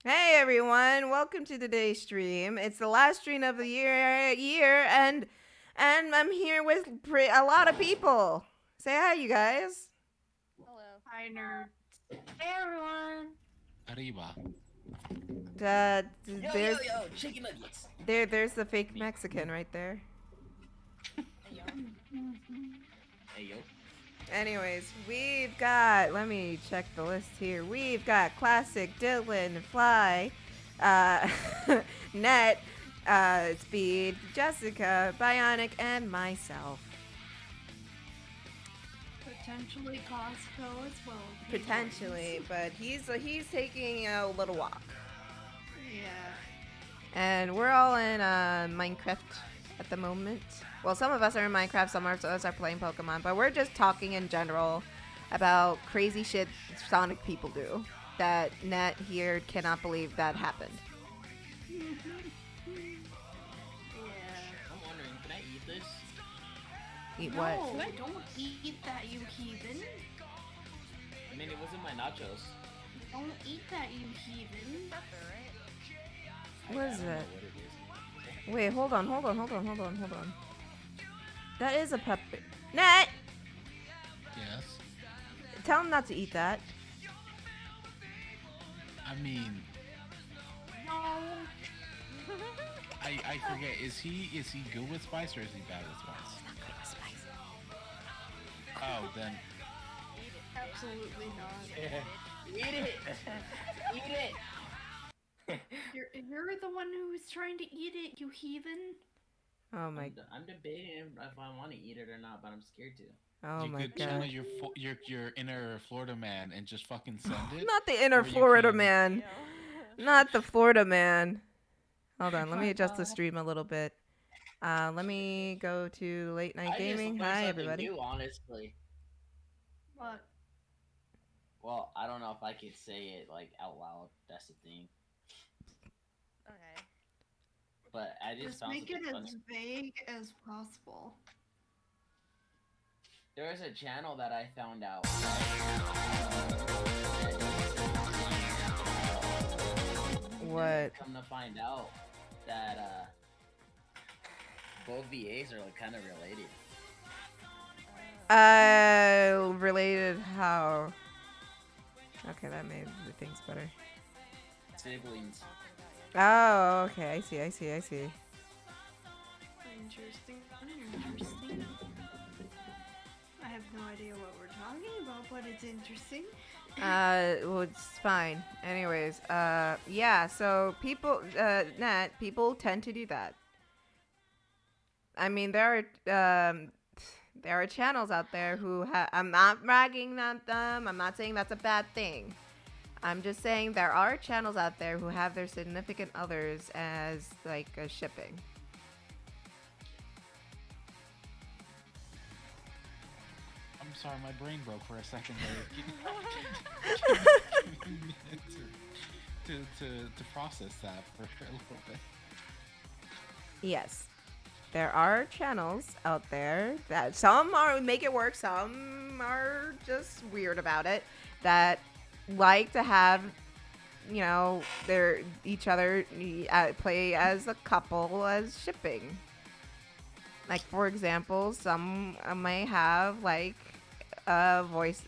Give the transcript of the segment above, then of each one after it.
Hey everyone, welcome to today's stream. It's the last stream of the year, and I'm here with a lot of people. Say hi, you guys. Hello. Hi, nerds. Hey, everyone. Arriba. There's chicken nuggets. there's the fake Mexican right there. Hey, yo. Hey yo. Anyways, we've got. Let me check the list here. We've got Classic, Dylan, Fly, uh, Net, Speed, Jessica, Bionic, and myself. Potentially Costco as well. Potentially, but he's taking a little walk, Yeah. and we're all in Minecraft at the moment. Well, some of us are in Minecraft, some of us are playing Pokemon, but we're just talking in general about crazy shit Sonic people do that Nat here cannot believe that happened. Yeah. I'm wondering, can I eat this? Eat what? No, don't eat that, you heathen. I mean, it wasn't my nachos. Don't eat that, you heathen. Pepper, right? What is I don't know it? what it is. Wait, hold on. That is a puppet. Nat! Yes. Tell him not to eat that. I mean, No. I forget. Is he good with spice or is he bad with spice? Oh, then Absolutely not. Eat it. Eat it. You're the one who's trying to eat it, you heathen. Oh my, I'm debating if I want to eat it or not, but I'm scared to. oh you my could channel god. your inner Florida man and just fucking send it. Not the inner or you Florida can- man. Yo. Not the Florida man. Hold on, let me My adjust the God. stream a little bit. Let me go to late night I gaming. just learned Hi something everybody. new, honestly. What? Well, I don't know if I could say it like out loud. That's the thing. Okay. But I just Just found make it something funny. as vague as possible. There was a channel that I found out. What? Come to find out that both VAs are like kind of related. Related how? Okay, that made the things better. Siblings. Oh, okay. I see. Interesting. Interesting. I have no idea what we're talking about, but it's interesting. Well, it's fine. Anyways, yeah. So people, Nat, people tend to do that. I mean, there are channels out there who I'm not ragging at them. I'm not saying that's a bad thing. I'm just saying there are channels out there who have their significant others as like a shipping. I'm sorry, my brain broke for a second there. to process that for a little bit. Yes. There are channels out there that some are make it work, some are just weird about it, that like to have, you know, their each other play as a couple as shipping. Like for example, some may have like a voice.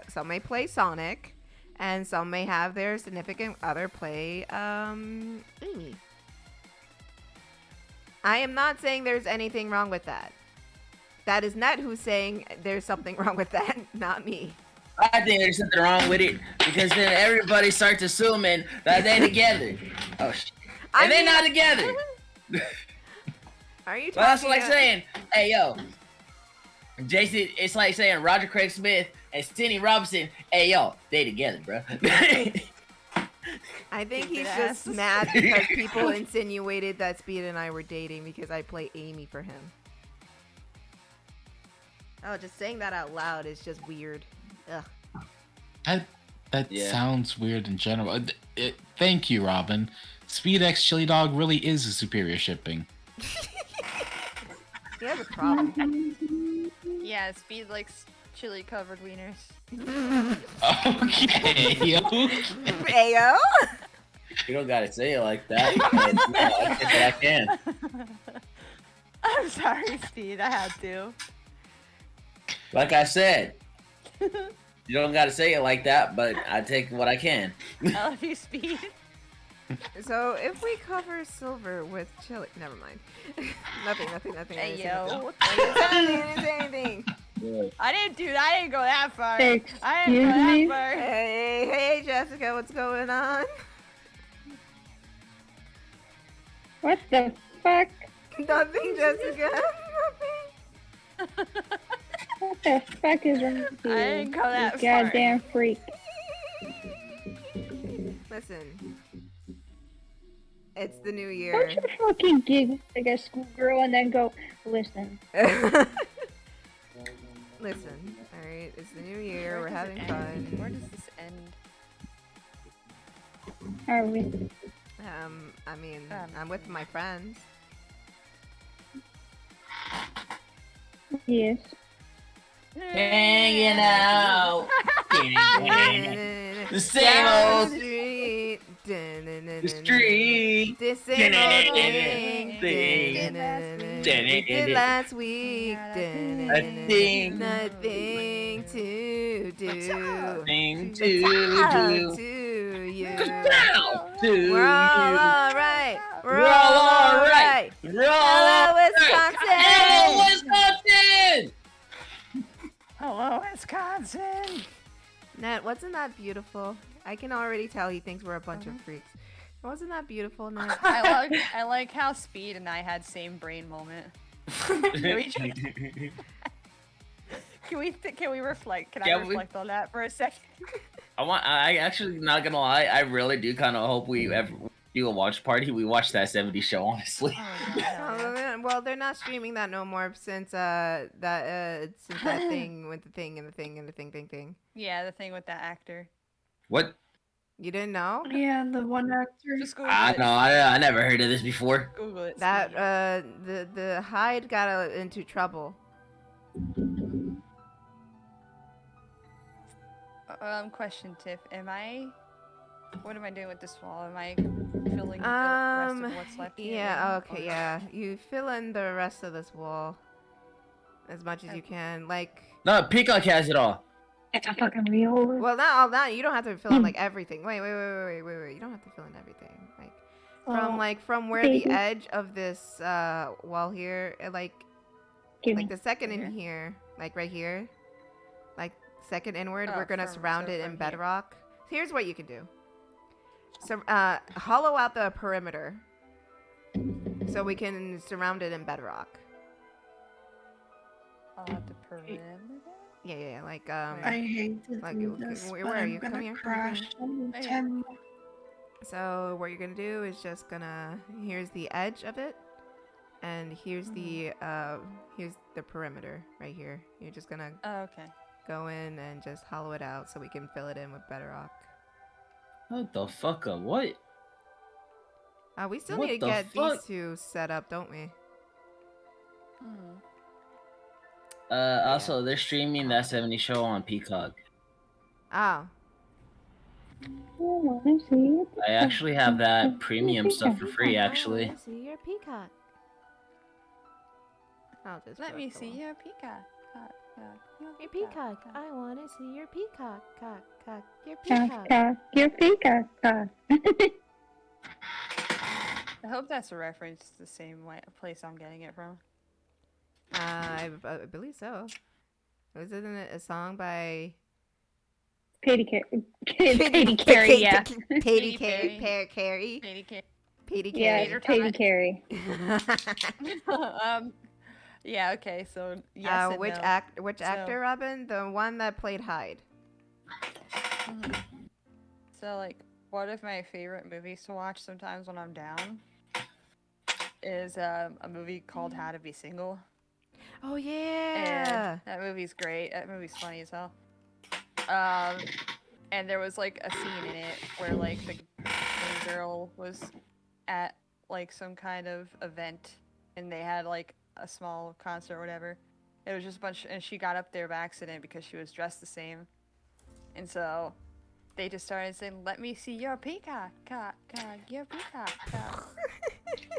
Some may play Sonic, and some may have their significant other play Amy. I am not saying there's anything wrong with that. That is Net who's saying there's something wrong with that, not me. I think there's something wrong with it because then everybody starts assuming that they're together. Oh shit. And they're not together. Are you talking? Well, that's like saying, hey yo, Jason. It's like saying Roger Craig Smith and Stenny Robinson. Hey yo, they together, bro. I think Stupid he's ass. just mad because people insinuated that Speed and I were dating because I play Amy for him. Oh, just saying that out loud is just weird. Ugh. That Yeah. sounds weird in general. Thank you, Robin. Speed X Chili Dog really is a superior shipping. He has a problem. Yeah, Speed likes chili covered wieners. Okay. Ayo? You don't gotta say it like that. But, no, I think that I can. I'm sorry, Speed. I had to. Like I said, you don't gotta say it like that, but I take what I can. I love you, Speed. So if we cover silver with chili, never mind. nothing. Hey, I yo. didn't say anything. I didn't do that. I didn't go that far. Excuse I didn't go me? that far. Hey, Jessica, what's going on? What the fuck? Nothing, Jessica. Nothing. What the fuck is wrong with you? I didn't go that You far. goddamn freak. Listen, it's the new Don't year. you fucking giggle like a schoolgirl and then go, listen. Listen, alright, it's the new year, Where we're does having it fun. end? Where does this end? Are we? I mean, I'm with my friends. Yes. Hanging out. The same Down old the street. the street. The same old Thing. thing. We did last week. thing. Nothing to do. Thing To to talk do. to you. Now to We're all you. alright. We're all alright. Hello, Hello, Wisconsin. Wisconsin. Hello, Wisconsin. Nat, wasn't that beautiful? I can already tell he thinks we're a bunch of freaks. Wasn't that beautiful, Nat? I like how Speed and I had same brain moment. Can we reflect? Can I Yeah, we- reflect on that for a second? I actually not gonna lie. I really do kind of hope we ever do a watch party. We watch that '70s show, honestly. Oh, God. Well, they're not streaming that no more since that thing with the thing and the thing and the thing. Yeah, the thing with that actor. What? You didn't know Yeah, the one actor. Just Google I it. know. I never heard of this before. Google it. that Speed. the Hyde got into trouble. Question, Tiff. What am I doing with this wall? Am I filling the rest of what's left here? Yeah, in? okay, Or- yeah. You fill in the rest of this wall as much as you can. Like, No, Peacock has it all. It's a fucking real. well, not all that. You don't have to fill in like everything. Wait. You don't have to fill in everything. From where the baby. edge of this wall here, Give like me. the second in here, like right here, like second inward, Oh, we're gonna from- surround so it from in here. bedrock. Here's what you can do. So hollow out the perimeter so we can surround it in bedrock. I'll have to perimeter. Yeah, like I hate to Like, do okay, this, where but are I'm you? Come gonna here. crash in Right 10 So what you're gonna do is just gonna, here's the edge of it, and here's the perimeter right here. You're just gonna Oh, okay. go in and just hollow it out so we can fill it in with bedrock. What the fuck up? What? We still What need to the get fuck? these two set up, don't we? Hmm. Also, they're streaming that '70s show on Peacock. Oh, wanna see it? I actually have that premium stuff for free, actually. I wanna see your peacock. I'll just Let put me the see wall. your peacock. Your peacock. I wanna see your peacock. Cock. Your Cock, peacock. cock, your peacock, cock. I hope that's a reference to the same place I'm getting it from. I believe so. Isn't it a song by Katy Carey. Katy Carey, yeah. Katy Katy Carey. Perry. Carey. Katie K. Katy Yeah, Carey. Katy Carey. Yeah. Okay. So yes and Which no. Which So- actor, Robin? The one that played Hyde. Mhm. So like, one of my favorite movies to watch sometimes when I'm down is a movie called How to Be Single. Oh yeah. And that movie's great. That movie's funny as hell. And there was like a scene in it where like the main girl was at like some kind of event and they had like a small concert or whatever. It was just a bunch, and she got up there by accident because she was dressed the same. And so they just started saying, "Let me see your peacock, cock, your peacock, cock."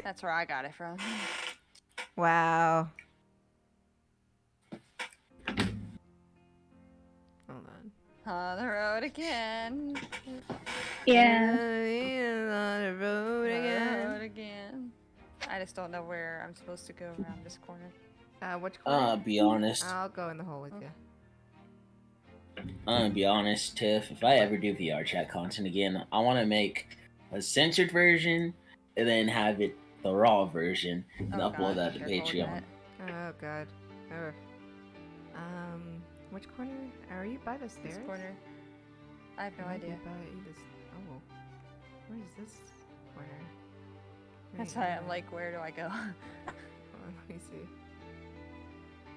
That's where I got it from. Wow. Hold on. On the road again. Yeah. On the road again. Road again. I just don't know where I'm supposed to go around this corner. Which corner? Be honest. I'll go in the hole with you. I'm gonna be honest, Tiff. If I ever do VR chat content again, I want to make a censored version and then have it the raw version and Oh, upload God, that to careful with Patreon. that. Oh god. Ugh. Which corner? Are you by the stairs? This corner. I have no You might be idea. by this. Oh. Where is this corner? That's Wait, why I'm like, where do I go? hold on, let me see.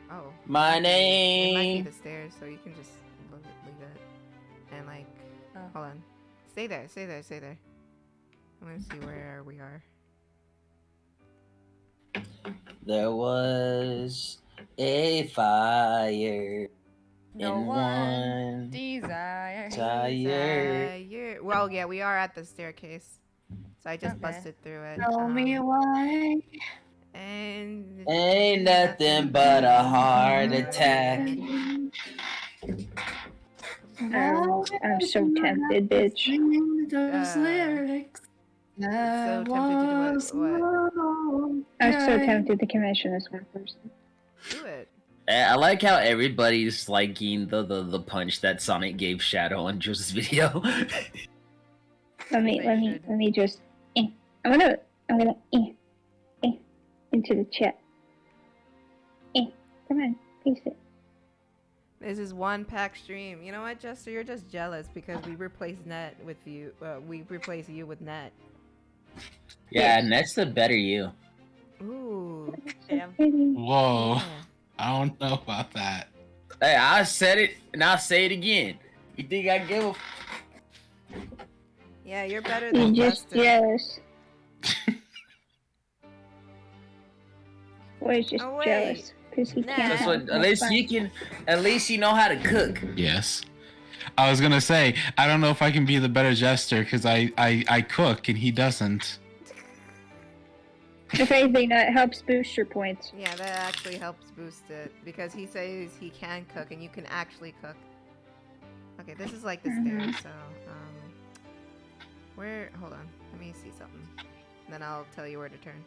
Oh. My It might be name. the stairs, so you can just leave it. And like, Oh. hold on. Stay there, stay there, stay there. I'm gonna see where we are. There was a fire No in one one. desire. Desire. Well, yeah, we are at the staircase. So I just Okay. busted through it. Tell me why. And Ain't nothing but a heart attack. Oh, I'm so tempted, bitch. Those lyrics. so tempted to do what? I'm so tempted to commission this one person. Do it. I like how everybody's liking the punch that Sonic gave Shadow on Joseph's video. Let me just. I'm gonna into the chat. Come on, paste it. This is one pack stream. You know what, Jester? You're just jealous because we replaced Net with you. We replaced you with Net. Yeah, next the better you. Ooh. Damn. Whoa. Yeah. I don't know about that. Hey, I said it and I'll say it again. You think I give a Yeah, you're better You than just Jester. jealous. Boy's just Oh, wait. jealous because he Nah. can't. That's have what, no at least fun. you can. At least you know how to cook. Yes. I was gonna say, I don't know if I can be the better jester because I cook and he doesn't. If anything, that helps boost your points. Yeah, that actually helps boost it because he says he can cook and you can actually cook. Okay, this is like the stairs, so where? Hold on, let me see something. Then I'll tell you where to turn.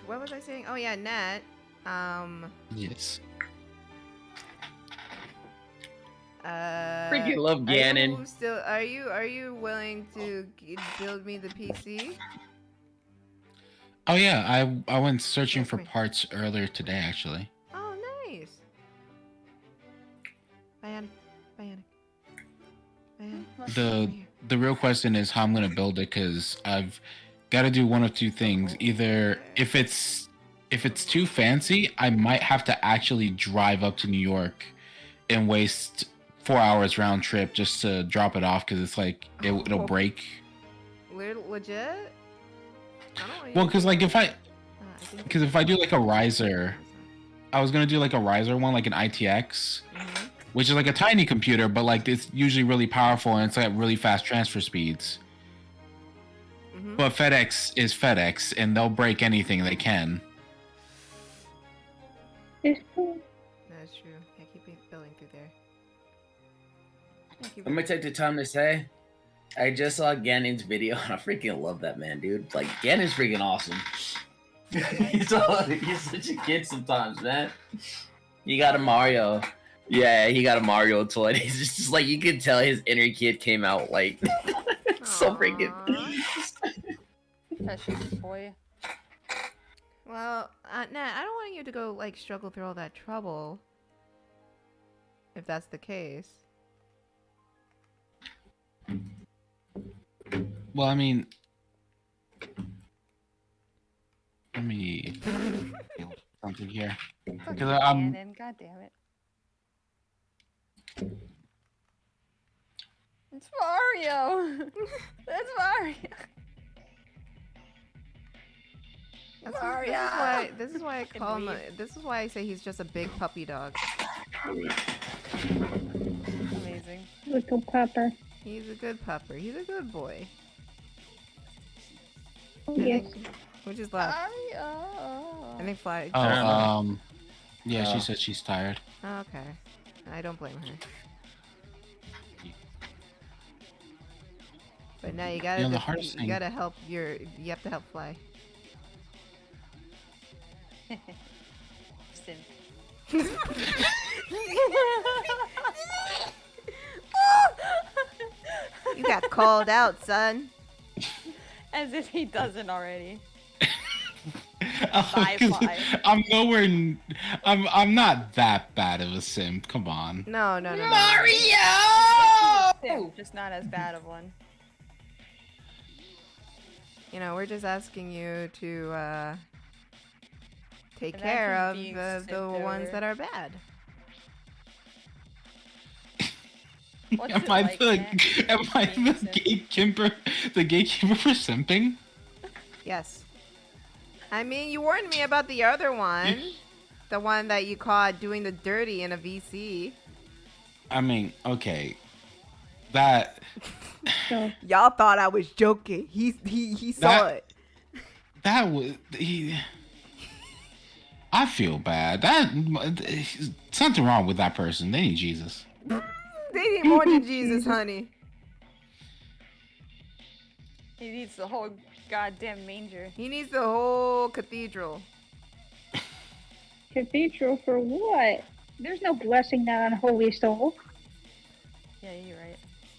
What was I saying? Oh yeah, Nat. Yes. Freaking love Ganon. Are you willing to build me the PC? Oh yeah, I went searching Yes, for ma'am. parts earlier today actually. Oh, nice. Bionic. The real question is how I'm gonna build it because I've got to do one of two things. Either if it's too fancy, I might have to actually drive up to New York and waste 4 hours round trip just to drop it off because it's like it'll break. Legit? I don't want you Well, to because do like that. if I do like a riser, I was gonna do like a riser one, like an ITX, Mhm. which is like a tiny computer, but like it's usually really powerful and it's got really fast transfer speeds. Mhm. But FedEx is FedEx, and they'll break anything they can. It's cool. That's true. I keep building through there. I'm gonna take the time to say, I just saw Ganon's video and I freaking love that man, dude. Like Ganon's freaking awesome. he's such a kid sometimes, man. He got a Mario. Yeah, he got a Mario toy. It's just like you can tell his inner kid came out like so freaking. Precious boy. Well, Nat, I don't want you to go like struggle through all that trouble. If that's the case. Well, I mean, let me build something here. Fucking Because Ganon, god damn it. It's Mario! That's Mario! This is why I call him. This is why I say he's just a big puppy dog. Amazing. Little pupper. He's a good pupper. He's a good boy. Yes. Who just left? I think Fly. Oh, yeah, she said she's tired. Oh, okay. I don't blame her. But now you gotta, the hardest you thing- gotta help you have to help Fly. Simp. You got called out, son. As if he doesn't already. Oh, Bye, 'cause Fly. I'm nowhere. I'm not that bad of a simp. Come on. No. Simp, just not as bad of one. You know, we're just asking you to take And care that's of being the simped ones over. that are bad. What's Am it I like, the Matt, am I being the a simp? gatekeeper? The gatekeeper for simping? Yes. I mean, you warned me about the other one. The one that you caught doing the dirty in a VC. I mean, okay, that So, Y'all thought I was joking. He saw That- it. that was I feel bad. That something wrong with that person. They need Jesus. They need more than Jesus, honey. He needs the whole goddamn manger. He needs the whole cathedral. cathedral for what? There's no blessing that unholy soul. Yeah, you're right.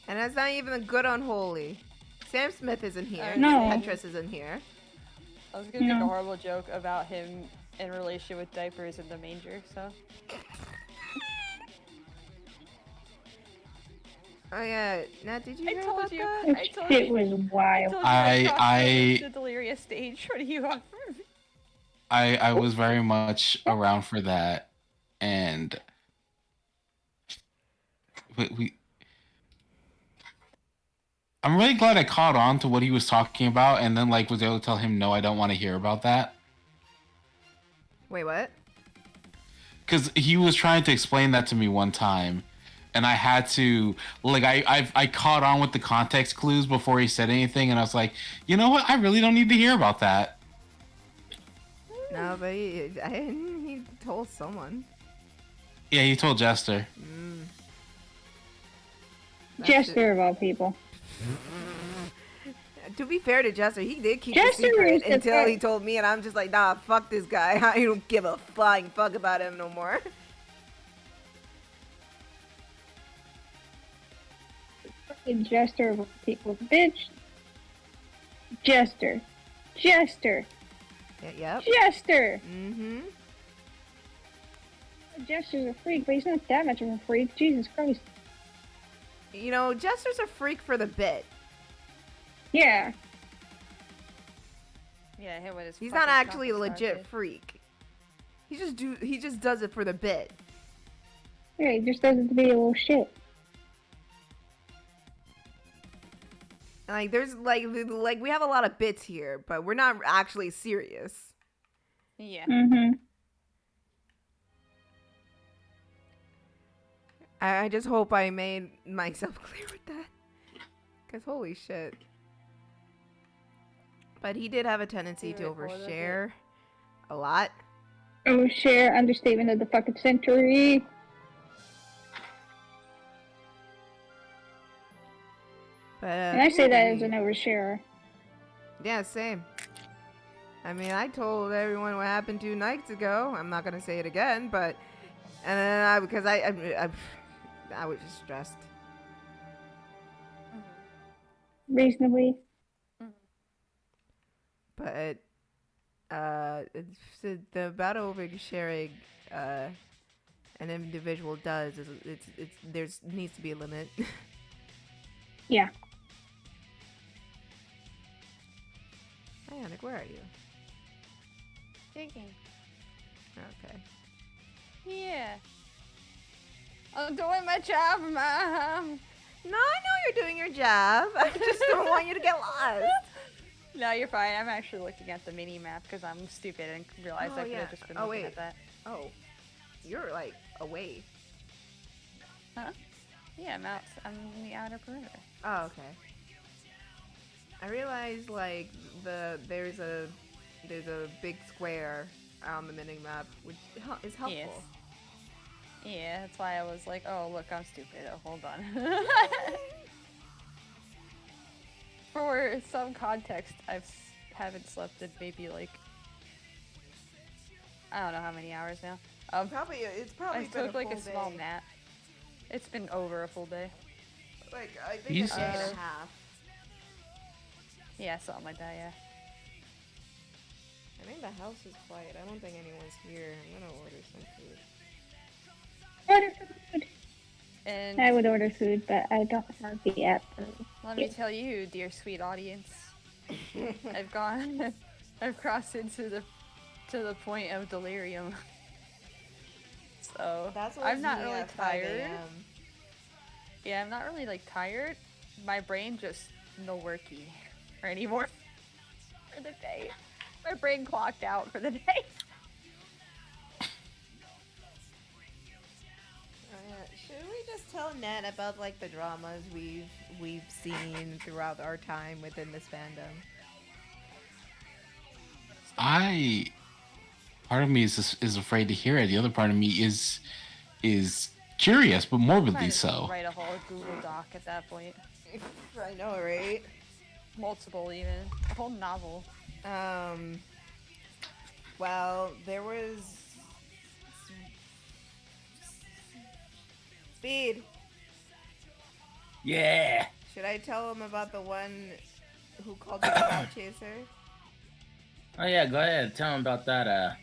And that's not even the good unholy. Sam Smith isn't here. No. Petrus isn't here. I was gonna make a No. horrible joke about him in relation with diapers in the manger, so. Oh yeah. Nat, did you I hear told about you. that? This I told shit you. was I wild. told you I- the delirious stage. What do you want from me? I was very much around for that, and we I'm really glad I caught on to what he was talking about, and then like was able to tell him no, I don't want to hear about that. Wait, what? Because he was trying to explain that to me one time, and I had to like I caught on with the context clues before he said anything, and I was like, you know what? I really don't need to hear about that. No, but he told someone. Yeah, he told Jester. That's Jester of all people. To be fair to Jester, he did keep Jester the secret is the until he best. told me, and I'm just like, nah, fuck this guy. I don't give a flying fuck about him no more. Fucking Jester of all people. Bitch. Jester. Jester. Yep. Jester. Mm-hmm. Jester's a freak, but he's not that much of a freak. Jesus Christ. You know, Jester's a freak for the bit. Yeah. Yeah, him with his. He's not fucking actually a chocolate legit starfish. freak. He just does it for the bit. Yeah, he just does it to be a little shit. Like there's like we have a lot of bits here, but we're not actually serious. Yeah. Mm-hmm. I just hope I made myself clear with that. Cause holy shit. But he did have a tendency to Record of it. overshare a lot. Overshare, understatement of the fucking century. But And I say that as an oversharer. yeah, same. I mean, I told everyone what happened 2 nights ago. I'm not gonna say it again, but and then because I was just stressed. Reasonably. But the about oversharing an individual does is there's needs to be a limit. Yeah. Bionic, where are you? Digging. Okay. Yeah. I'm doing my job, Mom. No, I know you're doing your job. I just don't want you to get lost. No, you're fine. I'm actually looking at the mini map because I'm stupid and realized Oh, I could yeah. have just been Oh, looking wait. at that. Oh, you're like away. Huh? Yeah, I'm in the outer perimeter. Oh, okay. I realized like there's a big square on the mini map, which is helpful. Yes. Yeah, that's why I was like, oh, look, I'm stupid. Oh, hold on. For some context, haven't slept in maybe like, I don't know how many hours now. It's probably I been took a like full a small day. nap. It's been over a full day. Like I think He's- a day and a half. Yeah, something like that, yeah. I think the house is quiet. I don't think anyone's here. I'm gonna order some food. Order food. And I would order food, but I don't have the app. let me tell you, dear sweet audience, I've crossed into the point of delirium. So That's I'm not me really at 5 tired. a.m. Yeah, I'm not really like tired. My brain just no worky anymore for the day. My brain clocked out for the day. Should we just tell Nat about like the dramas we've seen throughout our time within this fandom? Part of me is afraid to hear it. The other part of me is curious, but morbidly Might as well so. write a whole Google Doc at that point. I know, right? Multiple even. A whole novel. Well, there was Speed. Yeah. Should I tell him about the one who called you a cloud chaser? Oh yeah, go ahead. Tell him about that.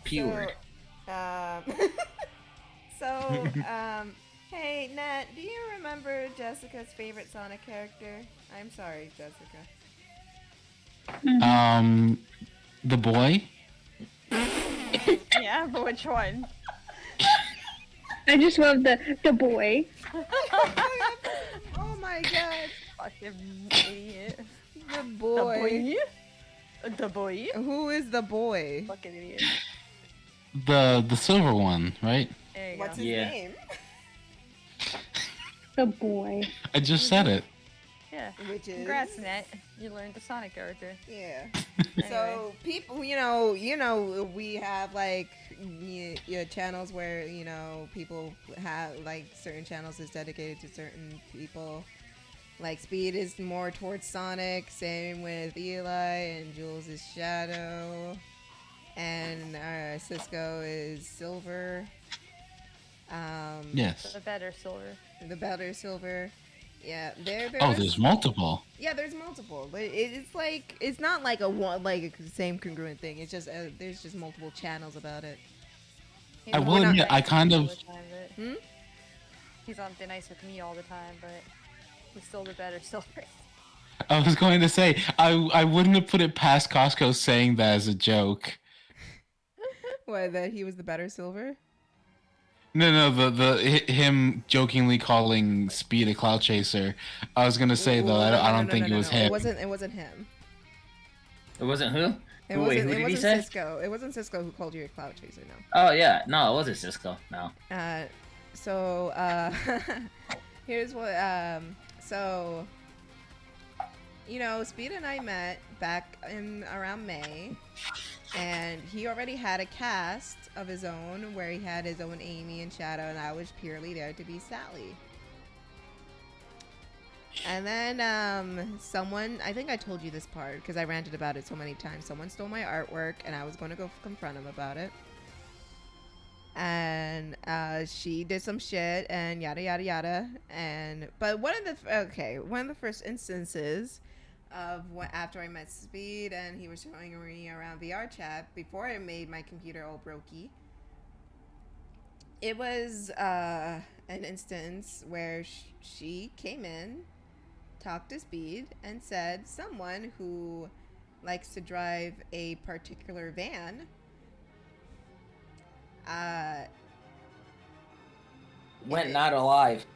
P word. So, hey, Nat, do you remember Jessica's favorite Sonic character? I'm sorry, Jessica. The boy. Yeah, but which one? I just love the boy. Oh my god. Fucking idiot. The boy. The boy? Who is the boy? Fucking idiot. The silver one, right? There you What's go. his Yeah. name? The boy. I just said it. Yeah. Which is Congrats, Net. You learned the Sonic character. Yeah. Anyway. So people, we have like channels where people have like certain channels is dedicated to certain people. Like Speed is more towards Sonic. Same with Eli, and Jules is Shadow, and Cisco is Silver. Yes. The better silver. The better Silver. Yeah, There's multiple. Yeah, there's multiple, but it's not like a same congruent thing. It's just there's just multiple channels about it. He's I on will thin admit, ice I with kind me all of- the time, but- Hmm? He's on thin ice with me all the time, but he's still the better silver. I was going to say I wouldn't have put it past Costco saying that as a joke. What, that he was the better Silver? No, him jokingly calling Speed a cloud chaser. I was gonna say though, I don't think it was him. It wasn't him. It wasn't who? It Wait, wasn't. who It did he wasn't say? Cisco. It wasn't Cisco who called you a cloud chaser. No. Oh yeah, no, it wasn't Cisco. No. So here's what. So Speed and I met back in around May, and he already had a cast of his own where he had his own Amy and Shadow, and I was purely there to be Sally. And then someone, I think I told you this part because I ranted about it so many times. Someone stole my artwork, and I was going to go confront him about it. And she did some shit and yada yada yada. But one of the first instances of after I met Speed and he was showing me around VR chat before I made my computer all brokey. It was an instance where she came in, talked to Speed, and said someone who likes to drive a particular van Went not alive.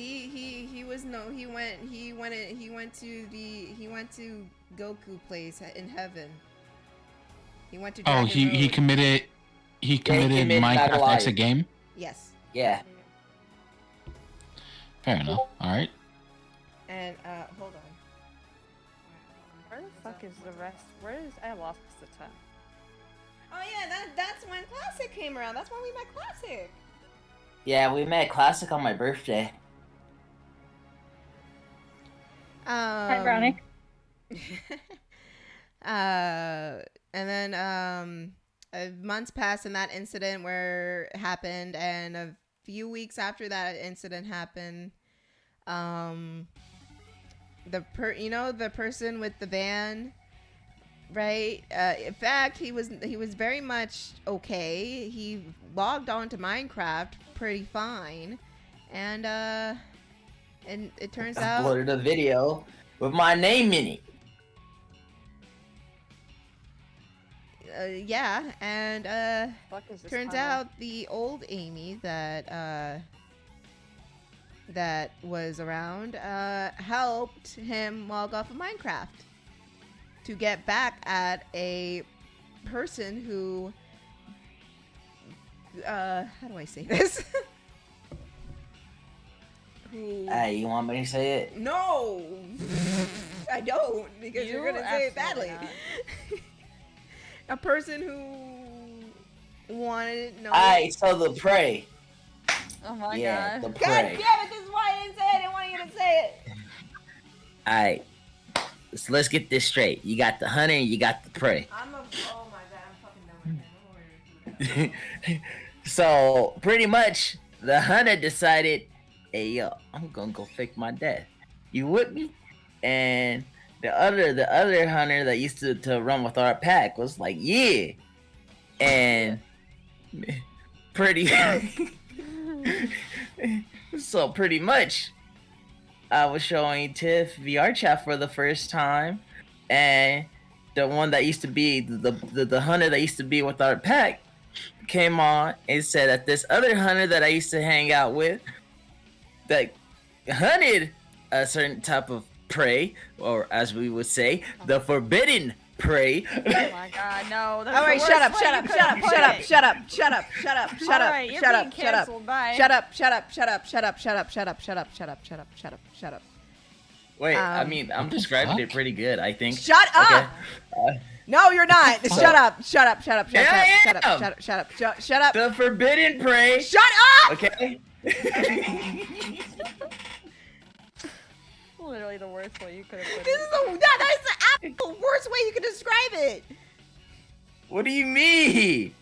He was no he went to Goku place in heaven. He went to Oh, Dragon he Road. committed committed Minecraft Battle X a Life. game. Yes. Yeah. Fair enough. All right. And hold on. Where the fuck is the rest? Where is I lost the time? Oh yeah, that's when Classic came around. That's when we met Classic. Yeah, we met Classic on my birthday. Ironic. And then months passed and that incident where it happened, and a few weeks after that incident happened, the person with the van, right? In fact, he was very much okay. He logged on to Minecraft pretty fine, and it turns out Uploaded a video with my name in it. yeah, and Fuck is this turns tunnel? out the old Amy that was around helped him log off of Minecraft to get back at a person who how do I say this? Who Hey, you want me to say it? No, I don't, because You you're gonna say it badly. absolutely A person who wanted no. Alright, so the prey. Oh my Yeah, god. the God prey. damn it! This is why I didn't say it. I didn't want you to say it. Alright. So let's get this straight. You got the hunter and you got the prey. Oh my god! I'm fucking done with that. So pretty much the hunter decided, hey yo, I'm gonna go fake my death. You with me? And the other hunter that used to run with our pack was like, yeah. And pretty so pretty much I was showing Tiff VR chat for the first time, and the one that used to be the hunter that used to be with our pack came on and said that this other hunter that I used to hang out with that hunted a certain type of prey, or as we would say, the forbidden prey. Oh my god, no. That's All right, the shut up, worst way shut you up, could've shut up, put shut up, it. shut up, shut up, shut up, shut All up, right, you're shut being up, shut up, canceled. Bye. shut up, shut up, shut up, shut up, shut up, shut up, shut up, shut up, shut up, shut up, shut up. Wait, I Um, mean, I'm describing it pretty good, I think. Shut up! Okay. No, you're not. Shut up, shut up, shut up, shut Yeah, up, I shut up, am. shut up, shut up, shut up. The forbidden prey. Shut up! Okay. Literally the worst way you could have put This it. is that is the absolute worst way you could describe it. What do you mean?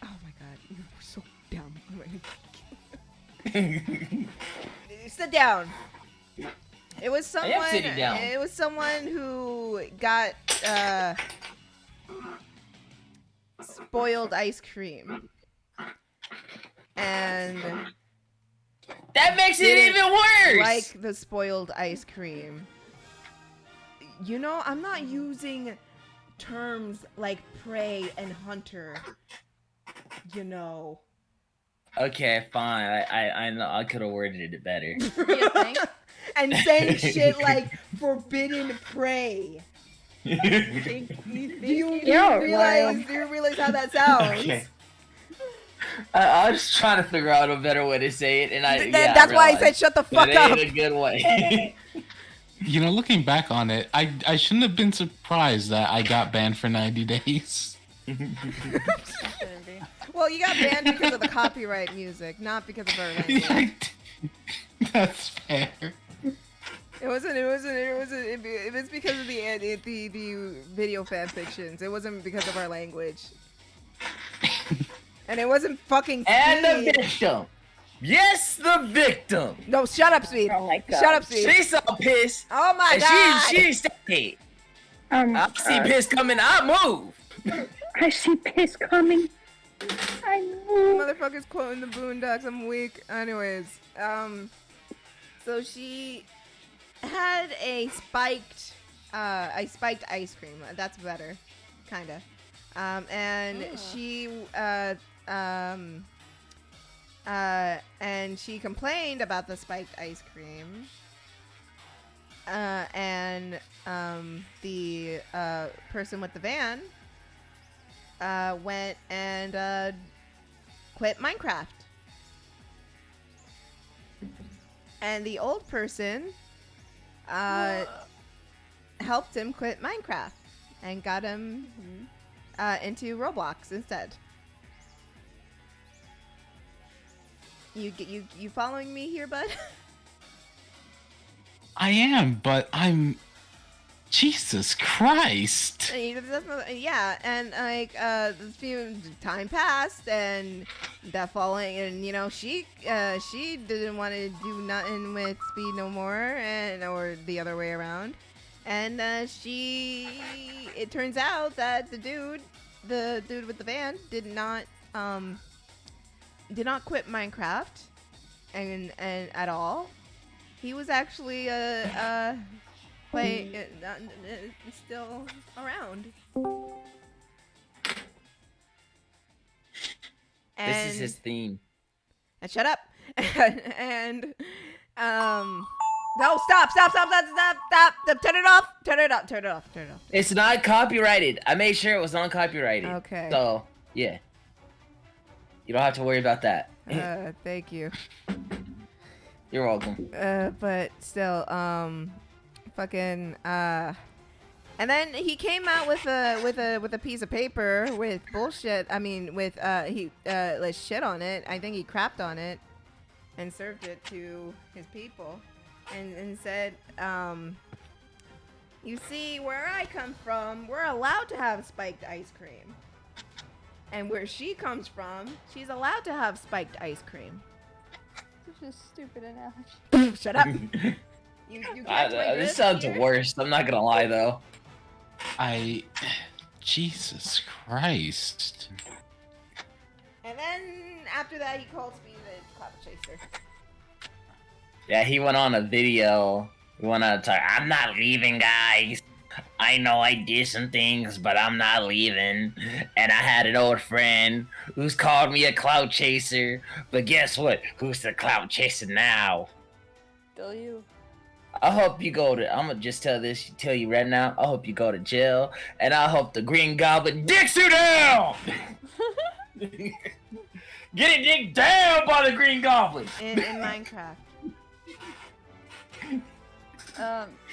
Oh my god, you're so dumb. Sit down. It was I am someone. sitting down. It was someone who got spoiled ice cream, and That makes it Didn't even worse. like the spoiled ice cream. You know, I'm not using terms like prey and hunter. You know. Okay, fine. I know I could have worded it better. You think? And saying shit like forbidden prey. Do you You're realize how that sounds? Okay. I was trying to figure out a better way to say it, and That's why I said realized shut the that fuck it up. ain't a good way. You know, looking back on it, I shouldn't have been surprised that I got banned for 90 days. Shouldn't be. Well, you got banned because of the copyright music, not because of our language. That's fair. It was because of the video fan fictions. It wasn't because of our language. And it wasn't fucking And the Speed. victim. Yes, the victim. No, shut up, Speed. Oh my god. Shut up, Speed. She's so pissed. Oh my And god. she said, I see piss coming, I move. I see piss coming. I know. Motherfuckers quoting the Boondocks. I'm weak. Anyways, so she had a spiked ice cream. That's better, kinda. And she And she complained about the spiked ice cream. And the person with the van went and quit Minecraft. And the old person helped him quit Minecraft and got him into Roblox instead. You following me here, bud? I am, but I'm. Jesus Christ! Yeah, and like a few time passed, and that following, and you know she didn't want to do nothing with Speed no more, and or the other way around, and it turns out that the dude with the van did not quit Minecraft, and at all. He was actually still around. This is his theme. And shut up. And no, stop. Turn it off. It's not copyrighted. I made sure it was non-copyrighted. Okay. So, yeah. You don't have to worry about that. Thank you. You're welcome. But still, fucking, and then he came out with a piece of paper with bullshit. I mean, with like shit on it. I think he crapped on it and served it to his people, and said, you see, where I come from, we're allowed to have spiked ice cream, and where she comes from, she's allowed to have spiked ice cream. Such a stupid analogy. Shut up. You catch my this drift sounds here? worse. I'm not gonna lie though. Jesus Christ. And then after that, he called me the cloud chaser. Yeah, he went on a video. He went on to talk. I'm not leaving, guys. I know I did some things, but I'm not leaving. And I had an old friend who's called me a cloud chaser. But guess what? Who's the cloud chaser now? Still you. I hope you go to. I'm gonna just tell you right now. I hope you go to jail, and I hope the Green Goblin dicks you down. Get it dicked down by the Green Goblin. In Minecraft.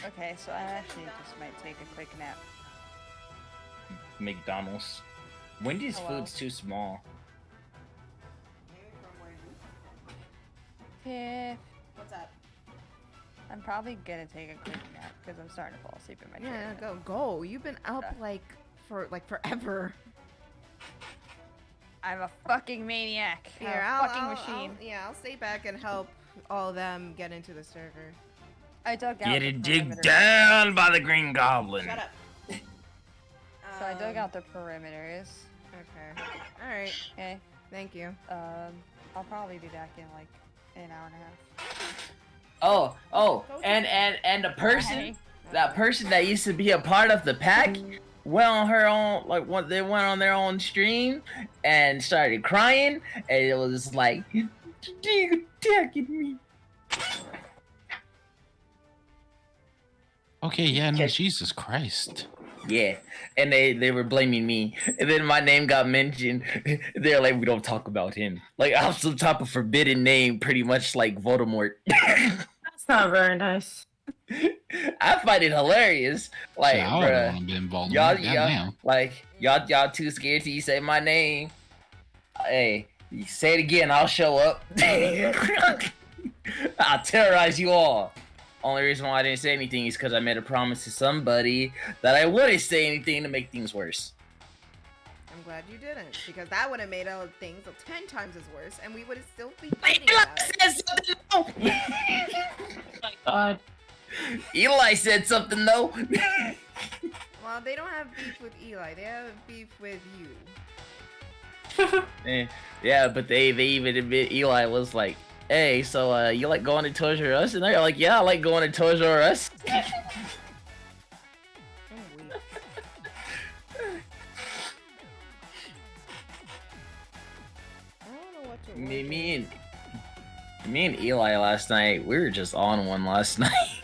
Okay, so I actually just might take a quick nap. McDonald's. Wendy's Hello. food's too small. Tiff, What's up? I'm probably gonna take a quick nap because I'm starting to fall asleep in my chair. Yeah, go. You've been up for forever. I'm a fucking maniac. I'm Here, a fucking machine. I'll stay back and help all of them get into the server. I dug out Get the it digged perimeter. down by the Green Goblin. Shut up. So I dug out the perimeters. Okay. All right. Okay. Thank you. I'll probably be back in like an hour and a half. Oh, and the person, Hey. that person that used to be a part of the pack, went on her own, they went on their own stream and started crying, and it was like, you attacking me. Okay, yeah, no, Okay. Jesus Christ. Yeah, and they were blaming me, and then my name got mentioned. They're like, we don't talk about him. Like, I'm some type of forbidden name, pretty much like Voldemort. That's not very nice. I find it hilarious. Like, Shit, I wouldn't bruh, want to be involved in y'all, that. y'all, Goddamn. like, y'all too scared to say my name. Hey, you say it again, I'll show up. I'll terrorize you all. Only reason why I didn't say anything is because I made a promise to somebody that I wouldn't say anything to make things worse. I'm glad you didn't, because that would have made all things 10 times as worse, and we would still be fighting about it. My God. Eli said something though. Well, they don't have beef with Eli. They have beef with you. Yeah, but they even admit Eli was like, hey, so you like going to Toys R Us? And they're like, yeah, I like going to Toys R Us. I'm weak. I don't know what to me and Me and Eli last night, we were just on one last night.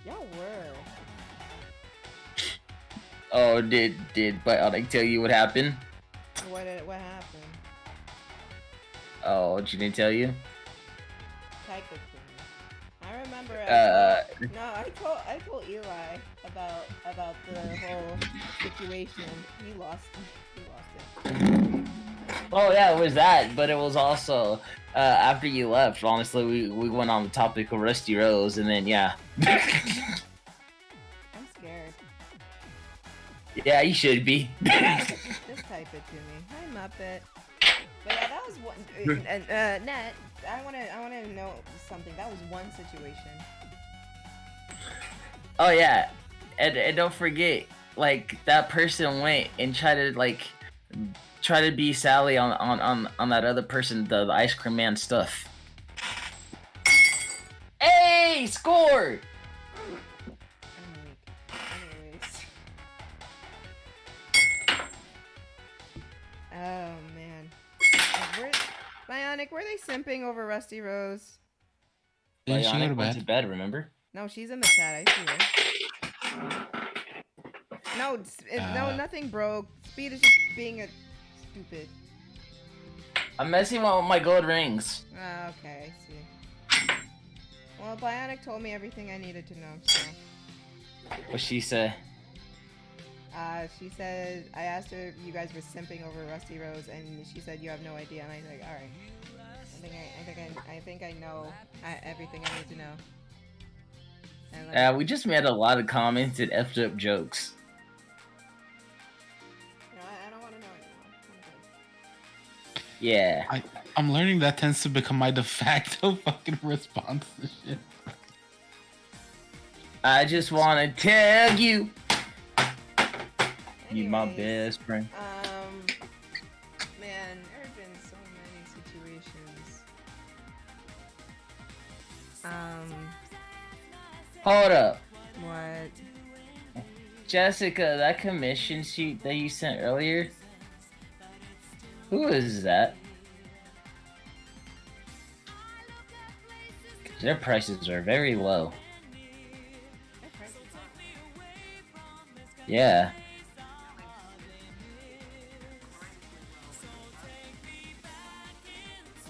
Y'all were. Oh, did Bionic tell you what happened? What happened? Oh, she didn't tell you? Technically. I remember. I told Eli about the whole situation. He lost it. Oh yeah, it was that, but it was also after you left. Honestly, we went on the topic of Rusty Rose, and then yeah. I'm scared. Yeah, you should be. Just type it to me. Hi Muppet. But yeah, that was one. Nat, I wanna know something. That was one situation. Oh yeah, and don't forget, like that person went and tried to be Sally on that other person, the ice cream man stuff. Hey, score! I'm weak. Anyways. Oh man. Bionic, were they simping over Rusty Rose? Didn't she go to Bionic went to bed? bed, remember? No, she's in the chat. I see her. No, nothing broke. Speed is just being a stupid. I'm messing with my gold rings. Ah, okay, I see. Well, Bionic told me everything I needed to know, so. What she say? She said, I asked her if you guys were simping over Rusty Rose, and she said you have no idea, and I was like, alright. I think I know everything I need to know. And, like, We just made a lot of comments and effed up jokes. you know, I don't want to know anymore. I'm good. Yeah. I'm learning that tends to become my de facto fucking response to shit. I just want to tell you. You my Anyways, best friend. Man, there have been so many situations. Hold up. What? Jessica, that commission sheet that you sent earlier, who is that? Their prices are very low. Yeah.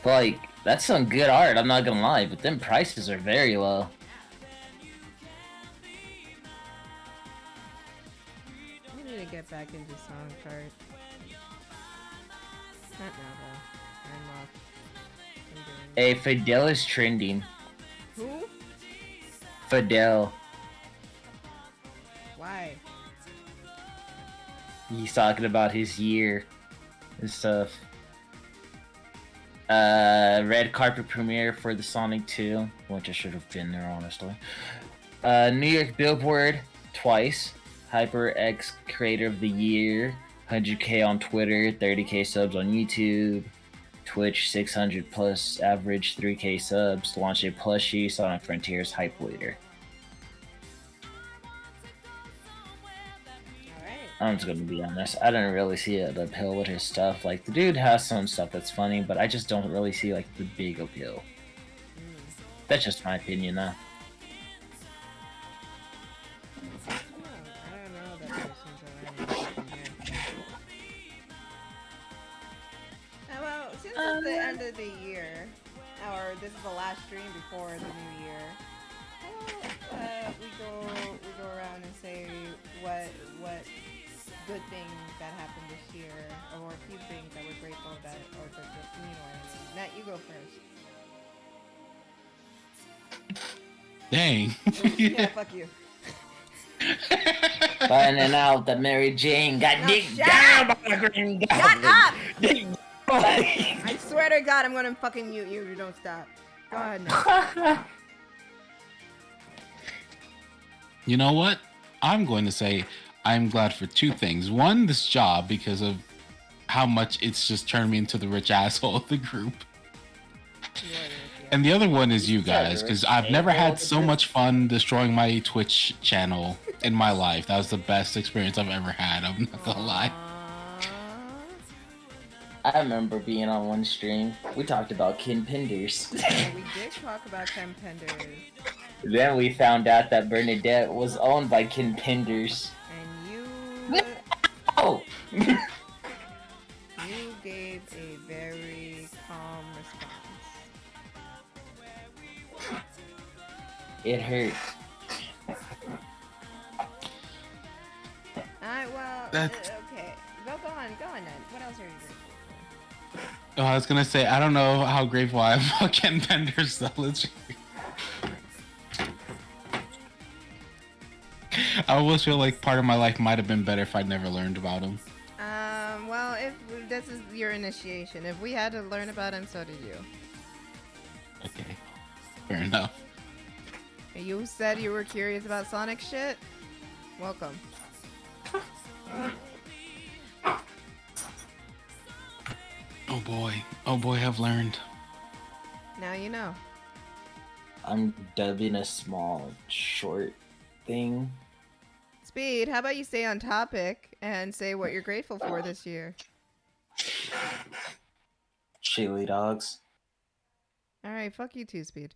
But, like, that's some good art, I'm not gonna lie, but them prices are very low. I need to get back into song chart. Not now though. I'm off. I'm doing... Hey, Fidel is trending. Who? Fidel. Why? He's talking about his year and stuff. Red carpet premiere for the Sonic 2, which I should have been there, honestly. New York Billboard twice. HyperX Creator of the Year. 100K on Twitter, 30K subs on YouTube. Twitch 600 plus average 3K subs. Launch a plushie, Sonic Frontiers hype leader. I'm just gonna be honest, I didn't really see the appeal with his stuff. Like, the dude has some stuff that's funny, but I just don't really see, like, the big appeal. That's just my opinion, though. I don't know that person. Well, since it's the end of the year, or this is the last stream before the new year, we go around and say what good things that happened this year, or a few things that we're grateful that, or just, you know what I mean. Nat, you go first. Dang. Yeah, fuck you. Finding out that Mary Jane got No, dicked shut down by a green Shut goblin. up! Dick- I swear to God, I'm gonna fucking mute you if you don't stop. Go ahead, Nat. You know what? I'm going to say I'm glad for two things. One, this job, because of how much it's just turned me into the rich asshole of the group. And the other one is you guys, because I've never had so much fun destroying my Twitch channel in my life. That was the best experience I've ever had. I'm not gonna lie. I remember being on one stream. We talked about kin penders. Yeah, we did talk about Ken Penders. Then we found out that Bernadette was owned by kin penders. And you Oh! you gave a very calm response. It hurt. Alright, well, That's- okay. Go on then. What else are you grateful for? Oh, I was gonna say I don't know how grateful I am about Ken Penders though. I always feel like part of my life might have been better if I'd never learned about him. Well, if this is your initiation, if we had to learn about him, so did you. Okay, fair enough. You said you were curious about Sonic shit? Welcome. Oh boy, I've learned. Now you know. I'm dubbing a small short thing. Speed, how about you stay on topic and say what you're grateful for this year? Chili dogs. Alright, fuck you too, Speed.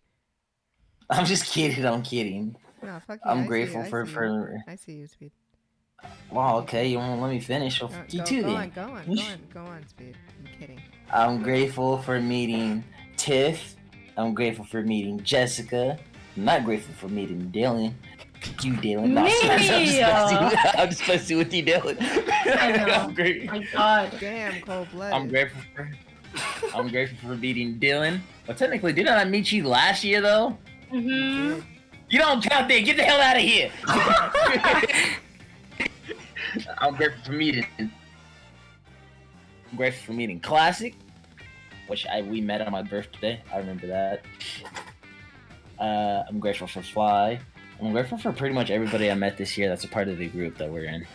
I'm just kidding. I'm kidding. No, fuck you. I'm I grateful see, for. I see you, Speed. Wow. Okay, you won't let me finish. Well, Go, fuck you go, too go then. go on, Speed. I'm kidding. I'm grateful for meeting Tiff. I'm grateful for meeting Jessica. I'm not grateful for meeting Dylan. You Dylan. No, I'm just messing with you, Dylan. I know. I'm great. My God. Damn, cold blooded. I'm grateful for meeting Dylan. Well, technically, didn't I meet you last year though? Mm-hmm. You don't count there. Get the hell out of here. I'm grateful for meeting. I'm grateful for meeting Classic, which we met on my birthday. I remember that. I'm grateful for Fly. I'm grateful for pretty much everybody I met this year that's a part of the group that we're in.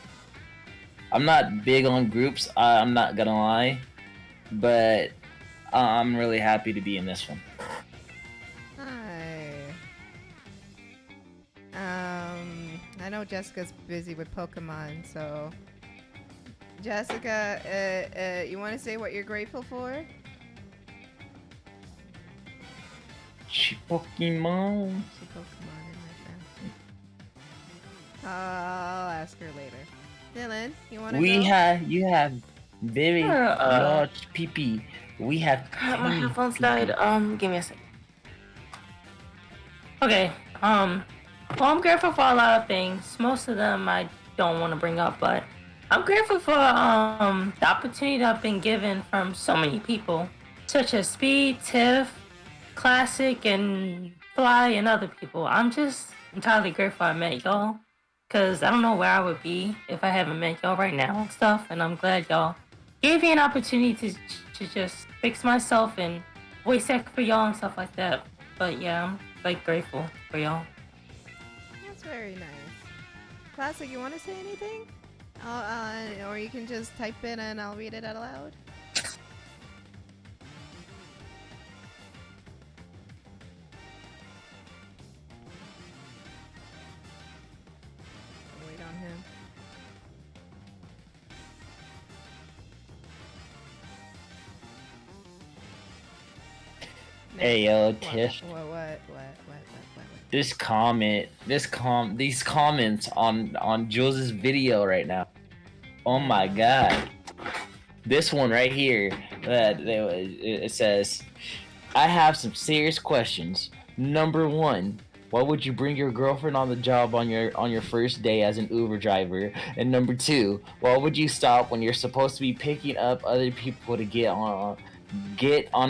I'm not big on groups, I'm not gonna lie, but I'm really happy to be in this one. Hi. I know Jessica's busy with Pokemon, so Jessica, you want to say what you're grateful for? She Pokemon. She Pokemon in my family. I'll ask her later. Dylan, you want to go? You have very large PP. We have My tiny headphones PP. died. Give me a sec. Okay. Well, I'm grateful for a lot of things. Most of them I don't want to bring up, but I'm grateful for the opportunity that I've been given from so many people, such as Speed, Tiff, Classic, and Fly, and other people. I'm just entirely grateful I met y'all, because I don't know where I would be if I haven't met y'all right now and stuff, and I'm glad y'all gave me an opportunity to just fix myself and voice act for y'all and stuff like that. But yeah, I'm like grateful for y'all. That's very nice. Classic, you want to say anything? Or you can just type in and I'll read it out loud. I'll wait on him. Hey yo, What? Tiff. What? These comments on Jules' video right now. Oh my god. This one right here it says, I have some serious questions. Number 1, why would you bring your girlfriend on the job on your first day as an Uber driver? And number 2, why would you stop when you're supposed to be picking up other people to get on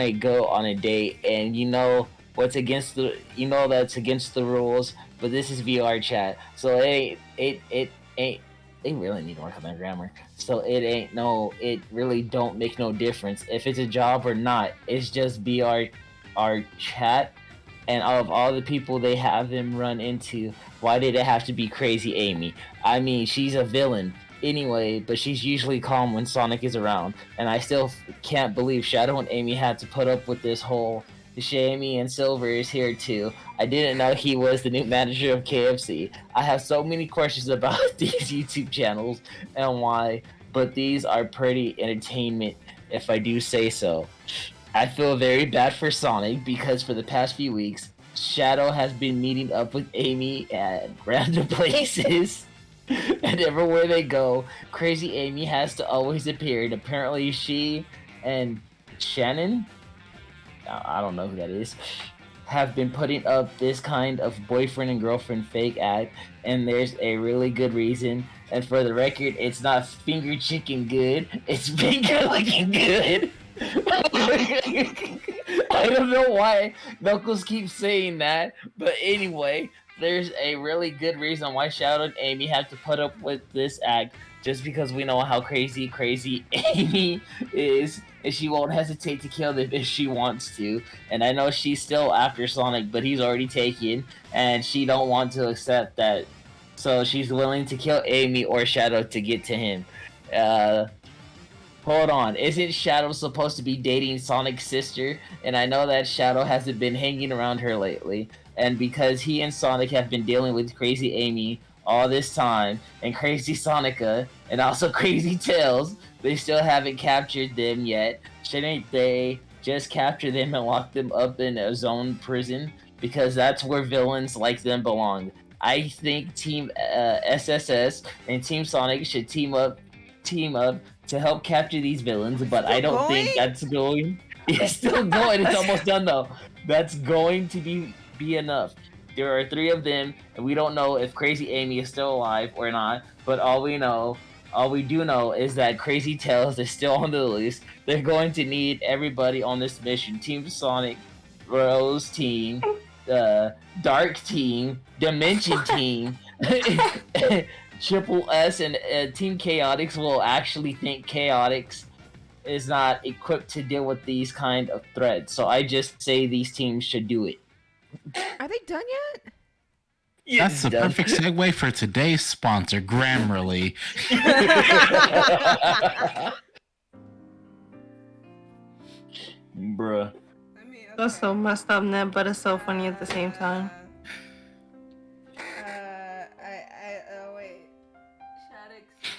a date? And you know that's against the rules, but this is VR chat, so it ain't. They really need to work on their grammar. So it really don't make no difference if it's a job or not. It's just VR our chat. And of all the people they have them run into, why did it have to be Crazy Amy? I mean, she's a villain anyway, but she's usually calm when Sonic is around. And I still can't believe Shadow and Amy had to put up with this whole Shamey and Silver is here too. I didn't know he was the new manager of KFC. I have so many questions about these YouTube channels and why, but these are pretty entertainment if I do say so. I feel very bad for Sonic because for the past few weeks, Shadow has been meeting up with Amy at random places. And everywhere they go, Crazy Amy has to always appear. And apparently she and Shannon, I don't know who that is, have been putting up this kind of boyfriend and girlfriend fake act. And there's a really good reason. And for the record, it's not finger chicken good. It's finger licking good. I don't know why Knuckles keeps saying that. But anyway, there's a really good reason why Shadow and Amy have to put up with this act, just because we know how crazy Amy is, and she won't hesitate to kill them if she wants to. And I know she's still after Sonic, but he's already taken, and she don't want to accept that. So she's willing to kill Amy or Shadow to get to him. Hold on, isn't Shadow supposed to be dating Sonic's sister? And I know that Shadow hasn't been hanging around her lately. And because he and Sonic have been dealing with Crazy Amy all this time, and Crazy Sonica, and also Crazy Tails, they still haven't captured them yet. Shouldn't they just capture them and lock them up in a zone prison? Because that's where villains like them belong. I think Team SSS and Team Sonic should team up to help capture these villains, but I don't think that's going. It's still going. It's almost done though. That's going to be enough. There are 3 of them, and we don't know if Crazy Amy is still alive or not. But all we do know is that Crazy Tails is still on the list. They're going to need everybody on this mission. Team Sonic, Rose Team, Dark Team, Dimension Team, Triple S, and Team Chaotix will actually think Chaotix is not equipped to deal with these kind of threats. So I just say these teams should do it. Are they done yet? That's the perfect segue for today's sponsor, Grammarly. Bruh. That's so messed up, Ned, but it's so funny at the same time. Wait.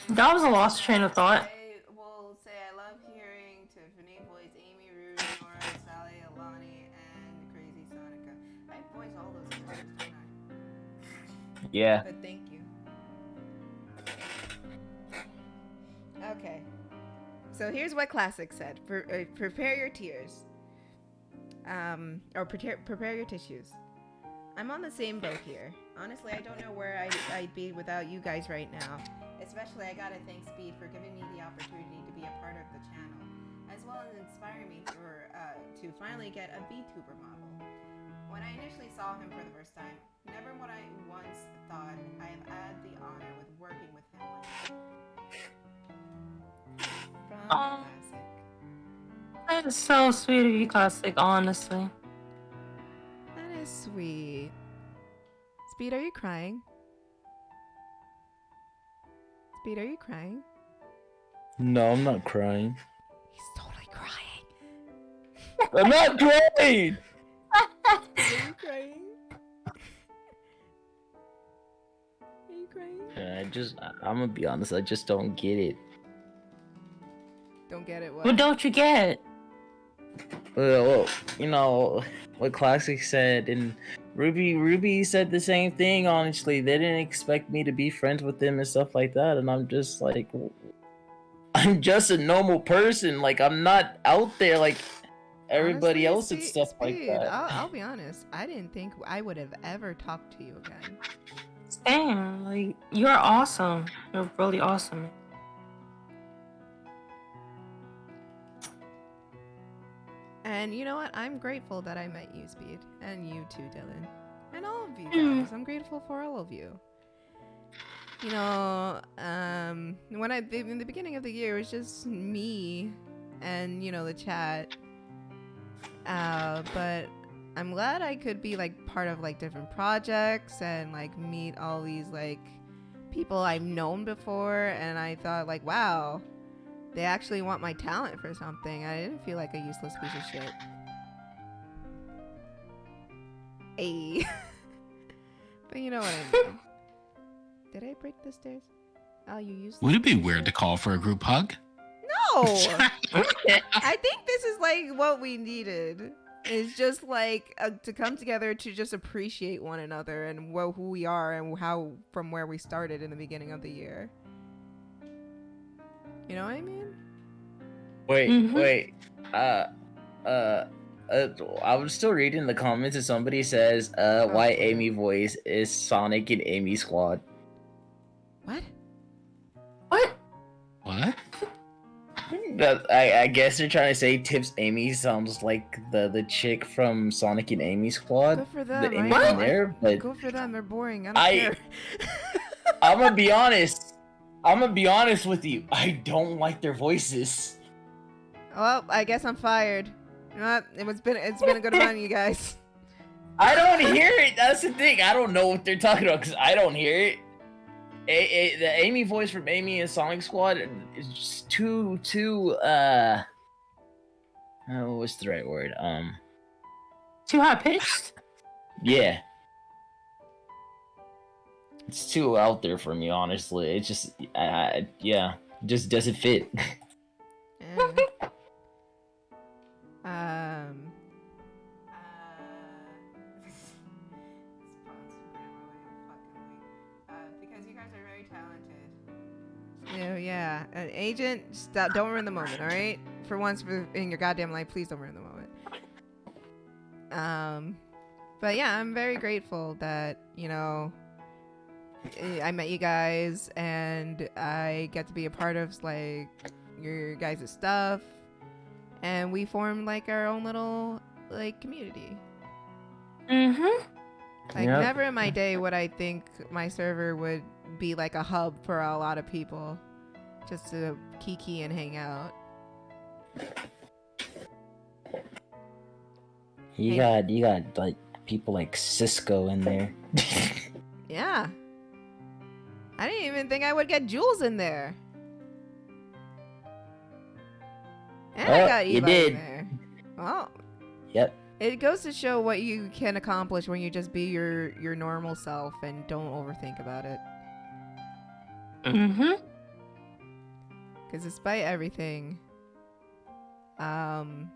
That was a lost train of thought. I will say I love hearing Tiffany voice Amy, Rouge, Nora, Sally, Alani, and Crazy Sonica. I voice all those characters, don't I? Yeah. But thank you. Okay. So here's what Classic said. Prepare your tears. Or prepare your tissues. I'm on the same boat here. Honestly, I don't know where I'd be without you guys right now. Especially, I gotta thank Speed for giving me the opportunity to be a part of the channel, as well as inspiring me to finally get a VTuber model. When I initially saw him for the first time, never would I once thought I have had the honor with working with him From Classic. That is so sweet of you, Classic, honestly. That is sweet. Speed, are you crying? Speed, are you crying? No, I'm not crying. He's totally crying. I'm not crying! Are you crying? Are you crying? I'm gonna be honest, I just don't get it. Don't get it, what? What don't you get? Well, you know, what Classic said, and Ruby said the same thing, honestly. They didn't expect me to be friends with them and stuff like that, and I'm just like, I'm just a normal person. Like, I'm not out there like everybody else and stuff like that. I'll be honest. I didn't think I would have ever talked to you again. Damn, like, you're awesome. You're really awesome. And you know what? I'm grateful that I met you, Speed. And you too, Dylan. And all of you guys. I'm grateful for all of you. You know, when in the beginning of the year, it was just me and, you know, the chat. But I'm glad I could be, like, part of, like, different projects and, like, meet all these, like, people I've known before. And I thought, like, wow, they actually want my talent for something. I didn't feel like a useless piece of shit. Ayy. But you know what I mean. Did I break the stairs? Oh, you used. Would it be weird to call for a group hug? I think this is like what we needed. It's just like to come together to just appreciate one another and who we are and how from where we started in the beginning of the year. You know what I mean? Wait. I was still reading the comments and somebody says, why Amy voice is Sonic and Amy Squad. What? What? I guess they're trying to say Tiff's Amy sounds like the chick from Sonic and Amy Squad. Good for them. The Amy right? from there, but Good for them. They're boring. I don't care. I'm gonna be honest. With you. I don't like their voices. Well, I guess I'm fired. You know what? It's been a good run, you guys. I don't hear it. That's the thing. I don't know what they're talking about because I don't hear it. The Amy voice from Amy and Sonic Squad is just too what's the right word? Too high pitched? Yeah. It's too out there for me, honestly. It just just doesn't fit. Because you guys are very talented. Yeah. Agent, stop! Don't ruin the moment, all right? For once, in your goddamn life, please don't ruin the moment. But yeah, I'm very grateful that I met you guys and I get to be a part of like your guys' stuff, and we formed like our own little like community. Like never in my day would I think my server would be like a hub for a lot of people just to kiki and hang out. You got like people like Cisco in there. Yeah. I didn't even think I would get Jules in there. And I got Eva you did. in there. Well, Yep. it goes to show what you can accomplish when you just be your normal self and don't overthink about it. Because despite everything, and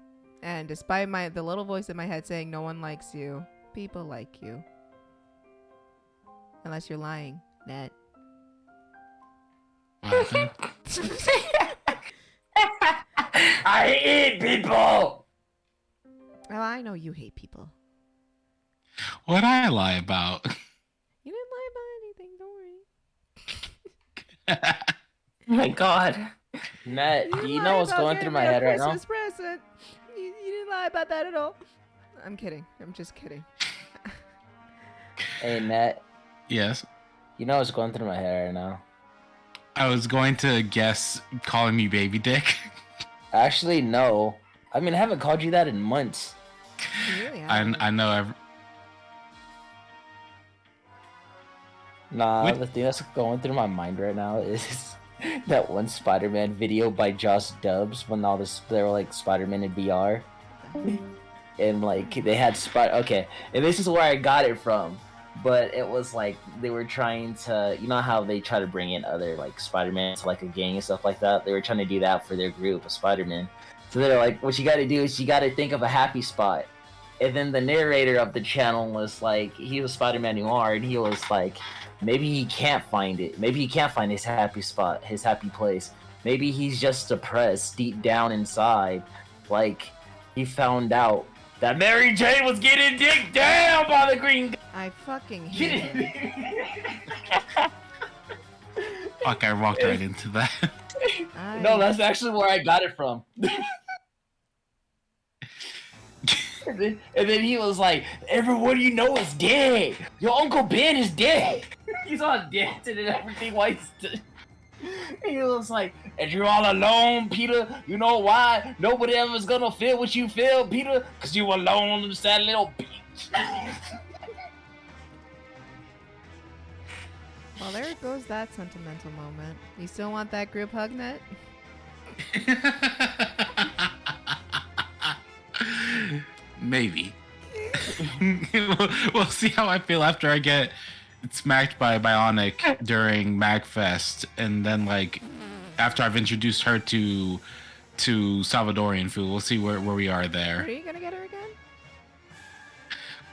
despite the little voice in my head saying no one likes you, people like you. Unless you're lying, Ned. I hate people! Well, I know you hate people. What'd I lie about? You didn't lie about anything, don't worry. Oh my god. Matt, You you lied know what's about going getting through my me a head right now? Christmas present. You didn't lie about that at all. I'm kidding. I'm just kidding. Hey, Matt, Yes. you know what's going through my head right now? I was going to guess calling me baby dick. Actually, no. I mean, I haven't called you that in months. You really haven't. I know. Nah, What? the thing that's going through my mind right now is that one Spider-Man video by Josh Dubs when they were like Spider-Man in VR. And like they had okay, and this is where I got it from. But it was like they were trying to, you know how they try to bring in other like Spider-Man to like a gang and stuff like that? They were trying to do that for their group of Spider-Man. So they're like, what you gotta do is you gotta think of a happy spot. And then the narrator of the channel was like, he was Spider-Man Noir, and he was like, maybe he can't find it. Maybe he can't find his happy spot, his happy place. Maybe he's just depressed deep down inside. Like, he found out that Mary Jane was getting dicked down by the Green. I fucking hate him. Fuck, I walked right into that. No, that's actually where I got it from. And then he was like, everyone you know is dead. Your Uncle Ben is dead. He's all dancing and everything. Why he was like, and you're all alone, Peter. You know why? Nobody ever's gonna feel what you feel, Peter. Because you alone on the sad little beach. Well, there goes that sentimental moment. You still want that group hug, Net? Maybe. We'll see how I feel after I get smacked by Bionic during MagFest, and then like after I've introduced her to to Salvadorian food. We'll see where we are What there. are you gonna get her again?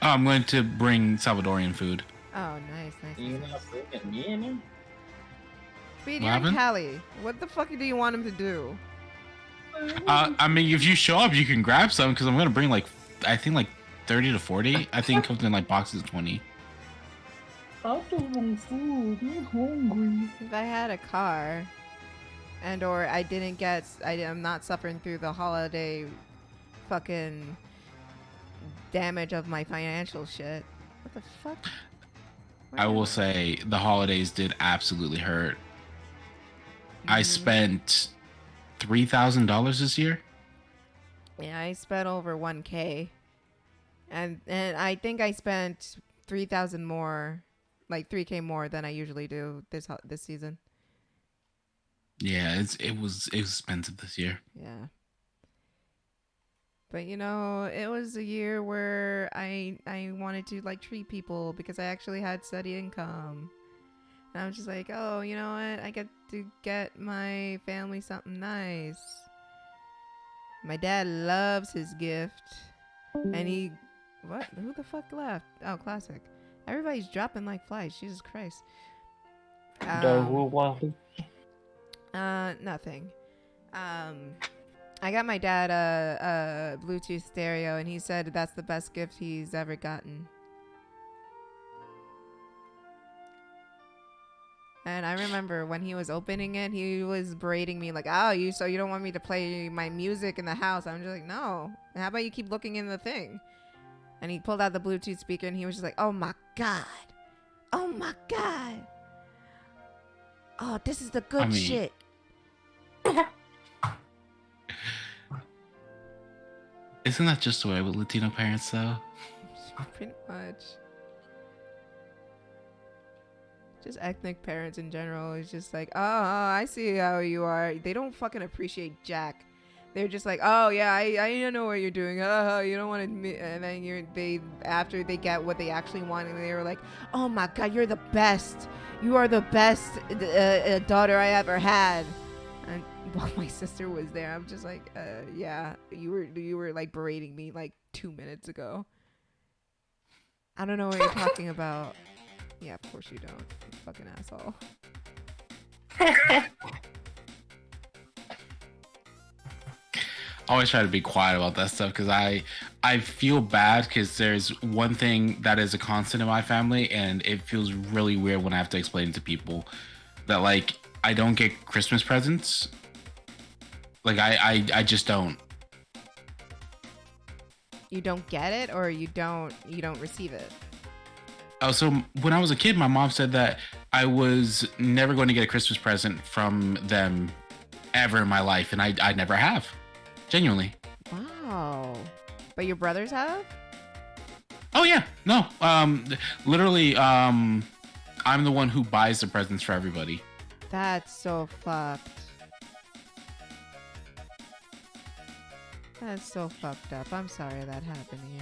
I'm going to bring Salvadorian food. Oh, nice, nice. You nice, not nice. bringing me in him? Speed, What you're in happened? Cali. What the fuck do you want him to do? I mean, if you show up, you can grab some because I'm gonna bring like I think like 30 to 40. I think comes in like boxes of 20. I just want food. I'm hungry. If I had a car, and or I didn't get, I'm not suffering through the holiday fucking damage of my financial shit. What the fuck? I will say the holidays did absolutely hurt. I Mhm. spent $3,000 this year. Yeah, I spent over 1K, and I think I spent 3,000 more, like 3K more than I usually do this season. Yeah, it was expensive this year. Yeah. But you know, it was a year where I wanted to like treat people because I actually had steady income. And I was just like, oh, you know what? I get to get my family something nice. My dad loves his gift. And he what? Who the fuck left? Oh, classic. Everybody's dropping like flies. Jesus Christ. Nothing. I got my dad a Bluetooth stereo, and he said that's the best gift he's ever gotten. And I remember when he was opening it, he was berating me like, "Oh, you don't want me to play my music in the house?" I'm just like, "No. How about you keep looking in the thing?" And he pulled out the Bluetooth speaker, and he was just like, "Oh my god, oh my god, oh this is the good shit." Isn't that just the way with Latino parents, though? Pretty much. Just ethnic parents in general is just like, oh, I see how you are. They don't fucking appreciate jack. They're just like, oh yeah, I know what you're doing. You don't want to admit. And then after they get what they actually want, and they were like, oh my god, you're the best. You are the best daughter I ever had. And while my sister was there, I'm just like, yeah, you were like berating me like 2 minutes ago. I don't know what you're talking about. Yeah, of course you don't. You fucking asshole. I always try to be quiet about that stuff because I feel bad because there's one thing that is a constant in my family, and it feels really weird when I have to explain it to people that like I don't get Christmas presents. Like I just don't. You don't get it, or you don't receive it? Oh, so when I was a kid, my mom said that I was never going to get a Christmas present from them ever in my life, and I never have. Genuinely. Wow. But your brothers have? Oh yeah, no. Literally, I'm the one who buys the presents for everybody. That's so fucked. That's so fucked up. I'm sorry that happened to you.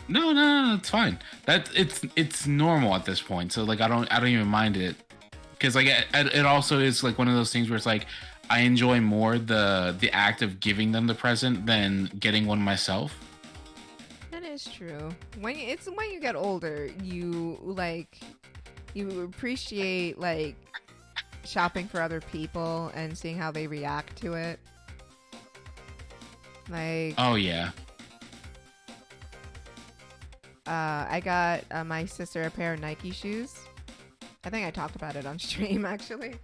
No, it's fine. It's normal at this point. So like I don't even mind it, because like it also is like one of those things where it's like I enjoy more the act of giving them the present than getting one myself. That is true. When you get older, you appreciate like shopping for other people and seeing how they react to it. Like, oh yeah. I got my sister a pair of Nike shoes. I think I talked about it on stream, actually.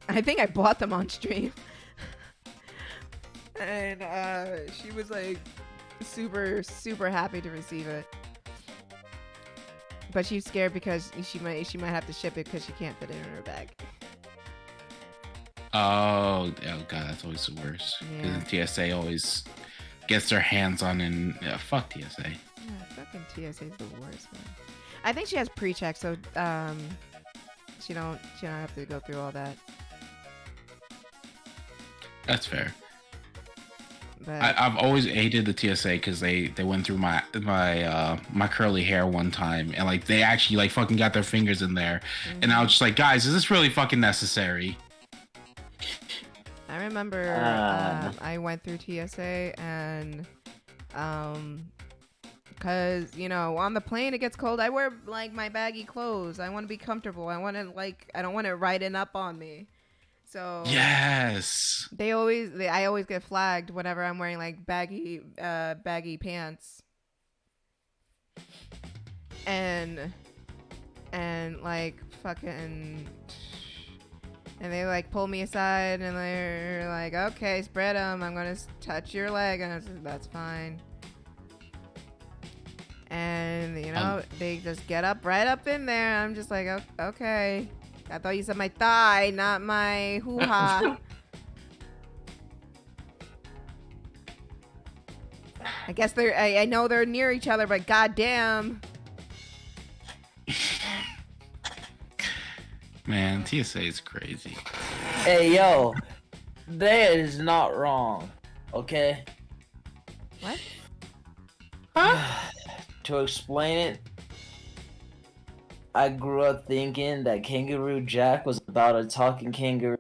I think I bought them on stream. And she was like super, super happy to receive it. But she's scared because she might have to ship it because she can't fit it in her bag. Oh god, that's always the worst. Yeah. Because TSA always gets their hands on, and fuck TSA. Yeah, fucking TSA is the worst, man. I think she has pre-check, so she don't have to go through all that. That's fair. But I've always hated the TSA because they went through my curly hair one time, and like they actually like fucking got their fingers in there, and I was just like, guys, is this really fucking necessary? I I remember I went through TSA and cause you know on the plane it gets cold. I wear like my baggy clothes. I want to be comfortable. I want to I don't want it riding up on me. So Yes. I always get flagged whenever I'm wearing like baggy pants. And like fucking, and they like pull me aside and they're like, okay, spread them. I'm gonna touch your leg, and I was like, that's fine. And you know they just get up right up in there. I'm just like, okay. I thought you said my thigh, not my hoo ha. I guess I know they're near each other, but goddamn. Man, TSA is crazy. Hey, yo, that is not wrong, okay? What? Huh? To explain it, I grew up thinking that Kangaroo Jack was about a talking kangaroo.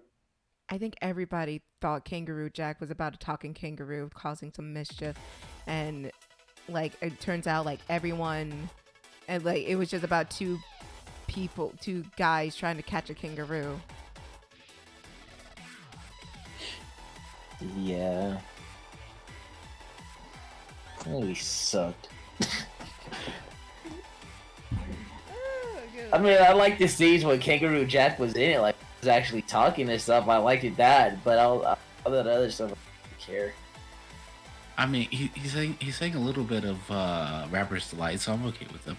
I think everybody thought Kangaroo Jack was about a talking kangaroo causing some mischief, and like it turns out like everyone, and like it was just about two guys trying to catch a kangaroo. Yeah. Really sucked. I mean, I like the scenes when Kangaroo Jack was in it, like he was actually talking and stuff. I liked it that, but all that other stuff, I don't care. I mean, he's saying a little bit of Rapper's Delight, so I'm okay with him.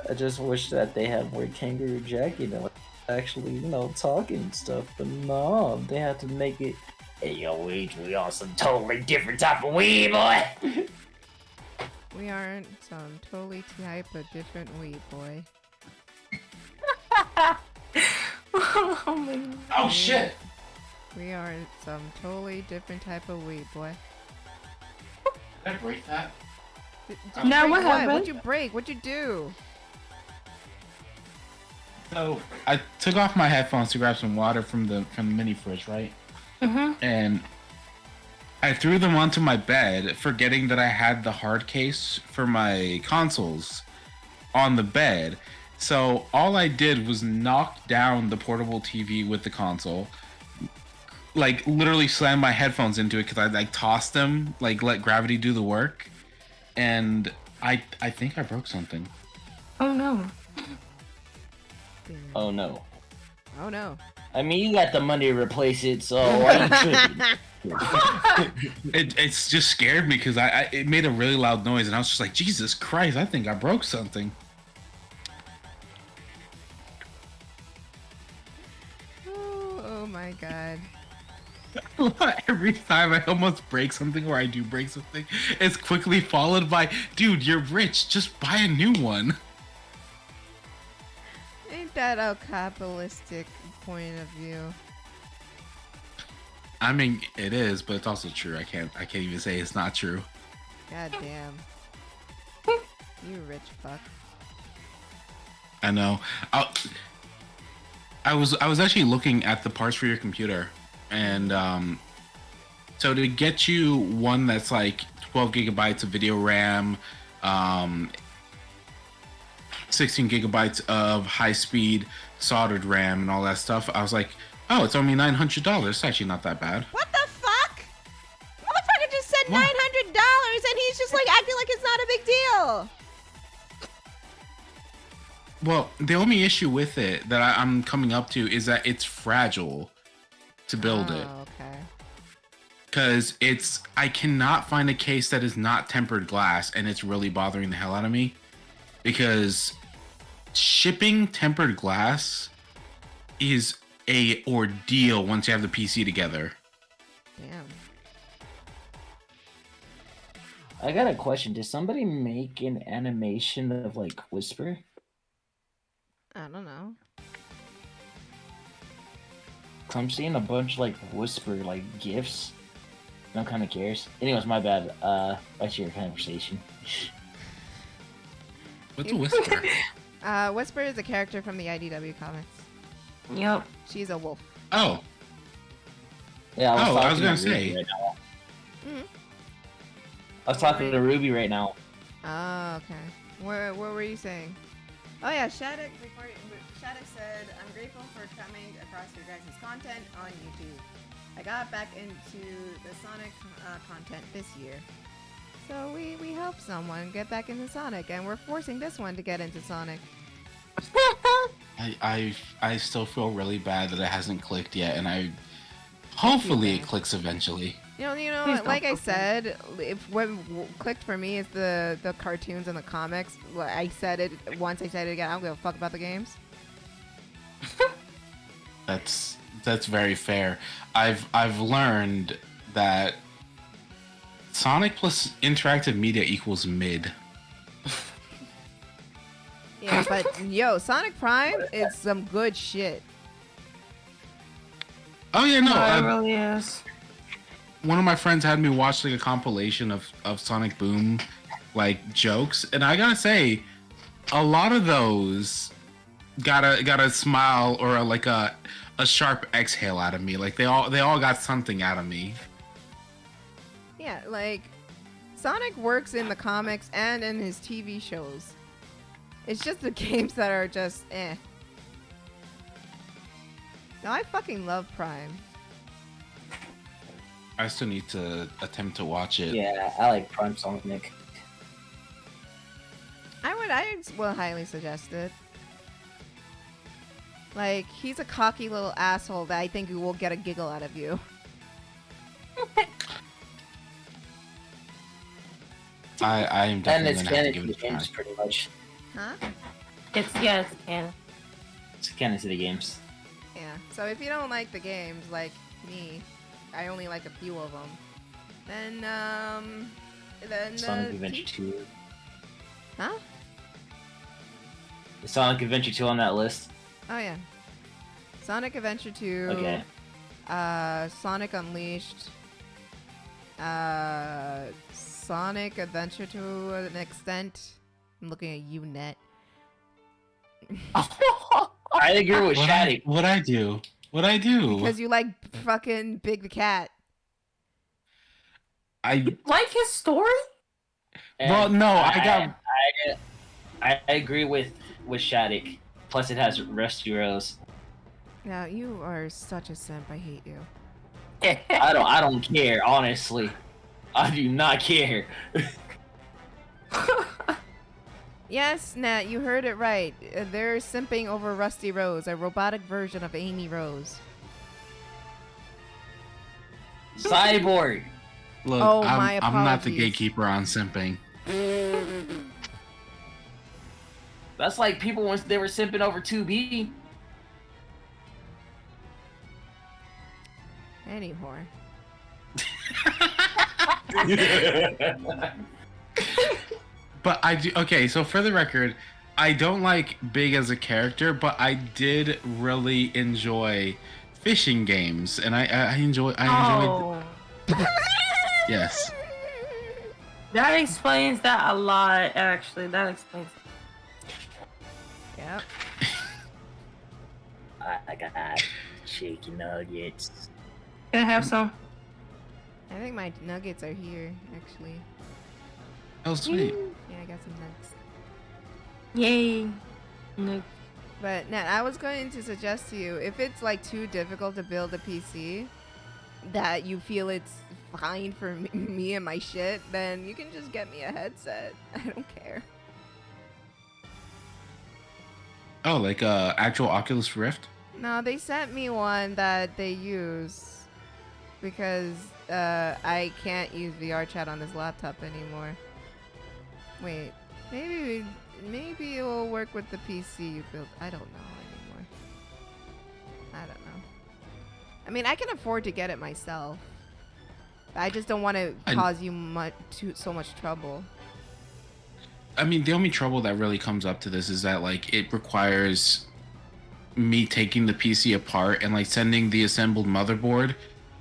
I just wish that they had more Kangaroo Jack, you know, actually, you know, talking and stuff. But no, they had to make it. Hey, yo, we on some totally different type of weed, boy. We aren't some totally type of different weed, boy. Oh my God. Oh shit! We are some totally different type of weed, boy. Did I break that? Did No, you what break happened? What'd you break? What'd you do? So I took off my headphones to grab some water from the mini fridge, right? And I threw them onto my bed, forgetting that I had the hard case for my consoles on the bed. So all I did was knock down the portable TV with the console, like literally slam my headphones into it because I like tossed them, like let gravity do the work, and I think I broke something. Oh no. Oh no. Oh no. I mean, you got the money to replace it, so why you tripping? It just scared me because it made a really loud noise, and I was just like, Jesus Christ, I think I broke something. Oh my God. Every time I almost break something or I do break something, it's quickly followed by, dude, you're rich, just buy a new one. Ain't that a capitalistic point of view? I mean, it is, but it's also true. I can't even say it's not true. God damn. You rich fuck. I know. I was actually looking at the parts for your computer, and so to get you one that's like 12 gigabytes of video RAM, 16 gigabytes of high-speed soldered RAM, and all that stuff, I was like, oh, it's only $900. It's actually not that bad. What the fuck? Motherfucker just said $900 and he's just like acting like it's not a big deal. Well, the only issue with it that I'm coming up to is that it's fragile to build it. Okay. Because I cannot find a case that is not tempered glass, and it's really bothering the hell out of me. Because shipping tempered glass is a ordeal once you have the PC together. Damn. I got a question. Did somebody make an animation of like Whisper? I don't know. I'm seeing a bunch like Whisper like gifs. No kind of cares. Anyways, my bad. Back to your conversation. What's a whisper? Whisper is a character from the IDW comics. Yep. She's a wolf. Oh, Yeah, I was gonna to Ruby say. right now. Mhm. I was talking to Ruby right now. Oh, okay. What were you saying? Oh yeah, Shattuck said, I'm grateful for coming across your guys' content on YouTube. I got back into the Sonic content this year. So we helped someone get back into Sonic, and we're forcing this one to get into Sonic. I still feel really bad that it hasn't clicked yet, and hopefully it bad. clicks eventually. You know, Please don't like I feel bad. said, if what clicked for me is the cartoons and the comics. I said it once, I said it again. I don't give a fuck about the games. That's very fair. I've learned that Sonic plus interactive media equals mid. Yeah, but yo, Sonic Prime is some good shit. Oh yeah, no. No, it really is. One of my friends had me watch like a compilation of Sonic Boom like jokes, and I gotta say, a lot of those got a smile or a sharp exhale out of me. Like they all got something out of me. Yeah, like Sonic works in the comics and in his TV shows. It's just the games that are just eh. No, I fucking love Prime. I still need to attempt to watch it. Yeah, I like Prime Sonic. I will highly suggest it. Like, he's a cocky little asshole that I think will get a giggle out of you. I am And definitely it's gonna have to canon give to the it a try. games, pretty much. Huh? It's canon. It's canon to the games. Yeah. So if you don't like the games, like me, I only like a few of them. Then Sonic Adventure 2. Huh? Is Sonic Adventure 2 on that list? Oh yeah. Sonic Adventure 2. Okay. Sonic Unleashed. Sonic Adventure to an extent. I'm looking at you, Net. I agree with Shatty. What'd I do? What'd I do? Because you like fucking Big the Cat. I Like his story? well, no, I agree with Shattuck. Plus, it has Rusty Rose. Now you are such a simp. I hate you. I don't care, honestly. I do not care. Yes, Nat, you heard it right. They're simping over Rusty Rose, a robotic version of Amy Rose. Cyborg. look. Oh, I'm my not the apologies. gatekeeper on simping. That's like people when they were simping over 2B. Any whore. But I do. Okay, so for the record, I don't like Big as a character, but I did really enjoy fishing games, and I enjoyed. Oh, Yes. that explains that a lot. Actually, that explains. Yep. I got chicken nuggets. Can I have some? I think my nuggets are here, actually. Oh, sweet. Yeah, I got some nuts. Yay! No. But Nat, I was going to suggest to you, if it's like too difficult to build a PC, that you feel it's fine for me and my shit, then you can just get me a headset. I don't care. Oh, like actual Oculus Rift? No, they sent me one that they use because I can't use VR chat on this laptop anymore. Wait, maybe it will work with the PC you built. I don't know anymore. I don't know. I mean, I can afford to get it myself. I just don't want to cause you so much trouble. I mean, the only trouble that really comes up to this is that like it requires me taking the PC apart and like sending the assembled motherboard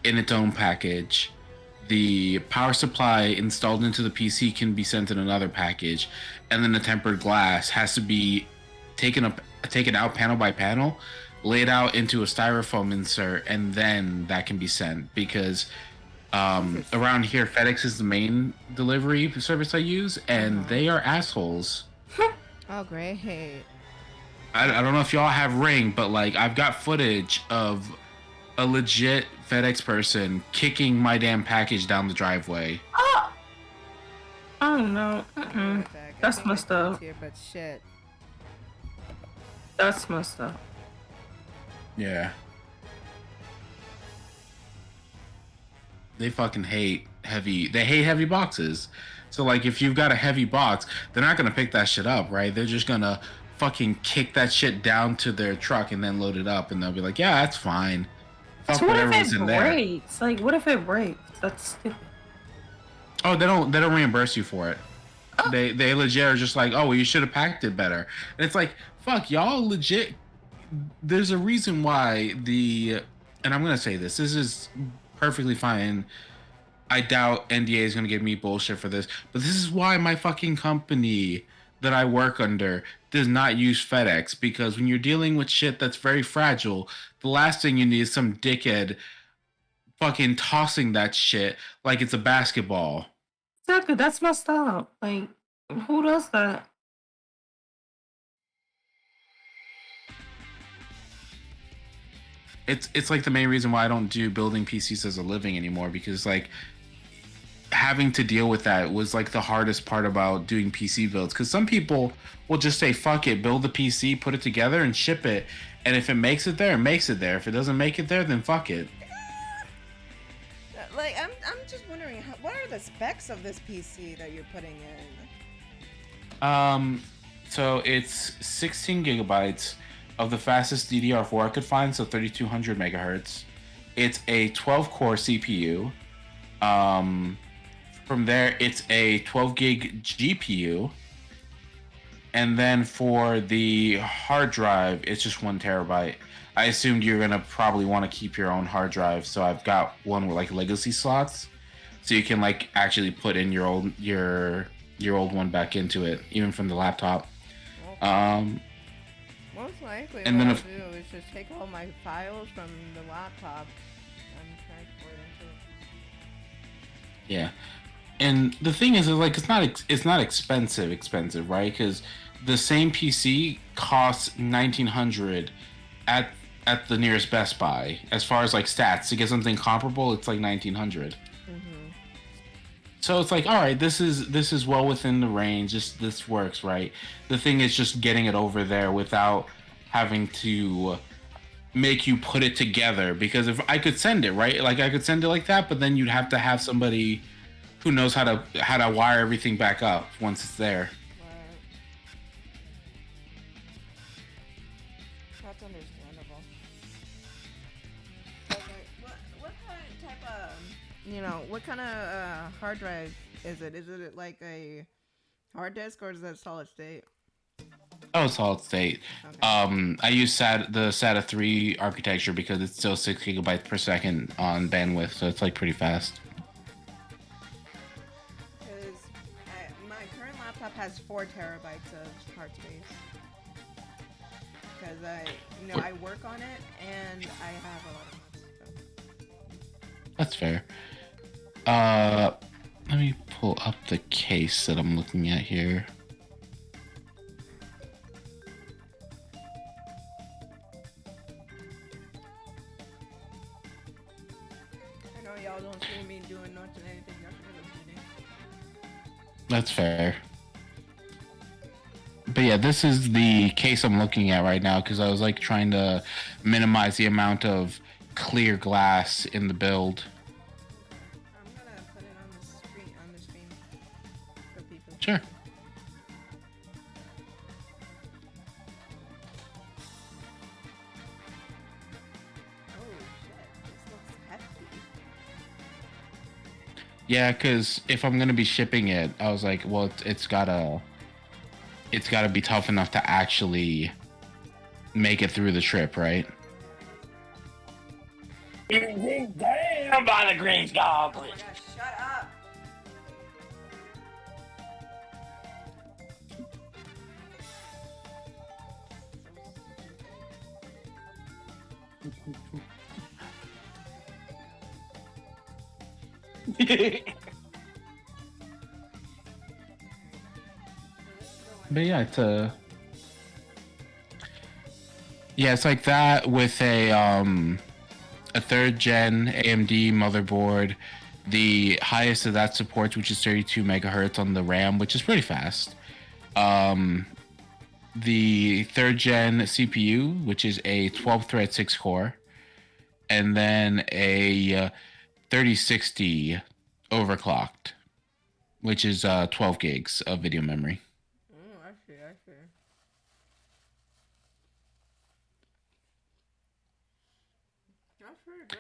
in its own package. The power supply installed into the PC can be sent in another package, and then the tempered glass has to be taken out panel by panel laid out into a styrofoam insert, and then that can be sent. Because around here, FedEx is the main delivery service I use, and they are assholes. Oh, great. I don't know if y'all have Ring, but like I've got footage of a legit FedEx person kicking my damn package down the driveway. Oh no. Right back. I That's think messed my phone's up. Here, but shit. That's messed up. Yeah. They fucking hate heavy boxes. So like if you've got a heavy box, they're not gonna pick that shit up, right? They're just gonna fucking kick that shit down to their truck and then load it up, and they'll be like, yeah, that's fine. Fuck So what if whatever's it in there. breaks? Like, what if it breaks? That's stupid. Oh, they don't reimburse you for it. They legit are just like, oh, well, you should have packed it better. And it's like, fuck, y'all legit. There's a reason why and I'm gonna say this is perfectly fine. I doubt NDA is gonna give me bullshit for this, but this is why my fucking company that I work under does not use FedEx, because when you're dealing with shit that's very fragile, the last thing you need is some dickhead fucking tossing that shit like it's a basketball. Exactly, that's messed up. Like, who does that? It's like the main reason why I don't do building PCs as a living anymore, because like having to deal with that was like the hardest part about doing PC builds, because some people will just say fuck it, build the PC, put it together and ship it, and if it makes it there, it makes it there. If it doesn't make it there, then fuck it. Like, I'm just wondering, what are the specs of this PC that you're putting in? So it's 16 gigabytes of the fastest DDR4 I could find, so 3200 megahertz. It's a 12-core CPU. From there, it's a 12 gig GPU. And then for the hard drive, it's just 1 terabyte. I assumed you're gonna probably want to keep your own hard drive, so I've got one with like legacy slots, so you can like actually put in your old one back into it, even from the laptop. Most likely, and what then I'll do is just take all my files from the laptop and transport into it. Yeah, and the thing is like it's not expensive, right? Because the same PC costs $1,900 at the nearest Best Buy. As far as like stats, to get something comparable, it's like $1,900. So it's like, all right, this is well within the range. This works, right? The thing is just getting it over there without having to make you put it together. Because if I could send it, right, like I could send it like that, but then you'd have to have somebody who knows how to wire everything back up once it's there. That's understandable. Okay, what type of, what kind of hard drive is it? Is it like a hard disk or is it solid state? Oh, solid state. Okay. I use the SATA 3 architecture because it's still 6 gigabytes per second on bandwidth, so it's like pretty fast. Because my current laptop has 4 terabytes of hard space. Because I work on it and I have a lot of mods. So. That's fair. Let me pull up the case that I'm looking at here. I know y'all don't see me doing much of anything yesterday this meeting. That's fair. But yeah, this is the case I'm looking at right now because I was like trying to minimize the amount of clear glass in the build. I'm gonna put it on the screen for people. Sure. Oh shit, this looks hefty. Yeah, because if I'm gonna be shipping it, I was like, well, it's gotta be tough enough to actually make it through the trip, right? Damn, by the green goblin. Oh my gosh, shut up! But yeah, it's like that with a third gen AMD motherboard. The highest of that supports, which is 32 megahertz on the RAM, which is pretty fast. The third gen CPU, which is a 12 thread 6 core, and then a 3060 overclocked, which is 12 gigs of video memory. I see. That's pretty good.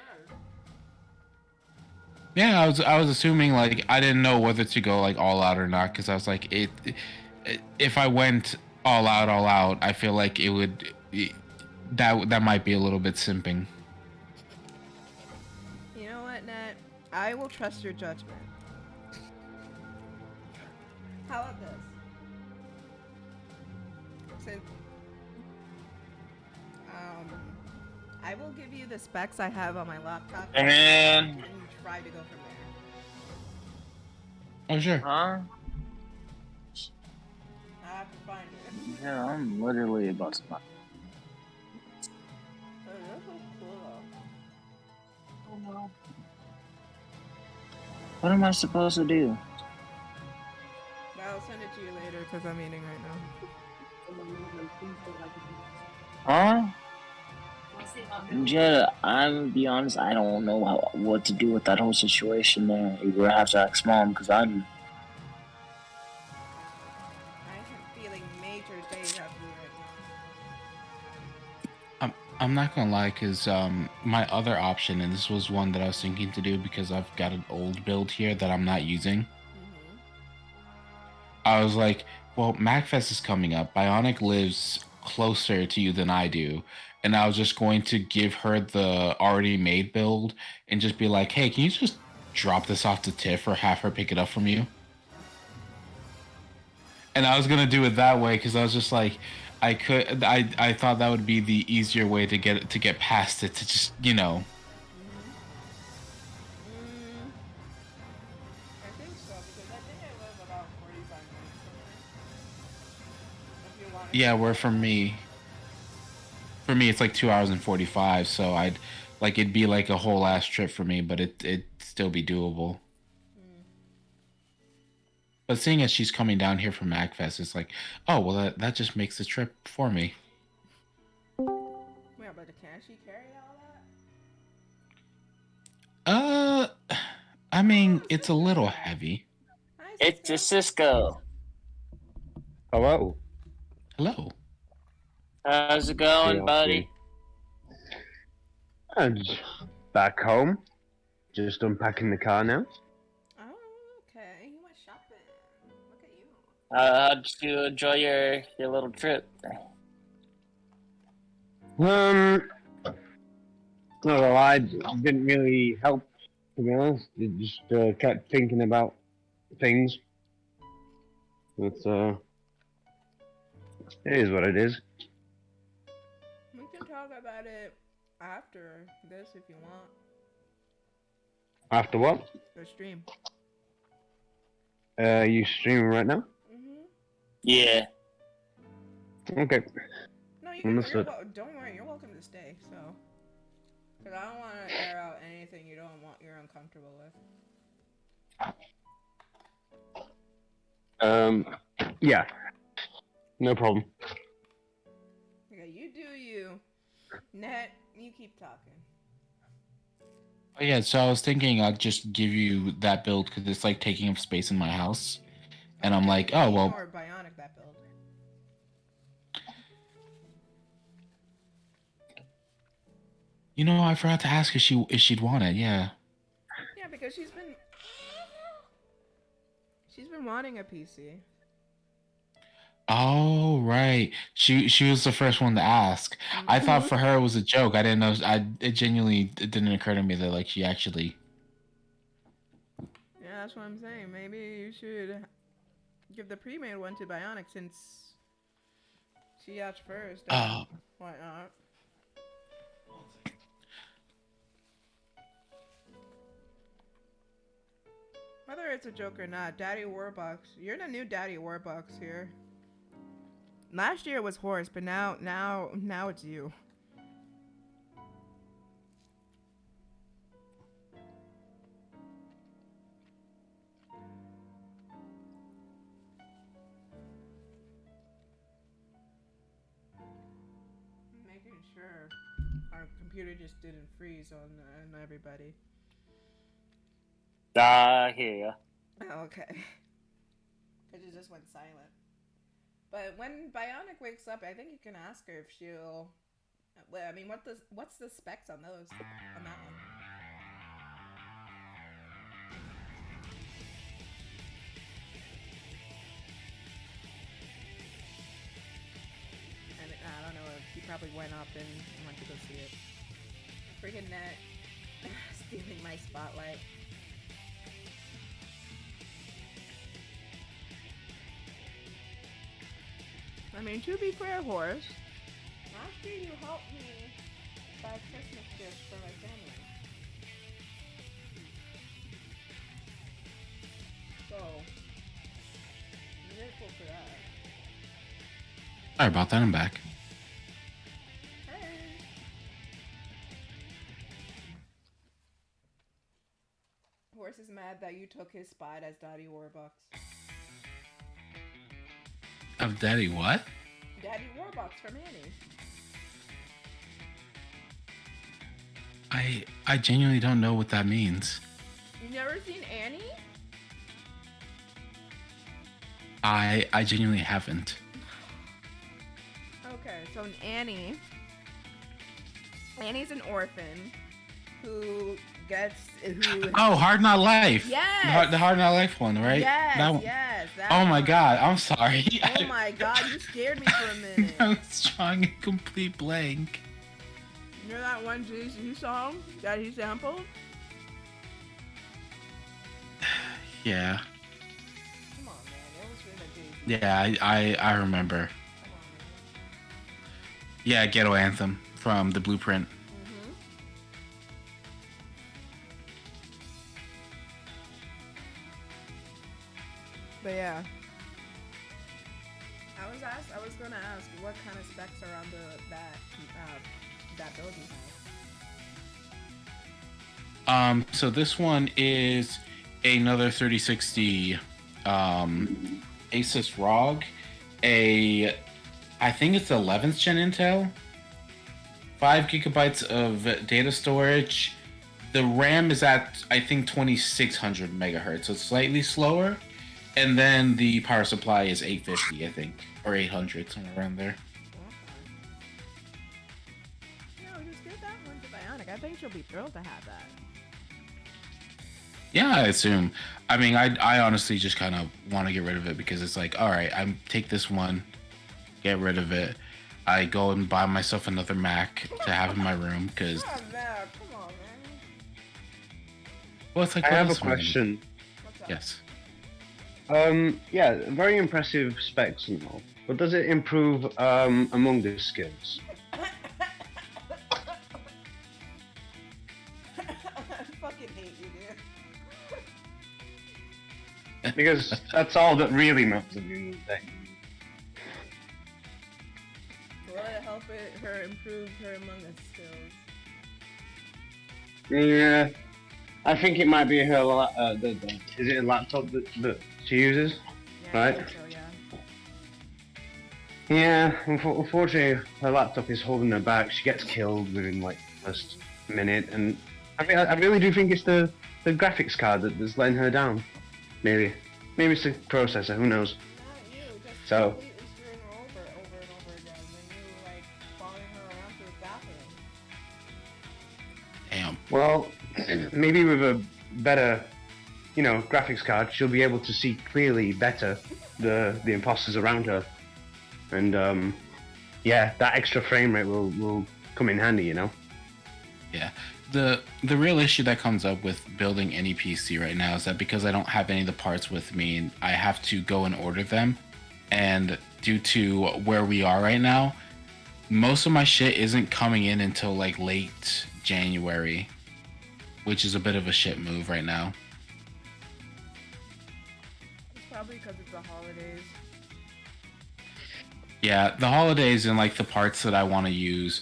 Yeah, I was assuming, like, I didn't know whether to go like all out or not, because I was like, if I went all out, I feel like that might be a little bit simping. You know what, Nat? I will trust your judgment. How about this? Since I will give you the specs I have on my laptop, And you try to go from Oh sure. huh? there. I have to find it. Yeah, I'm literally about to find. Oh, that's so cool. Oh no. What am I supposed to do? I'll send it to you later because I'm eating right now. Huh? Jed, I'm gonna be honest, I don't know what to do with that whole situation there. You're gonna have to ask mom because I'm. I am feeling major deja vu right now. I'm not gonna lie, because my other option, and this was one that I was thinking to do because I've got an old build here that I'm not using. I was like, well, MacFest is coming up. Bionic lives closer to you than I do. And I was just going to give her the already made build and just be like, hey, can you just drop this off to Tiff or have her pick it up from you? And I was going to do it that way because I was just like, I thought that would be the easier way to get past it, to just, you know. I think so because I think I live about 45 minutes from there. If you want to Yeah, where for me it's like 2 hours and 45, so it'd be like a whole ass trip for me, but it'd still be doable. But seeing as she's coming down here for MacFest, it's like, oh well, that just makes the trip for me. Yeah, but can she carry all that? I mean, it's a little heavy. Hi, It's a Cisco. Cisco. Hello. Hello. How's it going, TLC. buddy? I'm just back home. Just unpacking the car now. Oh, okay. You went shopping. Look at you. How'd you enjoy your little trip? Not gonna lie, it didn't really help, to be honest. It just kept thinking about things. It's it is what it is. We can talk about it after this if you want. After what? The stream. You streaming right now? Yeah. Okay. No, you're Understood. don't worry. You're welcome to stay. So, because I don't want to air out anything you're uncomfortable with. Yeah. No problem. Okay, you do you. Net, you keep talking. Oh yeah, so I was thinking I'd just give you that build because it's like taking up space in my house, and I'm like, oh well. Or Bionic that build. You know, I forgot to ask her if she'd want it. Yeah. Yeah, because she's been wanting a PC. Oh right, she was the first one to ask. I thought for her it was a joke. I didn't know. It genuinely didn't occur to me that like she actually. Yeah, that's what I'm saying. Maybe you should give the pre-made one to Bionic since she asked first. Why not? Whether it's a joke or not, Daddy Warbucks, you're the new Daddy Warbucks here. Last year it was Horse, but now it's you. Making sure our computer just didn't freeze on everybody. I hear ya. Oh, okay. Because it just went silent. But when Bionic wakes up, I think you can ask her if she'll. Well, I mean, what's the specs on those on that one? And I don't know if he probably went up and went to go see it. Freaking net stealing my spotlight. I mean, to be fair, Horse, last year you helped me buy Christmas gifts for my family. So, I'm grateful for that. Sorry about that. I'm back. Hey. Horse is mad that you took his spot as Daddy Warbucks. Of Daddy what? Daddy Warbucks from Annie. I genuinely don't know what that means. You never seen Annie? I genuinely haven't. Okay, so Annie's an orphan who Oh, Hard Not Life. Yes. The Hard Not Life one, right? Yes, That one. yes. That Oh my one. god, I'm sorry. Oh my god, you scared me for a minute. I was drawing a complete blank. You know that one Jay-Z song that he sampled? Yeah. Come on, man. It was from the Jay-Z. Yeah, I remember. Come on, man. Yeah, Ghetto Anthem from the Blueprint. Mm-hmm. But yeah. I was gonna ask what kind of specs are on that building house. So this one is another 3060 Asus ROG. I think it's 11th gen Intel. 5 gigabytes of data storage. The RAM is at, I think, 2600 megahertz, so it's slightly slower. And then the power supply is 850, I think, or 800, somewhere around there. Okay. Just give that one to Bionic. I think she'll be thrilled to have that. Yeah, I assume. I mean, I honestly just kind of want to get rid of it because it's like, all right, I take this one, get rid of it. I go and buy myself another Mac to have in my room because. Come on, man. Well, it's like. I what have a else am I gonna do? question. What's up? Yes. Yeah, very impressive specs and all. But does it improve Among Us skills? I fucking hate you, dude. Because that's all that really matters at the end of the day. Will it help her improve her Among Us skills? Yeah, I think it might be her. Is it a laptop that she uses? Yeah, I Right. think so, yeah. Yeah, unfortunately, her laptop is holding her back. She gets killed within like the first minute, and I really do think it's the graphics card that's letting her down. Maybe it's the processor. Who knows? Not you, just So- completely screwing her over and over again, and you like following her around through the bathroom. Damn. Well, maybe with a better, graphics card, she'll be able to see clearly better the imposters around her, and yeah, that extra frame rate will come in handy. Yeah. The real issue that comes up with building any PC right now is that because I don't have any of the parts with me, I have to go and order them. And due to where we are right now, most of my shit isn't coming in until like late January, which is a bit of a shit move right now. Probably because it's the holidays. Yeah, the holidays and like the parts that I want to use,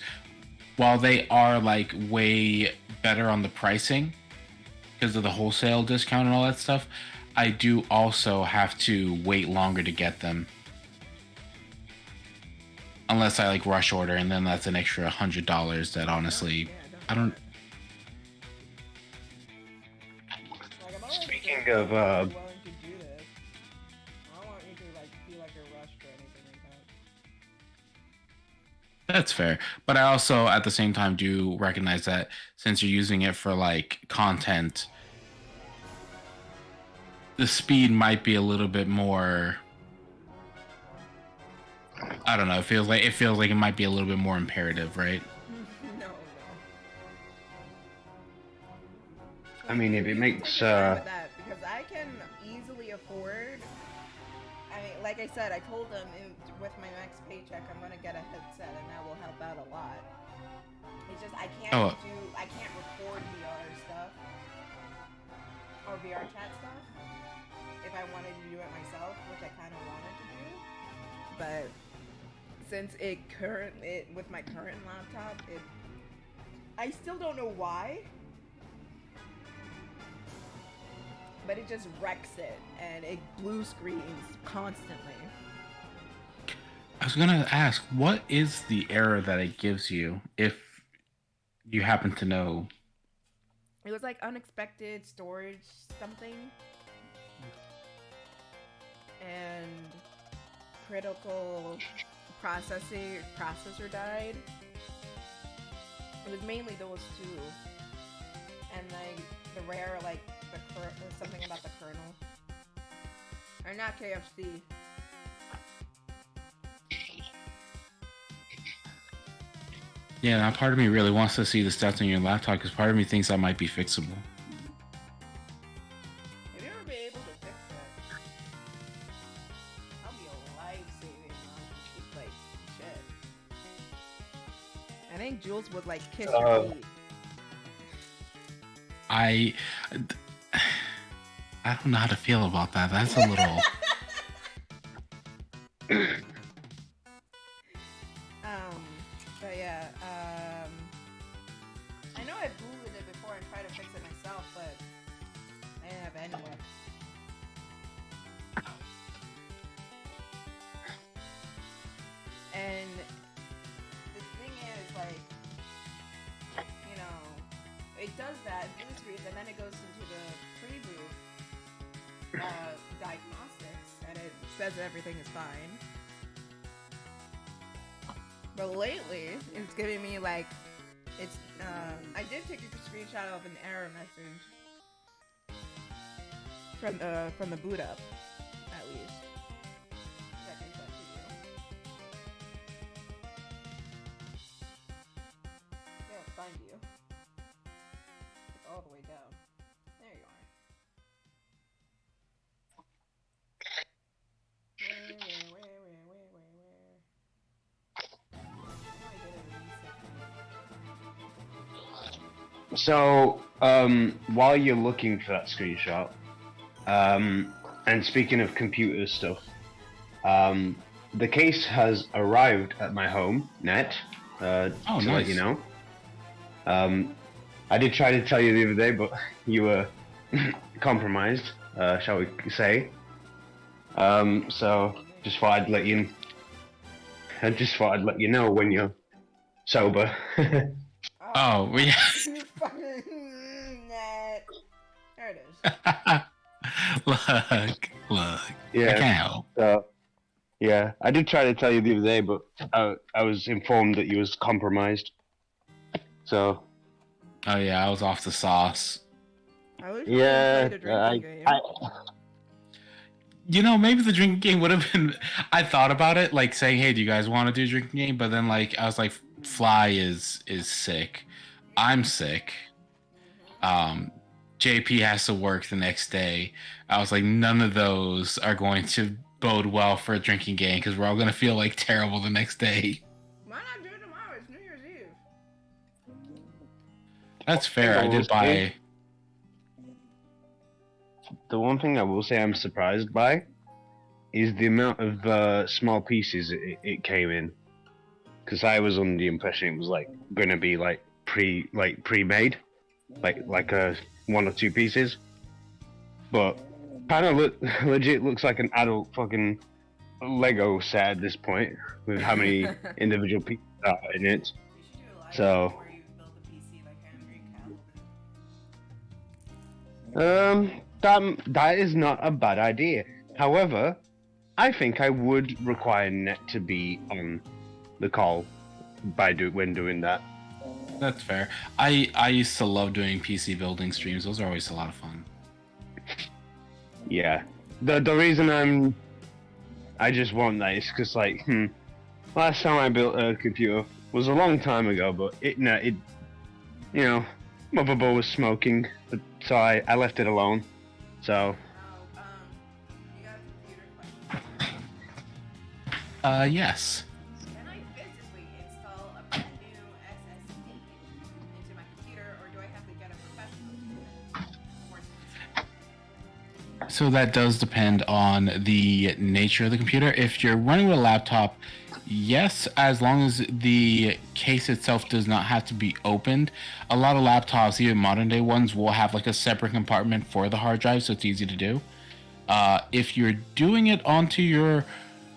while they are like way better on the pricing because of the wholesale discount and all that stuff, I do also have to wait longer to get them. Unless I like rush order, and then that's an extra $100 that honestly I don't. Like, I'm already Speaking so of, willing to do this. I don't want you to like feel like you're rushed or anything like that. That's fair, but I also at the same time do recognize that since you're using it for like content, the speed might be a little bit more. I don't know. It feels like it might be a little bit more imperative, right? No. I mean, if it makes Take your time with that, because I can easily afford. I mean, like I said, I told them with my next paycheck, I'm gonna get a headset, and that will help out a lot. It's just I can't record VR stuff or VR chat stuff if I wanted to do it myself, which I kind of wanted to do, but since with my current laptop, I still don't know why, but it just wrecks it and it blue screens constantly. I was gonna ask, what is the error that it gives you, if you happen to know? It was like unexpected storage something and critical processor died. It was mainly those two, and like the rare, like something about the kernel, or not KFC. Yeah, now part of me really wants to see the stats on your laptop because part of me thinks that might be fixable. If you ever be able to fix it, I'll be a life-saving like shit. I think Jules would like kiss your feet. I don't know how to feel about that. That's a little. But yeah, I know I Googled it before and tried to fix it myself, but I didn't have any luck. And the thing is, like, you know, it does that blue screens, and then it goes into the preboot diagnostics, and it says everything is fine. But lately, it's giving me like, it's. I did take a screenshot of an error message from the boot up, at least. That can send to you. They'll find you. It's all the way down. There you are. Where? So, while you're looking for that screenshot, and speaking of computer stuff, the case has arrived at my home net. To nice. let you know. I did try to tell you the other day, but you were compromised, shall we say? So just thought I'd let you. I just thought I'd let you know when you're sober. Oh, yeah. You fucking net. There it is. Look. Yeah. I can't help. Yeah, I did try to tell you the other day, but I was informed that you was compromised. So. Oh yeah, I was off the sauce. I wish Yeah, we played a drinking game. You know, maybe the drinking game would have been. I thought about it, like saying, "Hey, do you guys want to do a drinking game?" But then, like, I was like, "Fly is sick. I'm sick. JP has to work the next day." I was like, none of those are going to bode well for a drinking game because we're all gonna feel like terrible the next day. Why not do it tomorrow? It's New Year's Eve. That's fair. I did buy. The one thing I will say I'm surprised by is the amount of small pieces it came in. Because I was under the impression it was like gonna be like pre-made, like a 1 or 2 pieces. But kind of legit looks like an adult fucking Lego set at this point with how many individual pieces are in it. So. That is not a bad idea. However, I think I would require Net to be on the call when doing that. That's fair. I used to love doing PC building streams. Those are always a lot of fun. Yeah. The reason I just want that is because like last time I built a computer was a long time ago, but it you know, motherboard was smoking, so I left it alone. So. You got a computer question? Yes. Can I physically install a brand new SSD into my computer, or do I have to get a professional to do it? More specific. So that does depend on the nature of the computer. If you're running with a laptop, yes, as long as the case itself does not have to be opened. A lot of laptops, even modern day ones, will have like a separate compartment for the hard drive, so it's easy to do. If you're doing it onto your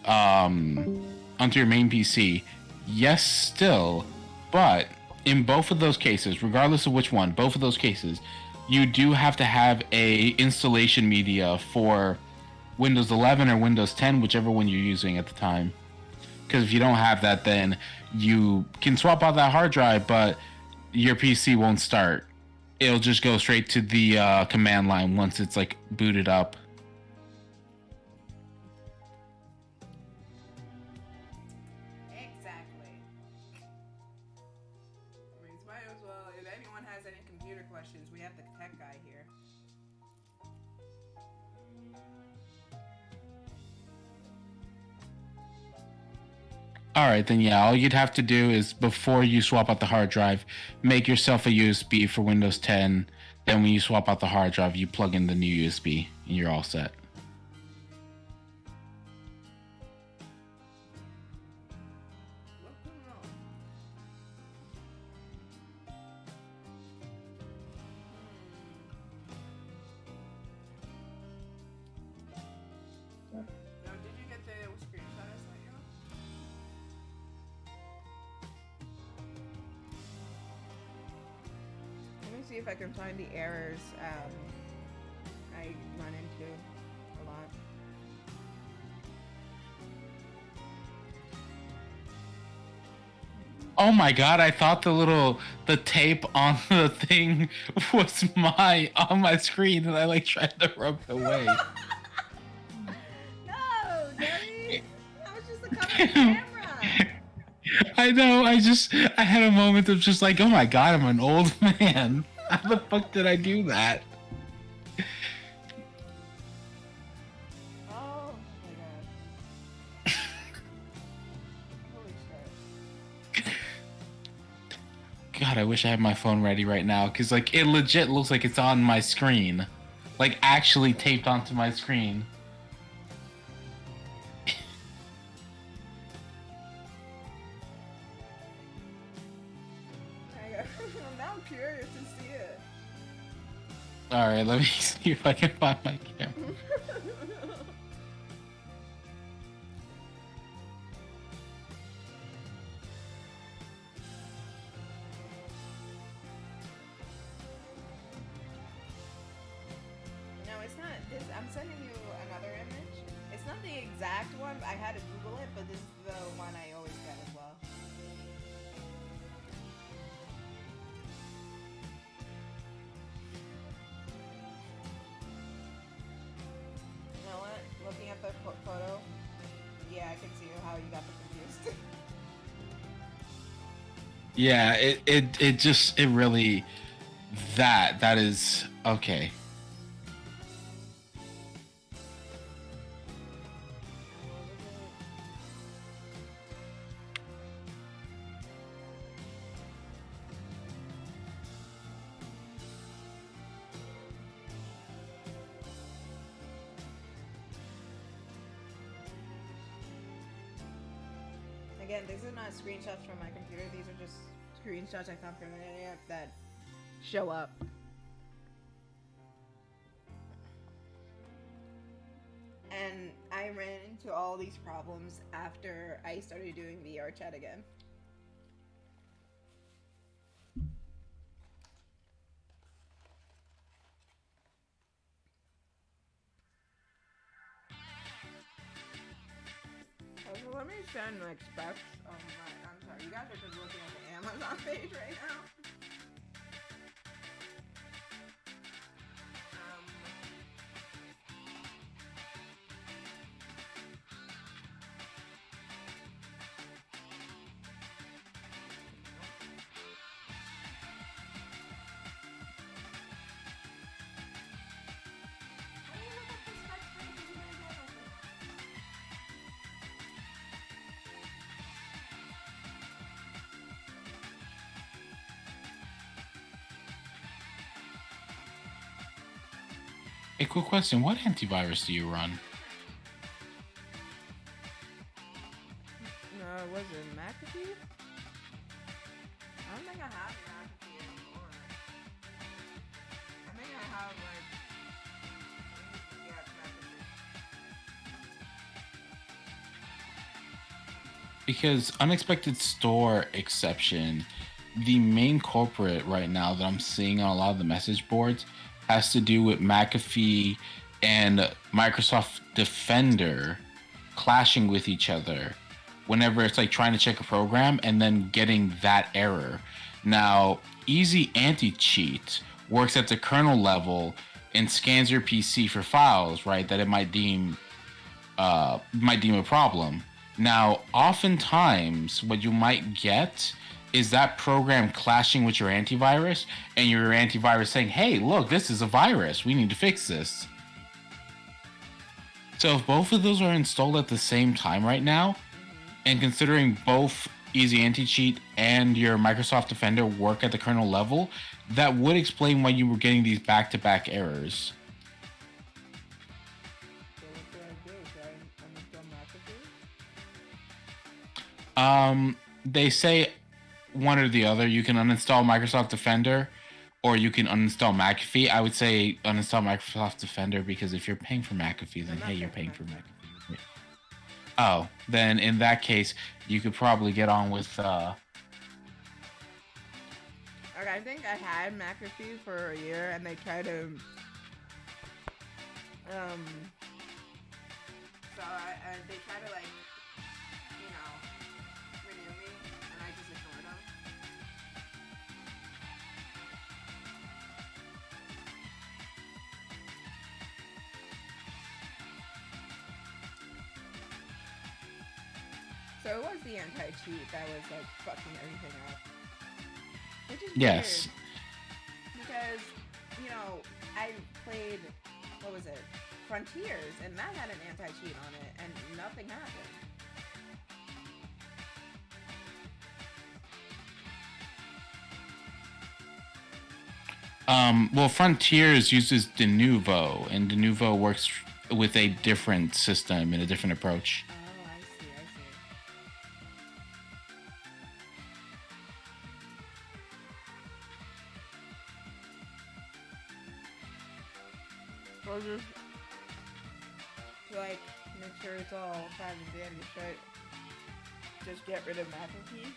main PC, yes, still, but in both of those cases, regardless of which one, both of those cases, you do have to have a installation media for Windows 11 or Windows 10, whichever one you're using at the time. Because if you don't have that, then you can swap out that hard drive, but your PC won't start. It'll just go straight to the command line once it's like booted up. Exactly. Might as well, if anyone has any computer questions, we have the tech guy here. All right, then yeah, all you'd have to do is before you swap out the hard drive, make yourself a USB for Windows 10. Then when you swap out the hard drive, you plug in the new USB and you're all set. Now, did you get the screenshot I sent you? Let me see if I can find the errors I run into a lot. Oh my god, I thought the tape on the thing was on my screen and I like tried to rub it away. No, Debbie! That was just a cover camera! I know, I had a moment of just like, oh my god, I'm an old man. How the fuck did I do that? Oh my god. Holy shit. God, I wish I had my phone ready right now, because like it legit looks like it's on my screen. Like actually taped onto my screen. Now I'm curious to see it. Alright, let me see if I can find my camera. No, it's not this. I'm sending you another image. It's not the exact one. I had to Google it, but this is the one I always get as well. You know what? Looking at the photo, yeah, I can see how you got confused. Yeah, it really that is okay. Again, these are not screenshots from my computer. These are just screenshots I found from the internet that show up. And I ran into all these problems after I started doing VR chat again. Also, let me send like specs. Oh my, I'm sorry. You guys are just looking at the Amazon page right now. A quick question: what antivirus do you run? No, was it McAfee? I don't think I have McAfee anymore. I think I have like, yeah, McAfee. Because unexpected store exception, the main culprit right now that I'm seeing on a lot of the message boards has to do with McAfee and Microsoft Defender clashing with each other whenever it's like trying to check a program and then getting that error. Now, Easy Anti-Cheat works at the kernel level and scans your PC for files, right, that it might deem a problem. Now, oftentimes what you might get is that program clashing with your antivirus and your antivirus saying, hey, look, this is a virus. We need to fix this. So if both of those are installed at the same time right now, and considering both Easy Anti-Cheat and your Microsoft Defender work at the kernel level, that would explain why you were getting these back-to-back errors. So what do I do? Should I uninstall McAfee? They say one or the other. You can uninstall Microsoft Defender or you can uninstall McAfee. I would say uninstall Microsoft Defender because if you're paying for McAfee, then hey, you're paying for McAfee. Oh, then in that case, you could probably get on with Okay, I think I had McAfee for a year and they tried to they try to like, you know, renew me and I just ignored them. So it was the anti-cheat that was like fucking everything up. Which is yes. weird. Because, you know, I played, what was it? Frontiers, and that had an anti-cheat on it, and nothing happened. Well, Frontiers uses Denuvo, and Denuvo works with a different system and a different approach. Oh, I see. Well, just to like make sure it's all fine and dandy, should just get rid of McAfee?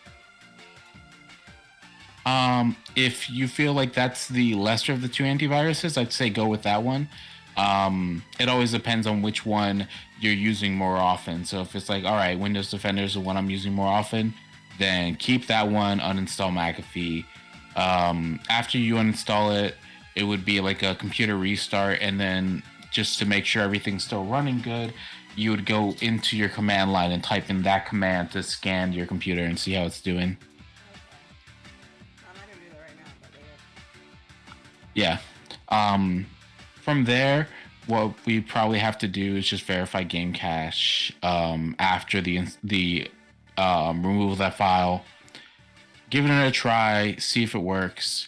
If you feel like that's the lesser of the two antiviruses, I'd say go with that one. It always depends on which one you're using more often. So if it's like, all right, Windows Defender is the one I'm using more often, then keep that one, uninstall McAfee. After you uninstall it, it would be like a computer restart, and then just to make sure everything's still running good, you would go into your command line and type in that command to scan your computer and see how it's doing. Yeah. From there, what we probably have to do is just verify game cache after the removal of that file. Give it a try, see if it works.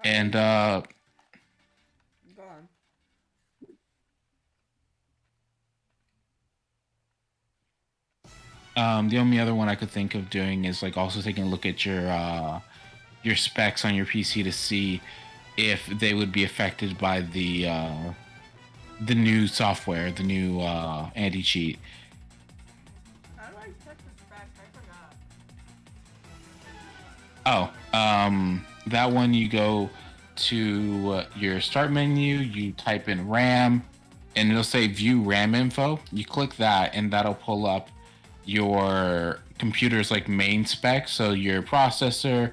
And Go on. The only other one I could think of doing is like also taking a look at your specs on your PC to see if they would be affected by the new software, the new anti-cheat. How do I check the specs? Oh, I forgot. that one you go to your start menu, you type in RAM, and it'll say view RAM info. You click that, and that'll pull up your computer's like main specs, so your processor,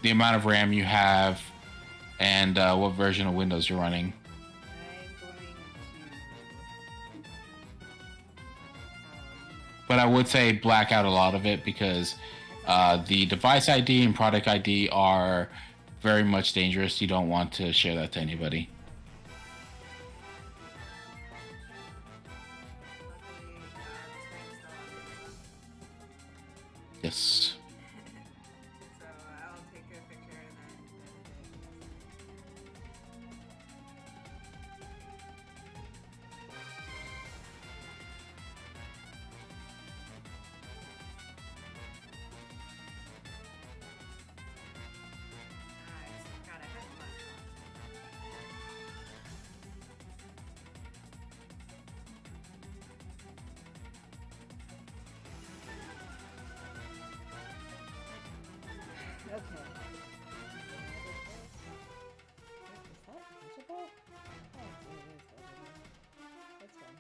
the amount of RAM you have, and what version of Windows you're running. But I would say black out a lot of it because the device ID and product ID are very much dangerous. You don't want to share that to anybody. Yes. So I'll take a picture and then. God, I had lunch. Okay. Is that visible? Oh, it is visible. That's fine.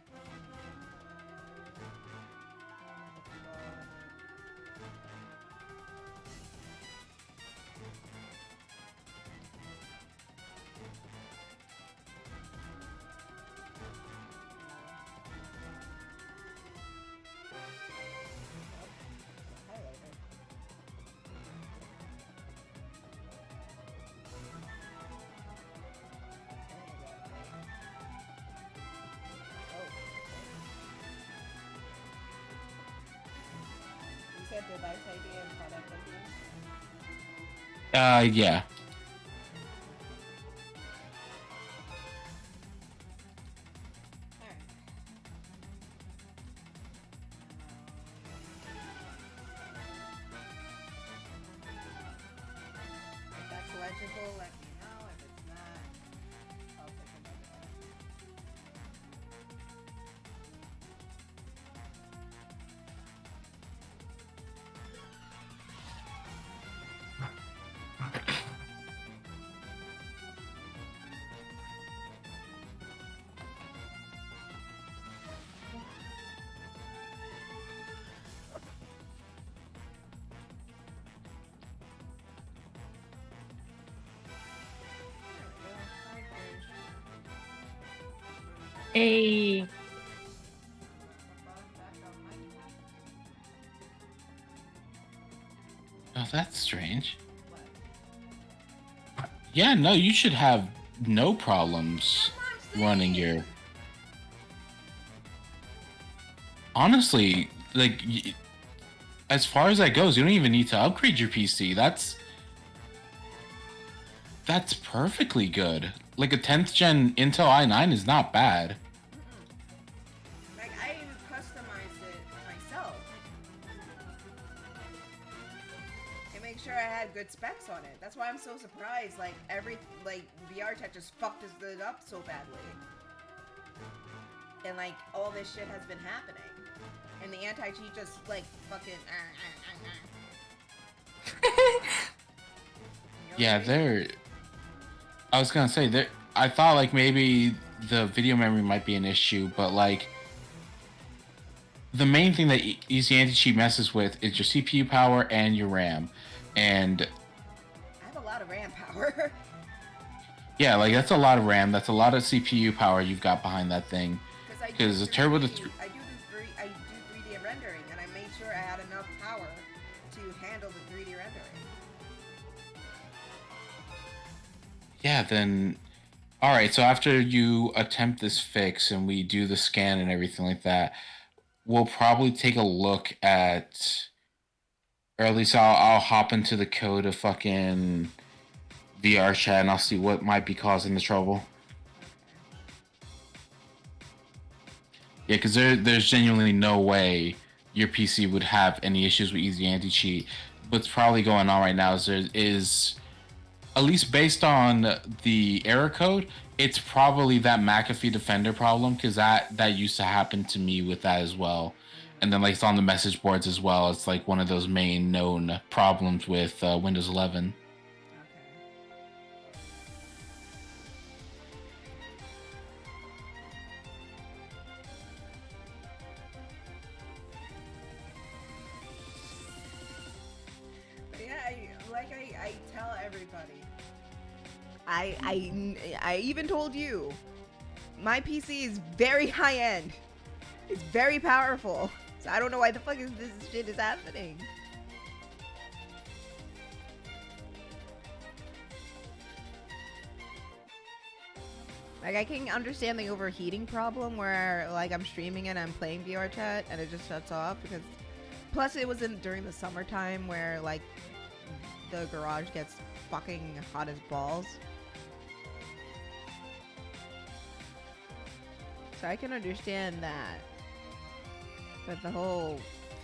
Highlighter. You said device ID and product ID? Yeah. Alright. If that's legible, let me know. If it's not, I'll take another one. Hey. Oh, that's strange. Yeah, no, you should have no problems running your. Honestly, like, as far as that goes, you don't even need to upgrade your PC. That's perfectly good. Like a 10th gen Intel i9 is not bad. Like, I even customized it myself. To make sure I had good specs on it. That's why I'm so surprised. Like, VR Tech just fucked it up so badly. And, like, all this shit has been happening. And the anti-cheat just, like, fucking... Yeah, they're. I was gonna say I thought like maybe the video memory might be an issue, but like the main thing that Easy Anti-Cheat messes with is your CPU power and your RAM, and I have a lot of RAM power. yeah, like that's a lot of RAM. That's a lot of CPU power you've got behind that thing. Because the turbo to I do 3D rendering, and I made sure I had enough power to handle the 3D rendering. yeah, then all right. So after you attempt this fix and we do the scan and everything like that, we'll probably take a look at, or at least I'll hop into the code of fucking VR chat and I'll see what might be causing the trouble. Yeah, because there's genuinely no way your PC would have any issues with Easy Anti-Cheat. What's probably going on right now is at least based on the error code, it's probably that McAfee Defender problem, because that used to happen to me with that as well. And then like it's on the message boards as well. It's like one of those main known problems with Windows 11. I tell everybody. I even told you. My PC is very high end. It's very powerful. So I don't know why the fuck this shit is happening. Like, I can understand the overheating problem where, like, I'm streaming and I'm playing VR chat and it just shuts off because... Plus, it was during the summertime where, like, the garage gets fucking hot as balls. So I can understand that. But the whole...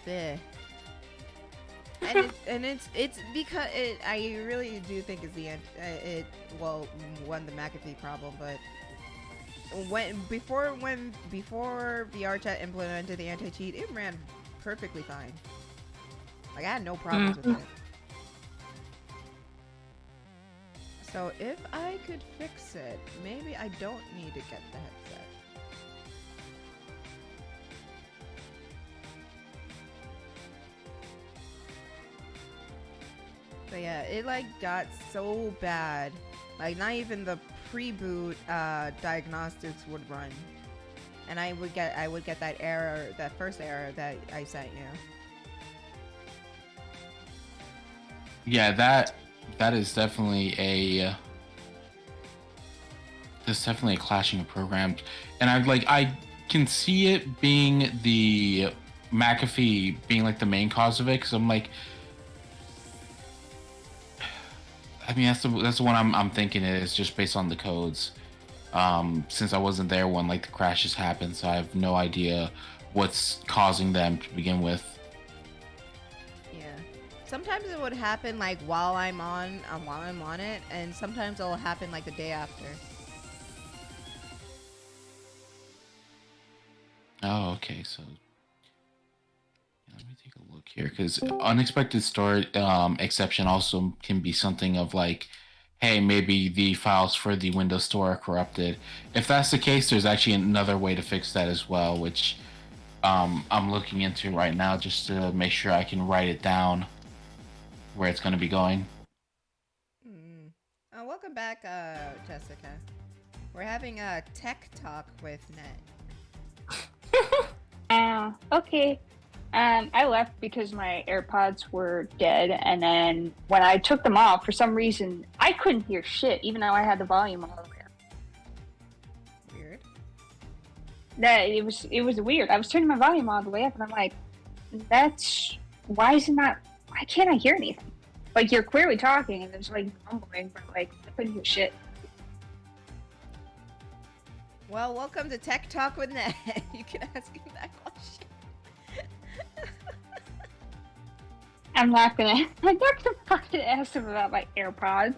And it's because I really do think it's the the McAfee problem, but before VR chat implemented the anti-cheat, it ran perfectly fine. Like, I had no problems with it. So if I could fix it, maybe I don't need to get the headset. But yeah, it like got so bad. Like, not even the pre-boot diagnostics would run. And I would get that error, that first error that I sent you. Yeah, that is definitely a there's definitely a clashing of programs. And I can see it being the McAfee being like the main cause of it, because I'm like, I mean, that's the one I'm thinking is just based on the codes. Since I wasn't there when like the crashes happened, so I have no idea what's causing them to begin with. Yeah, sometimes it would happen like while I'm on it, and sometimes it'll happen like the day after. Oh, okay. So let me take a look here, because unexpected store exception also can be something of like, hey, maybe the files for the Windows Store are corrupted. If that's the case, there's actually another way to fix that as well, which I'm looking into right now just to make sure I can write it down where it's going to be going. Welcome back, Jessica. We're having a tech talk with Net. Okay. I left because my AirPods were dead, and then when I took them off, for some reason, I couldn't hear shit, even though I had the volume all the way up. Weird. It was weird. I was turning my volume all the way up, and I'm like, why can't I hear anything? Like, you're clearly talking, and there's like mumbling, but like, I couldn't hear shit. Well, welcome to Tech Talk with Net. You can ask him that question. I'm not gonna fucking ask him about my AirPods.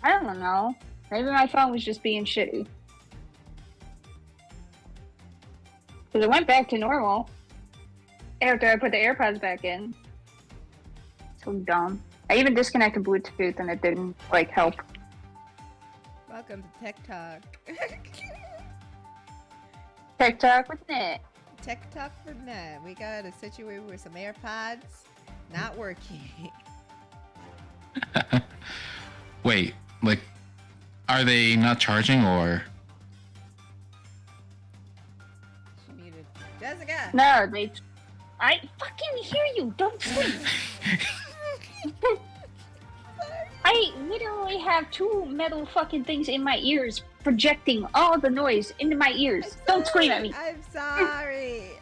I don't know. Maybe my phone was just being shitty. Because it went back to normal after I put the AirPods back in. So dumb. I even disconnected Bluetooth and it didn't, like, help. Welcome to Tech Talk. Tech Talk with Net. Tech Talk for Net. We got a situation with some AirPods not working. Wait, like, are they not charging or? She muted. Jessica! No, I fucking hear you! Don't sleep! I literally have two metal fucking things in my ears projecting all the noise into my ears. Don't scream at me. I'm sorry.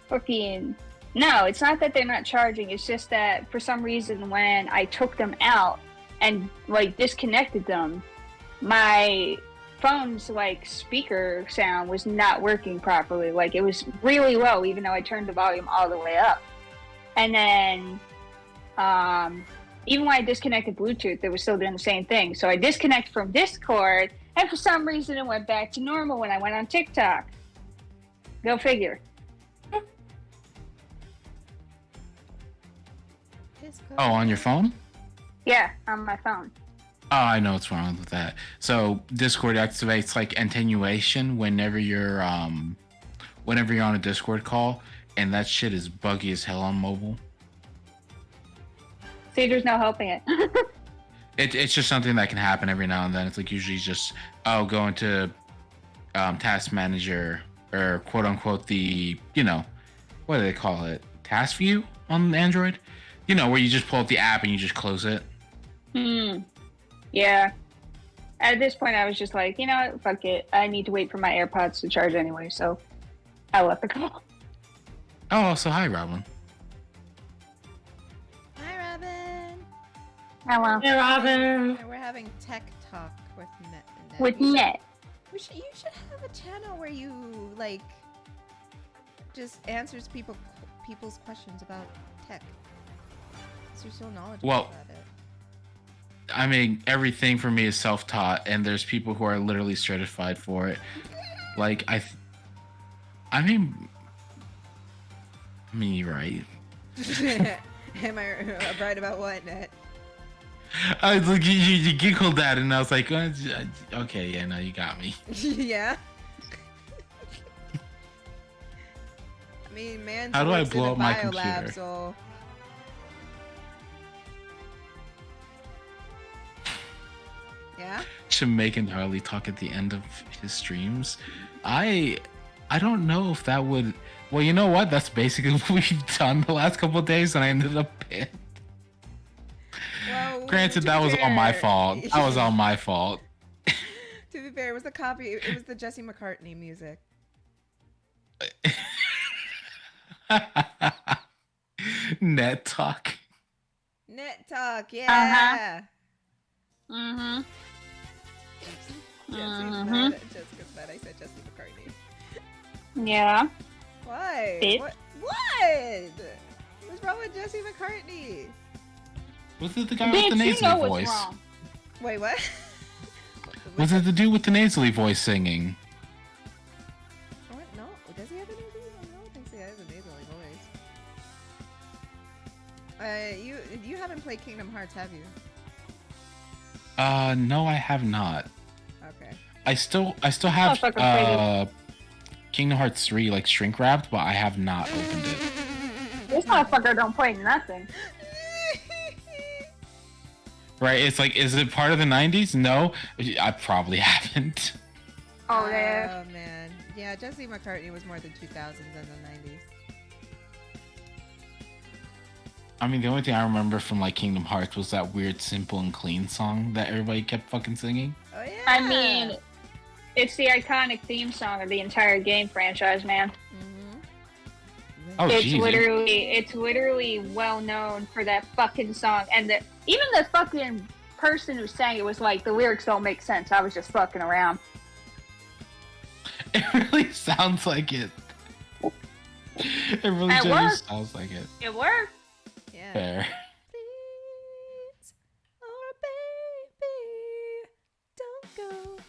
Fucking... No, it's not that they're not charging. It's just that for some reason when I took them out and like disconnected them, my phone's like speaker sound was not working properly. Like it was really low, even though I turned the volume all the way up. And then, even when I disconnected Bluetooth, it was still doing the same thing. So I disconnected from Discord, and for some reason, it went back to normal when I went on TikTok. Go figure. Oh, on your phone? Yeah, on my phone. Oh, I know what's wrong with that. So Discord activates like attenuation whenever you're on a Discord call, and that shit is buggy as hell on mobile. See, there's no helping it. It's just something that can happen every now and then. It's like usually just go into task manager or quote unquote the what do they call it, task view on Android, where you just pull up the app and you just close it. Yeah. At this point, I was just like, fuck it. I need to wait for my AirPods to charge anyway, so I left the call. Oh, so hi, Robin. Hi, Robin. Hello. Hey, Robin. We're having tech talk with Net. With Net. You should have a channel where you like just answers people's questions about tech. So you're so knowledgeable about it. I mean, everything for me is self-taught, and there's people who are literally certified for it. Like I mean, you're right. Am I right about what, Net? I was like, you giggled at it, and I was like, okay, yeah, no, you got me. Yeah. I mean, man. How do I works in blow a up my biolab, computer? So... Yeah. Should make and Harley talk at the end of his streams. I don't know if that would. Well, you know what? That's basically what we've done the last couple of days, and I ended up banned. Well, Granted, that was all my fault. That was all my fault. To be fair, it was the copy. It was the Jesse McCartney music. Net talk. Net talk, yeah. Mm-hmm. Jessica's mad. I said Jesse McCartney. Yeah. Why? Bitch. What? What's wrong with Jesse McCartney? Was it the guy with the nasally voice? Wrong. Wait, what? Was it the dude with the nasally voice singing? What? No. Does he have a nasally voice? I don't think he has a nasally voice. You haven't played Kingdom Hearts, have you? No, I have not. Okay. I still have Kingdom Hearts 3 like shrink wrapped, but I have not opened it. This motherfucker don't play nothing. Right? It's like, is it part of the 90s? No, I probably haven't. Oh, yeah. Oh, man. Yeah, Jesse McCartney was more the 2000s than the 90s. I mean, the only thing I remember from like Kingdom Hearts was that weird Simple and Clean song that everybody kept fucking singing. Oh, yeah. I mean, it's the iconic theme song of the entire game franchise, man. Oh, it's literally well known for that fucking song, and even the fucking person who sang it was like, the lyrics don't make sense. I was just fucking around. It really sounds like it. It really just sounds like it. It worked. Yeah. Fair. Please, oh baby, don't go.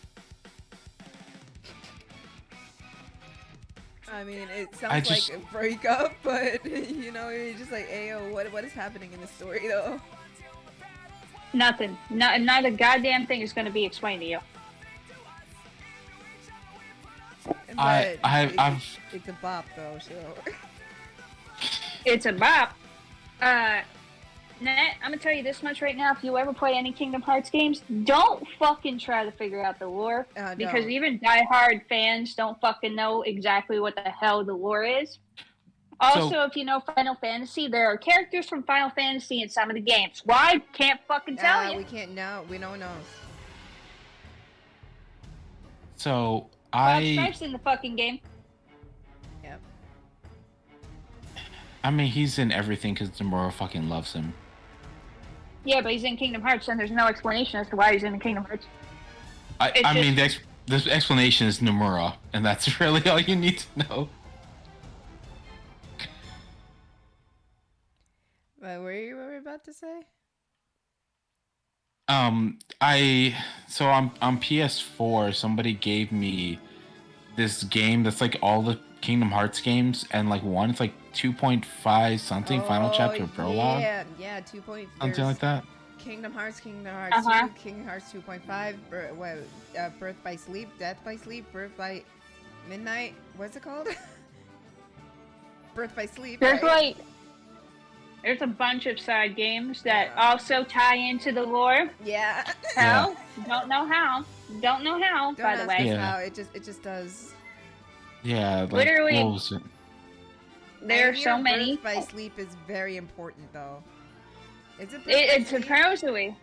I mean, it sounds like a breakup, but you're just like, ayo, what is happening in the story though? Nothing. Not a goddamn thing is going to be explained to you. It's a bop though, so. It's a bop. Nat, I'm gonna tell you this much right now. If you ever play any Kingdom Hearts games, don't fucking try to figure out the lore. Because even diehard fans don't fucking know exactly what the hell the lore is. Also, if you know Final Fantasy, there are characters from Final Fantasy in some of the games. Why? Can't fucking tell you. We can't know. We don't know. So, Stripes in the fucking game. Yep. I mean, he's in everything because Nomura fucking loves him. Yeah, but he's in Kingdom Hearts, and there's no explanation as to why he's in the Kingdom Hearts. I mean, the This explanation is Nomura, and that's really all you need to know. What were you about to say? On PS4, somebody gave me this game that's like all the Kingdom Hearts games, and like one, it's like 2.5 something, final chapter prologue. Yeah, 2. Something like that. Kingdom Hearts 2, Kingdom Hearts 2.5, Birth by Sleep, Death by Sleep, Birth by Midnight. What's it called? Birth by Sleep. There's right? there's a bunch of side games that also tie into the lore. Yeah. How? Don't know how. Don't know how. Don't by the ask way, us how. It just does. Yeah, like, Literally, what was it? there are so many. Birth by Sleep is very important, though. Is it? It's supposedly.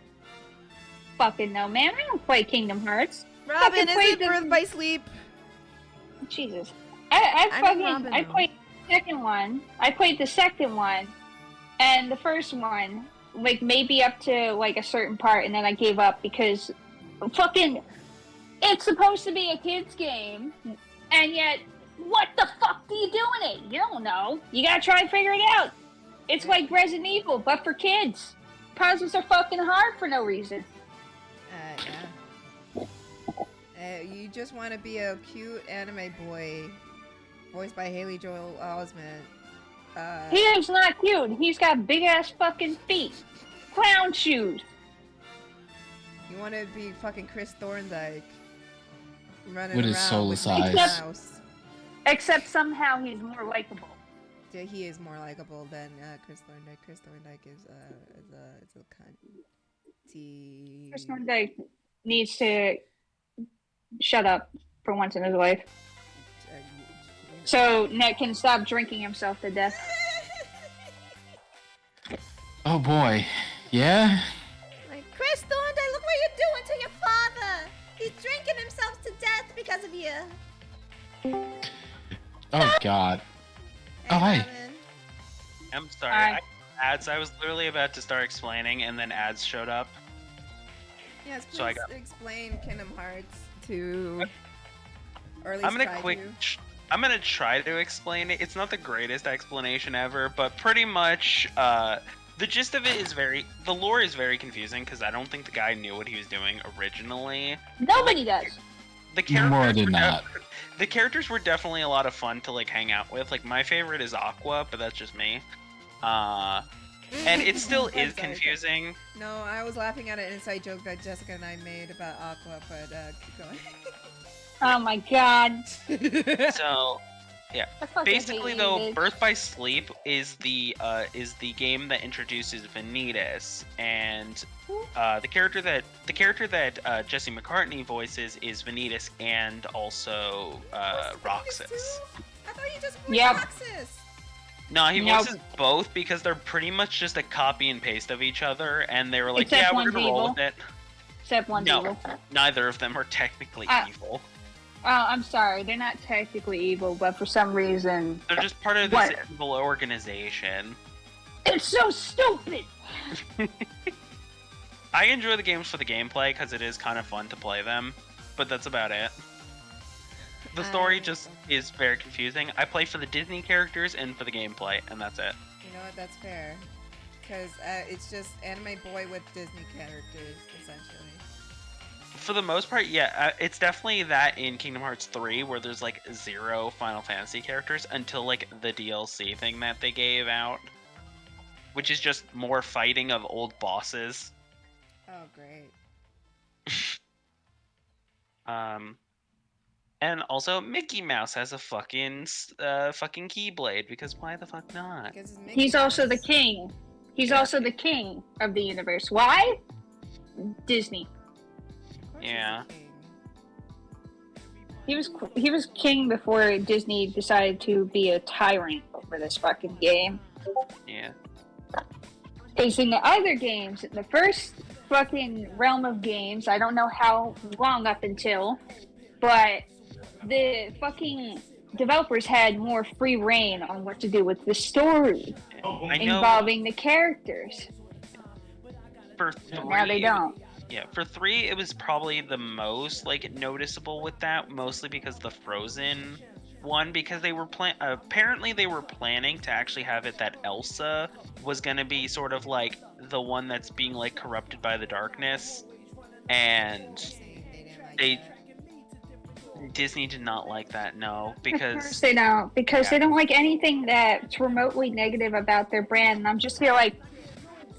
Fucking no, man. I don't play Kingdom Hearts. Robin, is it Birth by Sleep? Jesus. I played the second one. I played the second one, and the first one, like maybe up to like a certain part, and then I gave up because fucking. It's supposed to be a kids game, and yet, what the fuck do you do in it? You don't know. You gotta try and figure it out. It's like Resident Evil, but for kids. Puzzles are fucking hard for no reason. Yeah. You just want to be a cute anime boy, voiced by Haley Joel Osment. He is not cute. He's got big ass fucking feet, clown shoes. You want to be fucking Chris Thorndike, running with his around soulless with Mickey eyes. Mouse. Except somehow he's more likable. Yeah, he is more likable than Chris Thorndike. Chris Thorndike is a cunty. Chris Thorndike needs to shut up for once in his life, so Nick can stop drinking himself to death. Oh boy, yeah. Like, Chris Thorndike, look what you're doing to your father. He's drinking himself to death because of you. Oh god. Oh hi. I'm sorry. Hi. Ads. I was literally about to start explaining, and then ads showed up. Yes, please So I got- explain Kingdom Hearts to, or at least I'm gonna try to. I'm gonna try to explain it. It's not the greatest explanation ever, but pretty much, the gist of it is the lore is very confusing because I don't think the guy knew what he was doing originally. Nobody does. The characters More than were not. The characters were definitely a lot of fun to like hang out with. Like my favorite is Aqua, but that's just me. And it still I'm is sorry. confusing. No, I was laughing at an inside joke that Jessica and I made about Aqua, but keep going. Oh my god. So, yeah. I fucking Basically, hate though, you, bitch. Birth by Sleep is the game that introduces Vanitas, and the character that Jesse McCartney voices is Vanitas and also Roxas. I thought you just voiced Yep. Roxas. No, he Nope. voices both because they're pretty much just a copy and paste of each other, and they were like, Except "Yeah, we're one's gonna roll evil. with it." Except one No, evil. neither of them are technically evil. Oh, I'm sorry. They're not technically evil, but for some reason, They're just part of this What? evil organization. it's so stupid. I enjoy the games for the gameplay because it is kind of fun to play them, but that's about it. The story just is very confusing. I play for the Disney characters and for the gameplay, and that's it. You know what? That's fair. Because it's just anime boy with Disney characters, essentially. For the most part, yeah, it's definitely that in Kingdom Hearts 3, where there's like 0 Final Fantasy characters until like the DLC thing that they gave out, which is just more fighting of old bosses. Oh, great. And also Mickey Mouse has a fucking Keyblade, because why the fuck not? Because it's Mickey He's also the Mouse. king. He's Yeah. also the king of the universe. Why? Disney. Of course Yeah. he's the king. He was king before Disney decided to be a tyrant over this fucking game. Yeah. Because in the other games, in the first fucking realm of games, I don't know how long up until, but the fucking developers had more free reign on what to do with the story I know involving the characters. for 3, Now they don't. Yeah, for 3, it was probably the most like noticeable with that, mostly because the Frozen one, because they were apparently they were planning to actually have it that Elsa was gonna be sort of like the one that's being like corrupted by the darkness, and they Disney did not like that, no, because Of course they don't, because they don't like anything that's remotely negative about their brand. And I'm just here like,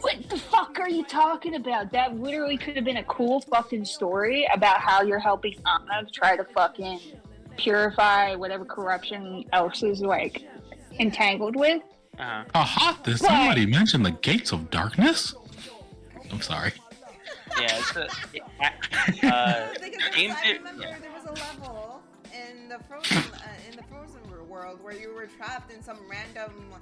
what the fuck are you talking about? That literally could have been a cool fucking story about how you're helping Anna to try to fucking purify whatever corruption else is like entangled with. Aha, did somebody mention the gates of darkness? I'm sorry. Yeah, it's Game I remember there was a level in the Frozen world where you were trapped in some random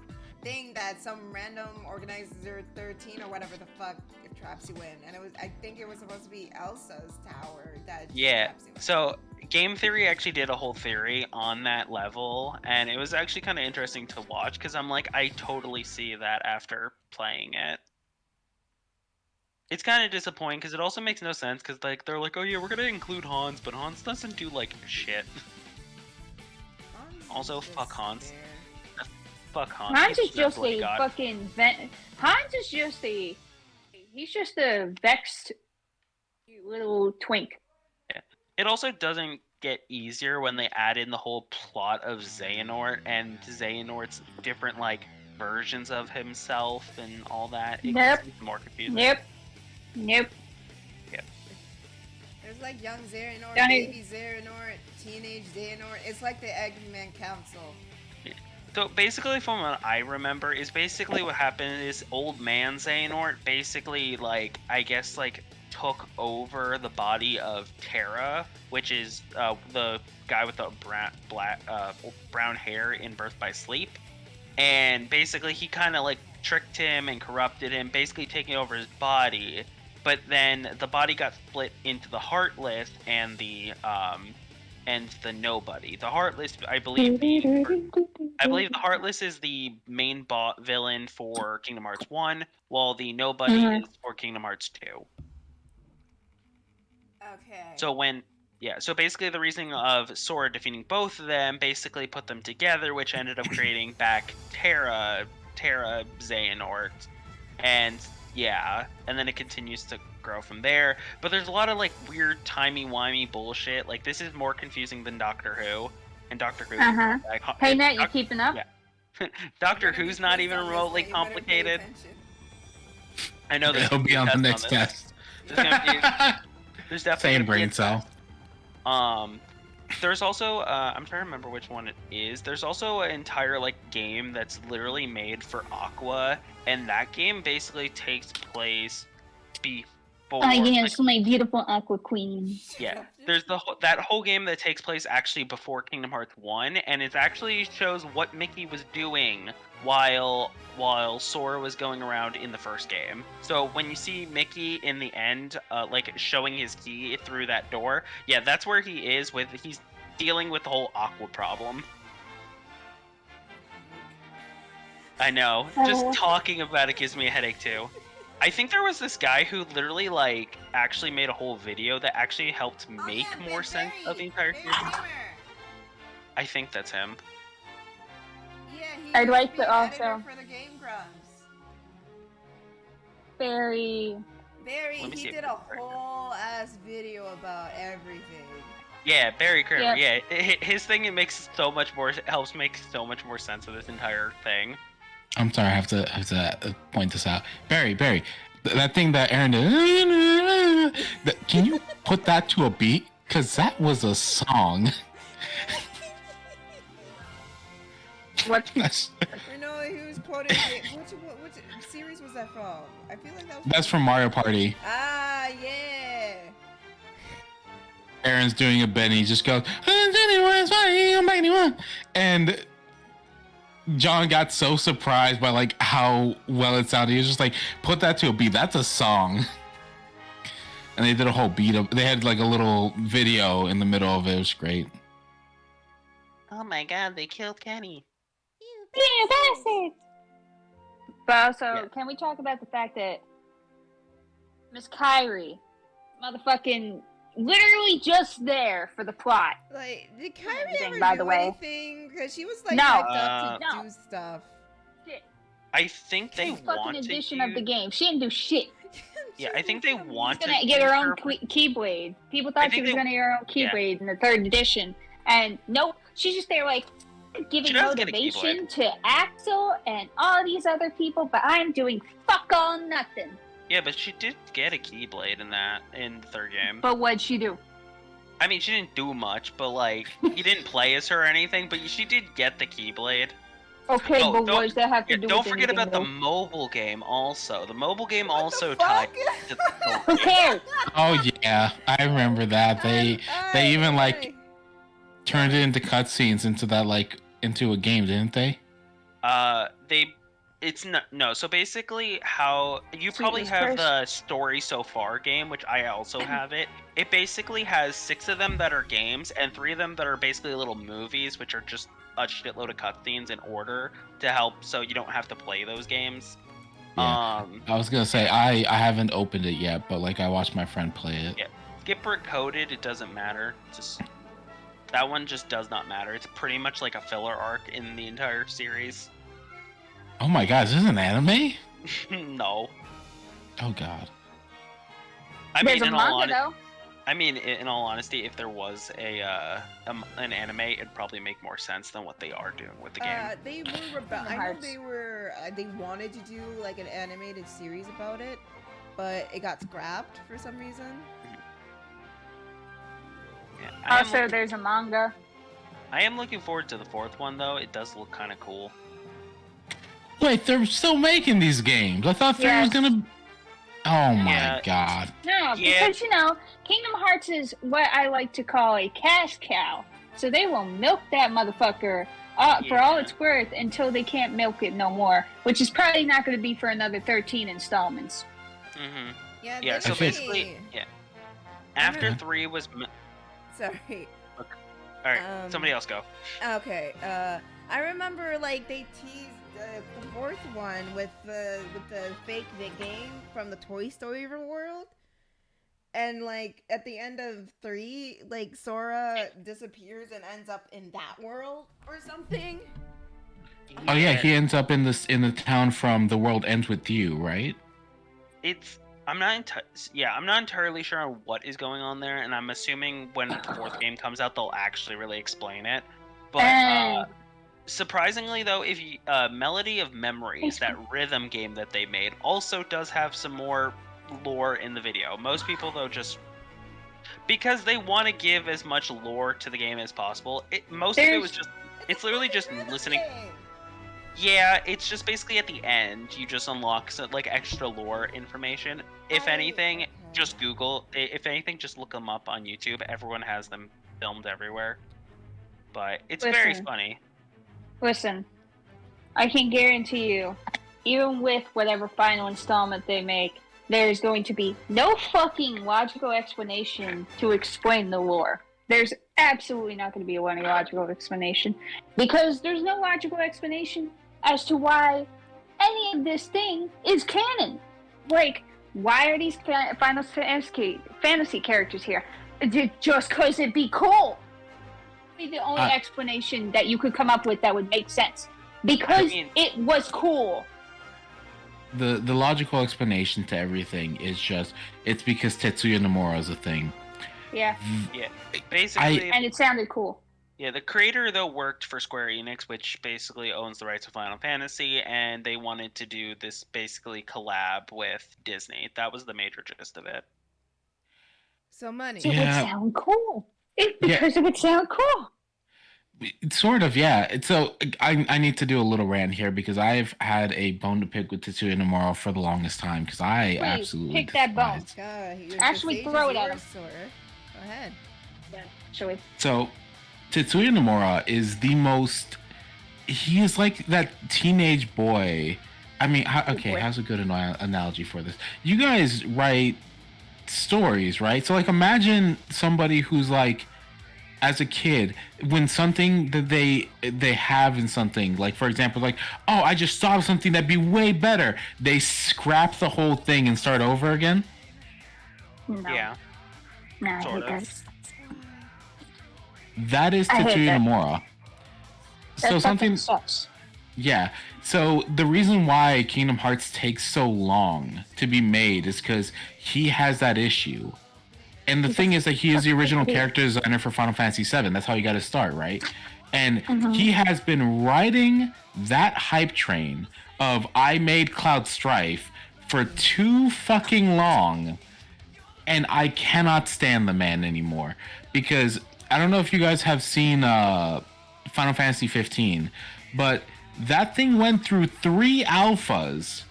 thing that some random organizer 13 or whatever the fuck traps you in, and I think it was supposed to be Elsa's tower that traps you in. So Game Theory actually did a whole theory on that level, and it was actually kind of interesting to watch because I'm like, I totally see that after playing it. It's kind of disappointing because it also makes no sense because like they're like, oh yeah, we're gonna include Hans, but Hans doesn't do like shit. Also, fuck Hans. Fuck Hans. Hans is just a fucking Hans is just he's just a vexed little twink. Yeah. It also doesn't get easier when they add in the whole plot of Xehanort and Xehanort's different like versions of himself and all that. It gets more confusing. Yep. Yep. There's like young Xehanort, baby Xehanort, teenage Xehanort. It's like the Eggman Council. So basically, from what I remember, is basically what happened is old man Xehanort basically like I guess like took over the body of Terra, which is the guy with the brown hair in Birth by Sleep, and basically he kind of like tricked him and corrupted him, basically taking over his body. But then the body got split into the Heartless and the Nobody. The Heartless, I believe the Heartless is the main villain for Kingdom Hearts 1, while the Nobody is for Kingdom Hearts 2. Okay. So basically the reasoning of Sora defeating both of them basically put them together, which ended up creating back Terra Xehanort, and then it continues to grow from there. But there's a lot of like weird timey-wimey bullshit. Like this is more confusing than Doctor Who, and Doctor Who. Hey Nat, you keeping up? Yeah. Doctor Who's not even remotely complicated. I know It'll be on the next test. There's definitely same brain cell. There's also I'm trying to remember which one it is. There's also an entire like game that's literally made for Aqua, and that game basically takes place before. Yes, my beautiful Aqua Queen. Yeah, there's that whole game that takes place actually before Kingdom Hearts 1, and it actually shows what Mickey was doing while Sora was going around in the first game. So when you see Mickey in the end, like showing his key through that door, yeah, that's where he is he's dealing with the whole Aqua problem. I know, just talking about it gives me a headache too. I think there was this guy who literally like actually made a whole video that actually helped make more sense of the entire series. I think that's him. Yeah, I'd like to also for the Game Grumps. Barry, he did a whole ass video about everything. Yeah, Barry Kramer. Yeah, his thing helps make so much more sense of this entire thing. I'm sorry, I have to point this out. Barry, that thing that Aaron did. Can you put that to a beat? Cause that was a song. What? No, he was quoting. Which series was that from? I feel like that was. That's from Mario Party. Ah, yeah. Aaron's doing a Benny, just goes, and John got so surprised by like how well it sounded. He was just like, put that to a beat. That's a song. And they did a whole beat of. They had like a little video in the middle of it. It was great. Oh my God! They killed Kenny. You bastard! But also, can we talk about the fact that Miss Kyrie motherfucking literally just there for the plot. Like, did Kyrie Everything, ever by do the way. anything? Because she was like No. hyped up to No. do stuff. I think they First fucking wanted edition you... of the game. She didn't do shit. Yeah, I think they She's wanted gonna get her own for- keyblade. People thought she think was they- gonna get her own keyblade in the 3rd edition, and nope, she's just there like giving She does get a motivation to Axel and all these other people, but I'm doing fuck all nothing. Yeah, but she did get a Keyblade in the 3rd game. But what'd she do? I mean, she didn't do much, but like, you didn't play as her or anything, but she did get the Keyblade. Okay, Oh, but don't- what does that have to do Don't with forget about the anything, mobile game also. The mobile game also fuck? tied to the though? Who cares? Oh yeah, I remember that. They even like turned it into cutscenes into a game, didn't they? No. So basically, how you probably Jesus have Christ. the story so far game, which I also have it. It basically has 6 of them that are games, and 3 of them that are basically little movies, which are just a shitload of cutscenes in order to help, so you don't have to play those games. Yeah. I was gonna say I haven't opened it yet, but like I watched my friend play it. Yeah. Skip or coded, it doesn't matter. Just that one just does not matter. It's pretty much like a filler arc in the entire series. Oh my god, is this an anime? No. Oh god. There's a manga though. I mean, in all honesty, if there was an anime, it'd probably make more sense than what they are doing with the game. They were I know they were. They wanted to do like an animated series about it, but it got scrapped for some reason. Yeah, Also, there's a manga. I am looking forward to the 4th one, though. It does look kind of cool. Wait, they're still making these games. I thought there was gonna. Oh my Yeah. god. No, Yeah. because Kingdom Hearts is what I like to call a cash cow. So they will milk that motherfucker for all it's worth until they can't milk it no more, which is probably not going to be for another 13 installments. Mm-hmm. Yeah. Yeah. So basically, yeah. After 3 was. Sorry. All right. Somebody else go. Okay. I remember like they teased the 4th one with the fake game from the Toy Story world, and like at the end of 3, like Sora disappears and ends up in that world or something. Oh yeah, he ends up in the town from The World Ends With You, right? I'm not entirely sure on what is going on there, and I'm assuming when the 4th game comes out, they'll actually really explain it. But surprisingly, though, if you, Melody of Memories, that rhythm game that they made, also does have some more lore in the video. Most people, though, just because they want to give as much lore to the game as possible. Most of it was just, it's literally just listening. Yeah, it's just basically at the end, you just unlock some, like, extra lore information. If anything, just Google. If anything, just look them up on YouTube. Everyone has them filmed everywhere. But it's very funny. Listen, I can guarantee you, even with whatever final installment they make, there's going to be no fucking logical explanation to explain the lore. There's absolutely not going to be any logical explanation, because there's no logical explanation as to why any of this thing is canon. Like, why are these Final Fantasy characters here? Just because it'd be cool. The only explanation that you could come up with that would make sense, because it was cool. The logical explanation to everything is just it's because Tetsuya Nomura is a thing. Yeah. Yeah. Basically, and it sounded cool. Yeah, the creator though worked for Square Enix, which basically owns the rights to Final Fantasy, and they wanted to do this basically collab with Disney. That was the major gist of it. So money. So it would sound cool. Because it would sound cool. Sort of, yeah. So I need to do a little rant here because I've had a bone to pick with Tetsuya Nomura for the longest time because I absolutely pick that bone. Actually, throw it at him. Go ahead. Yeah, show it. So Tetsuya Nomura is the most. He is like that teenage boy. I mean, how's a good analogy for this? You guys write stories, right? So like imagine somebody who's like, as a kid, when something that they have in something, like for example, like, oh, I just thought of something that'd be way better. They scrap the whole thing and start over again. No. Yeah. Nah, I Sort hate of. that. That is I hate Tetsuya that. Nomura. That So fucking something, sucks. yeah. So the reason why Kingdom Hearts takes so long to be made is because he has that issue. And the thing is that he is the original character designer for Final Fantasy VII. That's how he got his start, right? And he has been riding that hype train of I made Cloud Strife for too fucking long. And I cannot stand the man anymore. Because I don't know if you guys have seen Final Fantasy 15, but that thing went through 3 alphas.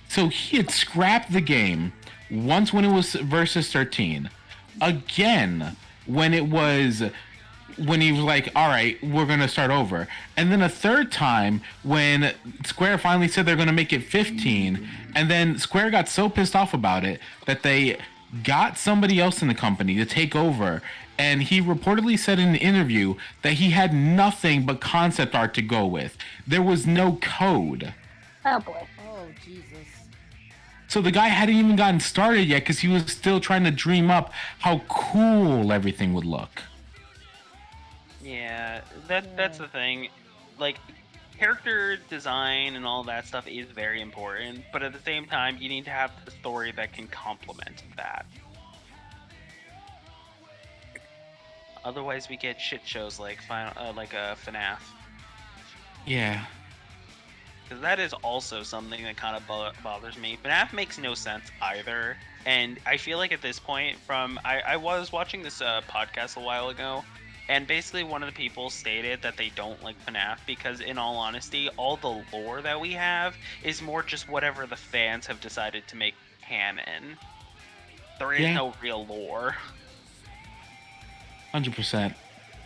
So he had scrapped the game once when it was versus 13. Again, when he was like, all right, we're going to start over. And then a third time when Square finally said they're going to make it 15. And then Square got so pissed off about it that they got somebody else in the company to take over. And he reportedly said in an interview that he had nothing but concept art to go with. There was no code. Oh boy. Oh, Jesus. So the guy hadn't even gotten started yet because he was still trying to dream up how cool everything would look. Yeah, that's the thing. Like, character design and all that stuff is very important, but at the same time, you need to have a story that can complement that. Otherwise, we get shit shows like FNAF. Yeah. Because that is also something that kind of bothers me. FNAF makes no sense either, and I feel like at this point, I was watching this podcast a while ago, and basically one of the people stated that they don't like FNAF because, in all honesty, all the lore that we have is more just whatever the fans have decided to make canon. There is no real lore. 100%.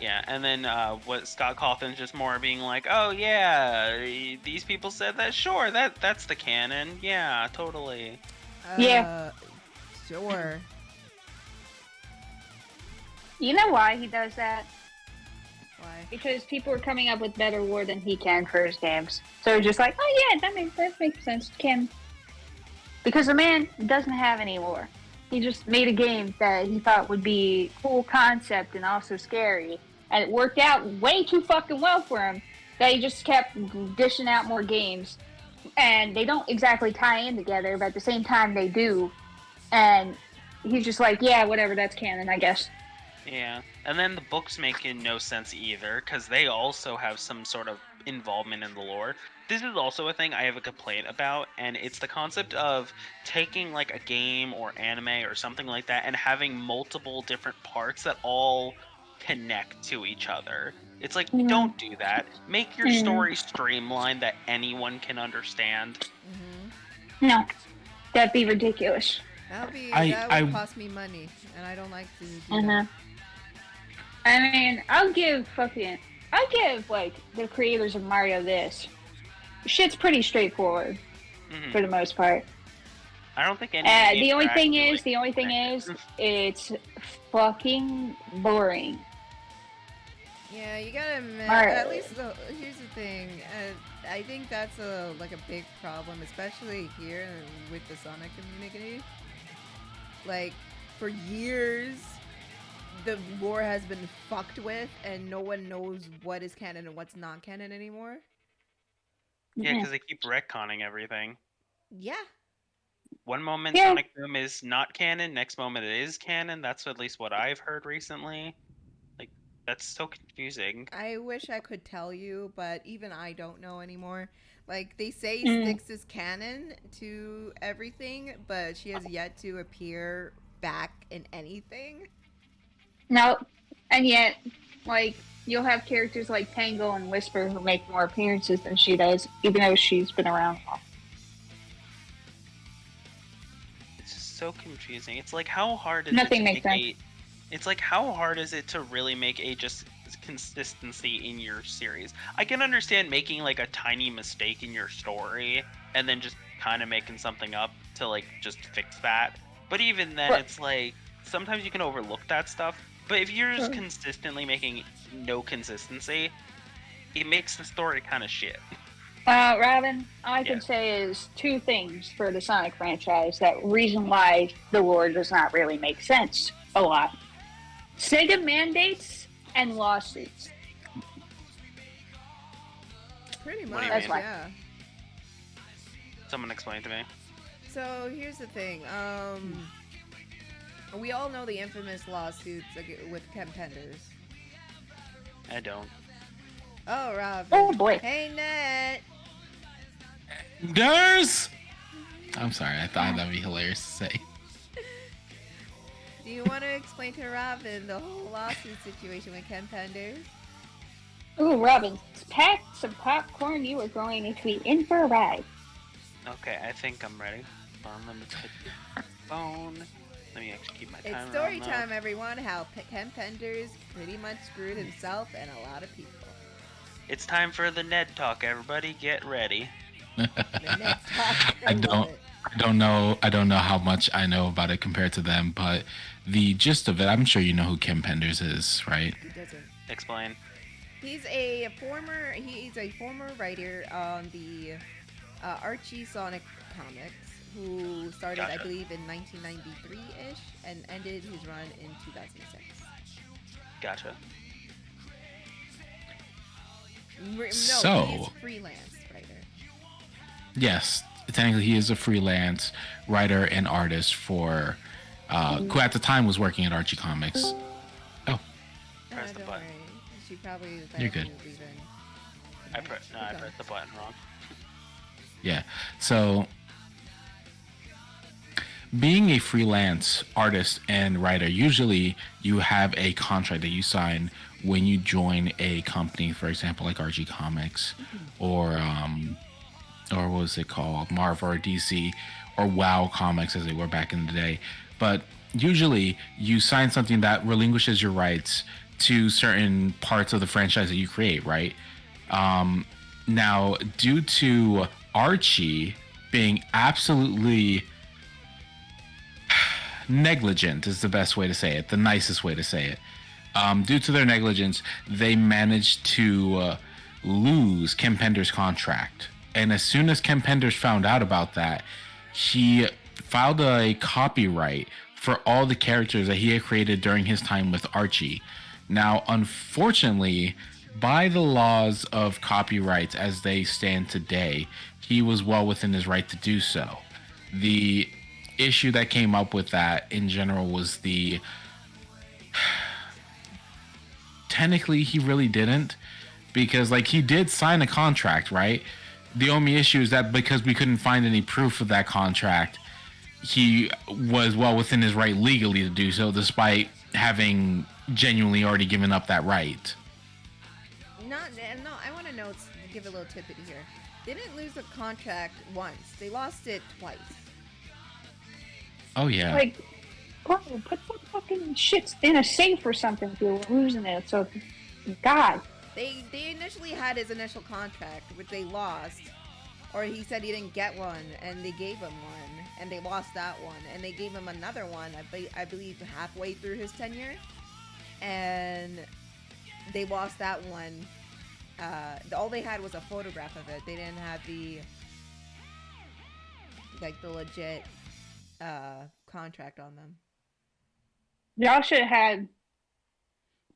Yeah, and then what Scott Cawthon's just more being like, oh yeah, these people said that, sure, that's the canon, yeah, totally. Yeah. Sure. You know why he does that? Why? Because people are coming up with better lore than he can for his games. So just like, oh yeah, that makes sense. Can because the man doesn't have any lore. He just made a game that he thought would be cool concept and also scary, and it worked out way too fucking well for him. That he just kept dishing out more games, and they don't exactly tie in together, but at the same time they do. And he's just like, yeah, whatever, that's canon, I guess. Yeah, and then the books make no sense either, because they also have some sort of involvement in the lore. This is also a thing I have a complaint about, and it's the concept of taking like a game or anime or something like that and having multiple different parts that all connect to each other. It's like, don't do that. Make your story streamlined that anyone can understand. No, that'd be ridiculous. That would cost me money, and I don't like to do that. I mean, I'll give like the creators of Mario this. Shit's pretty straightforward for the most part. I don't think any. The only thing is, it's fucking boring. Yeah, you gotta admit. Mario. At least here's the thing. I think that's a big problem, especially here with the Sonic community. Like, for years, the lore has been fucked with, and no one knows what is canon and what's not canon anymore. Yeah, because they keep retconning everything. Yeah. One moment Sonic Boom is not canon, next moment it is canon. That's at least what I've heard recently. Like, that's so confusing. I wish I could tell you, but even I don't know anymore. Like, they say Styx is canon to everything, but she has yet to appear back in anything. No, and yet, like, you'll have characters like Tango and Whisper who make more appearances than she does, even though she's been around. It's just so confusing. It's like, how hard is Nothing it makes sense. It's like, how hard is it to really make a just consistency in your series? I can understand making like a tiny mistake in your story and then just kind of making something up to like just fix that. But even then, it's like sometimes you can overlook that stuff. But if you're just consistently making no consistency, it makes the story kind of shit. Robin, all I Yeah. can say is two things for the Sonic franchise. That reason why the lore does not really make sense a lot. Sega mandates and lawsuits. Pretty What much, do you That's mean? why. yeah. Someone explain to me. So here's the thing. We all know the infamous lawsuits with contenders. I don't. Oh, Robin. Oh boy. Hey, Net. Nurse! I'm sorry, I thought that'd be hilarious to say. Do you want to explain to Robin the whole lawsuit situation with contenders? Ooh, Robin, pack some popcorn. You are going to be in for a ride. Okay, I think I'm ready. Let me put the phone. Let me actually keep my timer It's story on, though. time, everyone. How Ken Penders pretty much screwed himself and a lot of people. It's time for the Ned talk, everybody. Get ready. The Ned talk. I love don't. it. I don't know how much I know about it compared to them, but the gist of it, I'm sure you know who Kim Penders is, right? He doesn't. Explain. He's a former writer on the Archie Sonic comics, who started, I Gotcha. believe, in 1993-ish and ended his run in 2006. Gotcha. No, So- he's freelance writer. Yes, technically he is a freelance writer and artist for, who at the time was working at Archie Comics. Oh, Press the don't button. worry. She probably You're good. I pressed the button wrong. yeah. So, being a freelance artist and writer, usually you have a contract that you sign when you join a company, for example, like Archie Comics, or what was it called, Marvel or DC, or WoW Comics as they were back in the day. But usually you sign something that relinquishes your rights to certain parts of the franchise that you create, right? Now, due to Archie being absolutely negligent is the best way to say it, the nicest way to say it. Due to their negligence, they managed to lose Kim Penders' contract. And as soon as Kim Penders found out about that, he filed a copyright for all the characters that he had created during his time with Archie. Now, unfortunately, by the laws of copyrights as they stand today, he was well within his right to do so. The issue that came up with that in general was technically he really didn't, because like he did sign a contract, right? The only issue is that because we couldn't find any proof of that contract, he was well within his right legally to do so, despite having genuinely already given up that right. No, I want to know, give a little tidbit here. They didn't lose the contract once. They lost it twice. Oh yeah. Like, bro, put the fucking shit in a safe or something if you're losing it. So, God. They initially had his initial contract, which they lost. Or he said he didn't get one, and they gave him one, and they lost that one, and they gave him another one, I believe halfway through his tenure, and they lost that one. All they had was a photograph of it. They didn't have the legit contract on them. Y'all should have had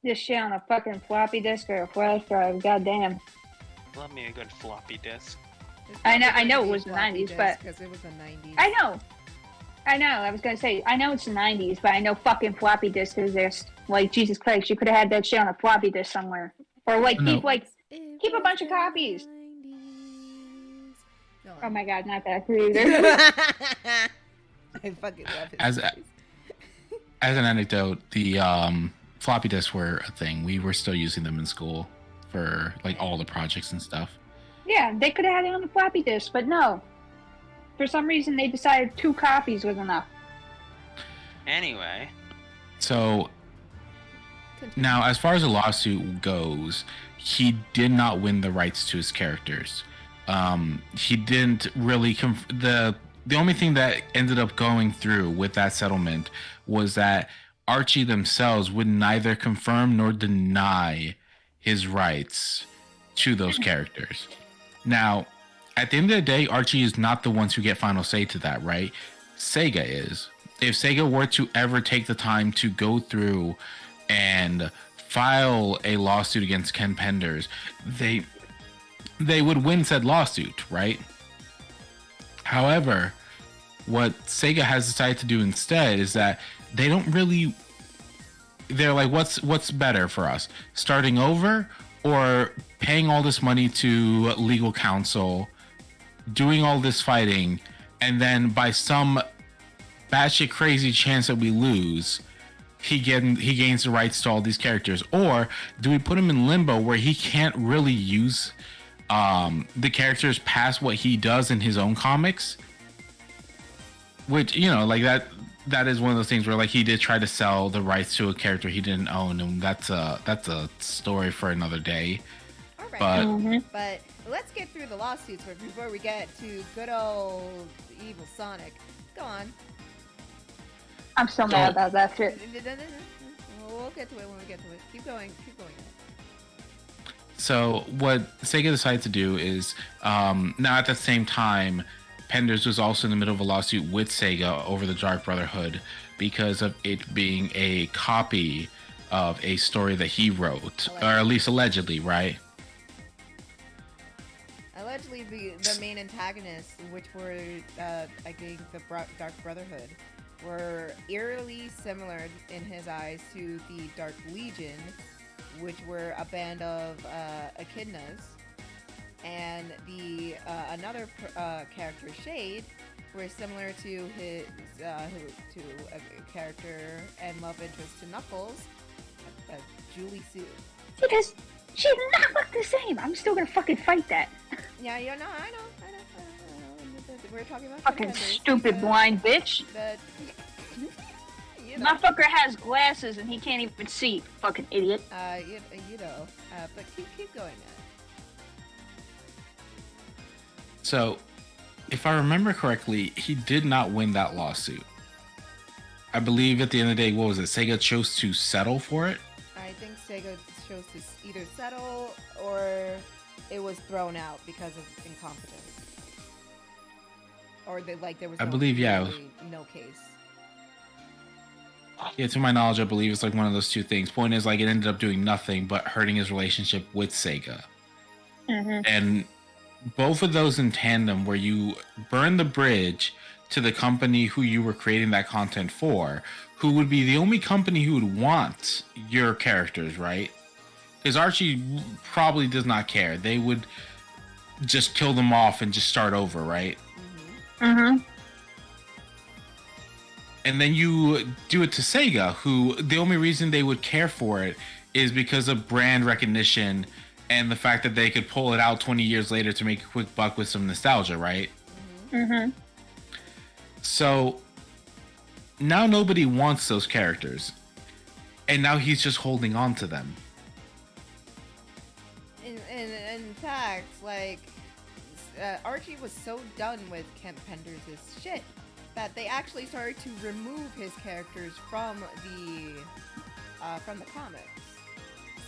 this shit on a fucking floppy disk or a flash drive. Goddamn. Love me a good floppy disk. I know it was the 90s, but because it was the 90s. I know. I was gonna say I know it's the 90s, but I know fucking floppy disks exist. Like Jesus Christ, you could have had that shit on a floppy disk somewhere, or like No. keep a bunch of copies. No, Oh my God, not that either. I fucking love it. As an anecdote, the floppy disks were a thing. We were still using them in school for like all the projects and stuff. Yeah, they could have had it on the floppy disk, but no. For some reason, they decided 2 copies was enough. Anyway, So now, as far as the lawsuit goes, he did not win the rights to his characters. He didn't really the only thing that ended up going through with that settlement was that Archie themselves would neither confirm nor deny his rights to those characters. Now, at the end of the day, Archie is not the ones who get final say to that, right? Sega is. If Sega were to ever take the time to go through and file a lawsuit against Ken Penders, they would win said lawsuit, right? However, what Sega has decided to do instead is that they don't really. They're like, what's better for us? Starting over or paying all this money to legal counsel, doing all this fighting, and then by some batshit crazy chance that we lose, he gains the rights to all these characters? Or do we put him in limbo where he can't really use the characters past what he does in his own comics? Which, you know, like that is one of those things where, like, he did try to sell the rights to a character he didn't own, and that's a story for another day. All right. But But let's get through the lawsuits before we get to good old evil Sonic. Go on. I'm so mad about that shit. We'll get to it when we get to it. Keep going. Keep going. So what Sega decided to do is, now at the same time, Penders was also in the middle of a lawsuit with Sega over the Dark Brotherhood because of it being a copy of a story that he wrote, or at least allegedly, right? Allegedly, the main antagonists, which were, I think, the Dark Brotherhood, were eerily similar in his eyes to the Dark Legion, which were a band of echidnas, and the another character, Shade, were similar to his to a character and love interest to Knuckles, Julie Sue. Because she did not look the same. I'm still gonna fucking fight that. Yeah, I know. We're talking about fucking stupid blind bitch. But you know. Motherfucker has glasses and he can't even see. Fucking idiot. You know. But keep going, man. So, if I remember correctly, he did not win that lawsuit. I believe at the end of the day, what was it? Sega chose to settle for it? I think Sega chose to either settle or it was thrown out because of incompetence. Or there was I believe, yeah. No case. Yeah, to my knowledge, I believe it's like one of those two things. Point is, like, it ended up doing nothing but hurting his relationship with Sega. Mm-hmm. And both of those in tandem, where you burn the bridge to the company who you were creating that content for, who would be the only company who would want your characters, right? Because Archie probably does not care. They would just kill them off and just start over, right? Mm-hmm. And then you do it to Sega, who the only reason they would care for it is because of brand recognition and the fact that they could pull it out 20 years later to make a quick buck with some nostalgia, right? Mm-hmm. So now nobody wants those characters. And now he's just holding on to them. In fact, like, Archie was so done with Kent Penders' shit that they actually started to remove his characters from the comics.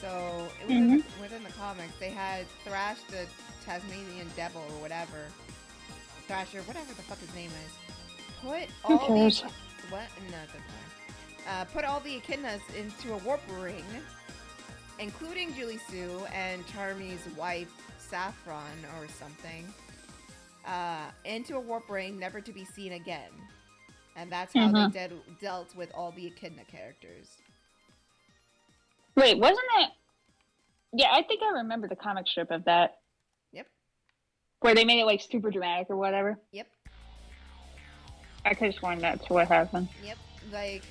So within the comics, they had Thrash, the Tasmanian Devil, or whatever, Thrasher, whatever the fuck his name is. Put all the what? No, it doesn't matter. Put all the echidnas into a warp ring, including Julie Sue and Charmy's wife, Saffron or something, into a warp ring, never to be seen again. And that's how they dealt with all the echidna characters. Wait, wasn't it? Yeah, I think I remember the comic strip of that. Yep. Where they made it like super dramatic or whatever. Yep. I could have sworn that's what happened. Yep. Like,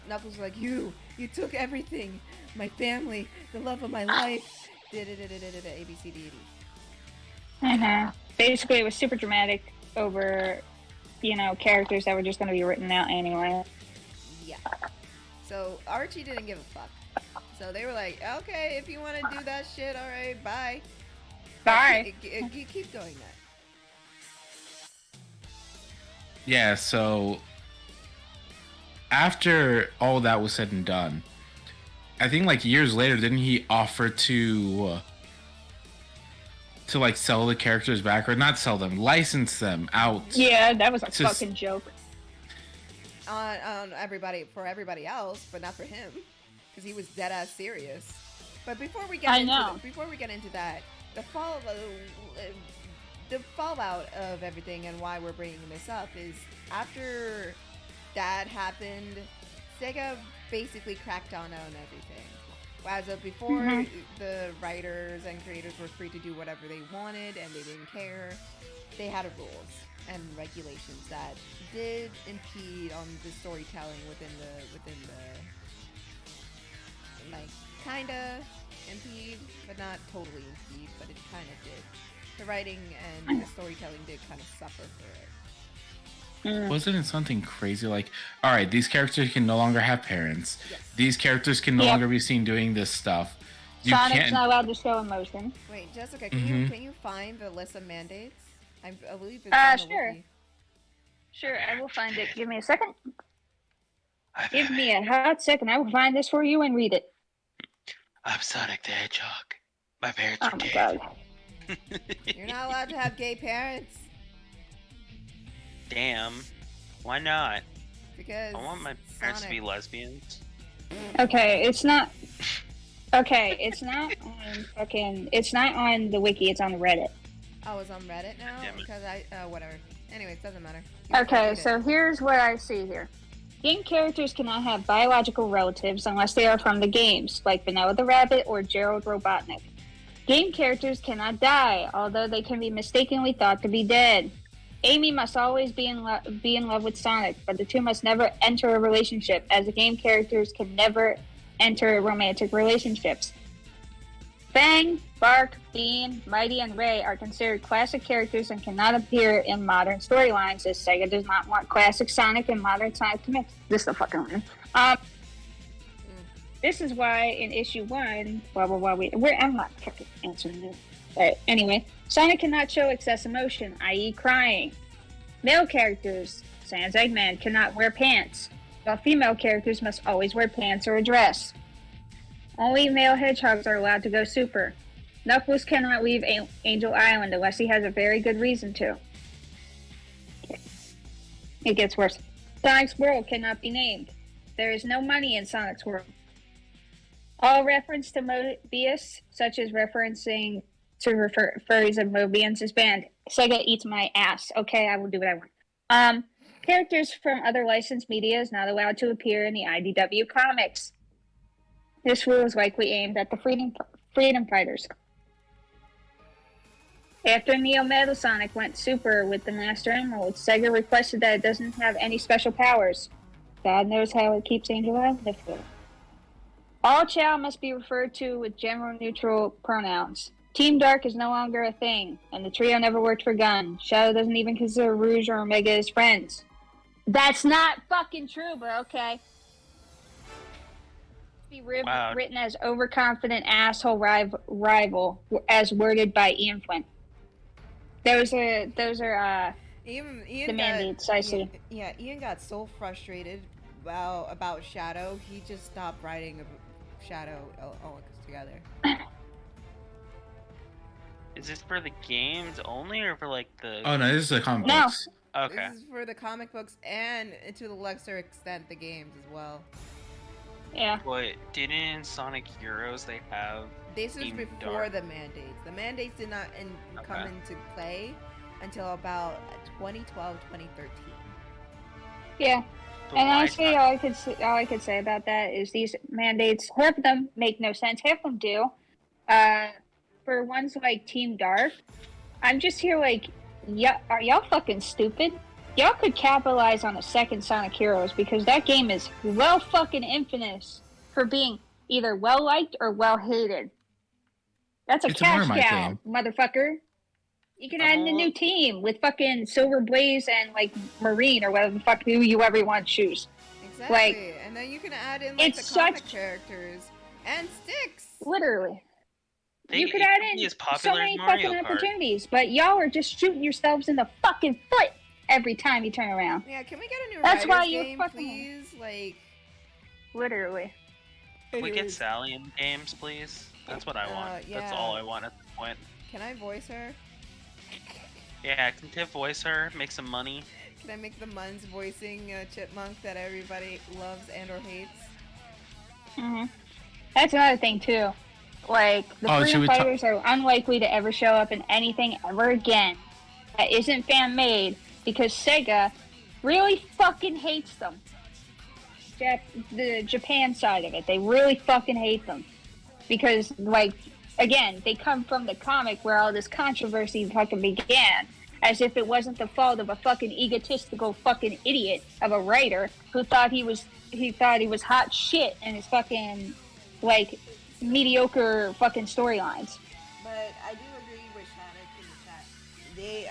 Knuckles was like, you took everything. My family, the love of my life. A, B, C, D, E, D. Mm-hmm. Basically, it was super dramatic over, characters that were just going to be written out anyway. Yeah. So Archie didn't give a fuck. So they were like, okay, if you want to do that shit, all right, bye. Bye. Keep going, that. Yeah, so after all that was said and done, I think like years later, didn't he offer to to like sell the characters back, or not sell them, license them out. Yeah, that was a to fucking joke. On everybody else, but not for him, because he was dead ass serious. But before we get into that, the fallout of everything and why we're bringing this up is after that happened, Sega basically cracked down on everything. As of before, the writers and creators were free to do whatever they wanted and they didn't care. They had rules and regulations that did impede on the storytelling within the like kinda impede, but not totally impede, but it kind of did. The writing and the storytelling did kind of suffer for it. Wasn't it something crazy like, all right, these characters can no longer have parents. Yes. These characters can no longer be seen doing this stuff. Sonic's not allowed to show emotion. Wait, Jessica, can you find the list of mandates? I believe it's on the wiki. Sure, I will find it. Give me a second. Give me a hot second. I will find this for you and read it. I'm Sonic the Hedgehog. My parents are dead. God. You're not allowed to have gay parents. Damn. Why not? Because I want my parents to be lesbians. Okay, it's not. Okay, it's not on fucking. It's not on the wiki. It's on Reddit. Oh, it's on Reddit now? Because whatever. Anyways, doesn't matter. Okay, so here's what I see here. Game characters cannot have biological relatives unless they are from the games, like Vanilla the Rabbit or Gerald Robotnik. Game characters cannot die, although they can be mistakenly thought to be dead. Amy must always be in love with Sonic, but the two must never enter a relationship, as the game characters can never enter romantic relationships. Fang, Bark, Bean, Mighty, and Ray are considered classic characters and cannot appear in modern storylines, as Sega does not want classic Sonic and modern Sonic to mix. This is the fucking one. This is why in issue 1, I'm not fucking answering this. Alright, anyway, Sonic cannot show excess emotion, i.e. crying. Male characters, sans Eggman, cannot wear pants, while female characters must always wear pants or a dress. Only male hedgehogs are allowed to go super. Knuckles cannot leave Angel Island unless he has a very good reason to. It gets worse. Sonic's world cannot be named. There is no money in Sonic's world. All reference to Mobius, such as referencing to furries of Mobians, is banned. Sega eats my ass. Okay, I will do what I want. Characters from other licensed media is not allowed to appear in the IDW comics. This rule is likely aimed at the freedom fighters. After Neo Metal Sonic went super with the Master Emerald, Sega requested that it doesn't have any special powers. God knows how it keeps Angel Island afloat. All Chow must be referred to with general neutral pronouns. Team Dark is no longer a thing, and the trio never worked for Gun. Shadow doesn't even consider Rouge or Omega his friends. That's not fucking true, but okay. Be written as overconfident asshole rival, as worded by Ian Flint. Those are Ian the mandates I see. Yeah, Ian got so frustrated about Shadow, he just stopped writing Shadow together. Is this for the games only, or for like the? Oh no, this is the comic books. Okay. This is for the comic books and to the lesser extent the games as well. Yeah. What didn't Sonic Heroes they have? This was Team before Dark? the mandates. The mandates did not come into play until about 2012, 2013. Yeah. But And why honestly, all I could say about that is these mandates, half of them make no sense, half of them do. For ones like Team Dark, I'm just here like, yeah, are y'all fucking stupid? Y'all could capitalize on a second Sonic Heroes, because that game is well fucking infamous for being either well liked or well hated. It's cash cow, motherfucker. You can add in a new team with fucking Silver Blaze and like Marine or whatever the fuck whoever you want to choose. Exactly. Like, and then you can add in like the comic characters and Sticks. Literally. You could add in so many fucking opportunities, but y'all are just shooting yourselves in the fucking foot every time you turn around. Yeah, can we get a new That's why game, you're fucking please? Like, literally. Can we get Sally in games, please? That's what I want. Yeah. That's all I want at this point. Can I voice her? Yeah, can Tiff voice her? Make some money. Can I make the Muns voicing Chipmunk that everybody loves and or hates? Hmm. That's another thing too. Like the freedom fighters are unlikely to ever show up in anything ever again that isn't fan made because Sega really fucking hates them. The Japan side of it, they really fucking hate them because, like, again, they come from the comic where all this controversy fucking began, as if it wasn't the fault of a fucking egotistical fucking idiot of a writer who thought he was hot shit in his fucking like mediocre fucking storylines. But I do agree with Sonic in the chat. They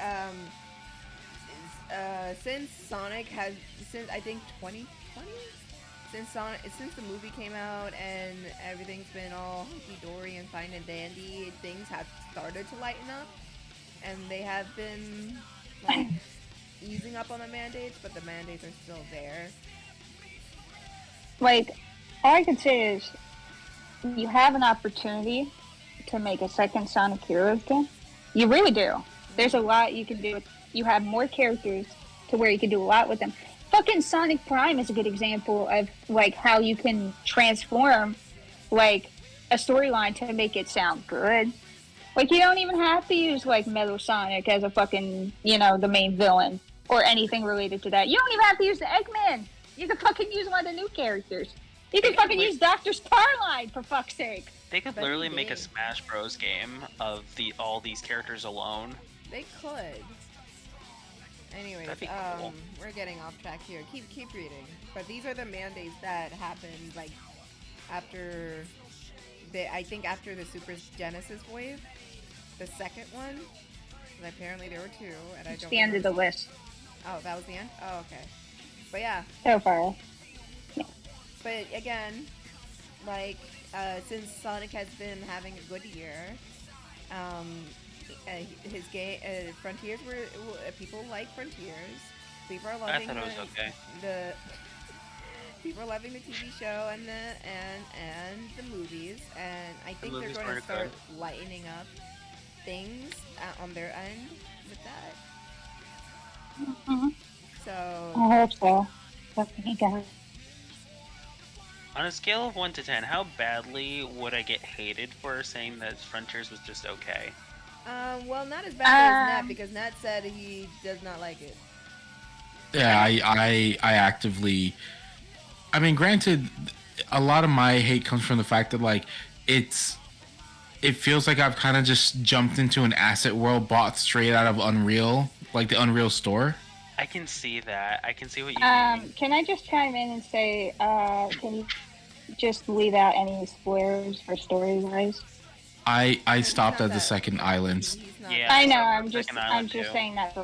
since Sonic has I think 2020. Since the movie came out and everything's been all hunky-dory and fine and dandy, things have started to lighten up, and they have been like easing up on the mandates, but the mandates are still there. Like, all I can say is, you have an opportunity to make a second Sonic Heroes game. You really do. There's a lot you can do. You have more characters to where you can do a lot with them. Fucking Sonic Prime is a good example of like how you can transform like a storyline to make it sound good. Like you don't even have to use like Metal Sonic as a fucking, you know, the main villain or anything related to that. You don't even have to use the Eggman. You can fucking use one of the new characters. You can fucking use Dr. Starline for fuck's sake. They could literally make a Smash Bros game of all these characters alone. They could. Anyways, cool. we're getting off track here. Keep reading. But these are the mandates that happened like after I think after the Super Genesis wave, the second one. And apparently there were two, and I don't. It's the end of the list. Oh, that was the end. Oh, okay. But yeah. So far. Yeah. But again, like since Sonic has been having a good year, his game Frontiers were people like Frontiers. People are loving I thought it was okay. The people are loving the TV show and the movies, and I think they're going to start lightening up things on their end with that. Mm-hmm. So I hope so. Definitely got. On a scale of 1 to 10, how badly would I get hated for saying that Frontiers was just okay? Well, not as bad as Nat, because Nat said he does not like it. Yeah, I actively. I mean, granted, a lot of my hate comes from the fact that like it feels like I've kind of just jumped into an asset world bought straight out of Unreal, like the Unreal store. I can see that. I can see what you mean. Can I just chime in and say, can you just leave out any spoilers for story-wise? I stopped at the second island. Yeah, I know. I'm just too. saying that.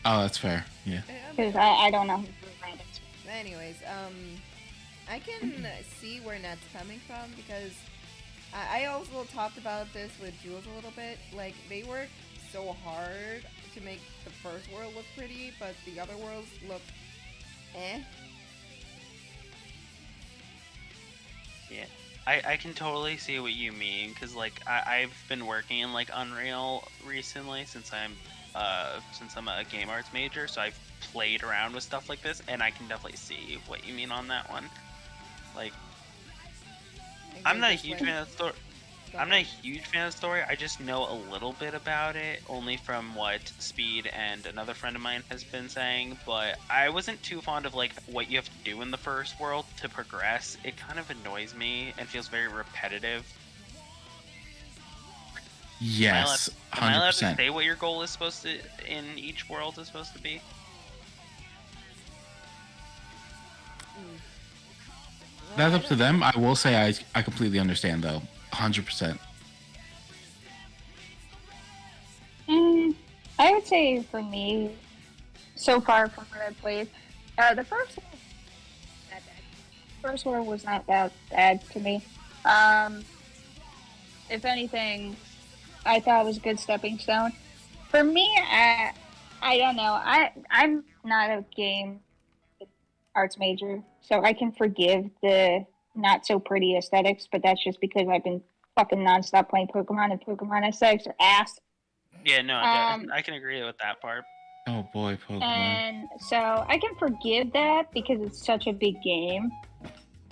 Oh, that's fair. Yeah. Because I don't know. Anyways, I can see where Nat's coming from, because I also talked about this with Jules a little bit. Like, they worked so hard to make the first world look pretty, but the other worlds look eh. Yeah, I can totally see what you mean, because like I've been working in like Unreal recently since I'm a game arts major, so I've played around with stuff like this, and I can definitely see what you mean on that one. Like, I'm not a huge fan of the story. I'm not a huge fan of the story. I just know a little bit about it, only from what Speed and another friend of mine has been saying. But I wasn't too fond of like what you have to do in the first world to progress. It kind of annoys me and feels very repetitive. Yes, 100%. Am I allowed to say what your goal is supposed to in each world is supposed to be? That's up to them. I will say I completely understand though. 100%. I would say for me, so far from what I played, the first one was not bad. First one was not that bad to me. If anything, I thought it was a good stepping stone. For me, I don't know. I'm not a game arts major, so I can forgive the not so pretty aesthetics, but that's just because I've been fucking nonstop playing Pokemon, and Pokemon SX are ass. Yeah, no, I can agree with that part. Oh boy, Pokemon. And so I can forgive that because it's such a big game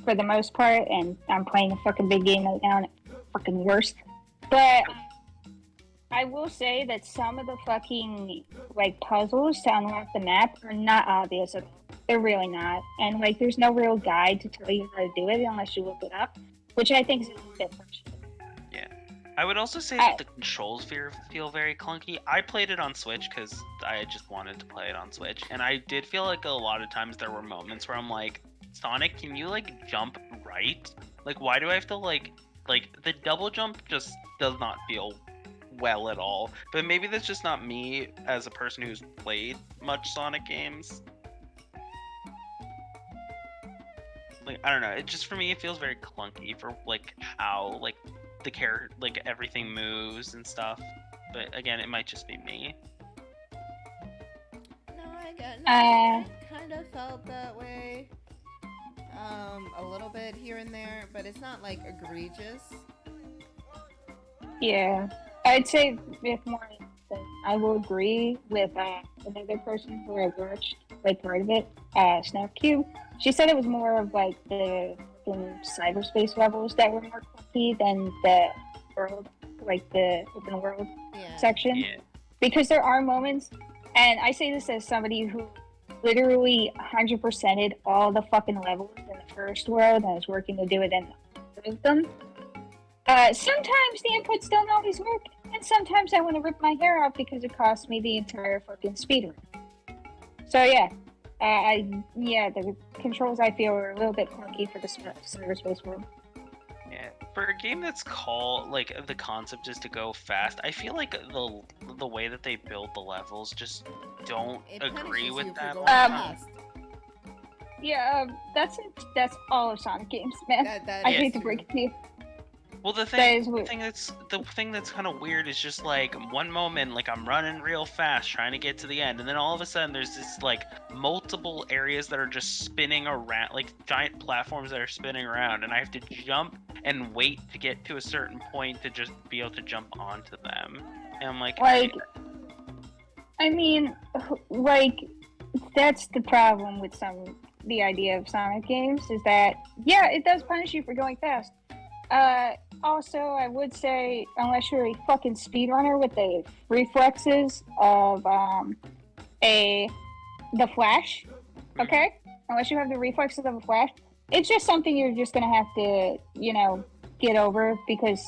for the most part, and I'm playing a fucking big game right now and it's fucking worst. But I will say that some of the fucking like puzzles to unlock the map are not obvious at all. They're really not. And like there's no real guide to tell you how to do it unless you look it up, which I think is a bit frustrating. Yeah. I would also say that the controls feel very clunky. I played it on Switch because I just wanted to play it on Switch, and I did feel like a lot of times there were moments where I'm like, Sonic, can you like jump right? Like, why do I have to like the double jump just does not feel well at all. But maybe that's just not me as a person who's played much Sonic games. Like, I don't know, it just, for me, it feels very clunky for like how like the character, like everything moves and stuff. But again, it might just be me. No, I kind of felt that way. A little bit here and there, but it's not like egregious. Yeah, I'd say with more, I will agree with another person who I watched like part of it, SnapCube. She said it was more of like the cyberspace levels that were more clunky than the world, like the open world section. Yeah. Because there are moments, and I say this as somebody who literally 100%ed all the fucking levels in the first world and is working to do it in all of them. Sometimes the inputs don't always work, and sometimes I want to rip my hair out because it cost me the entire fucking speedrun. So yeah, the controls I feel are a little bit clunky for the cyberspace world. Yeah, for a game that's called, like, the concept is to go fast, I feel like the way that they build the levels just don't agree with that. Yeah, that's all of Sonic games, man. I hate to break it to you. Well, the thing that's kind of weird is just like one moment, like I'm running real fast trying to get to the end, and then all of a sudden there's this like multiple areas that are just spinning around, like giant platforms that are spinning around, and I have to jump and wait to get to a certain point to just be able to jump onto them. And I'm like, I mean, like that's the problem with the idea of Sonic games is that it does punish you for going fast. Also, I would say, unless you're a fucking speedrunner with the reflexes of the Flash, okay? Unless you have the reflexes of a Flash, it's just something you're just gonna have to, get over, because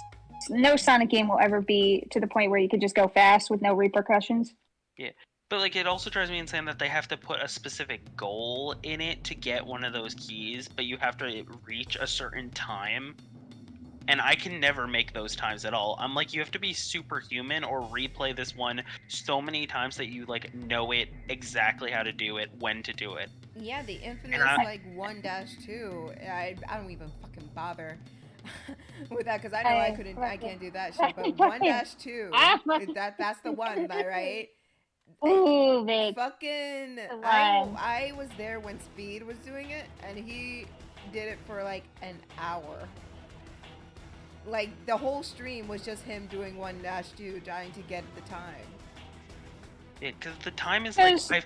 no Sonic game will ever be to the point where you could just go fast with no repercussions. Yeah. But like, it also drives me insane that they have to put a specific goal in it to get one of those keys, but you have to reach a certain time. And I can never make those times at all. I'm like, you have to be superhuman or replay this one so many times that you like know it exactly how to do it, when to do it. Yeah, the infamous like 1-2. I don't even fucking bother with that because I know I can't do that shit. But 1-2, that's the one, right? Ooh, big. Fucking, I was there when Speed was doing it, and he did it for like an hour. Like, the whole stream was just him doing 1-2, trying to get the time. Yeah, because the time is like,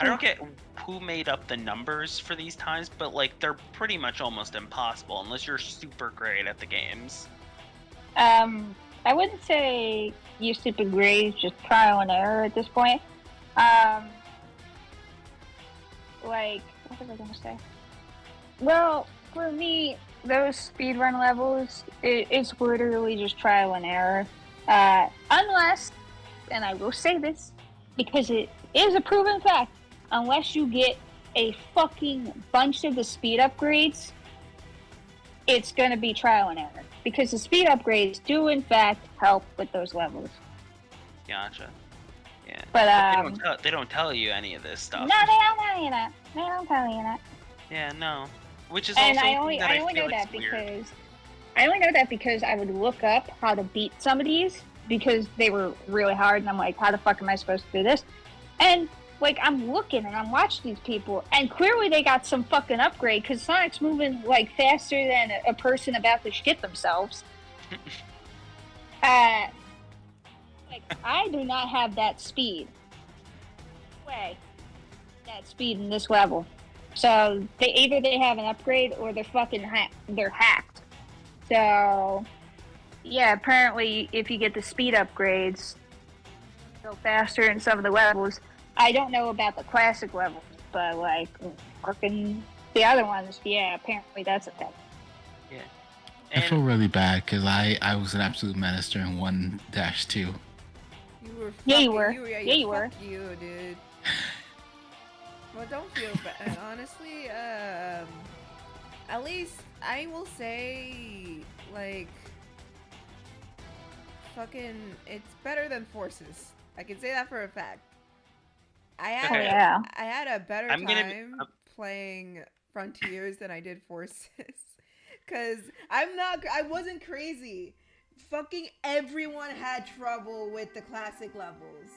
I don't get who made up the numbers for these times, but like, they're pretty much almost impossible unless you're super great at the games. I wouldn't say you're super great, just trial and error at this point. Like, what was I gonna say? Well, for me, those speedrun levels, it's literally just trial and error. Unless, and I will say this, because it is a proven fact, unless you get a fucking bunch of the speed upgrades, it's going to be trial and error. Because the speed upgrades do, in fact, help with those levels. Gotcha. Yeah. But they don't tell you any of this stuff. No, they don't tell you that. They don't tell you that. Yeah, no. Which is and also I only know that because I would look up how to beat some of these because they were really hard, and I'm like, how the fuck am I supposed to do this? And like, I'm looking and I'm watching these people, and clearly they got some fucking upgrade because Sonic's moving like faster than a person about to shit themselves. Like, I do not have that speed. Way. That speed in this level. So either they have an upgrade or they're fucking they're hacked. So yeah, apparently if you get the speed upgrades, go faster in some of the levels. I don't know about the classic levels, but like fucking the other ones, yeah, apparently that's a thing. Yeah. I feel really bad because I was an absolute menace during 1-2. You were Yeah, you fucking- were. Yeah, Yeah, you were. Fuck you, dude. Well, don't feel bad. Honestly, at least I will say, like, fucking, it's better than Forces. I can say that for a fact. I had a better time playing Frontiers than I did Forces. Cause I wasn't crazy. Fucking everyone had trouble with the classic levels.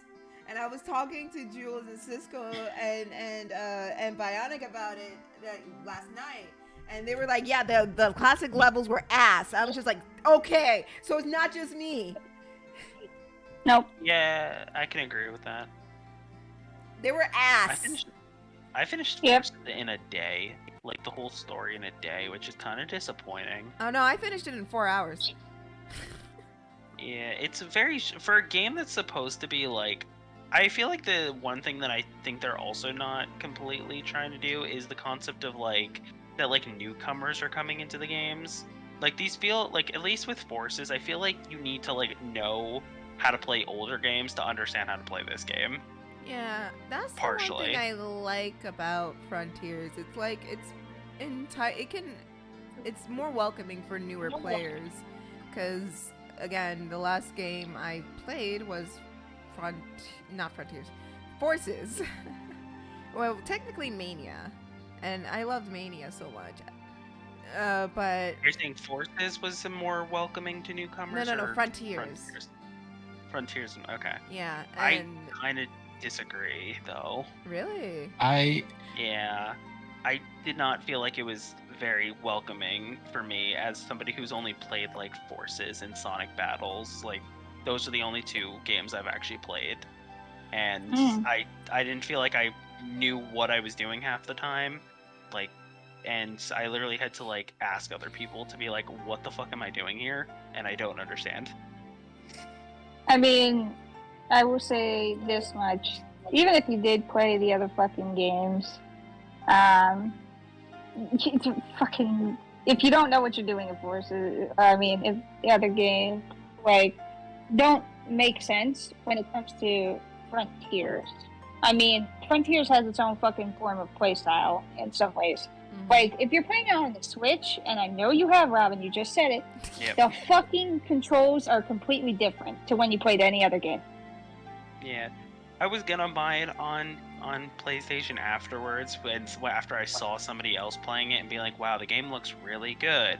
And I was talking to Jules and Cisco and Bionic about it last night. And they were like, yeah, the classic levels were ass. I was just like, okay, so it's not just me. Nope. Yeah, I can agree with that. They were ass. I finished Forces in a day. Like, the whole story in a day, which is kind of disappointing. Oh, no, I finished it in 4 hours. Yeah, it's for a game that's supposed to be, like... I feel like the one thing that I think they're also not completely trying to do is the concept of, like, that, like, newcomers are coming into the games. Like, these feel, like, at least with Forces, I feel like you need to, like, know how to play older games to understand how to play this game. Yeah, that's partially the one thing I like about Frontiers. It's like it's more welcoming for newer players, because again, the last game I played was not Frontiers, Forces. Well, technically Mania, and I loved Mania so much. But you're saying Forces was more welcoming to newcomers? No, Frontiers. Frontiers, okay. Yeah, I kind of disagree, though. Really? Yeah, I did not feel like it was very welcoming for me as somebody who's only played, like, Forces and Sonic Battles. Like, those are the only 2 games I've actually played. And I didn't feel like I knew what I was doing half the time. Like, and I literally had to, like, ask other people to be like, what the fuck am I doing here? And I don't understand. I mean, I will say this much. Even if you did play the other fucking games, if you don't know what you're doing in Forces, I mean, if the other game, like, don't make sense when it comes to Frontiers. I mean, Frontiers has its own fucking form of playstyle in some ways. Like, if you're playing it on the Switch, and I know you have, Robin, you just said it, the fucking controls are completely different to when you played any other game. Yeah, I was gonna buy it on PlayStation afterwards, after I saw somebody else playing it and be like, wow, the game looks really good.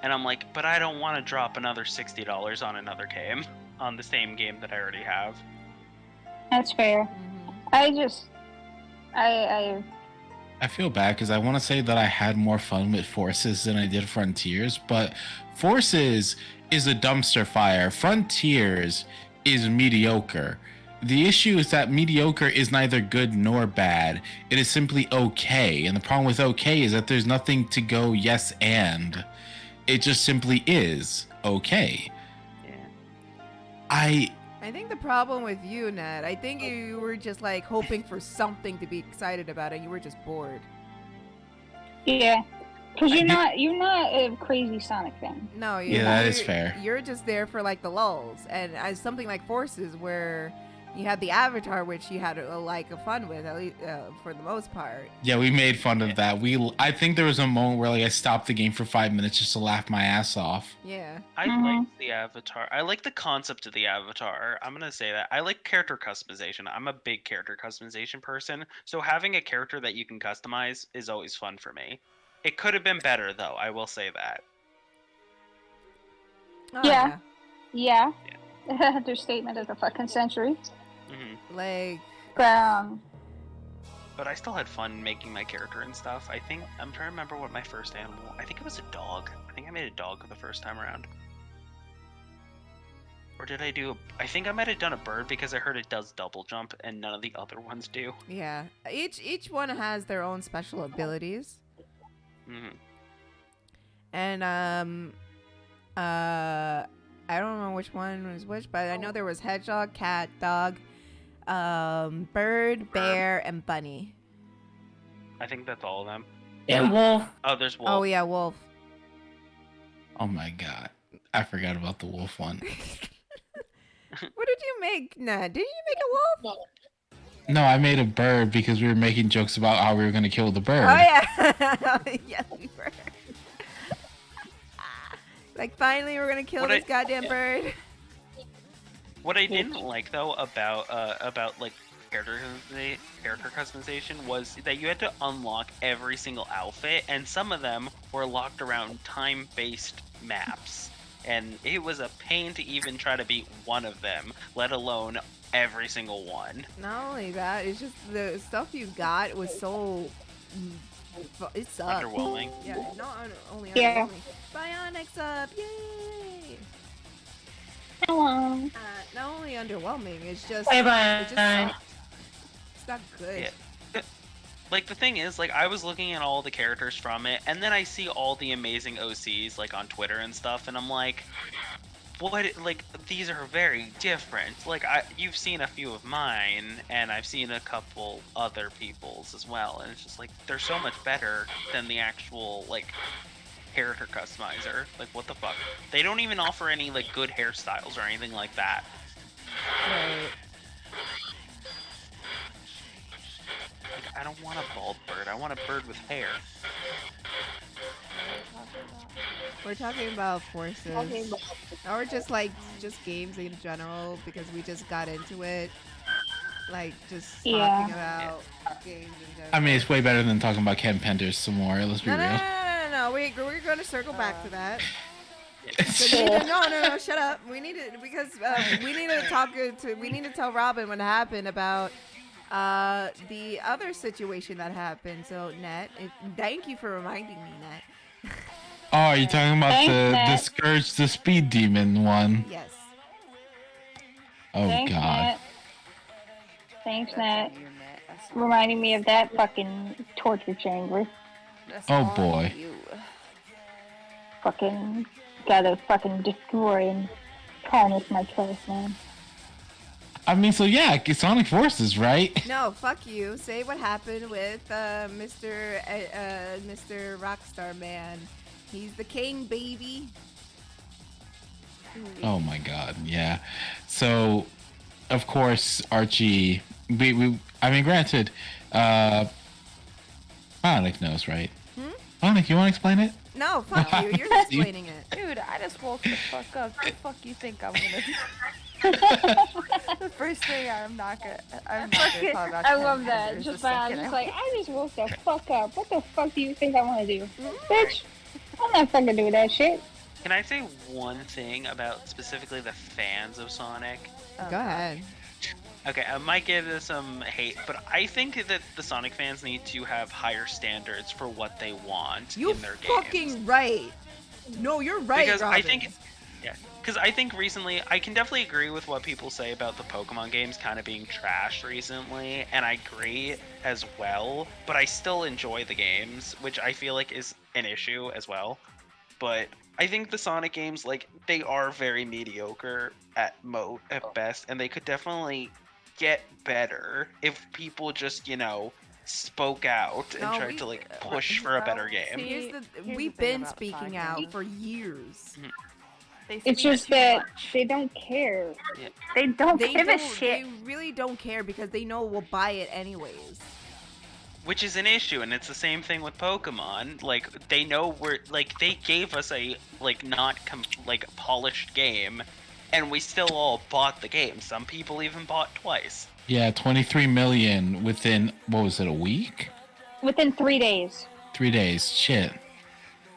And I'm like, but I don't want to drop another $60 on another game, on the same game that I already have. That's fair. I feel bad because I want to say that I had more fun with Forces than I did Frontiers, but Forces is a dumpster fire. Frontiers is mediocre. The issue is that mediocre is neither good nor bad. It is simply okay. And the problem with okay is that there's nothing to go yes and. It just simply is okay. Yeah. I think the problem with you, Ned, I think you were just like hoping for something to be excited about and you were just bored. Yeah. Because you're not a crazy Sonic fan. No, that is fair. You're just there for like the lulls, and as something like Forces, where you had the Avatar, which you had a fun with, at least for the most part. Yeah, we made fun of that. I think there was a moment where I stopped the game for 5 minutes just to laugh my ass off. Yeah. I like the Avatar. I like the concept of the Avatar. I'm gonna say that. I like character customization. I'm a big character customization person, so having a character that you can customize is always fun for me. It could have been better, though. I will say that. Oh, yeah. Understatement of the fucking century. Mm-hmm. Like. But I still had fun making my character and stuff. I'm trying to remember what my first animal. I think it was a dog. I think I made a dog the first time around. Or did I do? I think I might have done a bird because I heard it does double jump and none of the other ones do. Yeah. Each one has their own special abilities. Hmm. And I don't know which one was which, but I know there was hedgehog, cat, dog, bird, bear, and bunny. I think that's all of them. And wolf. Oh, there's wolf. Oh yeah, wolf. Oh my god. I forgot about the wolf one. What did you make, Ned? Did you make a wolf? No, I made a bird because we were making jokes about how we were going to kill the bird. Oh yeah. Yes, we were. Like finally we're gonna kill this goddamn bird. What I didn't like though about like character customization was that you had to unlock every single outfit, and some of them were locked around time-based maps, and it was a pain to even try to beat one of them, let alone every single one. Not only that, it's just the stuff you got was so it sucked. Underwhelming. Yeah, not only Yeah. underwhelming. Bionics up, yay! Hello. Not only underwhelming, it's just Bye it bye. just sucked. It's not good. Yeah. Like the thing is, like I was looking at all the characters from it, and then I see all the amazing OCs like on Twitter and stuff, and I'm like, what? Like these are very different. Like you've seen a few of mine, and I've seen a couple other people's as well, and it's just like they're so much better than the actual like character customizer. Like what the fuck? They don't even offer any like good hairstyles or anything like that. Right. Like, I don't want a bald bird. I want a bird with hair. We're talking about forces, or just games in general because we just got into it. Like just talking about games in general. I mean, it's way better than talking about Ken Penders some more. Let's be real. No. We're going to circle back to that. No, shut up. We need to because we need to talk to. We need to tell Robin what happened about the other situation that happened. So, Net, thank you for reminding me, Net. Oh, are you talking about Thanks, the Matt. Scourge, the Speed Demon one? Yes. Oh Thanks, god. Nat. Thanks, Nat. You, Nat. That's Reminding me of that fucking torture chamber. That's Oh, on boy. you. Fucking gotta fucking destroy and tarnish my trust, man. I mean, so yeah, Sonic Forces, right? No, fuck you. Say what happened with Mr. Rockstar Man. He's the king, baby. Oh my god, yeah. So, of course, Archie. I mean, granted, Bionic knows, right? Bionic, you want to explain it? No, fuck you. You're explaining it. Dude, I just woke the fuck up. The fuck you think I'm gonna do? The first thing I'm not gonna talk about. I love that. Just like, I just woke the fuck up. What the fuck do you think I want to do? Bitch, I'm not fucking doing that shit. Can I say one thing about specifically the fans of Sonic? Go ahead. Okay, I might get into some hate, but I think that the Sonic fans need to have higher standards for what they want You in their games. fucking right. No, you're right, Because Robin. I think recently, I can definitely agree with what people say about the Pokemon games kind of being trash recently, and I agree as well, but I still enjoy the games, which I feel like is an issue as well. But I think the Sonic games, like, they are very mediocre at best, and they could definitely get better if people just, spoke out and No, tried to, like, push for a better game. Here's Here's we've the thing been about speaking Sonic out games. for years. They It's speak just too that much. they don't care. Yeah. They don't They give a don't. shit. They really don't care because they know we'll buy it anyways. Which is an issue, and it's the same thing with Pokemon. Like, they know they gave us a, polished game, and we still all bought the game. Some people even bought twice. Yeah, 23 million within, what was it, a week? Within 3 days. 3 days. Shit.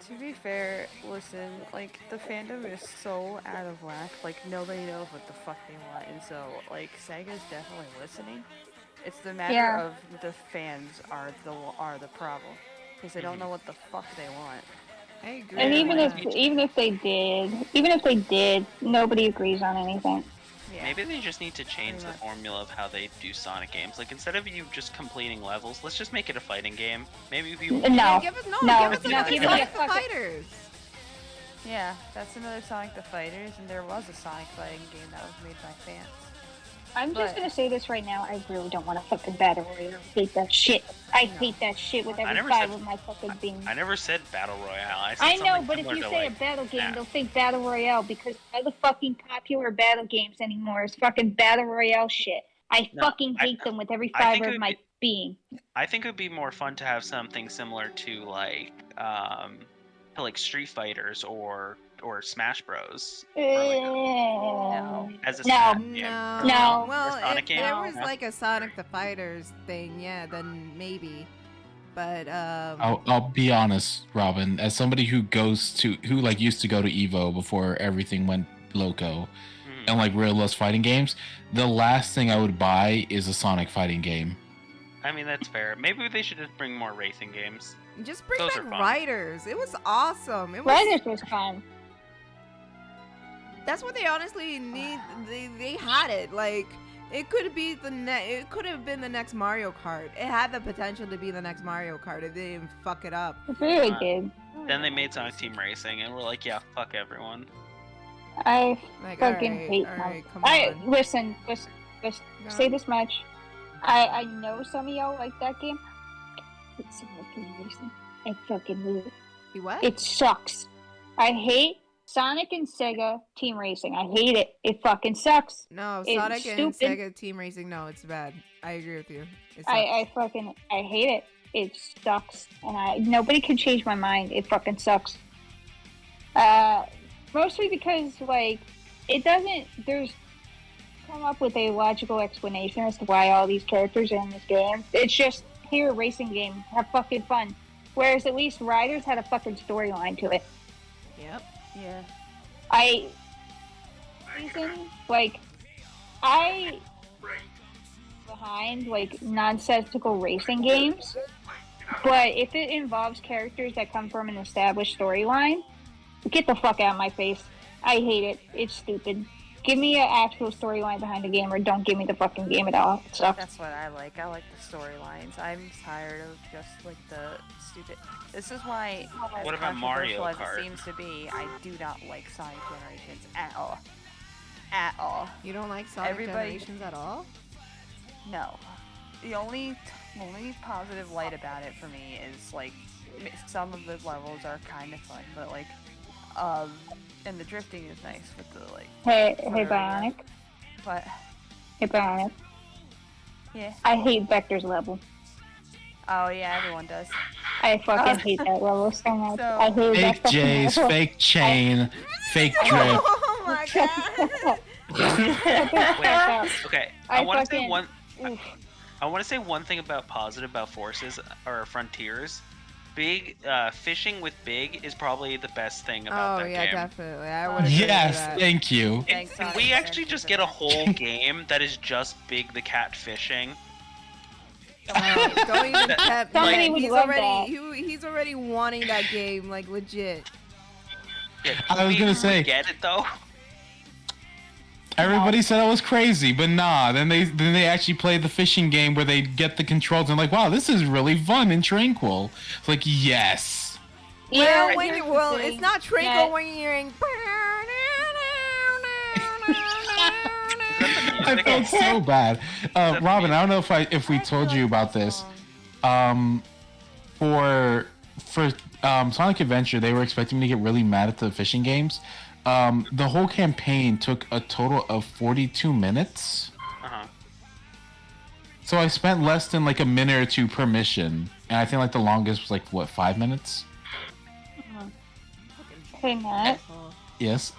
To be fair, listen, like, the fandom is so out of whack, like, nobody knows what the fuck they want, and so, like, Sega's definitely listening. It's the matter of the fans are the problem, because they don't know what the fuck they want. I agree. And with even if they did, nobody agrees on anything. Yeah. Maybe they just need to change Pretty the much. formula of how they do Sonic games. Like, instead of you just completing levels, let's just make it a fighting game. Maybe people. No, Yeah, give us no, give us no, another give me Sonic a the fucking- Fighters. Yeah, that's another Sonic the Fighters, and there was a Sonic fighting game that was made by fans. I'm just But- gonna say this right now. I really don't want to fucking battle royale. I hate that shit. I hate that shit with every never fiber said- of my fucking being. I never said battle royale. I said I know, something but if similar you to, say like, a battle game, that. they'll think battle royale because all the fucking popular battle games anymore is fucking battle royale shit. I No, fucking hate them with every I think fiber it of would my be- being. I think it would be more fun to have something similar to like Street Fighters or Smash Bros. No. As a No. Smash game. No. Well, Sonic if game? there was No. like a Sonic the Fighters thing, yeah, then maybe. But I'll be honest, Robin. As somebody who used to go to Evo before everything went loco, and like real loves fighting games, the last thing I would buy is a Sonic fighting game. I mean, that's fair. Maybe they should just bring more racing games. just bring Those back are fun. Riders. It was awesome. It was. Riders was fun. That's what they honestly need. They had it. Like it could be It could have been the next Mario Kart. It had the potential to be the next Mario Kart if they didn't fuck it up. It really did. Then they made Sonic Team Racing, and we're like, yeah, fuck everyone. I Like, fucking alright, hate alright, them. come I on. listen. No. Say this much. I know some of y'all like that game. It's fucking racing. I fucking hate it. You what? It sucks. I hate Sonic and Sega Team Racing. I hate it. It fucking sucks. No, It's Sonic and stupid. Sega Team Racing. No, it's bad. I agree with you. It sucks. I hate it. It sucks, and nobody can change my mind. It fucking sucks. Mostly because like it doesn't. There's come up with a logical explanation as to why all these characters are in this game. It's just here a racing game. Have fucking fun. Whereas at least Riders had a fucking storyline to it. Yep. Yeah. I behind like nonsensical racing games, but if it involves characters that come from an established storyline, get the fuck out of my face. I hate it. It's stupid. Give me an actual storyline behind the game, or don't give me the fucking game at all. It sucks. That's what I like. I like the storylines. I'm tired of just like the stupid. This is why, as What about Mario controversial as Kart? it seems to be, I do not like Sonic Generations at all. At all. You don't like Sonic Everybody- Generations at all? No. The only positive light about it for me is like some of the levels are kind of fun, but like, and the drifting is nice with the like. Hey, whatever, Bionic. But Hey, Bionic. yeah. I hate Vector's level. Oh yeah, everyone does. I fucking hate that level so much. So- I hate that Fake fucking J's, level. fake chain, fake drip. Oh my god. Wait, okay. I I want to say fucking- one. Oof. I want to say one thing about positive about Forces or Frontiers. Big fishing with Big is probably the best thing about Oh that yeah, game. definitely. I would agree with Yes, that. thank you. Thanks, Can Sonic we actually Adventure just for get a that. whole game that is just Big the cat fishing? Don't even tempt me. Somebody would He's love already he's already wanting that game, like legit. Yeah, I was gonna say- get it though. Everybody said I was crazy, but nah. Then they actually played the fishing game where they get the controls and like, wow, this is really fun and tranquil. It's like, yes. Yeah, Well, here's the well, thing. it's not tranquil Yeah. when you're hearing. I felt so bad. Robin, I don't know if we told you about this. For Sonic Adventure, they were expecting me to get really mad at the fishing games. The whole campaign took a total of 42 minutes. Uh-huh. So I spent less than like a minute or two per mission, and I think like the longest was like what, 5 minutes? Hey, Matt. Yes.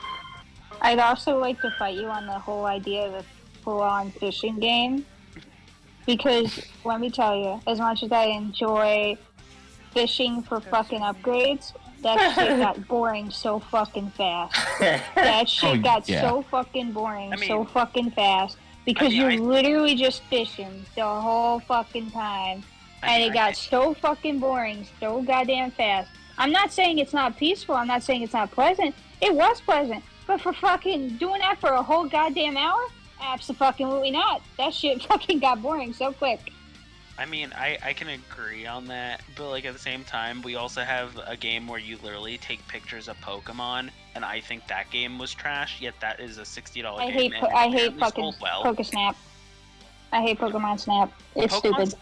I'd also like to fight you on the whole idea of a full-on fishing game. Because, let me tell you, as much as I enjoy fishing for fucking upgrades, that shit got boring so fucking fast. That shit Oh, got yeah. so fucking boring I mean- so fucking fast. Because I mean, you're literally just fishing the whole fucking time. I And mean, it got so fucking boring so goddamn fast. I'm not saying it's not peaceful. I'm not saying it's not pleasant. It was pleasant. But for fucking doing that for a whole goddamn hour? Abso-fucking-lutely not. That shit fucking got boring so quick. I mean, I can agree on that, but like at the same time, we also have a game where you literally take pictures of Pokemon, and I think that game was trash. Yet that is a $60 game. I hate fucking well. Pokesnap. I hate Pokemon Snap. It's stupid.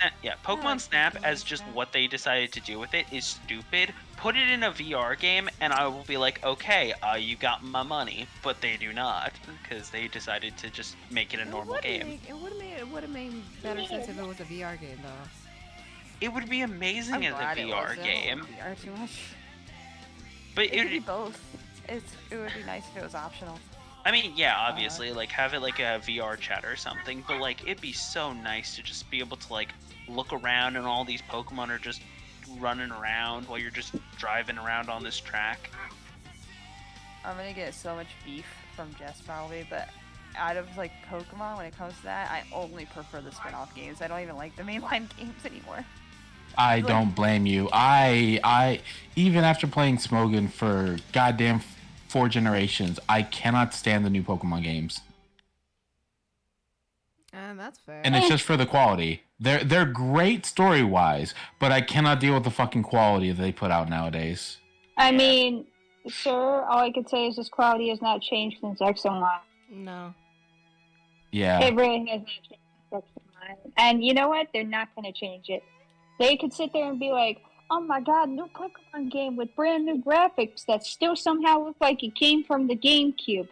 Pokemon Snap as just what they decided to do with it is stupid. Put it in a VR game, and I will be like, okay, you got my money. But they do not, because they decided to just make it a normal game. It would have made better sense if it was a VR game, though. It would be amazing as a VR game. VR too much. But It could be both. It would be nice if it was optional. I mean, yeah, obviously, like, have it like a VR chat or something, but, like, it'd be so nice to just be able to, like, look around and all these Pokemon are just running around while you're just driving around on this track. I'm gonna get so much beef from Jess probably, but out of, like, Pokemon, when it comes to that, I only prefer the spin-off games. I don't even like the mainline games anymore. I don't blame you. I even after playing Smogon for goddamn 4 generations, I cannot stand the new Pokemon games. And that's fair. And it's just for the quality. They're great story-wise, but I cannot deal with the fucking quality that they put out nowadays. I mean, sir, all I could say is this quality has not changed since X and Y. No. Yeah. It really has not changed since X and Y. And you know what? They're not going to change it. They could sit there and be like, oh my god, new Pokemon game with brand new graphics that still somehow look like it came from the GameCube.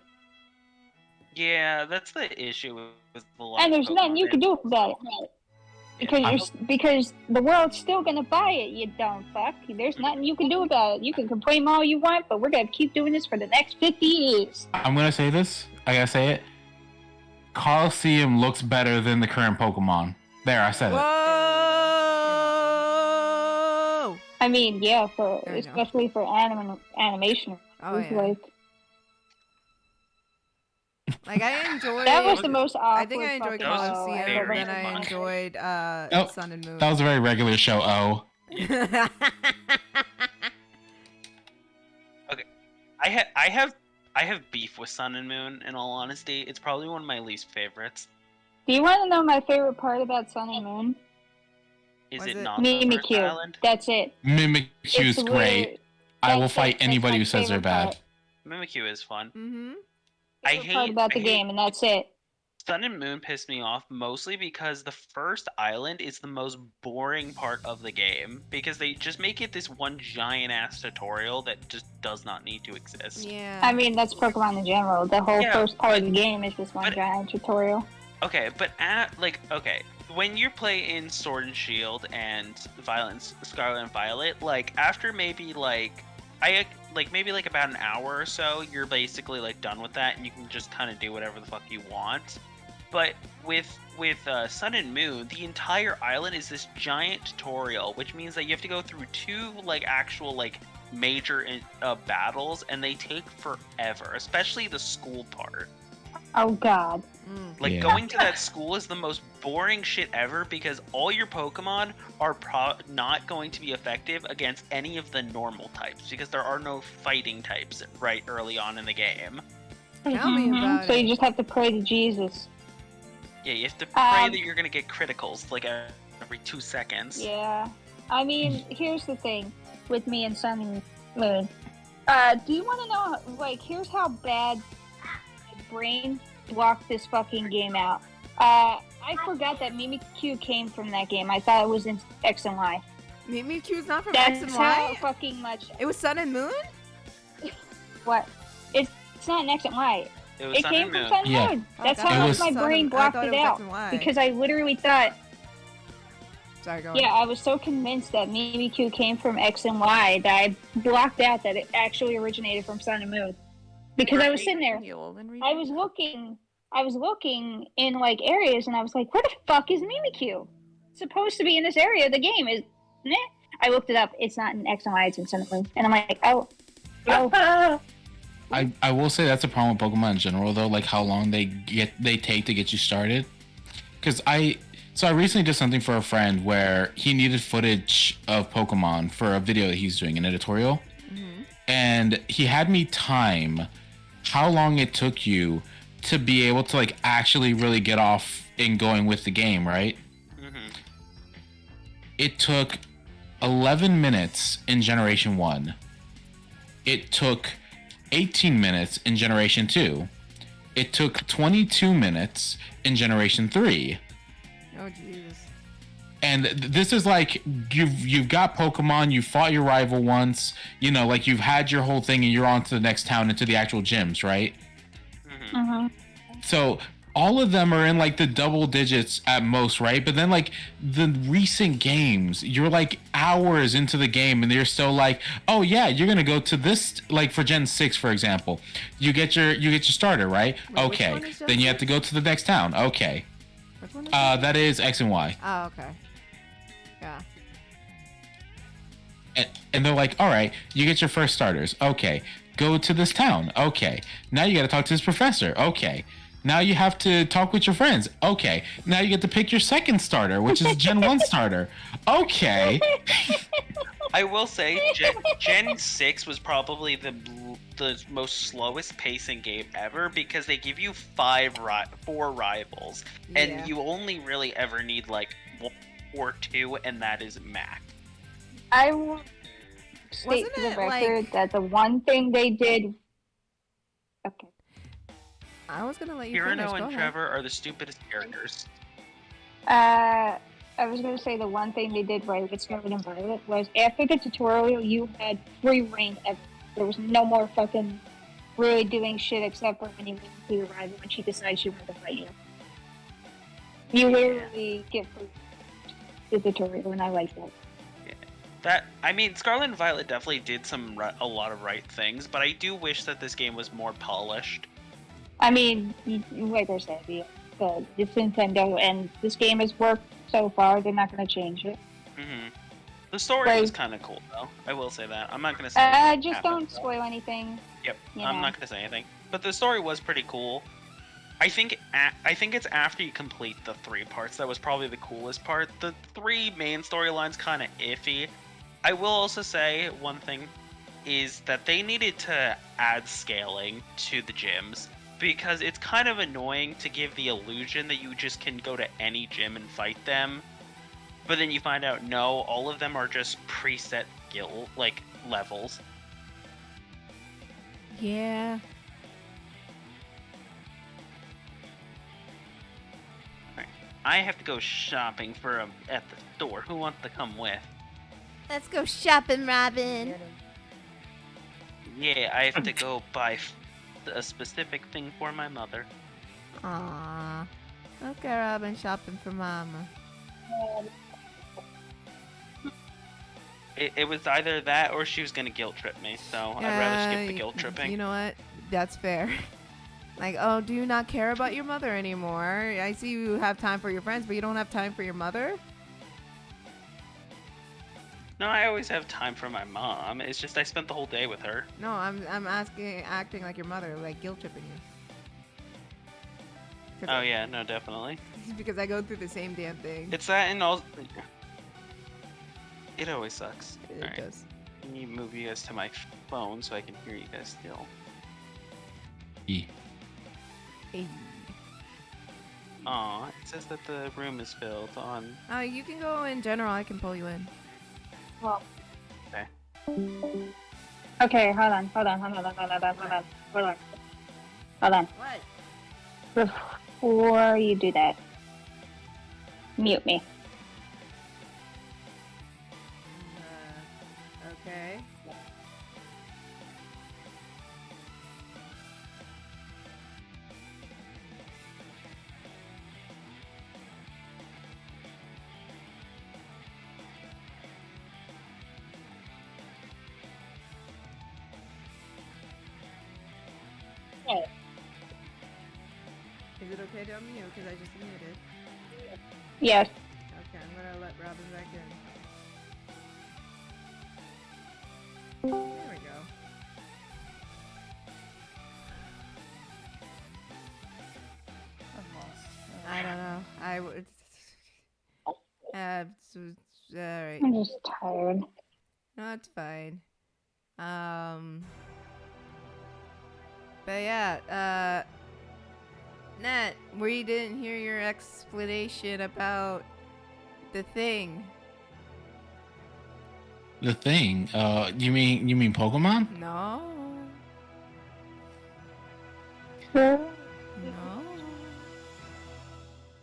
Yeah, that's the issue with the And there's nothing you can do about it. Because the world's still gonna buy it, you dumb fuck. There's nothing you can do about it. You can complain all you want, but we're gonna keep doing this for the next 50 years. I'm gonna say this. I gotta say it. Coliseum looks better than the current Pokemon. There, I said it. I mean, yeah, especially for animation. Oh, yeah. Like I enjoyed. That was the most awkward. I think I enjoyed Coliseum, and I enjoyed Sun and Moon. That was a very regular show. Oh. Okay, I have beef with Sun and Moon. In all honesty, it's probably one of my least favorites. Do you want to know my favorite part about Sun and Moon? Is it not Mimikyu? Island? That's it. Mimikyu's great. I will fight anybody who says they're bad. Mimikyu is fun. Mm-hmm. I part about the game, and that's it. Sun and Moon pissed me off mostly because the first island is the most boring part of the game because they just make it this one giant ass tutorial that just does not need to exist. Yeah. I mean, that's Pokemon in general. The whole first part of the game is just one giant tutorial. Okay, but when you play in Sword and Shield and Scarlet and Violet, like after maybe maybe about an hour or so, you're basically like done with that, and you can just kind of do whatever the fuck you want. But with Sun and Moon, the entire island is this giant tutorial, which means that you have to go through 2 actual major battles, and they take forever, especially the school part. Oh god. Going to that school is the most boring shit ever because all your Pokemon are not going to be effective against any of the normal types because there are no fighting types right early on in the game. Tell me about it. So you just have to pray to Jesus. Yeah, you have to pray that you're gonna get criticals every 2 seconds. Yeah. I mean, here's the thing with me and Sun and Moon. Do you want to know, here's how bad my brain blocked this fucking game out. I forgot that Mimikyu came from that game. I thought it was in X and Y. Mimikyu's not from That's X and how Y? fucking much. It was Sun and Moon? What? It's not in X and Y. It came from Sun and Moon. That's how much my brain blocked it out. Because I literally thought. Sorry, go on. Yeah, I was so convinced that Mimikyu came from X and Y that I blocked out that it actually originated from Sun and Moon. Because I was sitting there, I was looking in areas, and I was like, "Where the fuck is Mimikyu? It's supposed to be in this area of the game, isn't it?" I looked it up. It's not in X and Y. It's in Sun and Moon. And I'm like, oh. I will say that's a problem with Pokemon in general, though. How long they take to get you started. Because So I recently did something for a friend where he needed footage of Pokemon for a video that he's doing, an editorial. Mm-hmm. And he had me time how long it took you to be able to like actually really get off and going with the game, right? Mm-hmm. It took 11 minutes in Generation 1. It took 18 minutes in Generation 2. It took 22 minutes in Generation 3. Oh, Jesus. And this is like you've got Pokemon, you fought your rival once, you know, like you've had your whole thing and you're on to the next town into the actual gyms, right? Mm-hmm. So all of them are in like the double digits at most, right? But then like the recent games, you're like hours into the game and they're still like, oh yeah, you're gonna go to this, like for Gen 6, for example. You get your starter, right? Wait, okay. Then you have to go to the next town. Okay. Which one is That is X and Y. Oh, okay. Yeah. And they're like, all right, you get your first starters. Okay. Go to this town. Okay. Now you got to talk to this professor. Okay. Now you have to talk with your friends. Okay. Now you get to pick your second starter, which is Gen 1 starter. Okay. I will say, Gen 6 was probably the most slowest pacing game ever because they give you 4 rivals, and you only really ever need like 1 or 2, and that is max. I will state for the record that the one thing they did. Okay. I was gonna let you finish. Hirano Go and ahead. Trevor are the stupidest characters. I was going to say the one thing they did right with Scarlet and Violet was after the tutorial, you had free reign. There was no more fucking really doing shit except for when you went to your rival when she decides she wants to fight you. You literally get free the tutorial, and I like that. I mean, Scarlet and Violet definitely did a lot of right things, but I do wish that this game was more polished. I mean, like I said, it's Nintendo, and this game has worked so far. They're not going to change it. Mm-hmm. The story was kind of cool, though. I will say that. I'm not going to say. Just don't spoil anything. Yep, I'm not going to say anything. But the story was pretty cool. I think it's after you complete the 3 parts that was probably the coolest part. The 3 main storylines kind of iffy. I will also say one thing is that they needed to add scaling to the gyms, because it's kind of annoying to give the illusion that you just can go to any gym and fight them, but then you find out no, all of them are just preset levels. Yeah. Right. I have to go shopping at the store. Who wants to come with? Let's go shopping, Robin. Yeah, I have to go buy a specific thing for my mother. Aww. Okay, Robin, shopping for Mama. It was either that or she was gonna guilt trip me, so I'd rather skip the guilt tripping. You know what? That's fair. Like, oh, do you not care about your mother anymore? I see you have time for your friends, but you don't have time for your mother? No, I always have time for my mom. It's just I spent the whole day with her. No, I'm acting like your mother, like guilt tripping you. Oh yeah, no, definitely. Because I go through the same damn thing. It's that and all. It always sucks. It does. Let me move you guys to my phone so I can hear you guys still. E. Hey. Aw, it says that the room is filled on. You can go in general. I can pull you in. Well. Okay. Okay, hold on. What? Before you do that, mute me. Okay. Yeah. Is it okay to unmute? Because I just muted. Yes. Okay, I'm gonna let Robin back in. There we go. I don't know. Alright. I'm just tired. No, it's fine. But yeah, Nat, we didn't hear your explanation about the thing. The thing. You mean Pokemon? No. No. No.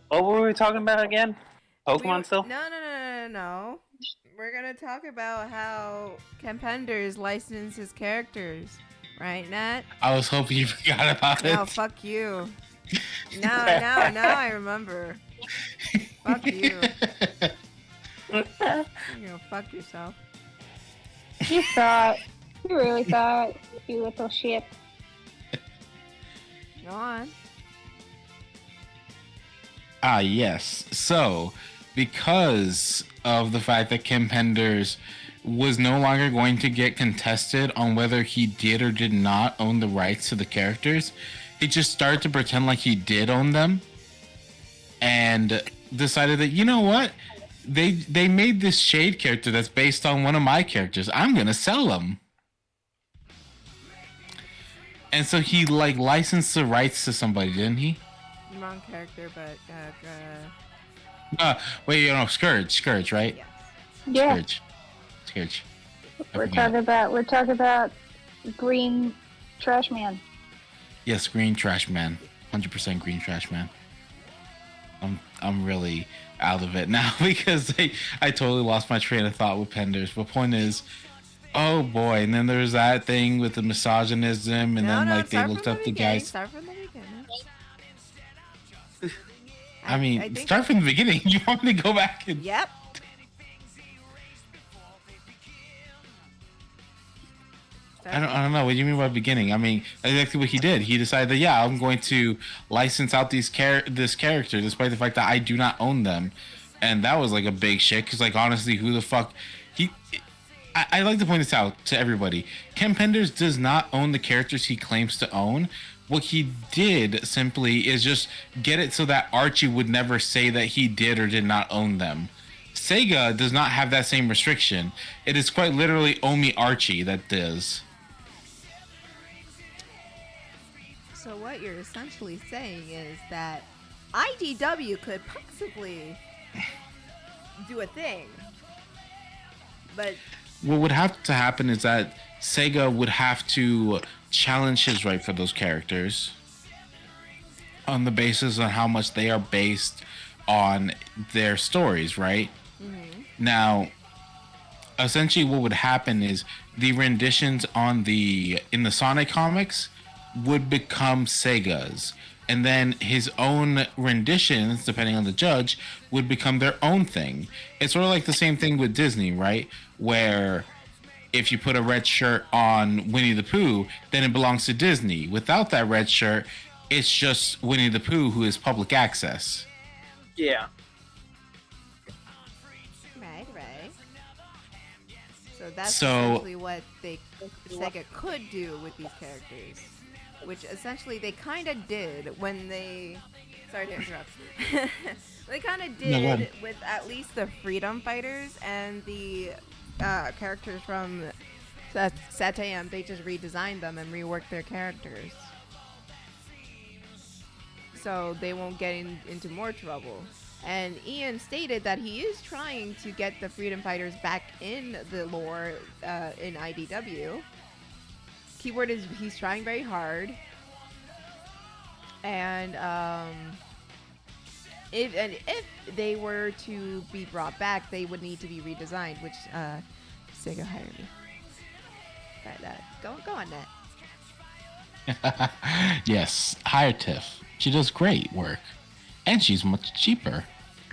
What were we talking about again? Pokemon still? No. We're gonna talk about how Kempenders license his characters, right, Nat? I was hoping you forgot about it. No, fuck you. Now I remember. Fuck you. Fuck yourself. You really thought, you little shit. Go on. Ah, yes. So, because of the fact that Kim Penders was no longer going to get contested on whether he did or did not own the rights to the characters, he just started to pretend like he did own them and decided that, you know what? They made this Shade character that's based on one of my characters. I'm going to sell them. And so he licensed the rights to somebody, didn't he? Wrong character, but Scourge, right? yes. Yeah. Scourge. We're talking about Green Trash Man. Yes, Green Trash Man. 100% Green Trash Man. I'm really out of it now because I totally lost my train of thought with Penders. But point is, oh boy, and then there's that thing with the misogynism, and they looked up the guys. Start from the beginning. I mean, start from the beginning. You want me to go back and? Yep. I don't know. What do you mean by beginning? I mean, exactly what he did. He decided that, yeah, I'm going to license out this character, despite the fact that I do not own them, and that was like a big shit. Because honestly, who the fuck? I like to point this out to everybody. Ken Penders does not own the characters he claims to own. What he did simply is just get it so that Archie would never say that he did or did not own them. Sega does not have that same restriction. It is quite literally only Archie that does. So what you're essentially saying is that IDW could possibly do a thing, but what would have to happen is that Sega would have to challenge his right for those characters on the basis on how much they are based on their stories, right? Mm-hmm. Now, essentially what would happen is the renditions in the Sonic comics would become Sega's, and then his own renditions, depending on the judge, would become their own thing. It's sort of like the same thing with Disney, right? Where if you put a red shirt on Winnie the Pooh, then it belongs to Disney. Without that red shirt, it's just Winnie the Pooh, who is public access. Yeah. Right. So that's essentially what Sega could do with these characters, which essentially they kind of did when they. Sorry to interrupt. They kind of did with at least the Freedom Fighters and the characters from Satam. They just redesigned them and reworked their characters, so they won't get into more trouble. And Ian stated that he is trying to get the Freedom Fighters back in the lore in IDW. Keyword is he's trying very hard. And if they were to be brought back, they would need to be redesigned, which Sega hired me. But go on, Nat. Yes, hire Tiff. She does great work, and she's much cheaper.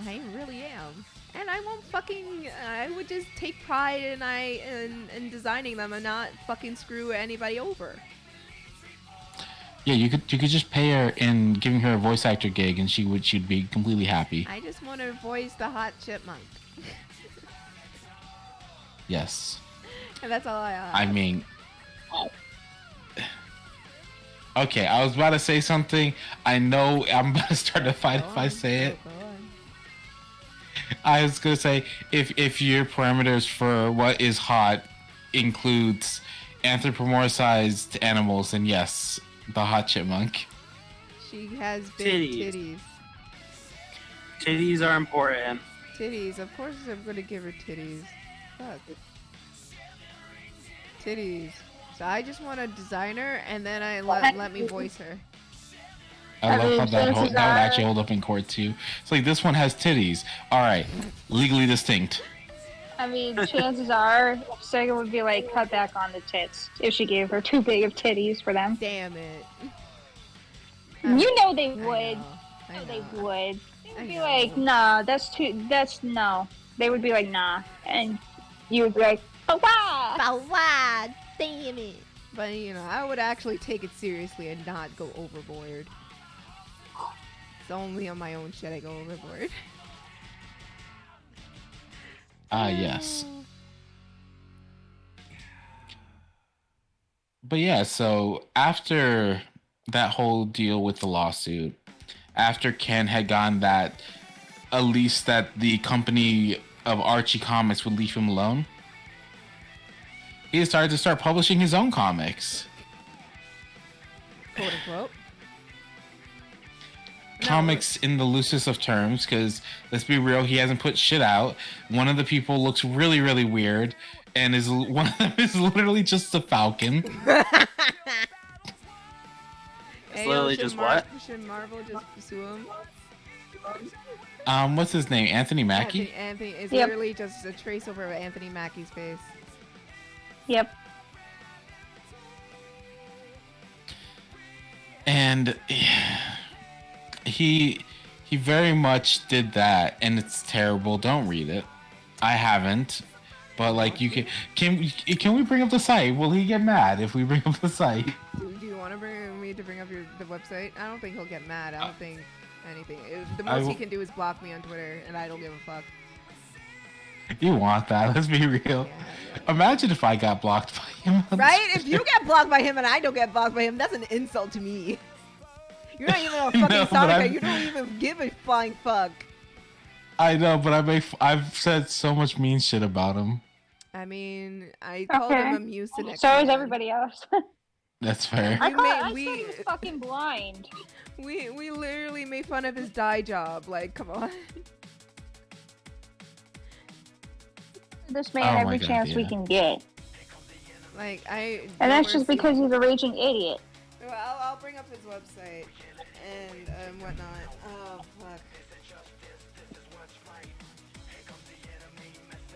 I really am, and I won't fucking. I would just take pride in designing them and not fucking screw anybody over. Yeah, you could just pay her and giving her a voice actor gig, and she'd be completely happy. I just want to voice the hot chipmunk. Yes. And that's all I have. I mean, okay, I was about to say something. I know I'm about to start a fight if I say it. Go on. I was gonna say if your parameters for what is hot includes anthropomorphized animals, then yes, the hot chipmunk. She has big Titties. titties. Titties are important. Titties. Of course I'm gonna give her titties. Fuck. Titties. So I just want a designer, and then I let me voice her. I love how that would actually hold up in court too. It's like this one has titties. All right, legally distinct. I mean, chances are Sega would be like, cut back on the tits if she gave her too big of titties for them. Damn it. You know they would. I know. They would. They would be like, nah, that's no. They would be like, nah. And you would be like, but why? But why? Damn it. But, you know, I would actually take it seriously and not go overboard. It's only on my own shit I go overboard. Yes. But yeah, so after that whole deal with the lawsuit, after Ken had gotten that, at least that the company of Archie Comics would leave him alone, he decided to start publishing his own comics. Quote unquote. Comics in the loosest of terms, because let's be real, he hasn't put shit out. One of the people looks really, really weird, and one of them is literally just a falcon. It's literally just what? Should Marvel just sue him? What's his name? Anthony Mackie? Anthony is literally just a trace over of Anthony Mackie's face. Yep. And he very much did that, and it's terrible. Don't read it. I haven't, but like you can we bring up the site? Will he get mad if we bring up the site? Do you want to bring up the website? I don't think he'll get mad. I don't think anything. The most he can do is block me on Twitter, and I don't give a fuck. You want that? Let's be real. Yeah. Imagine if I got blocked by him. Right? If you get blocked by him and I don't get blocked by him, that's an insult to me. You're not even a fucking Sonic. You don't even give a flying fuck. I know, but I've said so much mean shit about him. I mean, I called him a mucinex. So is everybody else. That's fair. I said he was fucking blind. We literally made fun of his dye job. Like, come on. This man every chance we can get. Like and that's just because he's a raging idiot. Well, I'll bring up his website and whatnot. Oh fuck.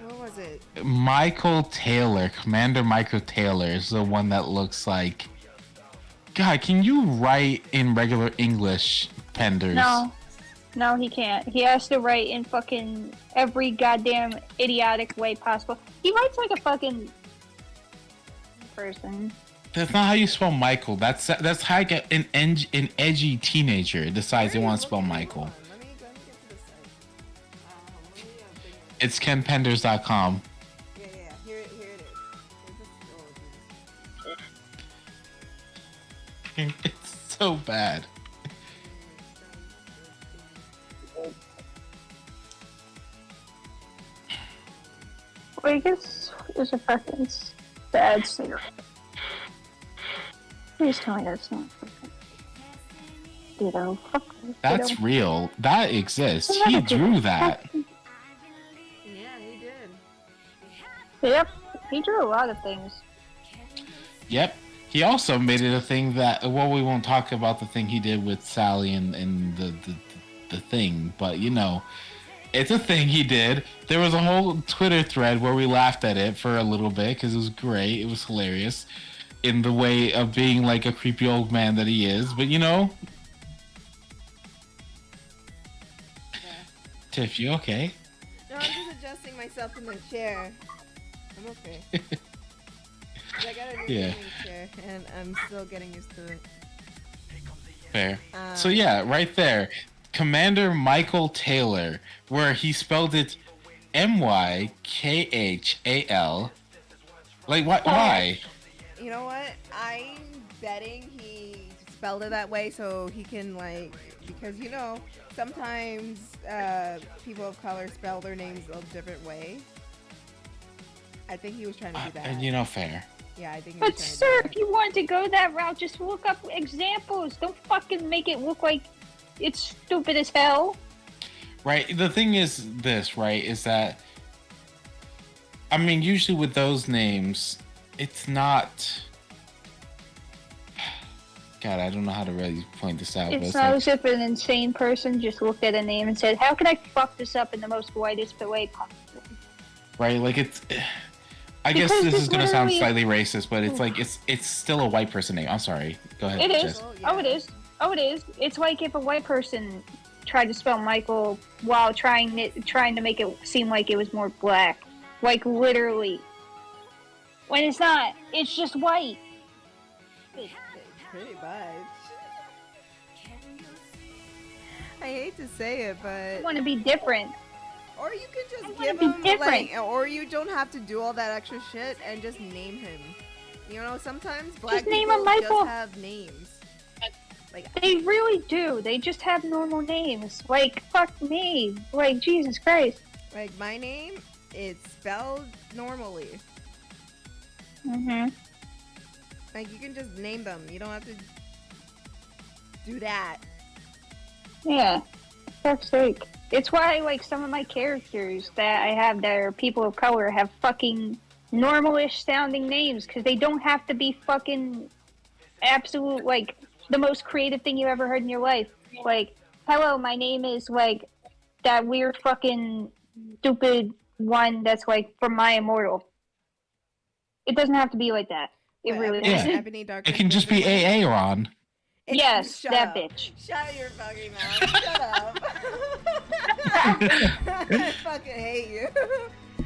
What was it? Michael Taylor, Commander Michael Taylor is the one that looks like. God, can you write in regular English, Penders? No, he can't. He has to write in fucking every goddamn idiotic way possible. He writes like a fucking person. That's not how you spell Michael. That's how I get an edgy teenager decides they want to spell Michael. It's kenpenders.com. Yeah. Here it is. It's so bad. Well, I guess it's a fucking bad singer. Please tell me that's not fucking Ditto. That's Ditto. real. That exists. He drew that. Yeah, he did. Yep, he drew a lot of things. Yep. He also made it a thing that, well, we won't talk about the thing he did with Sally and the thing, but you know, it's a thing he did. There was a whole Twitter thread where we laughed at it for a little bit because it was great. It was hilarious in the way of being like a creepy old man that he is, but you know. Tiff, you okay? No, I'm just adjusting myself in the chair. I'm okay. I got a new gaming chair, and I'm still getting used to it. Fair. So yeah, right there. Commander Michael Taylor, where he spelled it M-Y-K-H-A-L. Like, why? You know what? I'm betting he spelled it that way so he can like, because you know sometimes people of color spell their names a different way. I think he was trying to do that. And you know, fair. Yeah, I think he was But trying to sir, do if that. you wanted to go that route, just look up examples. Don't fucking make it look like it's stupid as hell. Right. The thing is this, right, is that I mean, usually with those names, it's not. God, I don't know how to really point this out. It's but not like, as if an insane person just looked at a name and said, "How can I fuck this up in the most whitest way possible?" right? Like it's. I guess Because this it's is gonna sound literally- slightly racist, but it's like it's still a white person name. I'm sorry. Go ahead. It is. Jess. Oh, it is. Oh, it is. It's like if a white person tried to spell Michael while trying to make it seem like it was more black, like literally. When it's not. It's just white. Pretty much. I hate to say it, I but want to be different. or you could just wanna give be him different. like, or you don't have to do all that extra shit and just name him. You know, sometimes black name people him Michael. just have names. Like They really do. They just have normal names. Like, fuck me. Like, Jesus Christ. Like my name, it's spelled normally. Mm-hmm. Like you can just name them. You don't have to do that. Yeah. For fuck's sake. It's why, like, some of my characters that I have that are people of color have fucking normalish sounding names, because they don't have to be fucking absolute, like, the most creative thing you ever heard in your life. Like, hello, my name is, like, that weird fucking stupid one that's, like, from My Immortal. It doesn't have to be like that. It really Ebony, doesn't. Ebony Dark It can just be AA, Ron. Yes, Shut that up. bitch. Shut your fucking mouth. Shut up. I fucking hate you.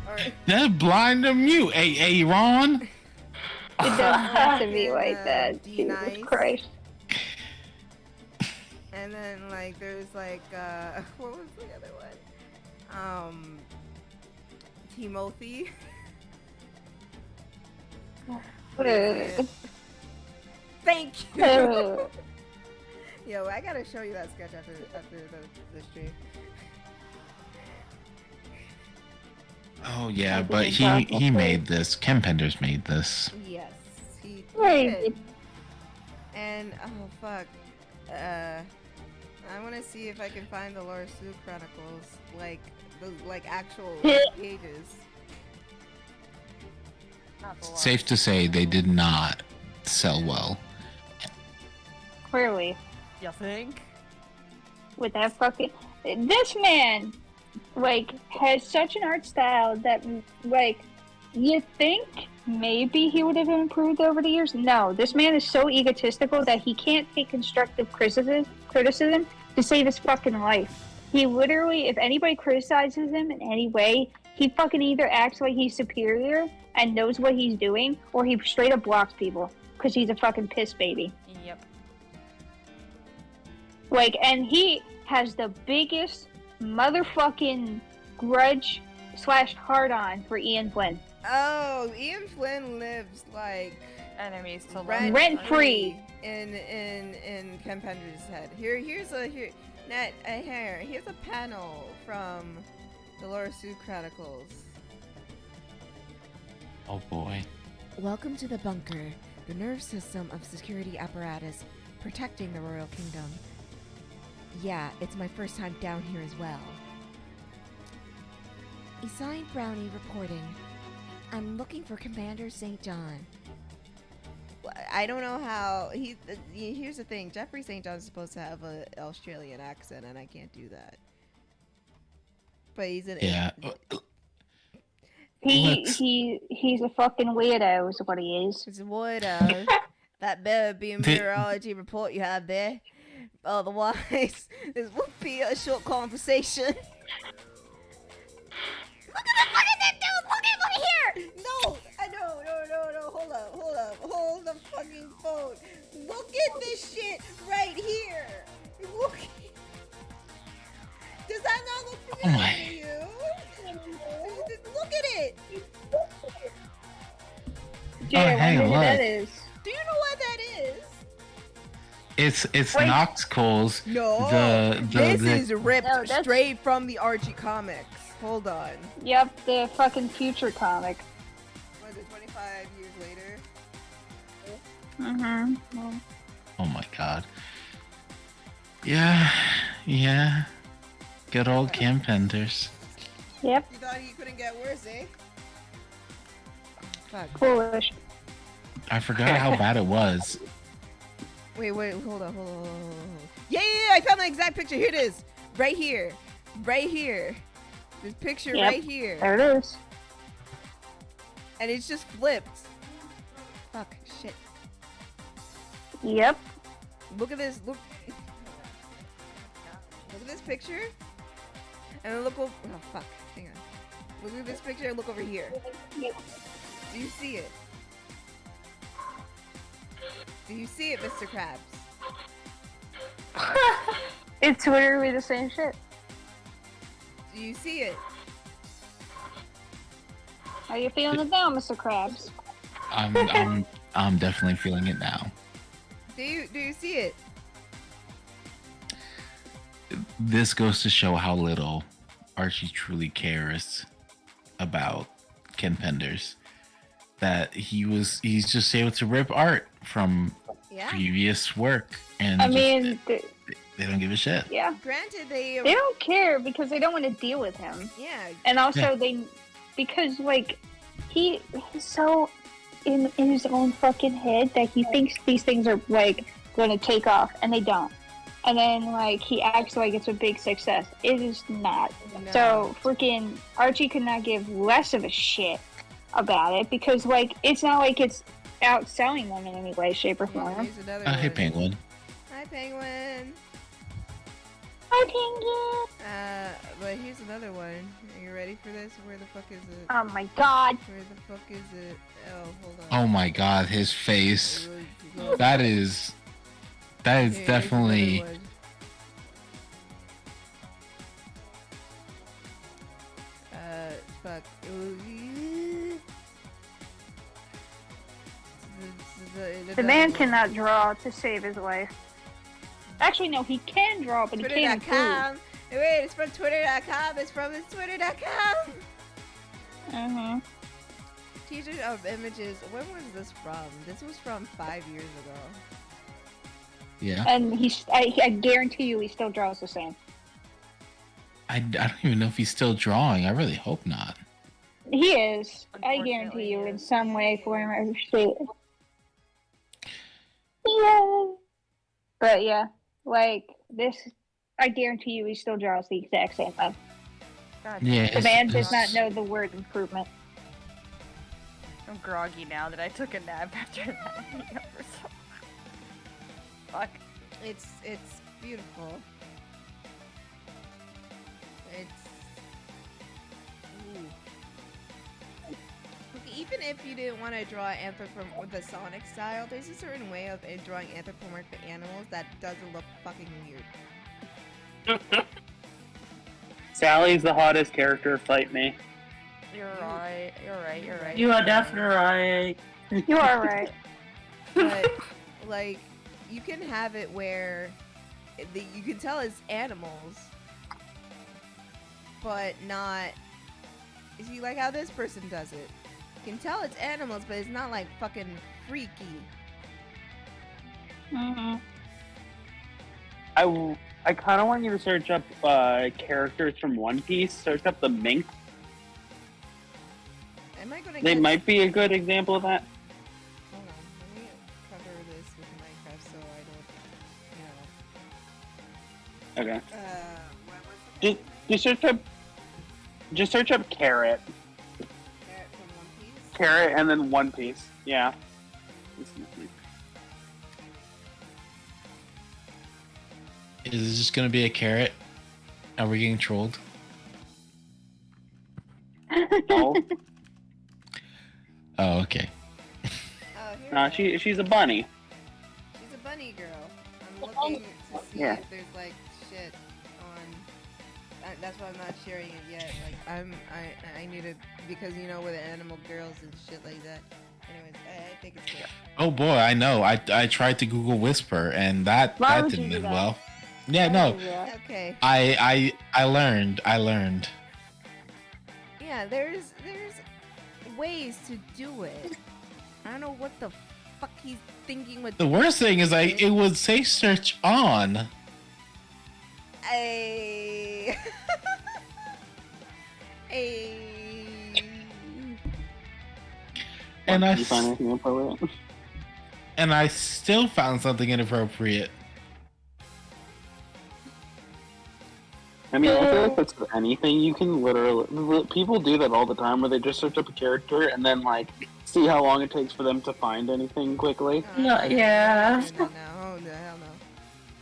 Alright. That's blind to mute, AA, Ron. It doesn't have to be like Fucking, that. D Jesus nice. Christ. And then like there's like what was the other one? Timothy. Thank you. Yo, I gotta show you that sketch after the stream. Oh yeah, but he made this. Ken Penders made this. Yes, he Right. did. And oh fuck, I want to see if I can find the Laura Sue Chronicles, like the actual pages. Safe to say they did not sell well. Clearly. You think? With that fucking... This man, like, has such an art style that, like, you think maybe he would have improved over the years? No, this man is so egotistical that he can't take constructive criticism to save his fucking life. He literally, if anybody criticizes him in any way, he fucking either acts like he's superior and knows what he's doing, or he straight up blocks people because he's a fucking piss baby. Yep. Like, and he has the biggest motherfucking grudge / hard-on for Ian Flynn. Oh, Ian Flynn lives like Enemies to Rent-free. in Ken Penders' head. Here's a panel from the Laura Sue Chronicles. Oh boy. Welcome to the bunker, the nerve system of security apparatus protecting the Royal Kingdom. Yeah, it's my first time down here as well. Assigned Brownie reporting. I'm looking for Commander St. John. I don't know how here's the thing. Jeffrey St. John's supposed to have an Australian accent, and I can't do that. But he's an He's a fucking weirdo is what he is. He's a weirdo. That better be a meteorology report you have there. Otherwise, this will be a short conversation. Look at the fucking thing, dude! Look here! No! No, hold the fucking phone. Look at this shit right here! Look. Does that not look familiar to you? Look at it! Dude, I wonder who that is. Do you know what that is? It's Wait. Noxcoals. No, this is ripped No, that's- straight from the Archie comics. Hold on. Yep, the fucking future comic. Was it 25 years later? Mm-hmm. Oh my god. Yeah. Good old Kim Penders. Yep, You thought he couldn't get worse, eh? Fuck. foolish. I forgot how bad it was. Wait, hold on. Yeah, I found the exact picture. Here it is. Right here. This picture Yep. right here. There it is. And it's just flipped. Fuck, shit. Yep. Look at this. Look at this picture. And then look over. Oh, fuck. Hang on. Look at this picture and look over here. Do you see it? Do you see it, Mr. Krabs? It's literally the same shit. Do you see it? How you feeling it now, Mr. Krabs? I'm definitely feeling it now. Do you see it? This goes to show how little Archie truly cares about Ken Penders. That he's just able to rip art from previous work, and I mean, they don't give a shit. yeah. Granted, They don't care because they don't want to deal with him. Yeah. And also because like he's so in his own fucking head that he thinks these things are like going to take off, and they don't. And then like he acts like it's a big success. It is not. No. So freaking Archie could not give less of a shit about it because like it's not like it's outselling them in any way, shape, or form. Here's another Hey, one. Penguin. Hi, Penguin. Hi, Penguin. But here's another one. Are you ready for this? Where the fuck is it? Oh my god. Where the fuck is it? Oh, hold on. Oh my god, his face. That is Here's definitely. another one. Fuck. The man cannot draw to save his life. Actually, no, he can draw, but he can't improve. Twitter.com. Wait, it's from Twitter.com. It's from his Twitter.com. Mm-hmm. Teachers of images. When was this from? This was from 5 years ago. Yeah. And I guarantee you he still draws the same. I don't even know if he's still drawing. I really hope not. He is. I guarantee you in some way, form, or shape. Yeah. But yeah, like this, I guarantee you he still draws the exact same way. God, Yeah. The man does not know the word improvement. I'm groggy now that I took a nap after that. Fuck. It's beautiful. It's okay, even if you didn't want to draw with the Sonic style, there's a certain way of drawing anthropomorphic animals that doesn't look fucking weird. Sally's the hottest character. Fight me. You're right. You are definitely right. You are right. But like, you can have it where you can tell it's animals, but not. You see, like how this person does it. You can tell it's animals, but it's not like fucking freaky. Mm-hmm. I kind of want you to search up characters from One Piece. Search up the mink. Am I gonna? They might be a good example of that. Hold on, let me cover this with Minecraft so I don't, Okay. what was the Just search up carrot. Carrot from One Piece? Carrot and then One Piece. Yeah. Is it just gonna be a carrot? Are we getting trolled? No. Oh, okay. Oh, here we go. She's a bunny. She's a bunny girl. I'm looking to see Yeah. if there's like shit on. That's why I'm not sharing it yet. Like I need to, because you know, with animal girls and shit like that. Anyways, I think it's good. Oh boy, I know. I tried to Google Whisper, and that Why that would you didn't do end that? well. Yeah, no. Yeah. Okay. I learned. Yeah, there's ways to do it. I don't know what the fuck he's thinking with. The worst thing is it would say search on. A. And Did you find anything inappropriate? And I still found something inappropriate. I mean, I feel like that's with anything. You can literally... People do that all the time, where they just search up a character and then, like, see how long it takes for them to find anything quickly. No, yeah. No, hell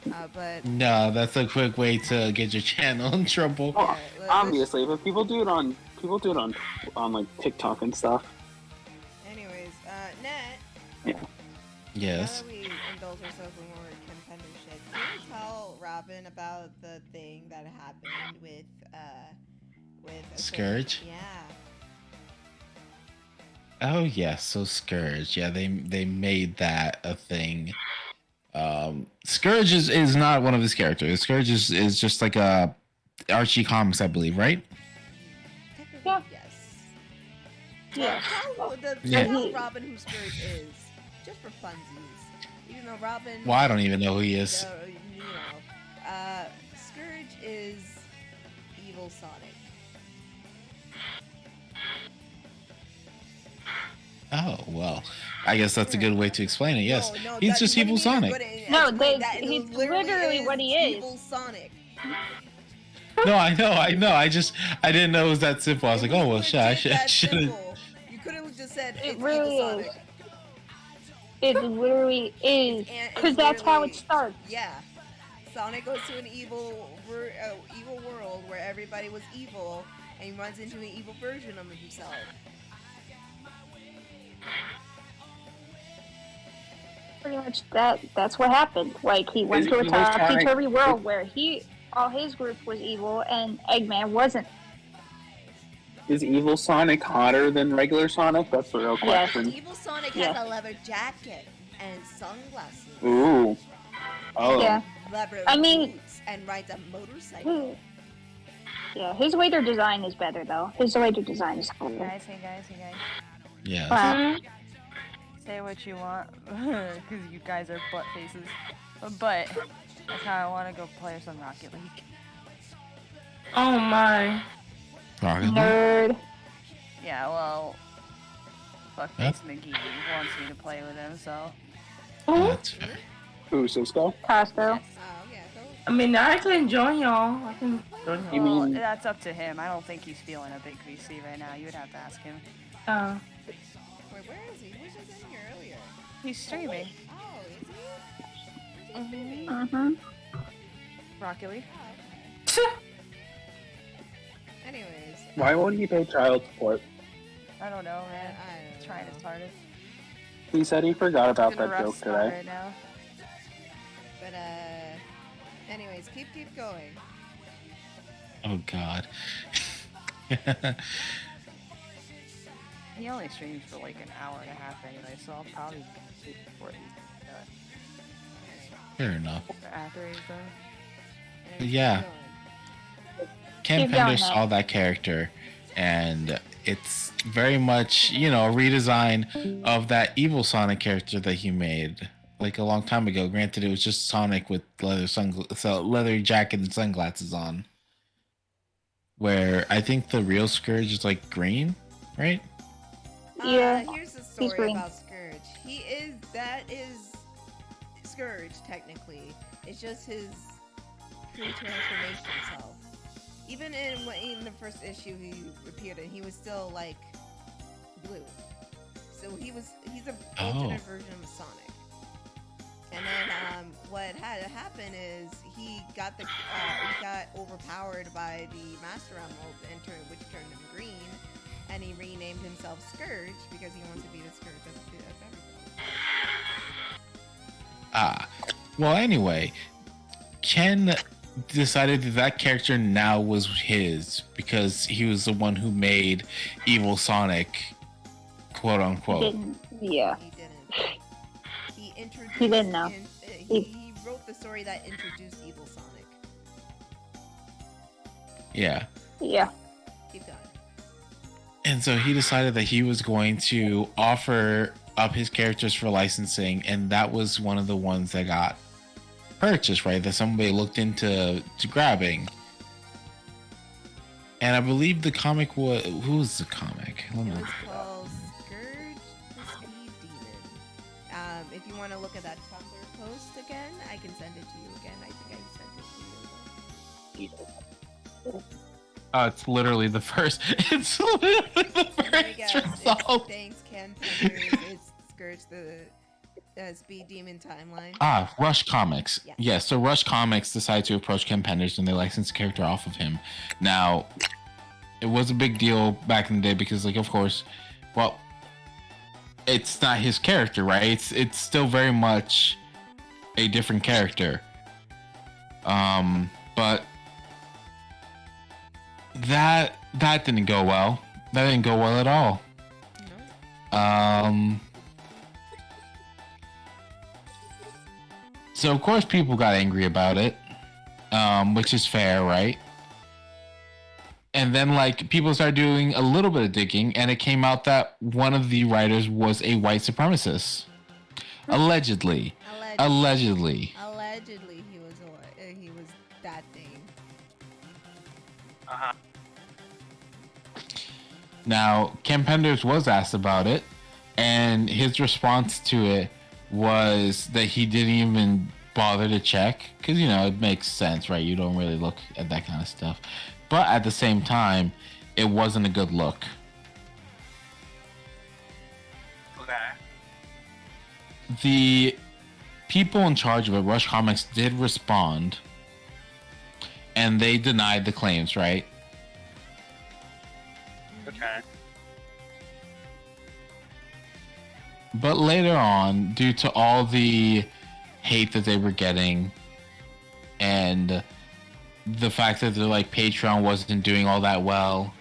no. But No, that's a quick way to get your channel in trouble. Well, obviously, but people do it on like TikTok and stuff. anyways, Nat. Yeah. Yes. Now that we indulge ourselves in more contender shit, can you tell Robin about the thing that happened with Scourge? Yeah. Oh yes, so Scourge. Yeah, they made that a thing. Scourge is not one of his characters. Scourge is just like a Archie comics, I believe, right? Yeah. Yes. Yeah. Tell Robin who Scourge is, just for funsies. Even though Robin. Well, I don't even know who he is. You know, Scourge is evil Sonic. Mm-hmm. Oh well, I guess that's a good way to explain it. Yes, No, he's just evil Sonic. No, he's literally what he is. Evil Sonic. No, I know. I didn't know it was that simple. I was like, oh well, shit, I should. You could have just said It it's really evil is. Sonic. It literally is, And it's because that's how it literally- starts. Yeah. Sonic goes to an evil world where everybody was evil, and he runs into an evil version of himself. Pretty much that's what happened. Like, he went Is to a evil Sonic- topsy-turvy world where all his group was evil and Eggman wasn't. Is evil Sonic hotter than regular Sonic? That's the real Yes. question. Evil Sonic Yeah. has a leather jacket and sunglasses. Ooh. Oh. Yeah. Leather I mean- boots and rides a motorcycle. Yeah, his waiter design is better, though. His waiter design is cool. Hey guys. Yeah. Wow. Say what you want, because you guys are butt faces. But I kind of want to go play some Rocket League. Oh my. Nerd. Yeah, well, Fuckface McGee wants me to play with him, so. That's fair. Who, Cisco? Costco. I mean, I can join y'all. I can join y'all. You Well, mean- that's up to him. I don't think he's feeling a big VC right now. You would have to ask him. Wait, where is he? He was just in here earlier. He's streaming. Oh, is he? Where's he streaming? Mm-hmm. Rocket League. Anyways. Why won't he pay child support? I don't know, man. I don't Trying his hardest. He said he forgot about He's in a that rough joke spot today. right now. But anyways, keep going. Oh God. He only streams for like an hour and a half anyway, so I'll probably see before he's done. Fair enough. Or after he's done. And Yeah. keep Ken Keep Fender going, saw that character, and it's very much, a redesign of that evil Sonic character that he made like a long time ago. Granted, it was just Sonic with leather jacket and sunglasses on. Where I think the real Scourge is like green, right? Yeah, Here's the he's story green. about Scourge. That is Scourge technically. It's just his pre-transformation self. Even in the first issue he appeared in, he was still like blue. So he's a alternate version of Sonic. And then what had to happen is he got overpowered by the Master Emerald, which turned him green, and he renamed himself Scourge because he wants to be the Scourge of everybody. Well, anyway, Ken decided that character now was his because he was the one who made evil Sonic, quote unquote. Yeah. He didn't. He introduced. He didn't know. He wrote the story that introduced Evil Sonic. Yeah. Yeah. Keep going. And so he decided that he was going to offer up his characters for licensing, and that was one of the ones that got purchased, right? That somebody looked into grabbing. And I believe the comic was... Who was the comic? Let me It look was it up. called Scourge the Speed Demon. If you want to look at that Tumblr post again, I can send it to you again. I think I sent it to you. It's literally the first... It's literally the There you first go. result. Thanks, Ken Penders. It's Scourge the Speed Demon timeline. Rush Comics. Yeah. Yes, so Rush Comics decided to approach Ken Penders and they licensed the character off of him. Now, it was a big deal back in the day because, like, of course, well, it's not his character, right? It's still very much a different character. But that didn't go well. That didn't go well at all. So of course people got angry about it, which is fair, right? And then like people started doing a little bit of digging, and it came out that one of the writers was a white supremacist, allegedly. Allegedly, he was that thing. Now, Ken Penders was asked about it, and his response to it was that he didn't even bother to check, because, you know, it makes sense, right? You don't really look at that kind of stuff. But at the same time, it wasn't a good look. Okay. The people in charge of it, Rush Comics, did respond, and they denied the claims, right? Okay. But later on, due to all the hate that they were getting and the fact that their like Patreon wasn't doing all that well,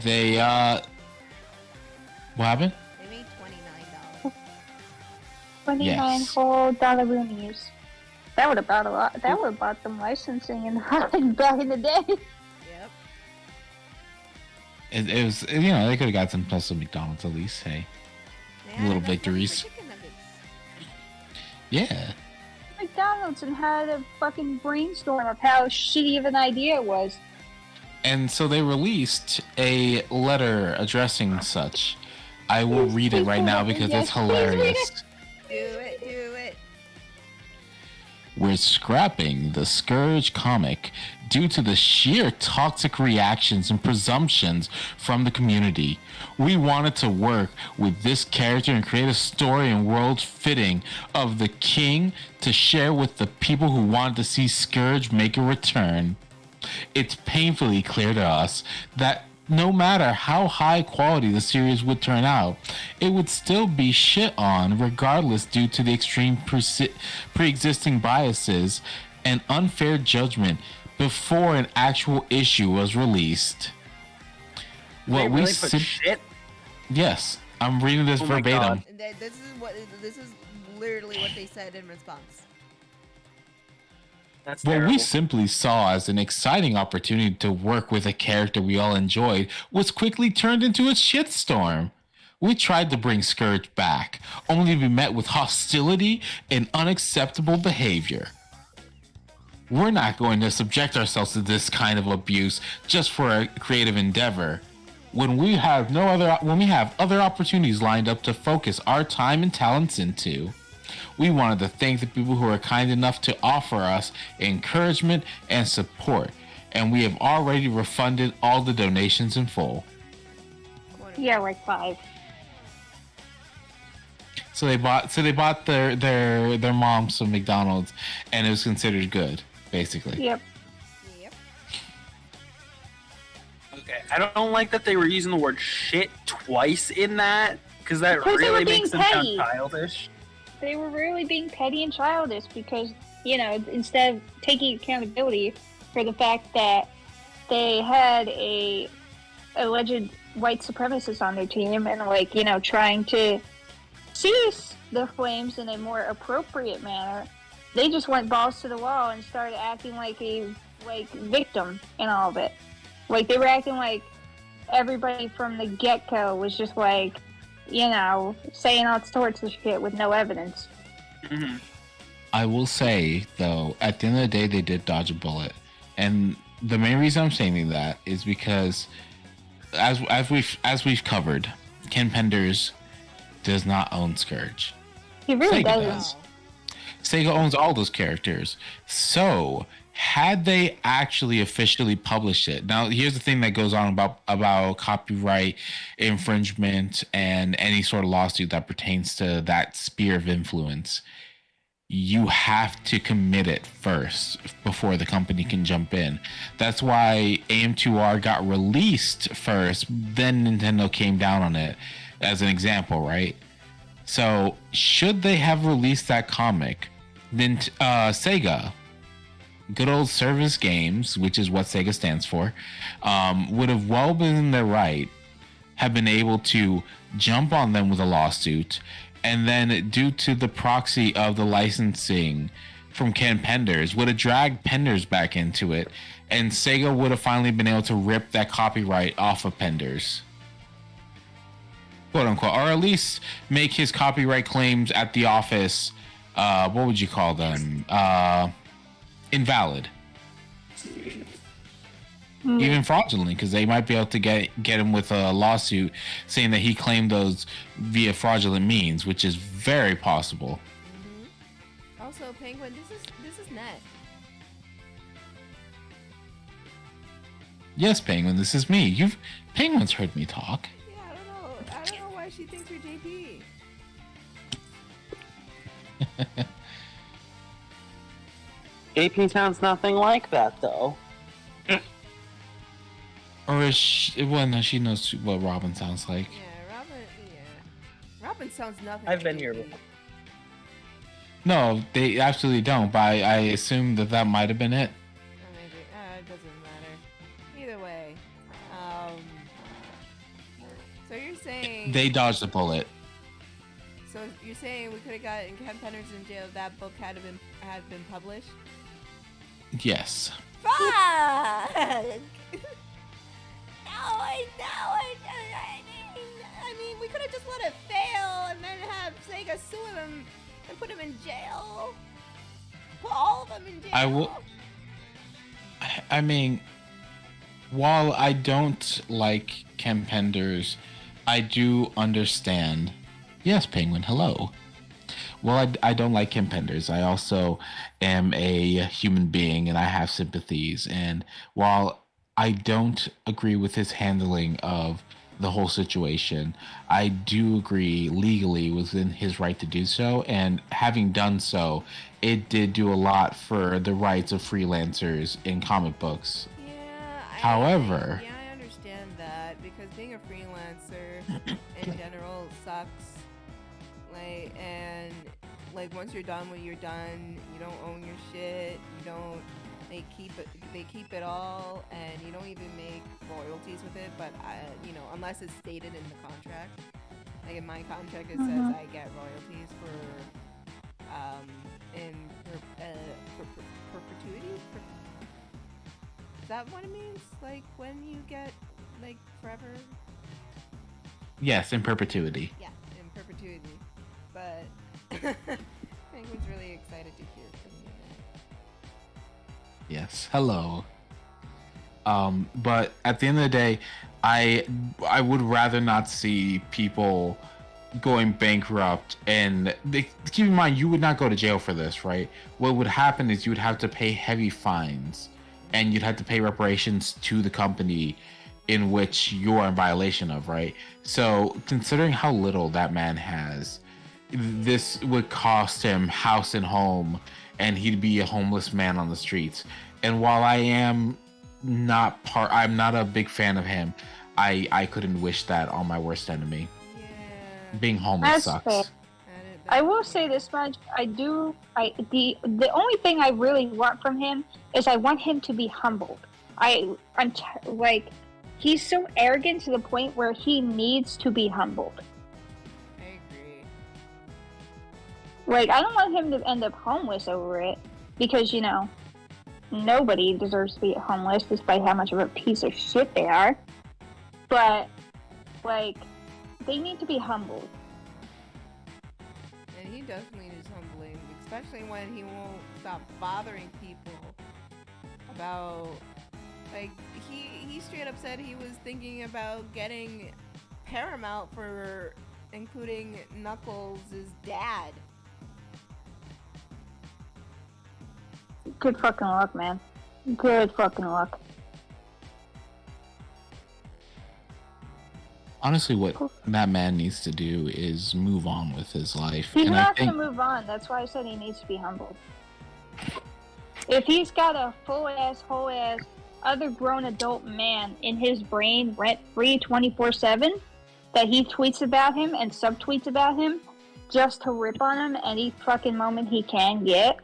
they what happened? They made $29. 29 Yes. whole dollaroonies. That would have bought a lot. That would have bought them licensing in back in the day. Yep. It was, you know, they could have got some plus of McDonald's at least. Hey, little victories. Yeah. McDonald's and had a fucking brainstorm of how shitty of an idea it was. And so they released a letter addressing such. I will read it right now because it's hilarious. Do it. We're scrapping the Scourge comic due to the sheer toxic reactions and presumptions from the community. We wanted to work with this character and create a story and world fitting of the king to share with the people who wanted to see Scourge make a return. It's painfully clear to us that no matter how high quality the series would turn out, it would still be shit on regardless due to the extreme pre-existing biases and unfair judgment before an actual issue was released. They really put shit? Yes, I'm reading this verbatim. This is literally what they said in response. That's What terrible. we simply saw as an exciting opportunity to work with a character we all enjoyed was quickly turned into a shitstorm. We tried to bring Scourge back, only to be met with hostility and unacceptable behavior. We're not going to subject ourselves to this kind of abuse just for a creative endeavor. When we have other opportunities lined up to focus our time and talents into. We wanted to thank the people who are kind enough to offer us encouragement and support, and we have already refunded all the donations in full. Yeah, like 5. So they bought their mom some McDonald's, and it was considered good, basically. Yep. Okay, I don't like that they were using the word shit twice in that, because that Because they were really being makes them sound petty. childish. They were really being petty and childish because, you know, instead of taking accountability for the fact that they had a alleged white supremacist on their team and, like, you know, trying to cease the flames in a more appropriate manner, they just went balls to the wall and started acting like a victim in all of it. Like they were acting like everybody from the get-go was just like, saying all sorts of shit with no evidence. Mm-hmm. I will say though, at the end of the day, they did dodge a bullet, and the main reason I'm saying that is because, as we've covered, Ken Penders does not own Scourge. He really Sega doesn't. does. Sega owns all those characters. So, had they actually officially published it, now here's the thing that goes on about copyright infringement and any sort of lawsuit that pertains to that sphere of influence. You have to commit it first before the company can jump in. That's why AM2R got released first, then Nintendo came down on it as an example, right? So should they have released that comic, then Sega, good old Service Games, which is what Sega stands for, would have well been in their right, have been able to jump on them with a lawsuit, and then due to the proxy of the licensing from Ken Penders, would have dragged Penders back into it, and Sega would have finally been able to rip that copyright off of Penders, quote unquote, or at least make his copyright claims at the office, what would you call them, invalid, even fraudulent, because they might be able to get him with a lawsuit saying that he claimed those via fraudulent means, which is very possible. Mm-hmm. Also, Penguin, this is net. Yes, Penguin, this is me. Penguin's heard me talk. Yeah, I don't know why she thinks you're JP. JP sounds nothing like that, though. Or is she, well, no, she knows what Robin sounds like. Robin sounds nothing. I've been here before. No, they absolutely don't, but I assume that might have been it. Maybe. It doesn't matter. Either way. So you're saying... They dodged the bullet. So you're saying we could have gotten Ken Penders in jail if that book had been published? Yes. Fuck! I mean, we could have just let it fail and then have Sega sue him and put him in jail. Put all of them in jail. I mean, while I don't like Ken Penders, I do understand. Yes, Penguin, hello. Well, I don't like Ken Penders. I also am a human being and I have sympathies. And while I don't agree with his handling of the whole situation, I do agree legally within his right to do so. And having done so, it did do a lot for the rights of freelancers in comic books. However, I understand that because being a freelancer in general sucks. Like once you're done when you're done, you don't own your shit. You don't. They keep it all, and you don't even make royalties with it. But unless it's stated in the contract, like in my contract, it says I get royalties for perpetuity. Is that what it means? Like when you get like forever? yes, in perpetuity. Yeah, in perpetuity. But Penguin's really excited to hear from you. Yes, hello. But at the end of the day, I would rather not see people going bankrupt. And keep in mind, you would not go to jail for this, right? What would happen is you would have to pay heavy fines, and you'd have to pay reparations to the company in which you're in violation of, right? So considering how little that man has, this would cost him house and home, and he'd be a homeless man on the streets. And while I'm not a big fan of him, I couldn't wish that on my worst enemy. Yeah. Being homeless sucks. Fair. I will say this much: the only thing I really want from him is I want him to be humbled. He's so arrogant to the point where he needs to be humbled. I agree. Like, I don't want him to end up homeless over it, because, you know, nobody deserves to be homeless, despite how much of a piece of shit they are. But, like, they need to be humbled. And he definitely is humbling, especially when he won't stop bothering people about, like, he straight up said he was thinking about getting Paramount for including Knuckles' dad. Good fucking luck, man. Good fucking luck. Honestly, what that man needs to do is move on with his life. He's and not I think, gonna move on. That's why I said he needs to be humbled. If he's got a full-ass, whole-ass, other grown adult man in his brain, rent-free 24/7, that he tweets about him and subtweets about him just to rip on him any fucking moment he can get,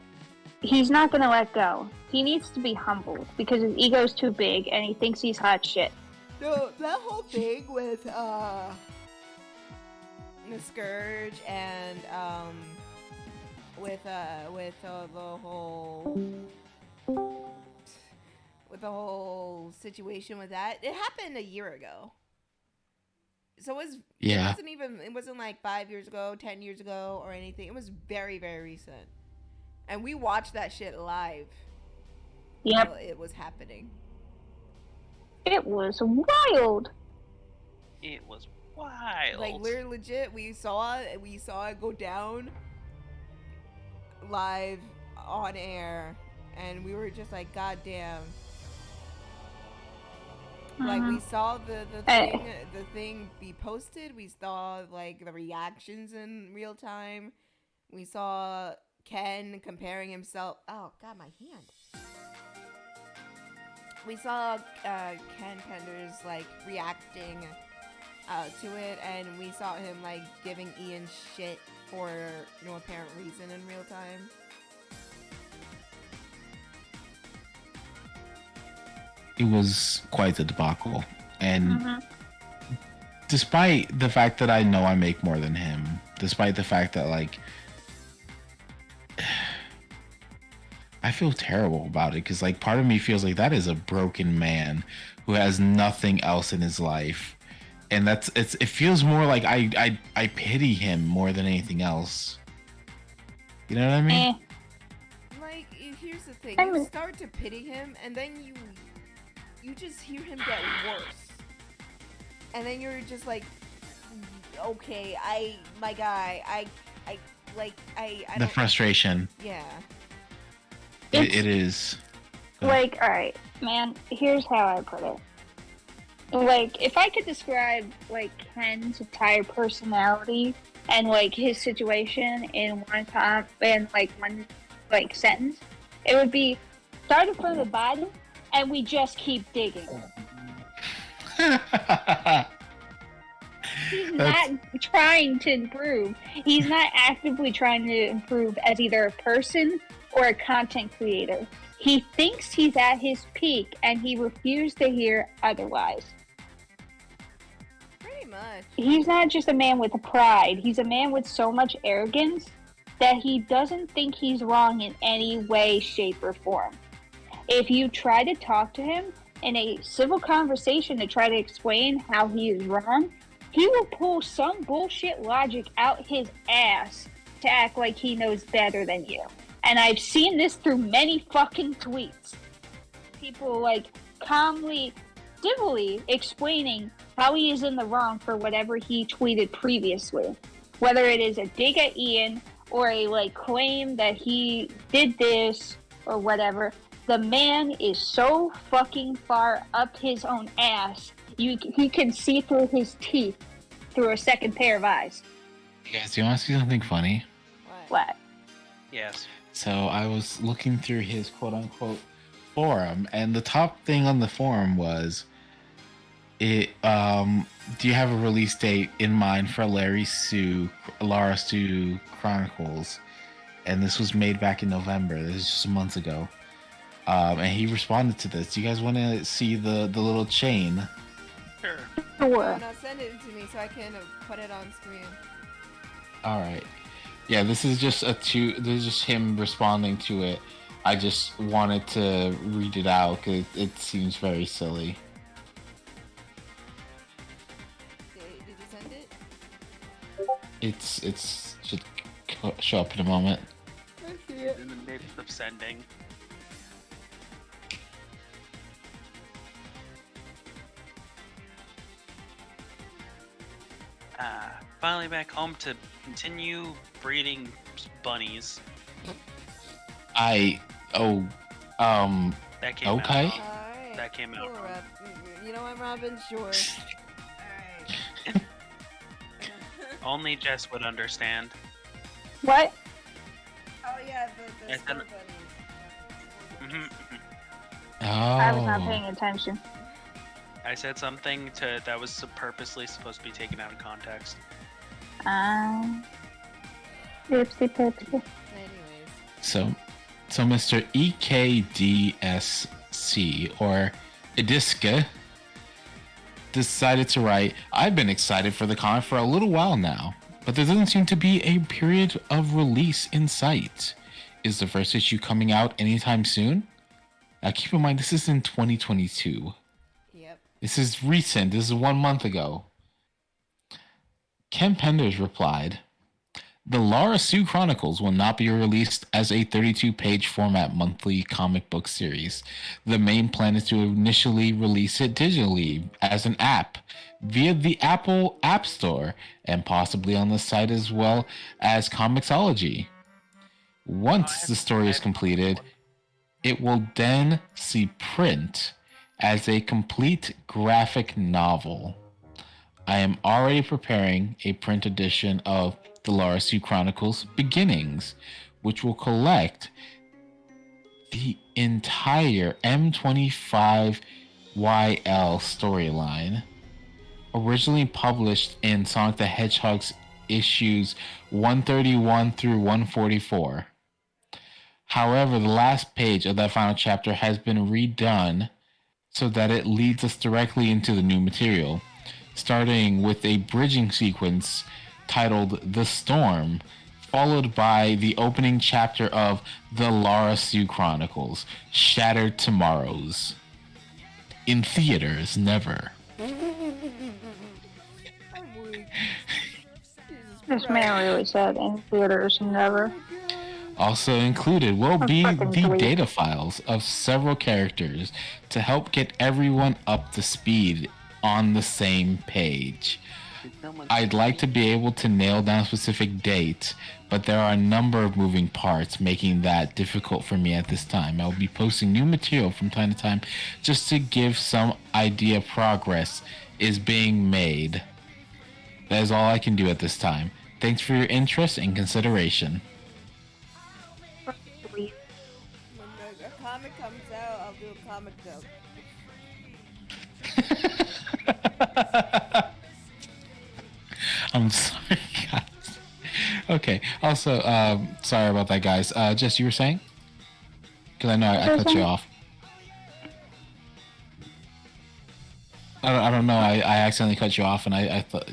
he's not gonna let go. He needs to be humbled because his ego's too big and he thinks he's hot shit. No, that whole thing with the Scourge and with the whole situation with that, it happened a year ago. So it wasn't like 5 years ago, 10 years ago, or anything. It was very, very recent. And we watched that shit live. Yep. While it was happening. It was wild. It was wild. Like, we're legit. We saw it go down live on air, and we were just like, God damn. Like, we saw the thing be posted. We saw, like, the reactions in real time. We saw Ken comparing himself. Oh, God, my hand. We saw Ken Penders, like, reacting to it, and we saw him, like, giving Ian shit for no apparent reason in real time. it was quite the debacle. And despite the fact that I know I make more than him, despite the fact that, like, I feel terrible about it, because, like, part of me feels like that is a broken man who has nothing else in his life, and it feels more like I pity him more than anything else. You know what I mean? Like, here's the thing: you start to pity him, and then you just hear him get worse, and then you're just like, okay, my guy, I the frustration. Yeah. It is. Like, alright, man, here's how I put it. Like, if I could describe, like, Ken's entire personality and, like, his situation in one sentence, it would be, started from the bottom, and we just keep digging. He's not trying to improve. He's not actively trying to improve as either a person or a content creator. He thinks he's at his peak, and he refused to hear otherwise. Pretty much. He's not just a man with pride. He's a man with so much arrogance that he doesn't think he's wrong in any way, shape, or form. If you try to talk to him in a civil conversation to try to explain how he is wrong, he will pull some bullshit logic out his ass to act like he knows better than you. And I've seen this through many fucking tweets. People, like, calmly, civilly explaining how he is in the wrong for whatever he tweeted previously. Whether it is a dig at Ian or a, like, claim that he did this or whatever. The man is so fucking far up his own ass, he can see through his teeth through a second pair of eyes. You guys, do you want to see something funny? What? Yes. So I was looking through his quote-unquote forum, and the top thing on the forum was, do you have a release date in mind for Lara Sue Chronicles? And this was made back in November. This is just months ago. And he responded to this. Do you guys want to see the little chain? Sure. No, send it to me so I can put it on screen. All right. Yeah, this is just this is just him responding to it. I just wanted to read it out because it seems very silly. Did you send it? It's should show up in a moment. I see it. In the midst of sending. Finally back home to continue breeding bunnies. That That came Okay. out. Alright. That came out Cool, wrong. Rob. You know I'm Robin, sure. Alright. Only Jess would understand. What? Oh yeah, the I store said- bunnies. Oh. I was not paying attention. I said something that was purposely supposed to be taken out of context. Dipsy pipsy. Anyways. So Mr. EKDSC or Ediska decided to write, I've been excited for the comic for a little while now, but there doesn't seem to be a period of release in sight. Is the first issue coming out anytime soon? Now keep in mind, this is in 2022. Yep. This is recent. This is 1 month ago. Ken Penders replied, The Lara Sue Chronicles will not be released as a 32-page format monthly comic book series. The main plan is to initially release it digitally as an app via the Apple App Store and possibly on the site as well as Comixology. Once the story is completed, it will then see print as a complete graphic novel. I am already preparing a print edition of The Lara Sue Chronicles Beginnings, which will collect the entire M25YL storyline, originally published in Sonic the Hedgehog's issues 131 through 144. However, the last page of that final chapter has been redone so that it leads us directly into the new material, starting with a bridging sequence titled The Storm, followed by the opening chapter of The Lara Sue Chronicles, Shattered Tomorrows. In theaters, never. This man really said in theaters never. Also included will be fucking the dweeb. data files of several characters to help get everyone up to speed on the same page. I'd like to be able to nail down specific dates, but there are a number of moving parts making that difficult for me at this time. I will be posting new material from time to time just to give some idea progress is being made. That is all I can do at this time. Thanks for your interest and consideration. When a comic comes out, I'll do a comic joke. I'm sorry, guys. Okay. Also, sorry about that, guys. Jess, you were saying? Because I know I cut you off. I don't know. I accidentally cut you off, and I thought.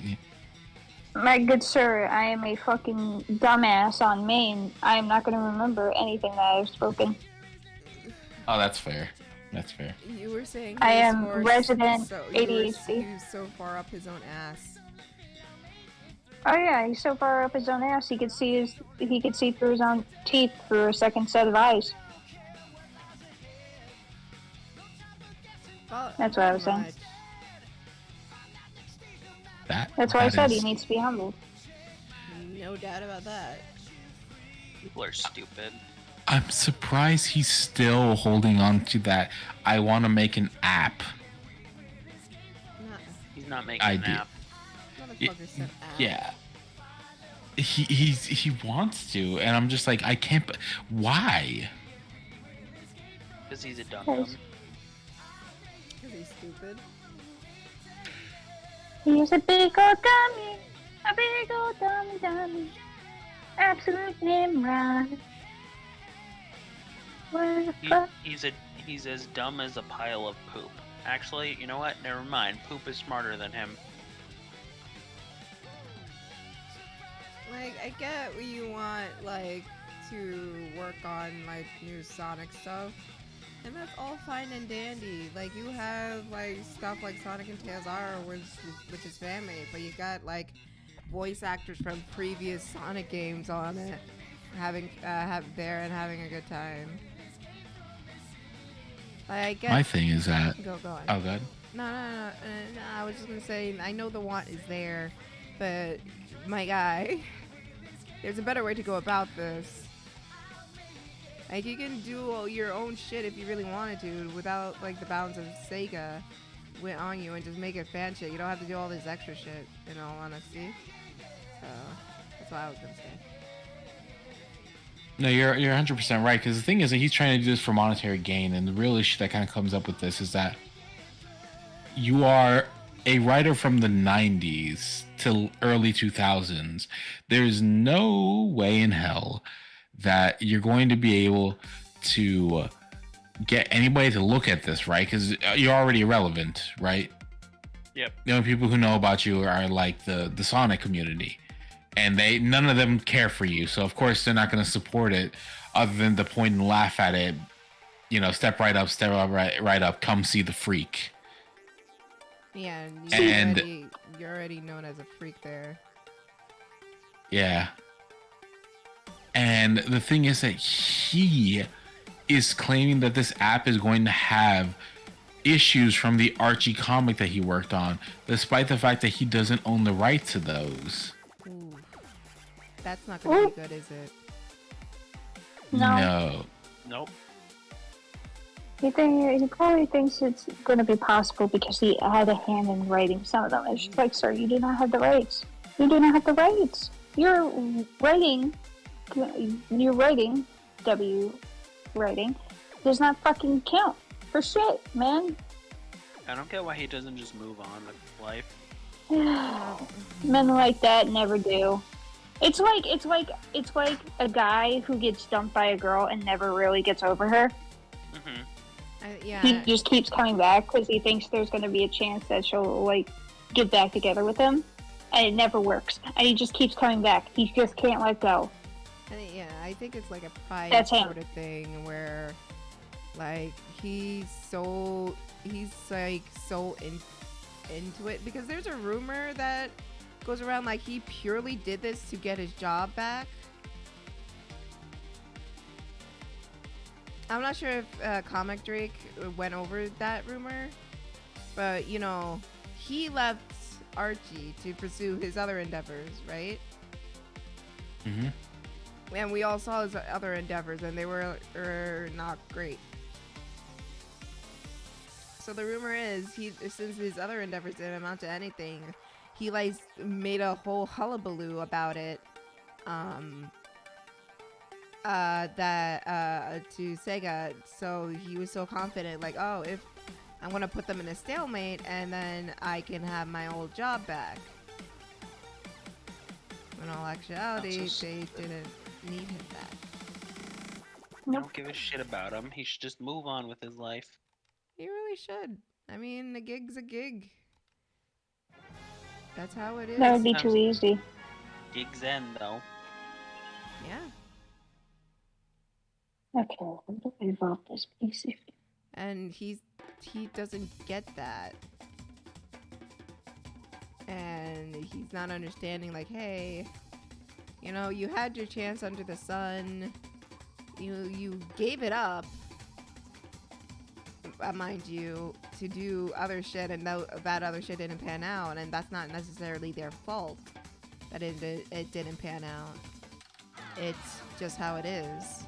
My good sir, I am a fucking dumbass on Maine. I am not going to remember anything that I've spoken. Oh, that's fair. That's fair. You were saying I his am horse, resident you were- ADHD. He's so far up his own ass. Oh yeah, he's so far up his own ass he could see through his own teeth through a second set of eyes. Well, That's what I was saying. much. That's why I said he is- needs to be humbled. No doubt about that. People are stupid. I'm surprised he's still holding on to that. I want to make an app. Not, He's not making I an do. app. motherfucker said ass. Yeah. He wants to, and I'm just like, I can't. Why? Because he's a dumb Yes. Because he's stupid. He's a big old dummy, a big old dummy, absolute Nimrod. What the fuck? He's as dumb as a pile of poop. Actually, you know what? Never mind. Poop is smarter than him. like, I get what you want, like, to work on, like, new Sonic stuff. And that's all fine and dandy. Like, you have, like, stuff like Sonic and Tails are, which is fan-made, but you got, like, voice actors from previous Sonic games on it, having a good time. Like, I get. My thing is that. Go on. Oh, good. No, I was just gonna say, I know the want is there, but my guy, there's a better way to go about this. Like, you can do all your own shit if you really wanted to, without, like, the bounds of Sega went on you, and just make it fan shit. You don't have to do all this extra shit, in all honesty. So, that's what I was gonna say. No, you're 100% right, because the thing is that he's trying to do this for monetary gain, and the real issue that kind of comes up with this is that you are a writer from the 90s till early 2000s. There's no way in hell that you're going to be able to get anybody to look at this, right? Because you're already irrelevant, right? Yep. The only people who know about you are like the Sonic community, and none of them care for you. So of course they're not going to support it, other than to point and laugh at it. You know, step right up, right up. Come see the freak. Yeah, you're already known as a freak there. Yeah. And the thing is that he is claiming that this app is going to have issues from the Archie comic that he worked on, despite the fact that he doesn't own the rights to those. Ooh. That's not going to be good, is it? No. Nope. He probably thinks it's going to be possible because he had a hand in writing some of them. It's just like, sir, you do not have the rights. You do not have the rights. You're writing, writing does not fucking count for shit, man. I don't get why he doesn't just move on with life. Men like that never do. It's like a guy who gets dumped by a girl and never really gets over her. Mm-hmm. Yeah. He just keeps coming back because he thinks there's going to be a chance that she'll like get back together with him, and it never works. And he just keeps coming back. He just can't let go. Yeah, I think it's like a pride sort of thing where, like, he's like so into it, because there's a rumor that goes around like he purely did this to get his job back. I'm not sure if Comic Drake went over that rumor, but you know, he left Archie to pursue his other endeavors, right? Mm-hmm. And we all saw his other endeavors, and they were not great. So the rumor is, since his other endeavors didn't amount to anything, he like made a whole hullabaloo about it. To Sega, so he was so confident, like, oh, if I'm gonna put them in a stalemate, and then I can have my old job back. In all actuality, they didn't need him back. I don't give a shit about him. He should just move on with his life. He really should. I mean, a gig's a gig. That's how it is. That would be too easy. Gig's end, though. Yeah. Okay, I'm gonna revoke this PC. And he doesn't get that. And he's not understanding, like, hey, you know, you had your chance under the sun. You gave it up, mind you, to do other shit, and that other shit didn't pan out, and that's not necessarily their fault that it didn't pan out. It's just how it is.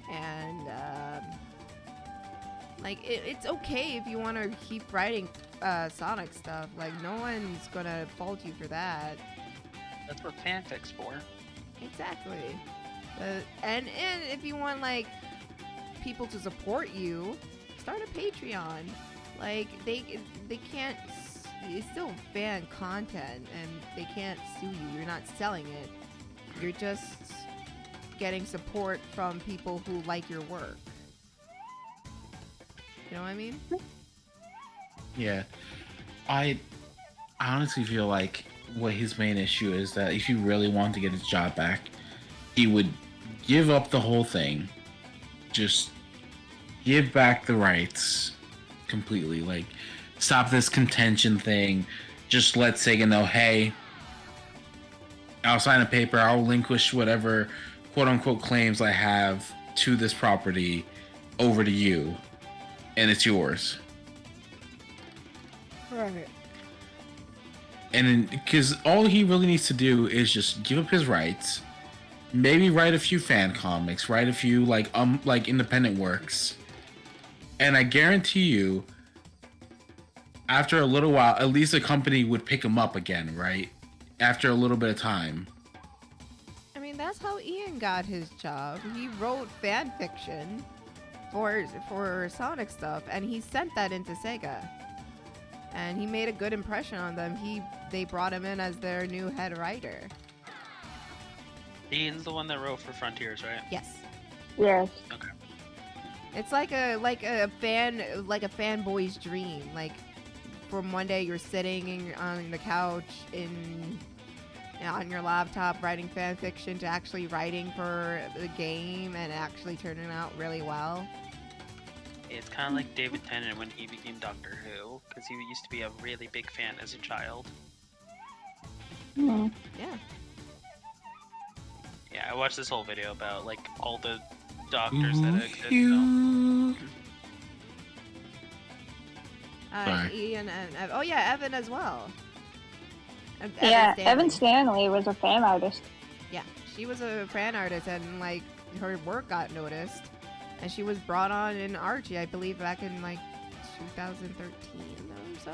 And like, it's okay if you want to keep writing Sonic stuff. Like, no one's gonna fault you for that. That's what fanfic's for. Exactly. And if you want, like, people to support you, start a Patreon. Like, they can't. It's still fan content, and they can't sue you. You're not selling it. You're just getting support from people who like your work. You know what I mean? Yeah. I honestly feel like what his main issue is, that if he really wanted to get his job back, he would give up the whole thing, just give back the rights completely, like stop this contention thing, just let Sega know, hey, I'll sign a paper, I'll relinquish whatever quote-unquote claims I have to this property over to you, and it's yours. Right. And because all he really needs to do is just give up his rights, maybe write a few fan comics, write a few like independent works, and I guarantee you, after a little while, at least the company would pick him up again, right? After a little bit of time. I mean, that's how Ian got his job. He wrote fan fiction for Sonic stuff, and he sent that into Sega. And he made a good impression on them. They brought him in as their new head writer. Ian's the one that wrote for Frontiers, right? Yes. Yes. Okay. It's like a fanboy's dream. Like, from one day you're sitting on the couch on your laptop writing fan fiction to actually writing for the game and actually turning out really well. It's kind of like David Tennant when he became Doctor Who, because he used to be a really big fan as a child. Mm. Yeah. Yeah, I watched this whole video about like all the doctors that exist now. Ian and Evan as well. Evan Stanley was a fan artist. Yeah, she was a fan artist, and like her work got noticed, and she was brought on in Archie, I believe, back in like 2013 or so.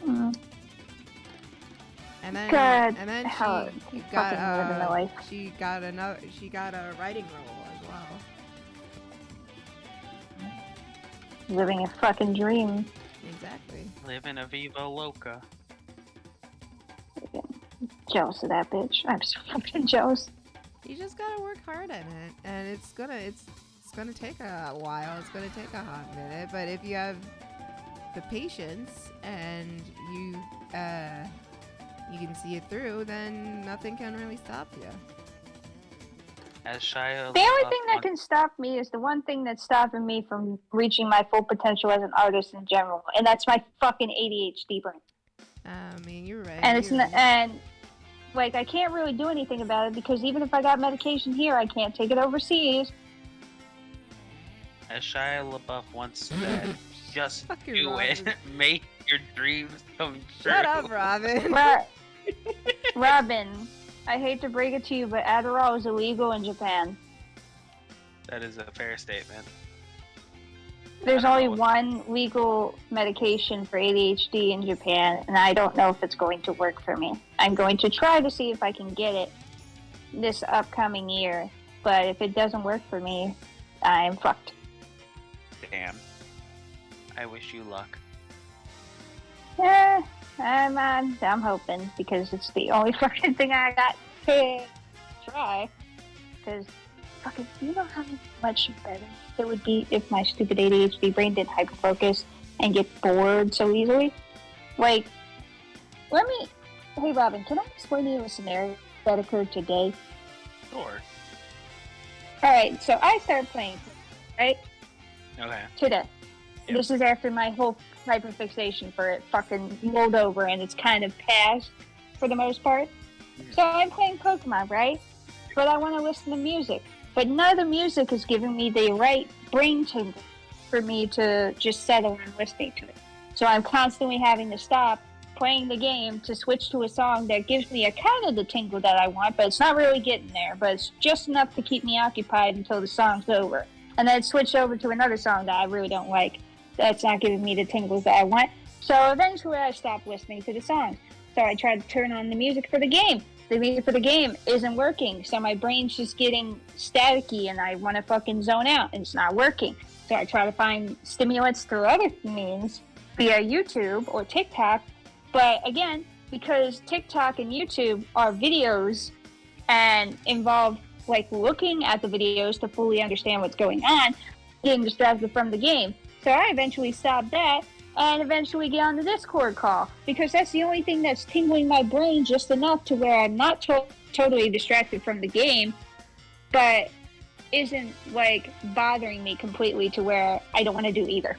Mm. And then, God, and then how she got a writing role as well. Living a fucking dream. Exactly. Living a Viva Loca. Jealous of that bitch. I'm so fucking jealous. You just gotta work hard at it, and it's gonna take a while. It's gonna take a hot minute, but if you have the patience and you can see it through, then nothing can really stop you. As Shia The only thing that can stop me is the one thing that's stopping me from reaching my full potential as an artist in general, and that's my fucking ADHD brain. I mean, you're right. And it's not, and like I can't really do anything about it because even if I got medication here, I can't take it overseas. As Shia LaBeouf once said, just Fucking do it. Robin. Make your dreams come true. Shut up, Robin. Robin, I hate to break it to you, but Adderall is illegal in Japan. That is a fair statement. There's only one legal medication for ADHD in Japan, and I don't know if it's going to work for me. I'm going to try to see if I can get it this upcoming year, but if it doesn't work for me, I'm fucked. Damn. I wish you luck. Yeah, I'm hoping, because it's the only fucking thing I got to try. Because fucking, you know how much better it would be if my stupid ADHD brain didn't hyperfocus and get bored so easily? Like, hey Robin, can I explain to you a scenario that occurred today? Sure. Alright, so I started playing, right? Okay. Today. Yep. This is after my whole hyperfixation for it fucking rolled over and it's kind of passed for the most part. So I'm playing Pokemon, right? But I want to listen to music. But none of the music is giving me the right brain tingle for me to just settle and listening to it. So I'm constantly having to stop playing the game to switch to a song that gives me a kind of the tingle that I want, but it's not really getting there. But it's just enough to keep me occupied until the song's over. And then switch over to another song that I really don't like. That's not giving me the tingles that I want. So eventually I stopped listening to the songs. So I tried to turn on the music for the game. The music for the game isn't working. So my brain's just getting staticky and I want to fucking zone out and it's not working. So I try to find stimulants through other means via YouTube or TikTok. But again, because TikTok and YouTube are videos and involve like looking at the videos to fully understand what's going on, getting distracted from the game. So I eventually stopped that and eventually get on the Discord call, because that's the only thing that's tingling my brain just enough to where I'm not totally distracted from the game, but isn't like bothering me completely to where I don't want to do either.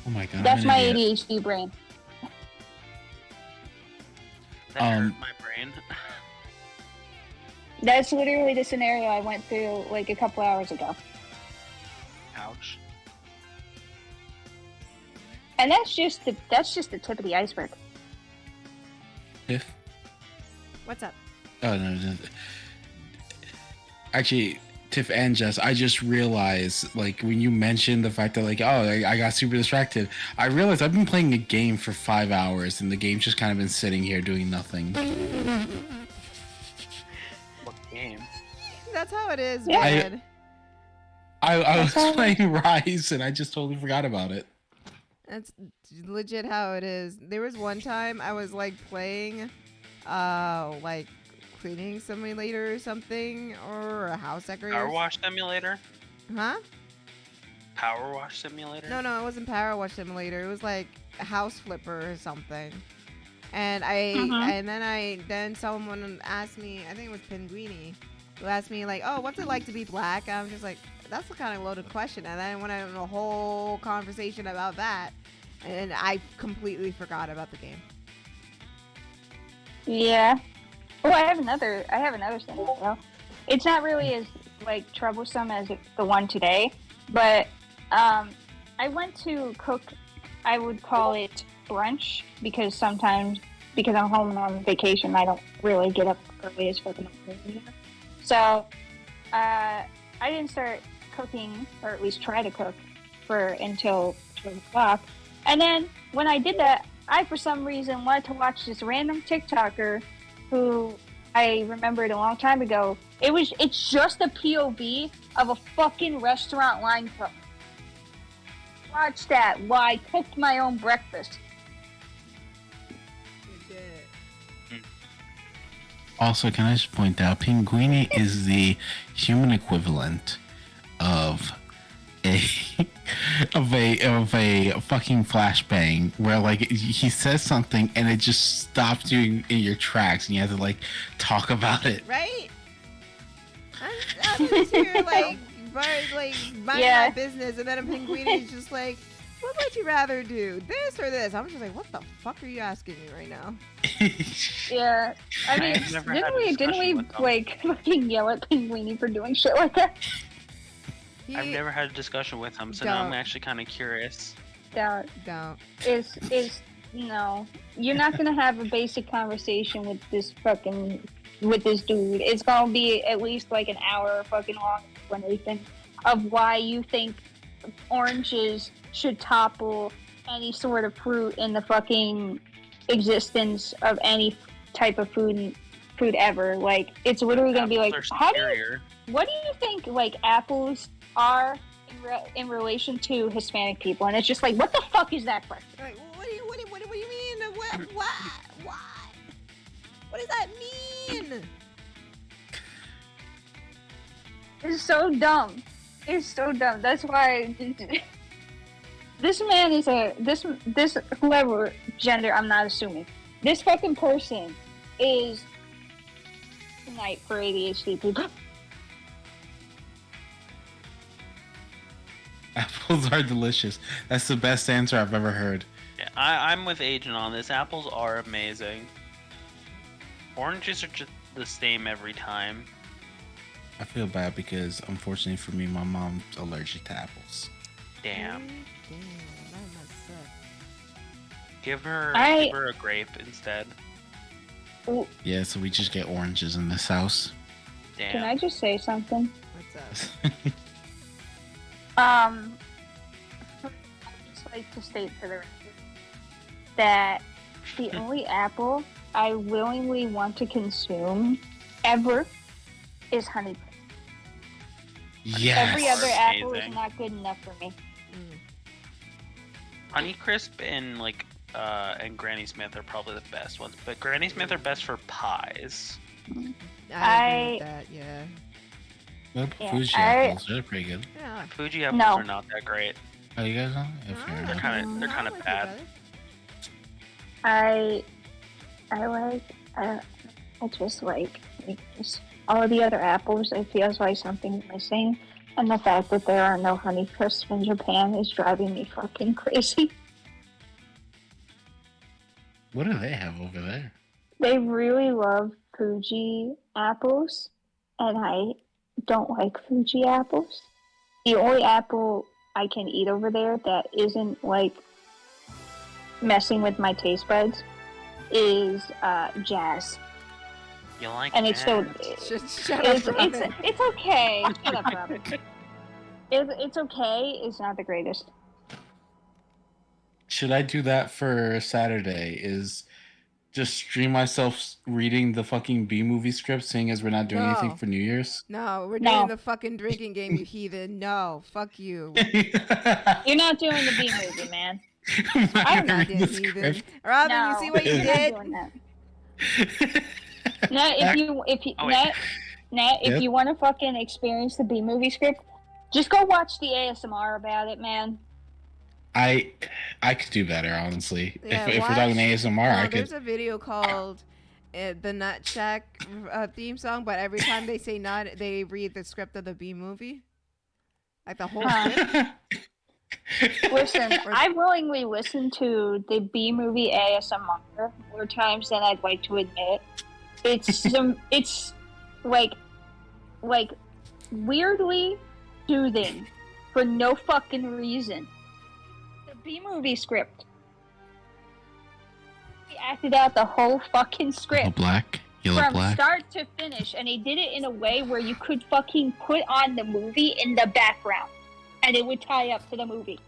Oh my god. That's my ADHD brain. That hurt my brain. That's literally the scenario I went through like a couple hours ago. Ouch. And that's just the tip of the iceberg. Tiff? What's up? Oh no. Actually, Tiff and Jess, I just realized, like, when you mentioned the fact that, like, I got super distracted, I realized I've been playing a game for 5 hours, and the game's just kind of been sitting here doing nothing. What game? That's how it is, Yeah. man. I was playing Rise, and I just totally forgot about it. That's legit how it is. There was one time I was like playing, like cleaning simulator or something, or a house decorator. Power Wash Simulator? Huh? Power Wash Simulator? No, it wasn't Power Wash Simulator. It was like a house flipper or something. And then someone asked me, I think it was Pinguini, who asked me like, "Oh, what's it like to be black?" And I was just like, that's a kind of loaded question. And then went on a whole conversation about that, and I completely forgot about the game. Yeah. Oh, I have another scenario. It's not really as like troublesome as the one today, but I went to cook. I would call it brunch because sometimes I'm home and on vacation, I don't really get up early as fucking early. So I didn't start cooking, or at least try to cook, until 12 o'clock. And then when I did that, I for some reason wanted to watch this random TikToker who I remembered a long time ago. It's just a POV of a fucking restaurant line cook. Watch that while I cooked my own breakfast. Also, can I just point out, Pinguini is the human equivalent of a fucking flashbang, where like he says something and it just stops you in your tracks, and you have to like talk about it. Right? I'm just here like minding my business, and then a Pinguini is just like, "What would you rather do, this or this?" I'm just like, "What the fuck are you asking me right now?" Yeah, I mean, didn't we like fucking yell at Pinguini for doing shit like that? I've never had a discussion with him, so now I'm actually kind of curious. Don't. No, you're not gonna have a basic conversation with this dude. It's gonna be at least like an hour fucking long explanation of why you think oranges should topple any sort of fruit in the fucking existence of any type of food ever. Like, it's literally gonna be like, what do you think like apples are in relation to Hispanic people? And it's just like, what the fuck is that question? Like, what do you mean? What? What does that mean? It's so dumb. That's why this man is this whoever gender, I'm not assuming. This fucking person is tonight for ADHD people. Apples are delicious. That's the best answer I've ever heard. Yeah, I'm with Agent on this. Apples are amazing. Oranges are just the same every time. I feel bad because, unfortunately for me, my mom's allergic to apples. Damn. That must suck. Give her a grape instead. Yeah, so we just get oranges in this house. Damn. Can I just say something? What's up? I'd just like to state for the record that the only apple I willingly want to consume ever is honey. Yes. Every other apple is not good enough for me. Honeycrisp and and Granny Smith are probably the best ones, but Granny Smith are best for pies. I agree with that, yeah. Fuji apples, they're pretty good. Yeah. Fuji apples are not that great. Oh, you guys know? Yeah, Ah, fair They're enough. kind I'm of with you, bad. brother. I like I just like just all the other apples. It feels like something's missing, and the fact that there are no Honey Crisps in Japan is driving me fucking crazy. What do they have over there? They really love Fuji apples, and I don't like Fuji apples. The only apple I can eat over there that isn't like messing with my taste buds is Jazz. You like And it's still Shut up, Robin. it's okay. Shut up, Robin. It's okay. It's not the greatest. Should I do that for Saturday? Is just stream myself reading the fucking B movie script, seeing as we're not doing anything No. for New Year's? No, we're No. doing the fucking drinking game, you heathen. No, fuck you. You're not doing the B movie, man. I'm not doing heathen. Robin, No, you see what you you're not did? doing that. No, if you Oh, wait. if Yep. you want to fucking experience the B movie script, just go watch the ASMR about it, man. I could do better, honestly. Yeah, if we're talking ASMR, I could. There's a video called the Nut Shack theme song, but every time they say nut, they read the script of the B movie. Like the whole script. Listen, I willingly listen to the B movie ASMR more times than I'd like to admit. It's like weirdly soothing for no fucking reason. The B movie script. He acted out the whole fucking Yellow script black. Yellow from black. start to finish, and he did it in a way where you could fucking put on the movie in the background, and it would tie up to the movie.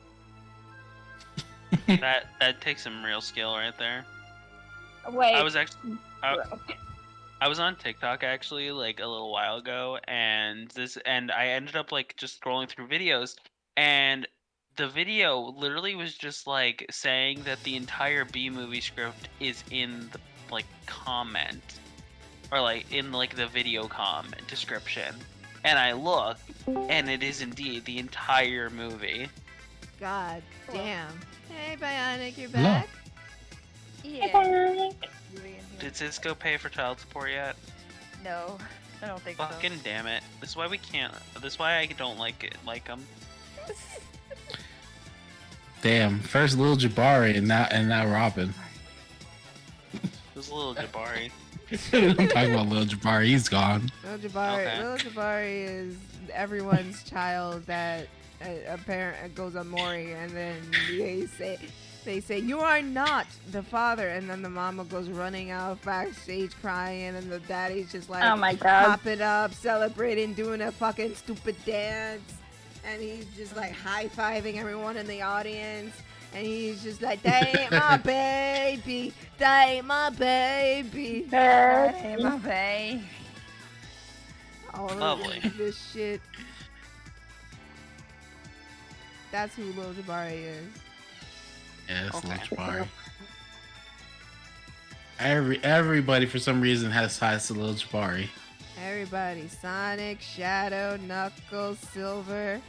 That takes some real skill right there. Like, I was actually I was on TikTok actually like a little while ago, and I ended up like just scrolling through videos, and the video literally was just like saying that the entire B movie script is in the like comment, or like in like the video comment description, and I look, and it is indeed the entire movie. God damn. Hey, Bionic, you're Hello. back? Yeah. Did Cisco pay for child support yet? No, I don't think so. Fucking damn it! This is why we can't. This is why I don't like them. Damn. First Lil Jabari and now Robin. It was a little Jabari. I'm talking about Lil Jabari. He's gone. Lil Jabari, Okay. Lil Jabari is everyone's child that a parent goes on Maury, and then they say you are not the father, and then the mama goes running out backstage crying, and the daddy's just like, Oh my God. popping up, celebrating, doing a fucking stupid dance, and he's just like high-fiving everyone in the audience. And he's just like, that ain't my baby. That ain't my baby. Hey, my bae. All of Lovely. this shit. That's who Lil Jabari is. Yeah, it's Lil Okay. Jabari. Everybody for some reason has ties to Lil Jabari. Everybody. Sonic, Shadow, Knuckles, Silver,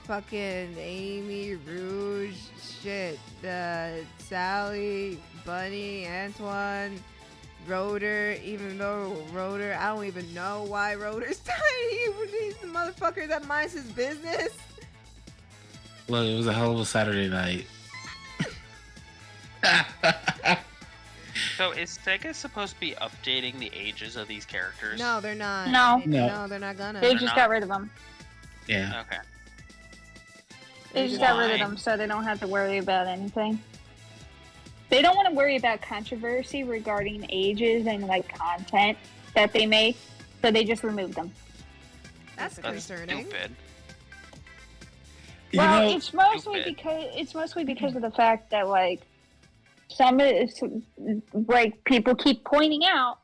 fucking Amy, Rouge, shit. Sally, Bunny, Antoine, Rotor, even though Rotor, I don't even know why Rotor's tiny. He's the motherfucker that minds his business. Look, it was a hell of a Saturday night. So is Sega supposed to be updating the ages of these characters? No, they're not. No. No, they're not gonna. They They're just not. got rid of them. Yeah. Okay. They just got rid of Why? them so they don't have to worry about anything. They don't want to worry about controversy regarding ages and like content that they make, so they just removed them. That's That's concerning. stupid. You Well, know, it's mostly because of the fact that like some of it's like people keep pointing out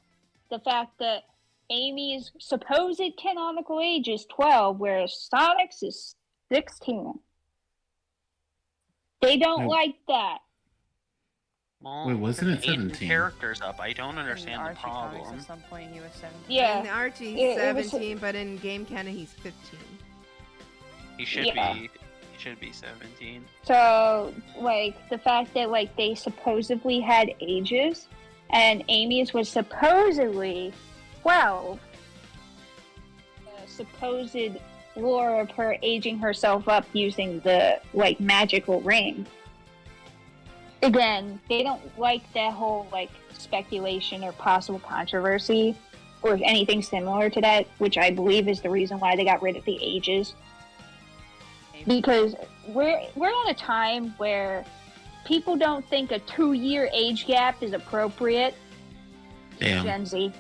the fact that Amy's supposed canonical age is 12, whereas Sonic's is 16. They don't Oh. like that. Well, Wait, wasn't it they're aging 17? characters up. I don't In understand the Archie comics, problem. at some point he was 17. Yeah. In Archie, It was- 17, but in game canon, he's 15. He should Yeah. be. should be 17. So, like, the fact that, like, they supposedly had ages, and Amy's was supposedly 12, the supposed lore of her aging herself up using the, like, magical ring. Again, they don't like that whole, like, speculation or possible controversy or anything similar to that, which I believe is the reason why they got rid of the ages. Because we're at a time where people don't think a 2-year age gap is appropriate. Damn. Gen Z.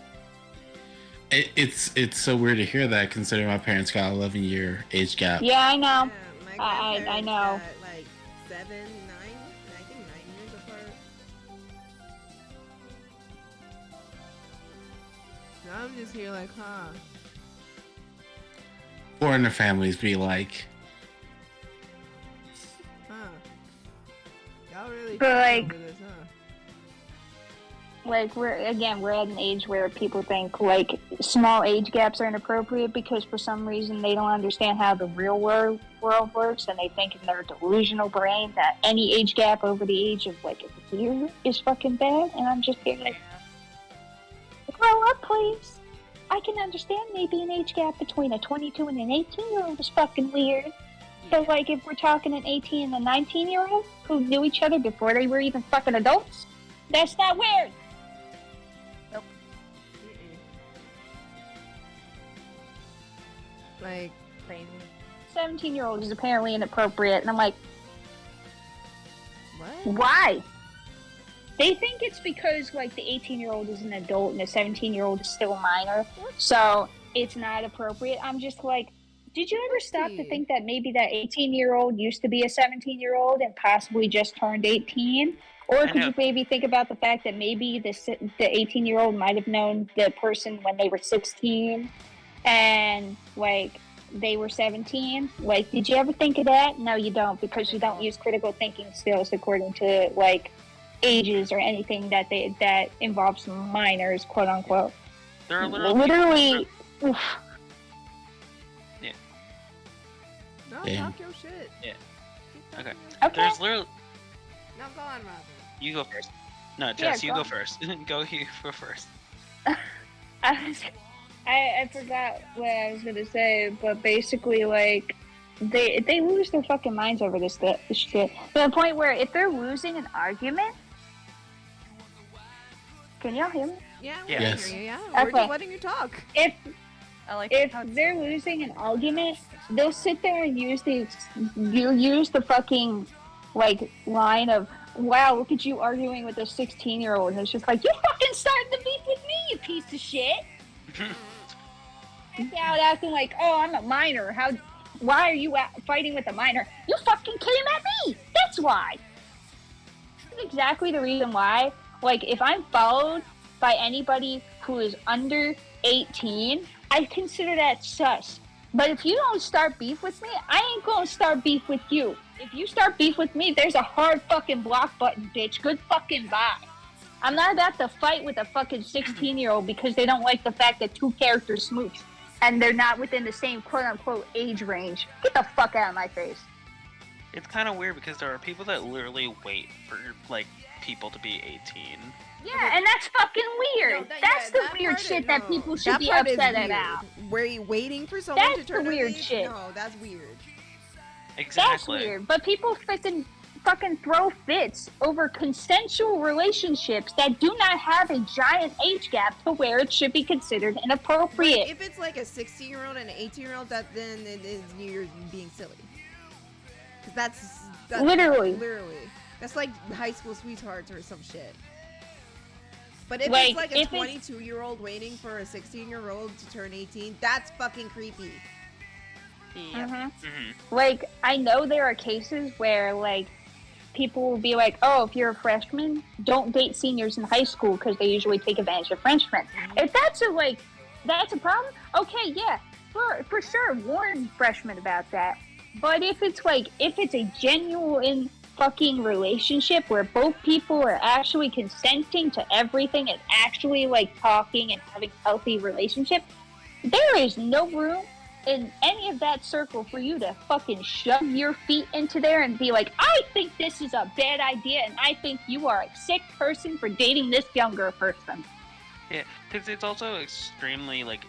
It's so weird to hear that, considering my parents got 11-year age gap. Yeah, I know. Yeah, my I grandparents know. got, like 7, 9, I think 9 years apart. Now I'm just here like, huh? Foreigner families be like, Huh. Y'all really But, like, over this, huh? Like, we're at an age where people think, like, small age gaps are inappropriate because for some reason they don't understand how the real world works, and they think in their delusional brain that any age gap over the age of, like, a year is fucking bad. And I'm just here like, grow up, please. I can understand maybe an age gap between a 22 and an 18-year-old is fucking weird. But, like, if we're talking an 18 and a 19-year-old who knew each other before they were even fucking adults, that's not weird. Nope. Like, Crazy. 17-year-old is apparently inappropriate, and I'm like, what? why? They think it's because, like, the 18-year-old is an adult and the 17-year-old is still a minor, so it's not appropriate. I'm just like, did you ever stop to think that maybe that 18-year-old used to be a 17-year-old and possibly just turned 18? Or could you maybe think about the fact that maybe the 18-year-old might have known the person when they were 16 and, like, they were 17? Like, did you ever think of that? No, you don't, because you don't use critical thinking skills according to, like, ages or anything that involves minors, quote unquote. There are literally. Oof. Yeah. No, Damn. talk your shit. Yeah. Okay. Okay. There's literally. No, go on, Robin. You go first. No, Jess, Yeah, you go go on. first. You go first. I forgot what I was gonna say, but basically, like, they lose their fucking minds over this shit. To the point where if they're losing an argument, can y'all hear me? Yeah, Yeah. we Yes. hear you, yeah. We're Okay. just letting you talk. If I like if how it's they're losing an argument, they'll sit there and use the fucking, like, line of, wow, look at you arguing with a 16-year-old. And it's just like, you fucking started the beef with me, you piece of shit. Out acting like, oh, I'm a minor. Why are you fighting with a minor? You fucking came at me. That's why. That's exactly the reason why. Like, if I'm followed by anybody who is under 18, I consider that sus. But if you don't start beef with me, I ain't gonna start beef with you. If you start beef with me, there's a hard fucking block button, bitch. Good fucking bye. I'm not about to fight with a fucking 16-year-old because they don't like the fact that two characters smooch and they're not within the same quote-unquote age range. Get the fuck out of my face. It's kind of weird because there are people that literally wait for, like, people to be 18. Yeah, and that's fucking weird. No, that's the that weird part shit is- that no, people should that be part is upset weird. about. Were you waiting for someone That's to turn the weird leaf? shit. No, that's weird. Exactly. That's weird. But people fucking throw fits over consensual relationships that do not have a giant age gap to where it should be considered inappropriate. But if it's like a 16-year-old and an 18-year-old, then it is you're being silly. Because that's Literally. That's like high school sweethearts or some shit. But if Like, it's like a if it's- 22-year-old waiting for a 16-year-old to turn 18, that's fucking creepy. Yeah. Mm-hmm. Like, I know there are cases where, like, people will be like, oh, if you're a freshman, don't date seniors in high school because they usually take advantage of freshmen. If that's a problem, okay, yeah, for sure, warn freshmen about that. But if it's a genuine fucking relationship where both people are actually consenting to everything and actually, like, talking and having healthy relationship, there is no room in any of that circle for you to fucking shove your feet into there and be like, I think this is a bad idea and I think you are a sick person for dating this younger person. Yeah, because it's also extremely, like,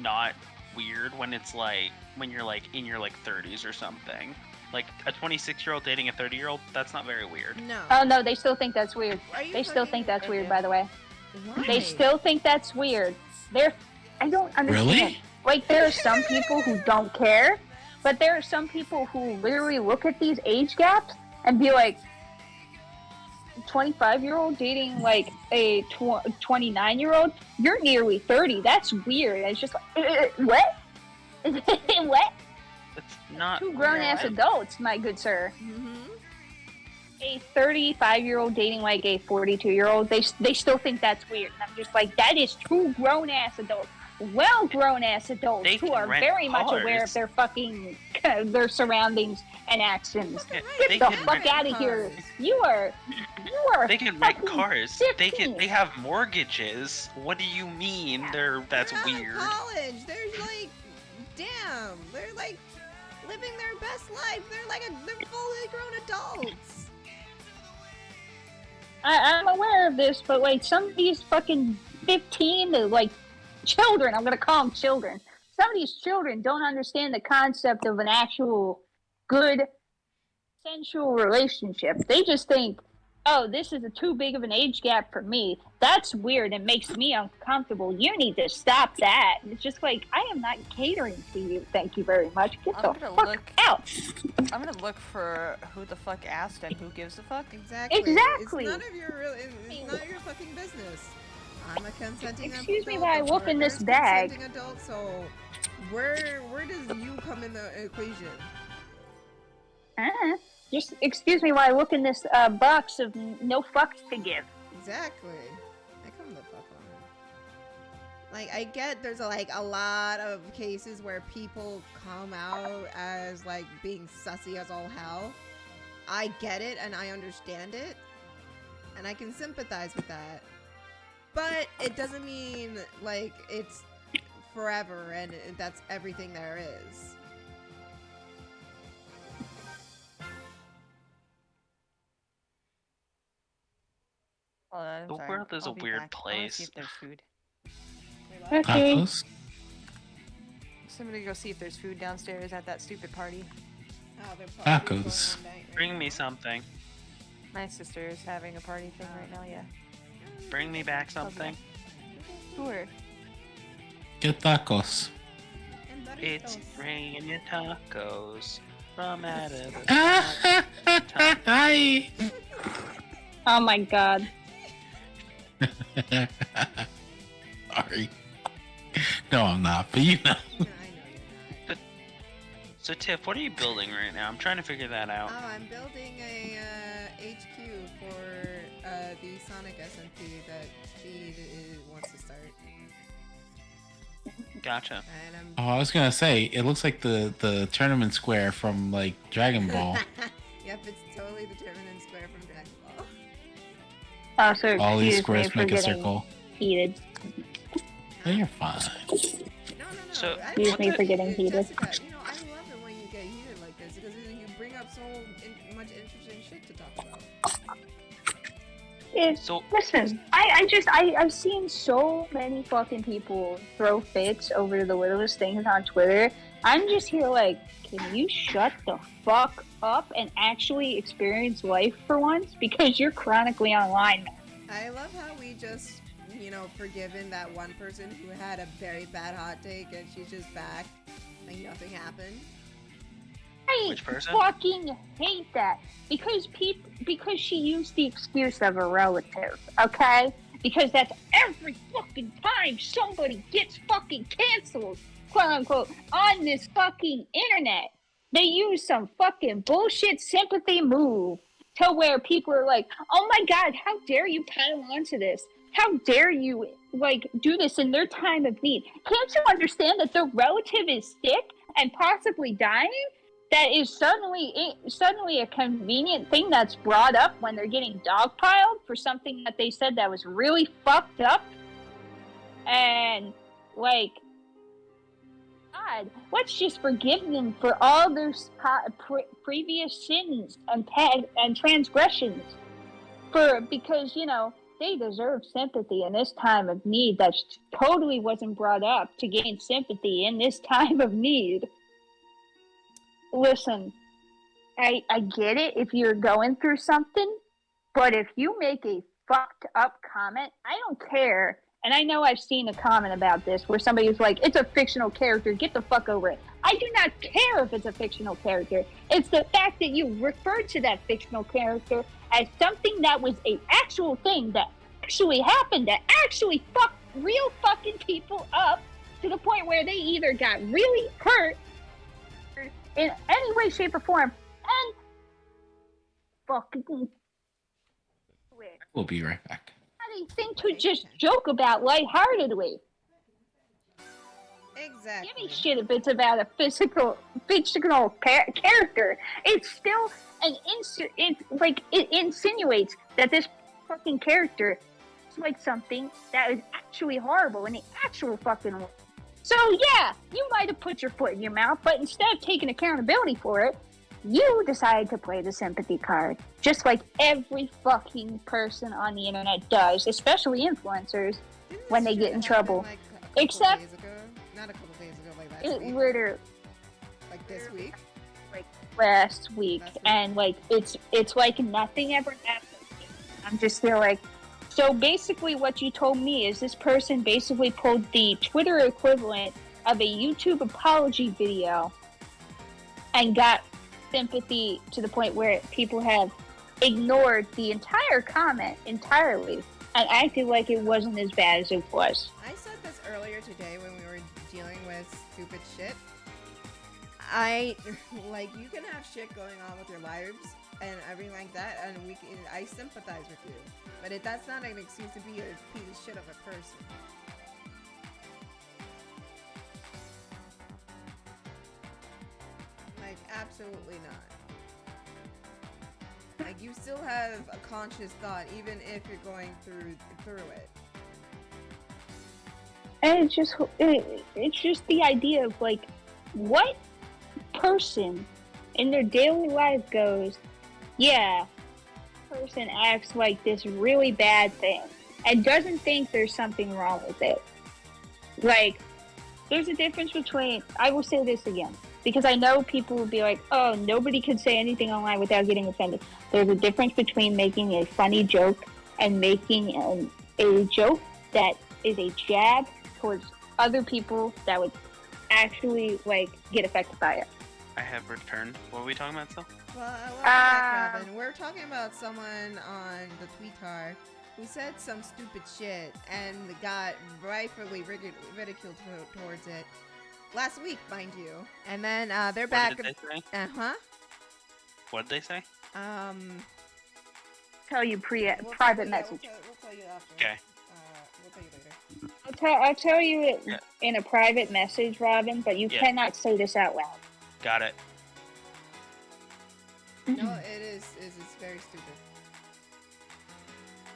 not weird when it's, like, when you're, like, in your, like, 30s or something. Like, a 26-year-old dating a 30-year-old, that's not very weird. No. Oh no, they still think that's weird. Are you They still fucking think that's weird, ridiculous? by the way. Why? They still think that's weird. I don't understand. Really? Like, there are some people who don't care, but there are some people who literally look at these age gaps and be like, 25-year-old dating, like, a 29-year-old? You're nearly 30. That's weird. It's just like, what? What? It's not Two grown-ass adults, my good sir. Mm-hmm. A 35-year-old dating, like, a 42-year-old, they still think that's weird. And I'm just like, that is two grown-ass adults. Well-grown-ass adults They who can are rent very much aware cars. of their fucking their surroundings and actions. Yeah, Get they the can fuck rent out of here! cars. You are They can rent fucking cars. 15. They have mortgages. What do you mean? That's They're out of weird. college. They're like, damn. They're like living their best life. They're fully grown adults. I'm aware of this, but like some of these fucking 15 to like children, I'm gonna call them children. Some of these children don't understand the concept of an actual good sensual relationship. They just think, oh, this is too big of an age gap for me. That's weird. It makes me uncomfortable. You need to stop that. And it's just like, I am not catering to you. Thank you very much. Get the fuck out. I'm gonna look for who the fuck asked and who gives a fuck. Exactly. Exactly. It's none of your it's not your fucking business. I'm a consenting Excuse me adult. while I the look in this partner's bag. consenting adult, so where does you come in the equation? Just excuse me while I look in this box of no fucks to give. Exactly. I come the fuck on. Like, I get there's a lot of cases where people come out as like being sussy as all hell. I get it and I understand it, and I can sympathize with that. But it doesn't mean like it's forever and that's everything there is. I'm The sorry. world is I'll a be weird back. I wanna place. see if there's food. Okay. Tacos? Somebody go see if there's food downstairs at that stupid party. Oh, they're probably Tacos. going all night right Bring now. me something. My sister is having a party thing right now, yeah. Bring me back something. Sure. Get tacos. And It's burritos. bringing tacos from out of the Hi. Oh my god. Sorry. No, I'm not, but you know. Yeah, I know you're not. So Tiff, what are you building right now? I'm trying to figure that out. Oh, I'm building a HQ for the Sonic SMP that Speed wants to start. Gotcha. And I'm Oh, I was gonna say, it looks like the tournament square from like Dragon Ball. Yep, it's totally the tournament square from Dragon Ball. So All these excuse me squares for make a getting circle. heated. Oh, you're fine. No. So, I Excuse love me it, for getting heated. Jessica, I love it when you get heated like this because you bring up so much interesting shit to talk about. So- Listen, I've seen so many fucking people throw fits over the littlest things on Twitter. I'm just here like, can you shut the fuck up and actually experience life for once? Because you're chronically online, man. I love how we just, forgiven that one person who had a very bad hot take and she's just back like nothing happened. I Which person? fucking hate that because she used the excuse of a relative, okay? Because that's every fucking time somebody gets fucking canceled, quote unquote, on this fucking internet. They use some fucking bullshit sympathy move to where people are like, oh my god, how dare you pile onto this? How dare you, do this in their time of need? Can't you understand that their relative is sick and possibly dying? That is suddenly a convenient thing that's brought up when they're getting dogpiled for something that they said that was really fucked up. And, God, let's just forgive them for all their previous sins and transgressions. Because they deserve sympathy in this time of need that totally wasn't brought up to gain sympathy in this time of need. Listen, I get it if you're going through something, but if you make a fucked up comment, I don't care. And I know I've seen a comment about this where somebody's like, it's a fictional character, get the fuck over it. I do not care if it's a fictional character. It's the fact that you referred to that fictional character as something that was an actual thing that actually happened, that actually fucked real fucking people up to the point where they either got really hurt in any way, shape, or form, and fucking We'll be right back. anything to just joke about lightheartedly. Exactly. Give me shit if it's about a fictional character. It's still it insinuates that this fucking character is like something that is actually horrible in the actual fucking world. So yeah, you might have put your foot in your mouth, but instead of taking accountability for it, you decided to play the sympathy card. Just like every fucking person on the internet does, especially influencers, when they get in trouble. Except not a couple days ago, like last it week. literally Like this week. Like last week, and like it's like nothing ever happened. I'm just feel like. So basically, what you told me is this person basically pulled the Twitter equivalent of a YouTube apology video and got sympathy to the point where people have ignored the entire comment entirely and acted like it wasn't as bad as it was. I said this earlier today when we were dealing with stupid shit. You can have shit going on with your lives and everything like that, and I sympathize with you. But that's not an excuse to be a piece of shit of a person. Like, absolutely not. Like, you still have a conscious thought, even if you're going through it. And it's just the idea of like, what person in their daily life goes, yeah, person acts like this really bad thing and doesn't think there's something wrong with it. Like, there's a difference between, I will say this again, because I know people will be like, oh, nobody can say anything online without getting offended. There's a difference between making a funny joke and making a joke that is a jab towards other people that would actually, like, get affected by it. I have returned. What were we talking about, still? Well, welcome back, Robin. We're talking about someone on the tweetar who said some stupid shit and got rightfully ridiculed towards it last week, mind you. And then they're back. What did they say? Uh-huh. What did they say? Tell you private message. We'll tell you after. Okay. We'll tell you later. I'll tell you it in a private message, Robin, but you cannot say this out loud. Got it. No, it's very stupid.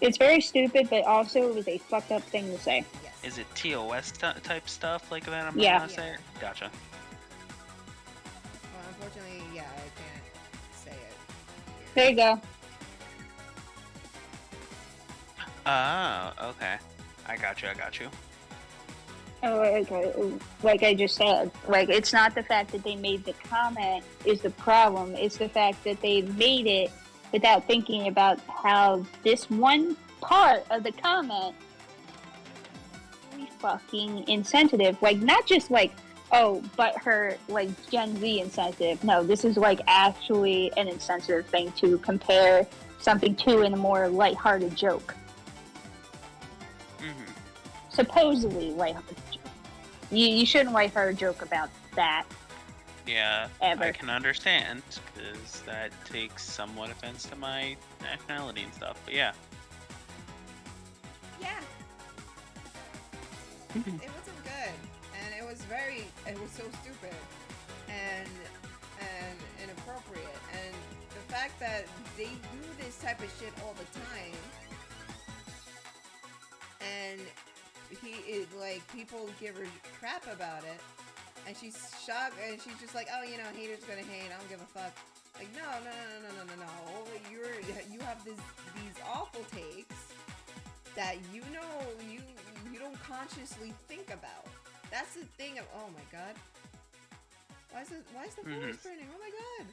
It's very stupid, but also it was a fucked up thing to say. Yes. Is it TOS type stuff like that? I'm Yeah. not gonna say it? Gotcha. Well, unfortunately, I can't say it. There you go. Oh, okay. I got you. Like I just said, like, it's not the fact that they made the comment is the problem. It's the fact that they made it without thinking about how this one part of the comment is really fucking insensitive. Like, not just like, oh, but her, like, Gen Z insensitive. No, this is, like, actually an insensitive thing to compare something to in a more lighthearted joke. Mm-hmm. Supposedly lighthearted joke. You shouldn't lighthearted joke about that. Yeah, Ever. I can understand, because that takes somewhat offense to my nationality and stuff, but yeah. Yeah. It wasn't good, and it was so stupid and inappropriate, and the fact that they do this type of shit all the time, and people give her crap about it, And she's shocked, and she's just like, oh, you know, haters gonna hate. I don't give a fuck. Like, no. You have these awful takes that you don't consciously think about. That's the thing of, oh my god. Why is the forest burning? Oh my god.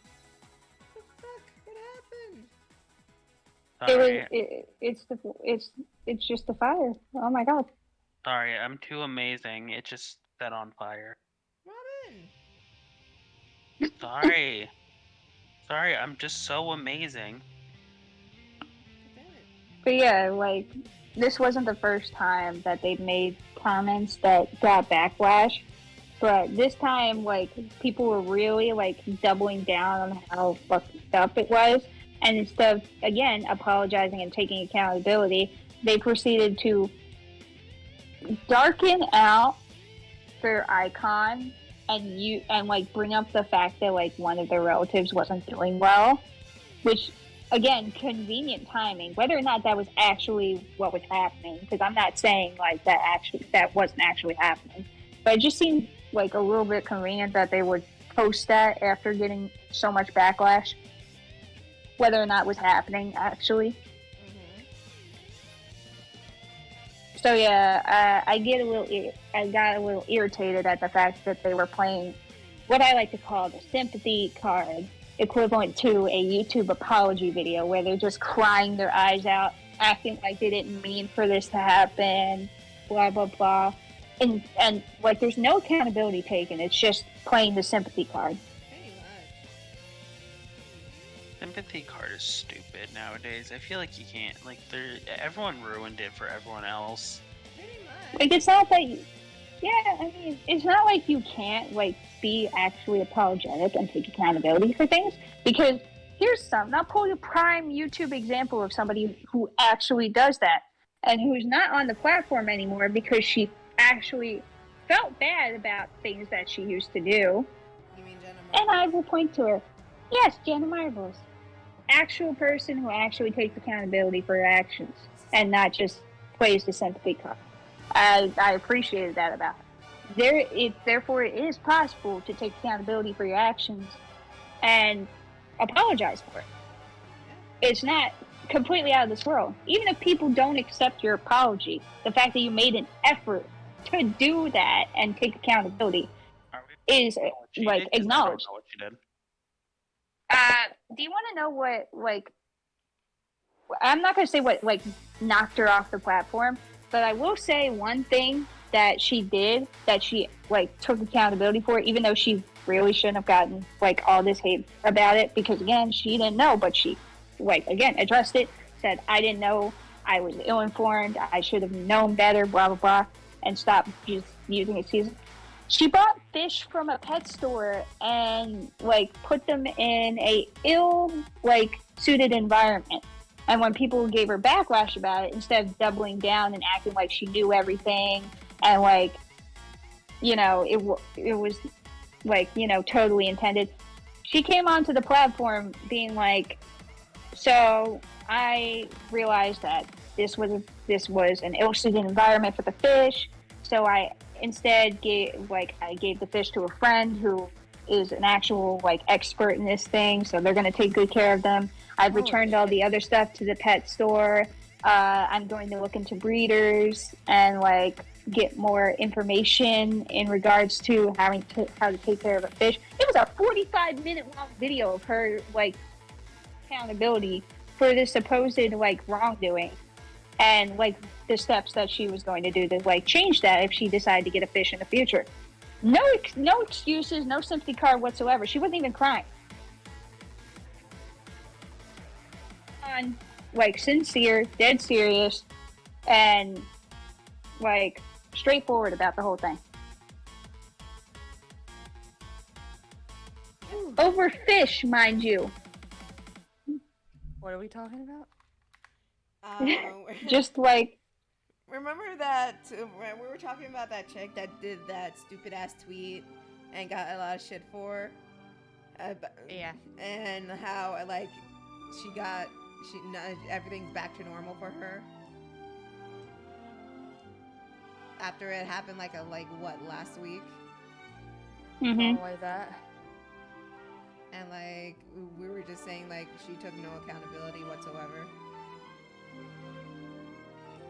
What the fuck? What happened? It's just the fire. Oh my god. Sorry, I'm too amazing. It just set on fire. Robin. Sorry, I'm just so amazing. But yeah, like, this wasn't the first time that they've made comments that got backlash. But this time, like, people were really, like, doubling down on how fucked up it was. And instead of, again, apologizing and taking accountability, they proceeded to darken out their icon and like bring up the fact that like one of their relatives wasn't doing well, which again, convenient timing. Whether or not that was actually what was happening, because I'm not saying like that wasn't actually happening, but it just seemed like a little bit convenient that they would post that after getting so much backlash, whether or not it was happening actually. So yeah, I got a little irritated at the fact that they were playing what I like to call the sympathy card, equivalent to a YouTube apology video, where they're just crying their eyes out, acting like they didn't mean for this to happen, blah blah blah, and like there's no accountability taken. It's just playing the sympathy card. Sympathy card is stupid nowadays. I feel like you can't, like, everyone ruined it for everyone else. Like, it's not that I mean, it's not like you can't, like, be actually apologetic and take accountability for things, because here's something. I'll pull you a prime YouTube example of somebody who actually does that, and who's not on the platform anymore because she actually felt bad about things that she used to do. You mean Jenna Marbles? And I will point to her. Yes, Jenna Marbles. Actual person who actually takes accountability for her actions and not just plays the sympathy card. I appreciated that about her. Therefore, it is possible to take accountability for your actions and apologize for it. It's not completely out of this world. Even if people don't accept your apology, the fact that you made an effort to do that and take accountability is like acknowledged. What she did. Do you want to know what, like, I'm not going to say what, like, knocked her off the platform, but I will say one thing that she did that she, like, took accountability for, even though she really shouldn't have gotten, like, all this hate about it, because, again, she didn't know, but she, like, again, addressed it, said, I didn't know, I was ill-informed, I should have known better, blah, blah, blah, and stopped just using excuse. She bought fish from a pet store and, like, put them in a suited environment. And when people gave her backlash about it, instead of doubling down and acting like she knew everything and, like, you know, it was, like, you know, totally intended, she came onto the platform being like, so I realized that this was an ill-suited environment for the fish, so I instead gave the fish to a friend who is an actual, like, expert in this thing, so they're going to take good care of them. I've returned all the other stuff to the pet store. I'm going to look into breeders and, like, get more information in regards to how to take care of a fish. It was a 45-minute long video of her, like, accountability for this supposed, like, wrongdoing, and, like, the steps that she was going to do to, like, change that if she decided to get a fish in the future. No excuses, no sympathy card whatsoever. She wasn't even crying. Like, sincere, dead serious, and, like, straightforward about the whole thing. Over fish, mind you. What are we talking about? Just like, remember that we were talking about that chick that did that stupid ass tweet and got a lot of shit for, yeah, and how, like, everything's back to normal for her after it happened, last week. Mhm. Like that. And like we were just saying, like she took no accountability whatsoever.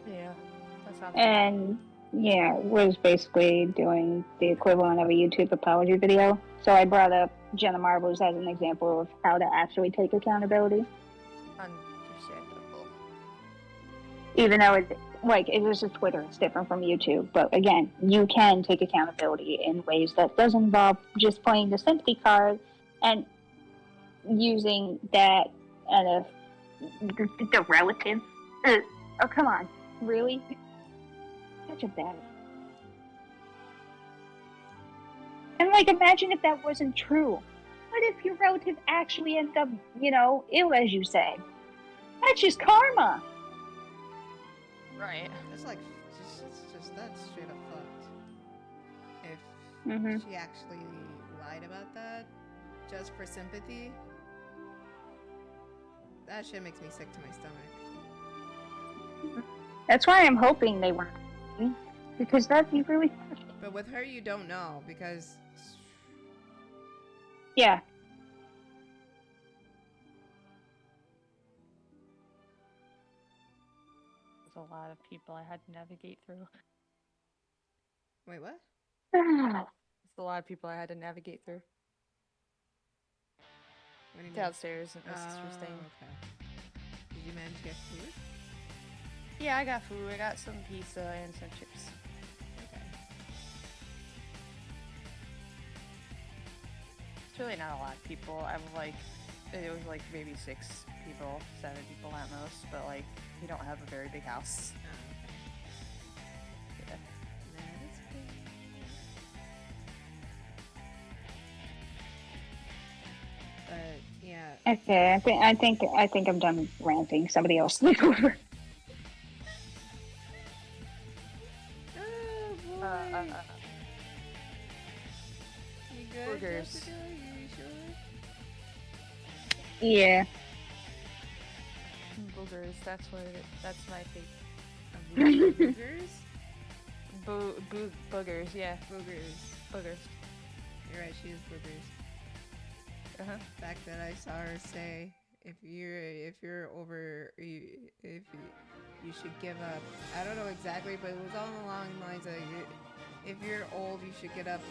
Yeah. That sounds And yeah, was basically doing the equivalent of a YouTube apology video. So I brought up Jenna Marbles as an example of how to actually take accountability. understandable. Even though it was just Twitter, it's different from YouTube. But again, you can take accountability in ways that doesn't involve just playing the sympathy card and using that and the relative. Oh, come on. Really? Such a bad. And like, imagine if that wasn't true. What if your relative actually ends up, ill, as you say? That's just karma. Right. It's like just that's straight up fucked. If Mhm. she actually lied about that just for sympathy, that shit makes me sick to my stomach. That's why I'm hoping they weren't. Because that'd be really fucked. But with her, you don't know because Yeah. There's a lot of people I had to navigate through. wait, what? There's a lot of people I had to navigate through. What do you mean? Downstairs at my sister's thing. Okay. Did you manage to get food? Yeah, I got food. I got some pizza and some chips. Okay. It's really not a lot of people. It was like maybe 6 people, 7 people at most, but like, we don't have a very big house. Oh, okay. Yeah. That is cool. But yeah. Okay, I think I'm done ranting. Somebody else take over. Oh boy. You good? Boogers. Jessica? You sure? Yeah. Boogers, that's my take. Boogers? Boogers, yeah. Boogers. You're right, she is boogers. Uh-huh. The fact that I saw her say, if you're over, if you should give up. I don't know exactly, but it was all along the lines of, if you're old, you should get up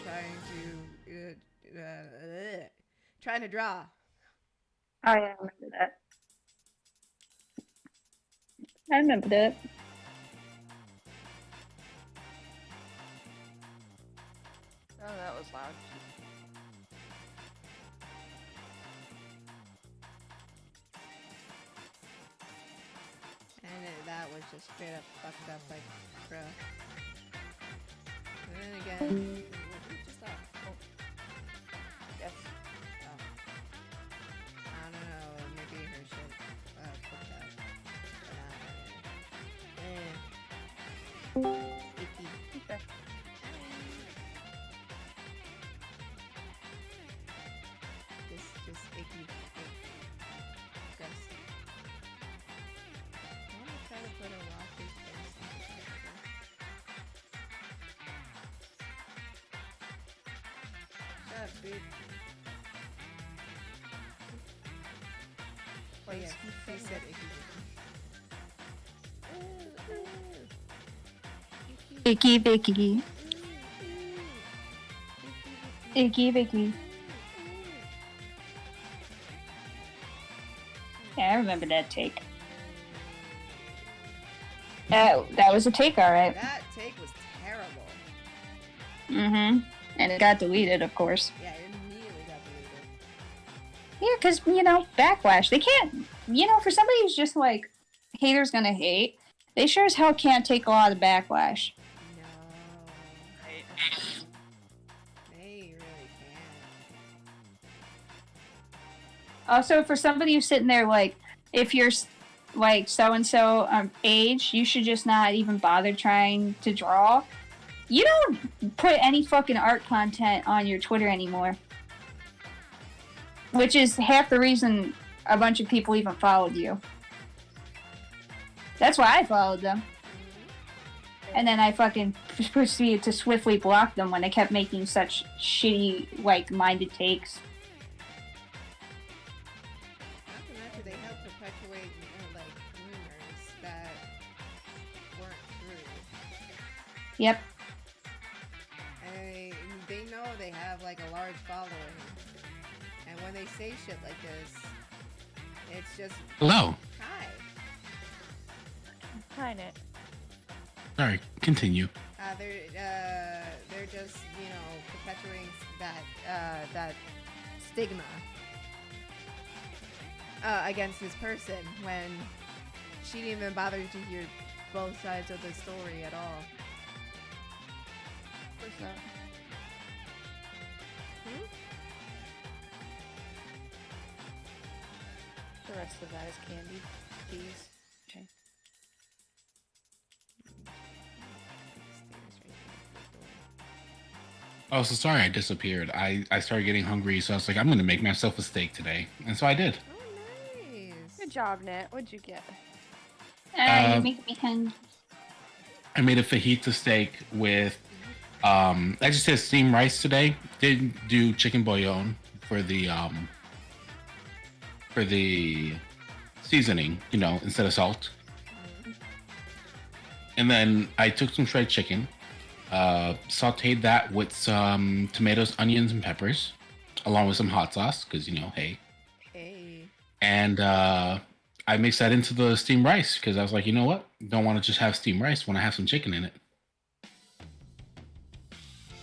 trying to draw. Oh yeah, I remember that. I remember that. Oh, that was loud. And that was just straight up fucked up, like, bruh. And then again, just stop. Oh. Yes. Oh. I don't know, maybe her shit fucked up. Icky. Okay. Just icky. Gross. I want to try to put a raw fish face on the Shut up, dude. Oh yeah, he said icky. Icky Vicky. Icky Vicky. Yeah, I remember that take. That was a take, alright. That take was terrible. Mm-hmm. And it got deleted, of course. Yeah, it immediately got deleted. Yeah, because, backlash. They can't, for somebody who's just like, haters gonna hate, they sure as hell can't take a lot of backlash. No. Right. They really can't. Also, for somebody who's sitting there like, if you're like so-and-so age, you should just not even bother trying to draw. You don't put any fucking art content on your Twitter anymore. Which is half the reason a bunch of people even followed you. That's why I followed them. And then I fucking proceeded to swiftly block them when they kept making such shitty, like, minded takes. Not to mention, they help perpetuate, like, rumors that weren't true. Yep. And they know they have, like, a large following. And when they say shit like this, it's just... Hello. Hi. Hi, Nick. Sorry, continue. They're just, you know, perpetuating that stigma against this person when she didn't even bother to hear both sides of the story at all. What's that? The rest of that is candy. Peas. Okay. Oh, so sorry I disappeared. I started getting hungry, so I was like, I'm gonna make myself a steak today, and so I did. Oh, nice. Good job, Nat. What'd you get? You make me hungry. I made a fajita steak with, I just did steamed rice today. Didn't do chicken bouillon for the seasoning, you know, instead of salt. And then I took some shredded chicken, sauteed that with some tomatoes, onions, and peppers, along with some hot sauce, because, you know, hey. Hey. And I mixed that into the steamed rice, because I was like, you know what? Don't want to just have steamed rice when I have some chicken in it.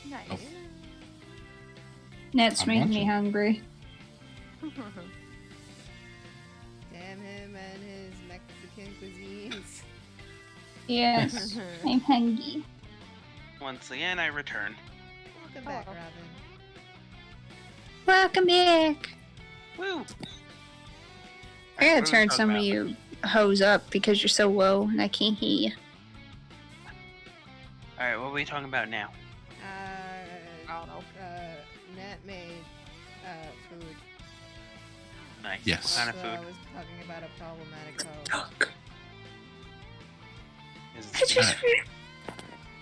Nice. Oh. That's I'm making me watching. hungry. Damn him and his Mexican cuisines. Yes, I'm hungry. Once again, I return. Welcome back, Robin. Welcome back. Woo! I gotta What are we turn talking some about? of you hoes up because you're so low and I can't hear you. Alright, what are we talking about now? I don't know. Nat made food. Nice. Yes. What kind of So I food? was talking about a problematic hoe. Is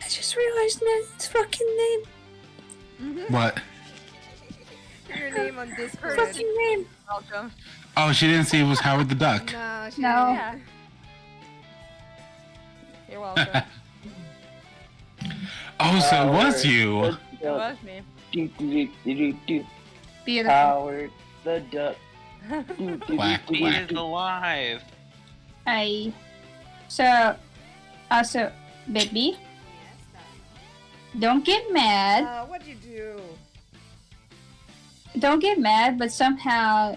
I just realized Nat's fucking name. What? Your name on Discord. Fucking name. Welcome. Oh, she didn't see it was Howard the Duck. No, she No. didn't. Yeah. You're welcome. Oh, so it was you. It was me. Beautiful. Howard the Duck. Quack, He quack. is alive. I. So, also, baby, don't get mad. What'd you do? Don't get mad, but somehow,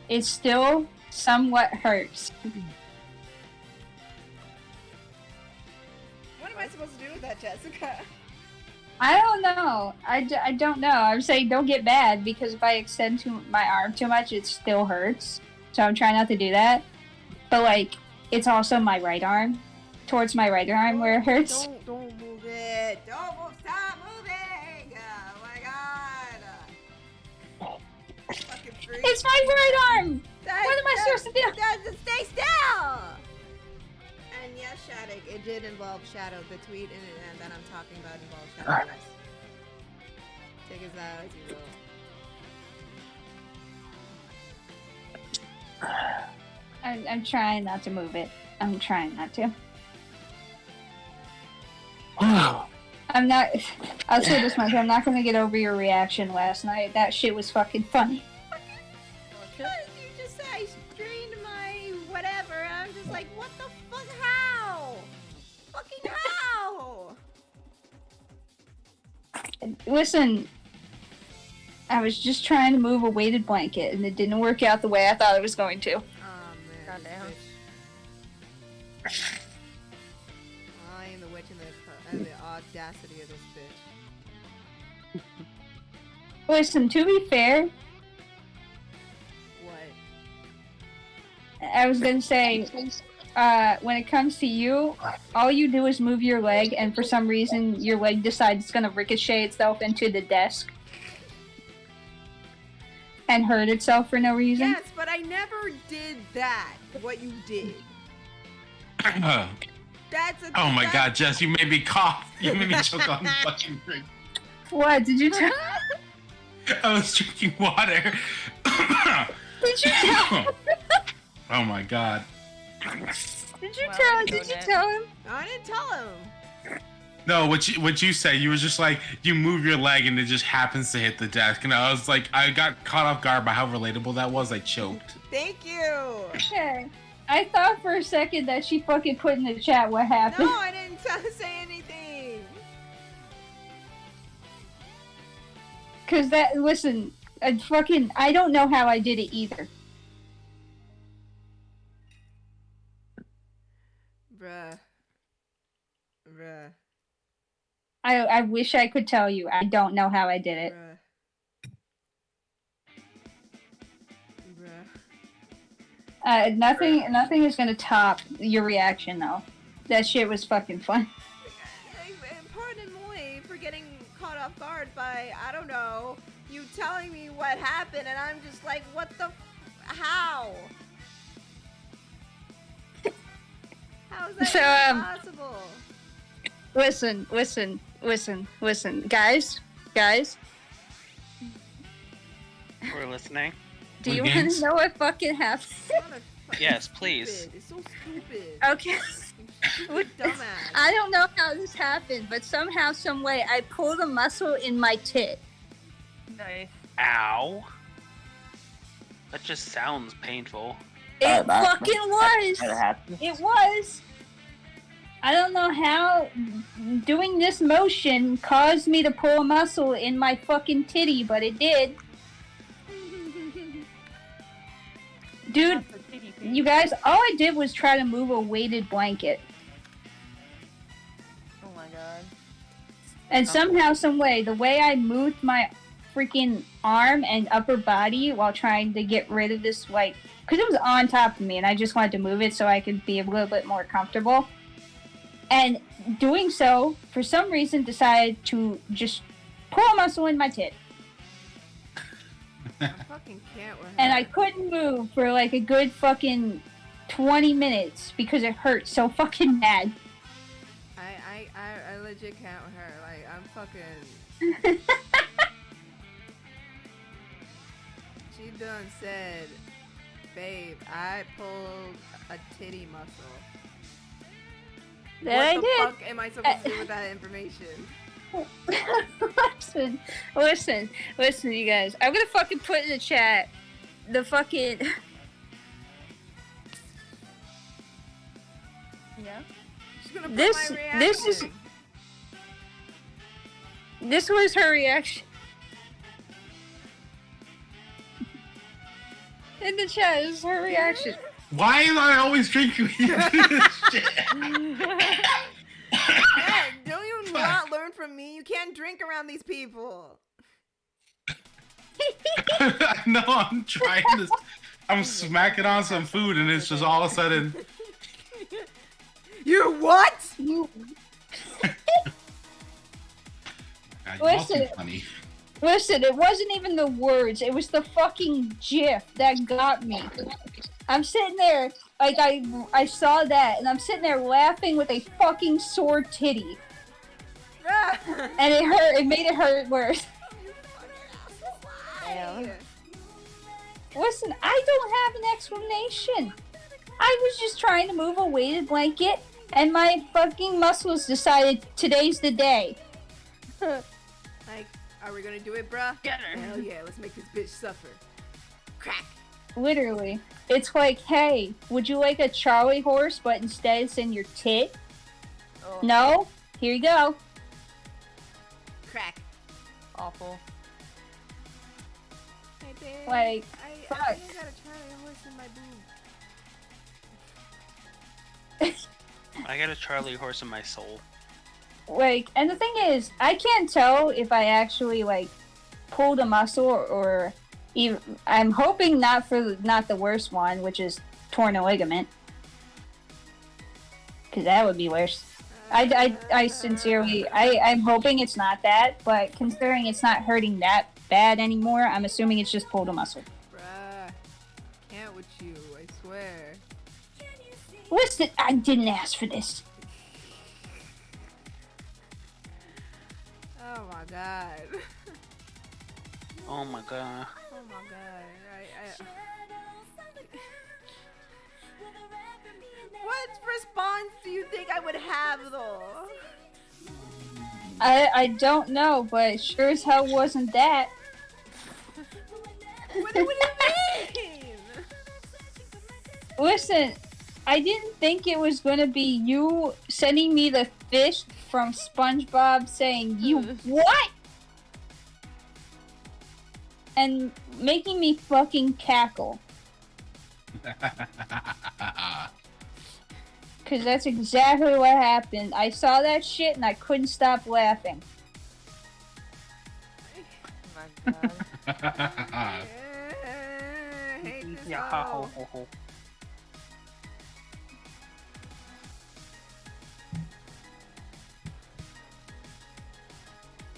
it still somewhat hurts. What am I supposed to do with that, Jessica? I don't know. I don't know. I'm saying don't get mad because if I extend my arm too much, it still hurts. So I'm trying not to do that. But like, it's also my right arm, towards my right arm where it hurts. Don't move it. Don't move. Stop moving. Oh my god. Fucking freak. It's my right arm. What am I supposed to do? Stay still. And yes, Shattuck, it did involve Shadow. The tweet that I'm talking about involves Shadow. Yes. Take us out as you will. I'm trying not to move it. I'm trying not to. I'm not. I'll say this much. I'm not gonna get over your reaction last night. That shit was fucking funny. You just said I strained my whatever. I'm just like, what the fuck? How? Fucking how? Listen, I was just trying to move a weighted blanket, and it didn't work out the way I thought it was going to. Oh man. Goddamn. I am the witch and the audacity of this bitch. Listen, to be fair, What? I was gonna say, when it comes to you, all you do is move your leg, and for some reason, your leg decides it's gonna ricochet itself into the desk and hurt itself for no reason. Yes, but I never did that. What you did. That's a. Oh my that's- god, Jess, you made me cough. You made me choke on the fucking drink. What did you tell? I was drinking water. Did you tell? Oh my god. Did you Wow, tell? I Did don't you know. tell him? I didn't tell him. No, what you said, you were just like, you move your leg and it just happens to hit the desk. And I was like, I got caught off guard by how relatable that was. I choked. Thank you. Okay. I thought for a second that she fucking put in the chat what happened. No, I didn't say anything. Cause listen, I don't know how I did it either. Bruh. I wish I could tell you. I don't know how I did it. Nothing is gonna top your reaction though. That shit was fucking fun. Pardon me for getting caught off guard by, I don't know, you telling me what happened, and I'm just like, what the, how? How is that So, even possible? Listen, guys. We're listening. Do you want to know what fucking happened? Yes, please. Stupid. It's so stupid. Okay. Stupid dumbass. I don't know how this happened, but somehow, some way, I pulled a muscle in my tit. Nice. Ow. That just sounds painful. It fucking was. That happened. It was. I don't know how doing this motion caused me to pull a muscle in my fucking titty, but it did. Dude, you guys, all I did was try to move a weighted blanket. Oh my god. And somehow, some way, the way I moved my freaking arm and upper body while trying to get rid of this, like, because it was on top of me and I just wanted to move it so I could be a little bit more comfortable. And doing so, for some reason, decided to just pull a muscle in my tit. I fucking can't with her. And I couldn't move for like a good fucking 20 minutes because it hurt so fucking bad. I legit can't with her. Like, I'm fucking... She done said, babe, I pulled a titty muscle. That what the I did. fuck am I supposed to do with that information? listen, you guys. I'm gonna fucking put in the chat the fucking... Yeah? She's gonna put This my is... reaction. This was her reaction. In the chat, this is her reaction. Why am I always drinking shit? Yeah, don't you not learn from me? You can't drink around these people. No, I'm trying to. I'm smacking on some food, and it's just all of a sudden. You what? God, you're all too Listen. funny. Listen, it wasn't even the words. It was the fucking gif that got me. I'm sitting there, like, I saw that, and I'm sitting there laughing with a fucking sore titty. And it hurt. It made it hurt worse. Damn. Listen, I don't have an explanation. I was just trying to move a weighted blanket, and my fucking muscles decided today's the day. Like, are we gonna do it, bruh? Get her. Hell yeah, let's make this bitch suffer. Crack. Literally. It's like, hey, would you like a Charlie horse, but instead it's in your tit? Oh, No? Here you go. Crack. awful. Hey, babe. Like, I fuck. think I got a Charlie horse in my boob. I got a Charlie horse in my soul. Like, and the thing is, I can't tell if I actually, like, pulled a muscle or even, I'm hoping not the worst one, which is torn a ligament. Because that would be worse. I sincerely, I'm hoping it's not that, but considering it's not hurting that bad anymore, I'm assuming it's just pulled a muscle. Bruh. Can't with you, I swear. Listen, I didn't ask for this. Oh my god. Oh my god. Oh my god. What response do you think I would have though? I don't know, but it sure as hell wasn't that. What do you mean? Listen, I didn't think it was gonna be you sending me the fish from SpongeBob saying you what? And making me fucking cackle. Cause that's exactly what happened. I saw that shit and I couldn't stop laughing. Oh my god. I hate this Yeah. show.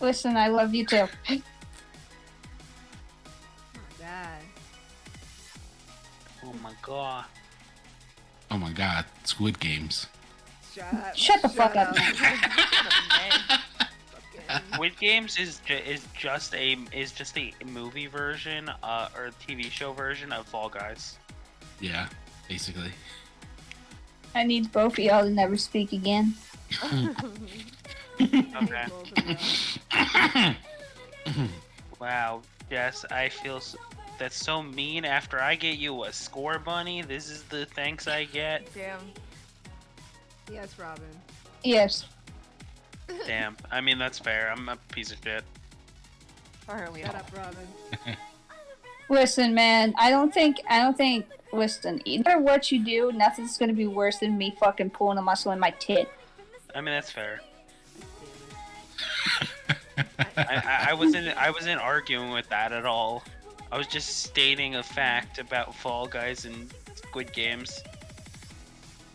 Listen, I love you too. Oh my god. Oh my god. Oh my god, Squid Games. Shut the fuck up. Squid Games is just a movie version or a TV show version of Fall Guys. Yeah, basically. I need both of y'all to never speak again. Okay. Wow, Jess, I feel that's so mean. After I get you a score bunny, this is the thanks I get. Damn. Yes, Robin. Yes. Damn. I mean, that's fair. I'm a piece of shit. Aren't we Shut all? up, Robin. Listen, man, I don't think, listen, no matter what you do, nothing's gonna be worse than me fucking pulling a muscle in my tit. I mean, that's fair. I wasn't arguing with that at all. I was just stating a fact about Fall Guys and Squid Games.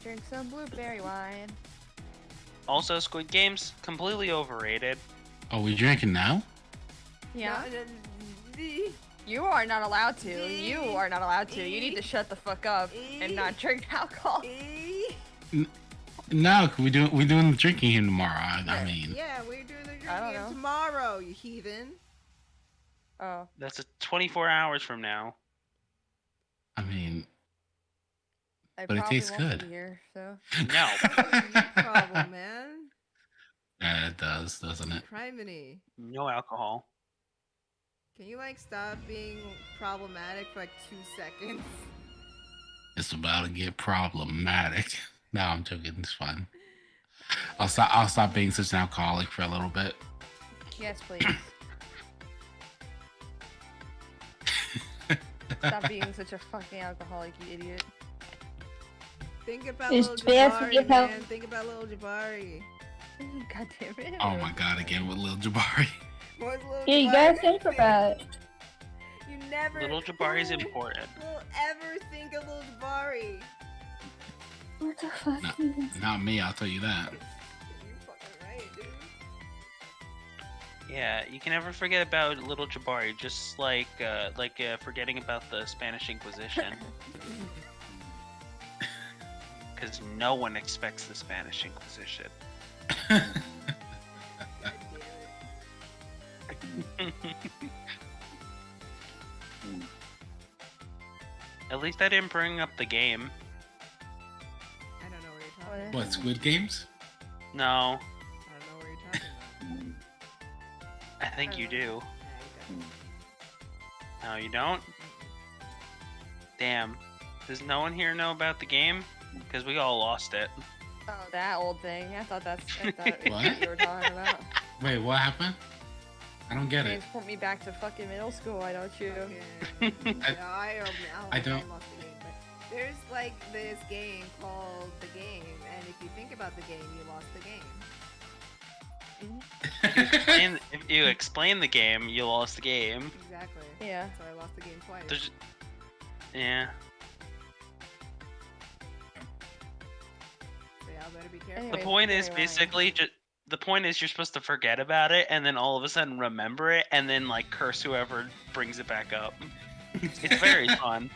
Drink some blueberry wine. Also, Squid Games, completely overrated. Oh, we drinking now? Yeah. No, You are not allowed to. You are not allowed to. You need to shut the fuck up and not drink alcohol. No, we doing the drinking here tomorrow. I mean, yeah, we're doing the I don't drinking know. tomorrow, you heathen. Oh. That's 24 hours from now. I mean, I but it probably tastes won't good. be here, so. No. Problem, man. Yeah, it does, doesn't it? Criminy. No alcohol. Can you like stop being problematic for like 2 seconds? It's about to get problematic. No, I'm joking. It's fine. I'll stop being such an alcoholic for a little bit. Yes, please. Stop being such a fucking alcoholic, you idiot. Think about It's little bad for Jabari, your health. man. Think about little Jabari. God damn it. Oh my god, again with Lil Jabari. What's little Yeah, you Jabari gotta think think? about it. You never. Little Jabari's who important. will ever think of little Jabari? What the fuck? Not me, I'll tell you that. You fucking right, dude. Yeah, you can never forget about little Jabari, just like forgetting about the Spanish Inquisition. Because no one expects the Spanish Inquisition. At least I didn't bring up the game. I don't know what you're talking about. What, Squid Games? No, I don't know what you're talking about. I think you do. Yeah, you don't. No, you don't? Damn. Does no one here know about the game? Because we all lost it. Oh, that old thing. I thought What? what you were talking about. Wait, what happened? I don't get it. Transport me back to fucking middle school, why don't you? Okay. Yeah, I don't- lost the game, but there's like this game called The Game, and if you think about the game, you lost the game. If you explain the game, you lost the game. Exactly. Yeah. So I lost the game twice. There's... Yeah. So y'all better be careful. The Anyways, point is very lying. basically just... The point is you're supposed to forget about it, and then all of a sudden remember it, and then like curse whoever brings it back up. It's very fun.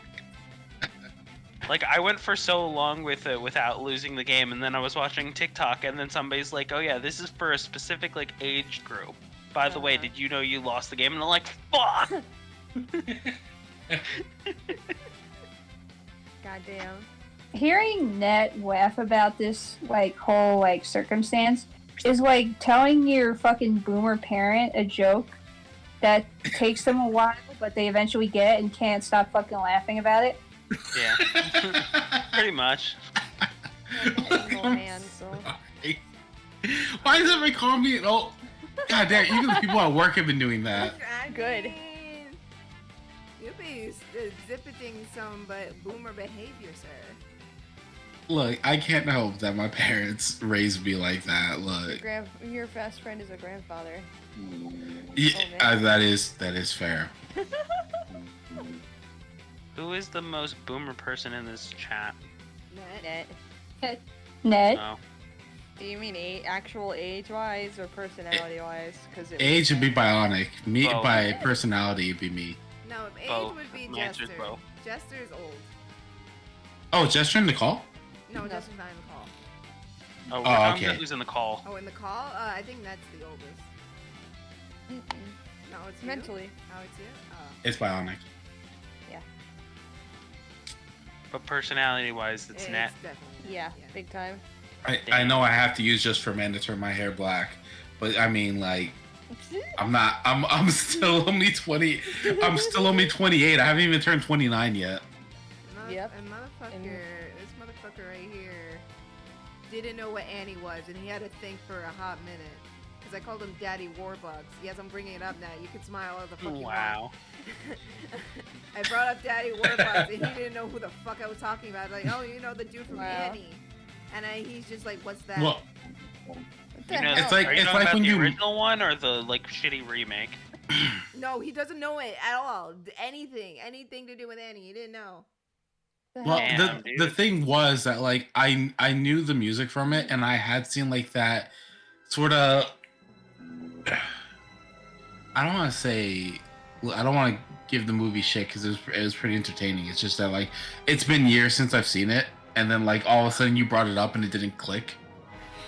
Like I went for so long with it without losing the game, and then I was watching TikTok, and then somebody's like, "Oh yeah, this is for a specific like age group," by the way, did you know you lost the game? And I'm like, fuck! Goddamn. Hearing Net laugh about this whole circumstance is like telling your fucking boomer parent a joke that takes them a while, but they eventually get and can't stop fucking laughing about it. Yeah. Pretty much. Man, so. Why does everybody call me? Oh, god damn! Even the people at work have been doing that. Good. You be exhibiting some boomer behavior, sir. Look, I can't help that my parents raised me like that. Look, Your best friend is a grandfather. yeah, that is fair. Who is the most boomer person in this chat? Net. Oh. Do you mean actual age-wise or personality-wise? Because Age would be Bionic. Me Bo. by personality would be me. No, if age Bo. would be My answer's Jester. Bo. Jester's old. Oh, Jester in the call? No, Jester's not in the call. Oh, Oh, I'm okay. who's in the call? Oh, in the call? I think that's the oldest. No, it's you? mentally. Oh, it's you? Oh. It's Bionic. But personality-wise, it's Nat. Definitely. Yeah, big time. I know I have to use just for man to turn my hair black, but I mean, like, I'm still only 20. I'm still only 28. I haven't even turned 29 yet. Yep. And this motherfucker right here didn't know what Annie was, and he had to think for a hot minute. Because I called him Daddy Warbucks. Yes, I'm bringing it up now. You can smile all the fuck you want. Wow. I brought up Daddy Warbucks, and he didn't know who the fuck I was talking about. Like, oh, you know the dude from Annie. And he's just like, what's that? Well, You know, It's like- are you it's talking like about when the you- original one or the shitty remake? No, he doesn't know it at all. Anything to do with Annie. He didn't know. Well, Damn, the thing was that like I knew the music from it, and I had seen like that sort of. I don't want to say. I don't want to give the movie shit because it was pretty entertaining. It's just that like it's been years since I've seen it, and then like all of a sudden you brought it up and it didn't click.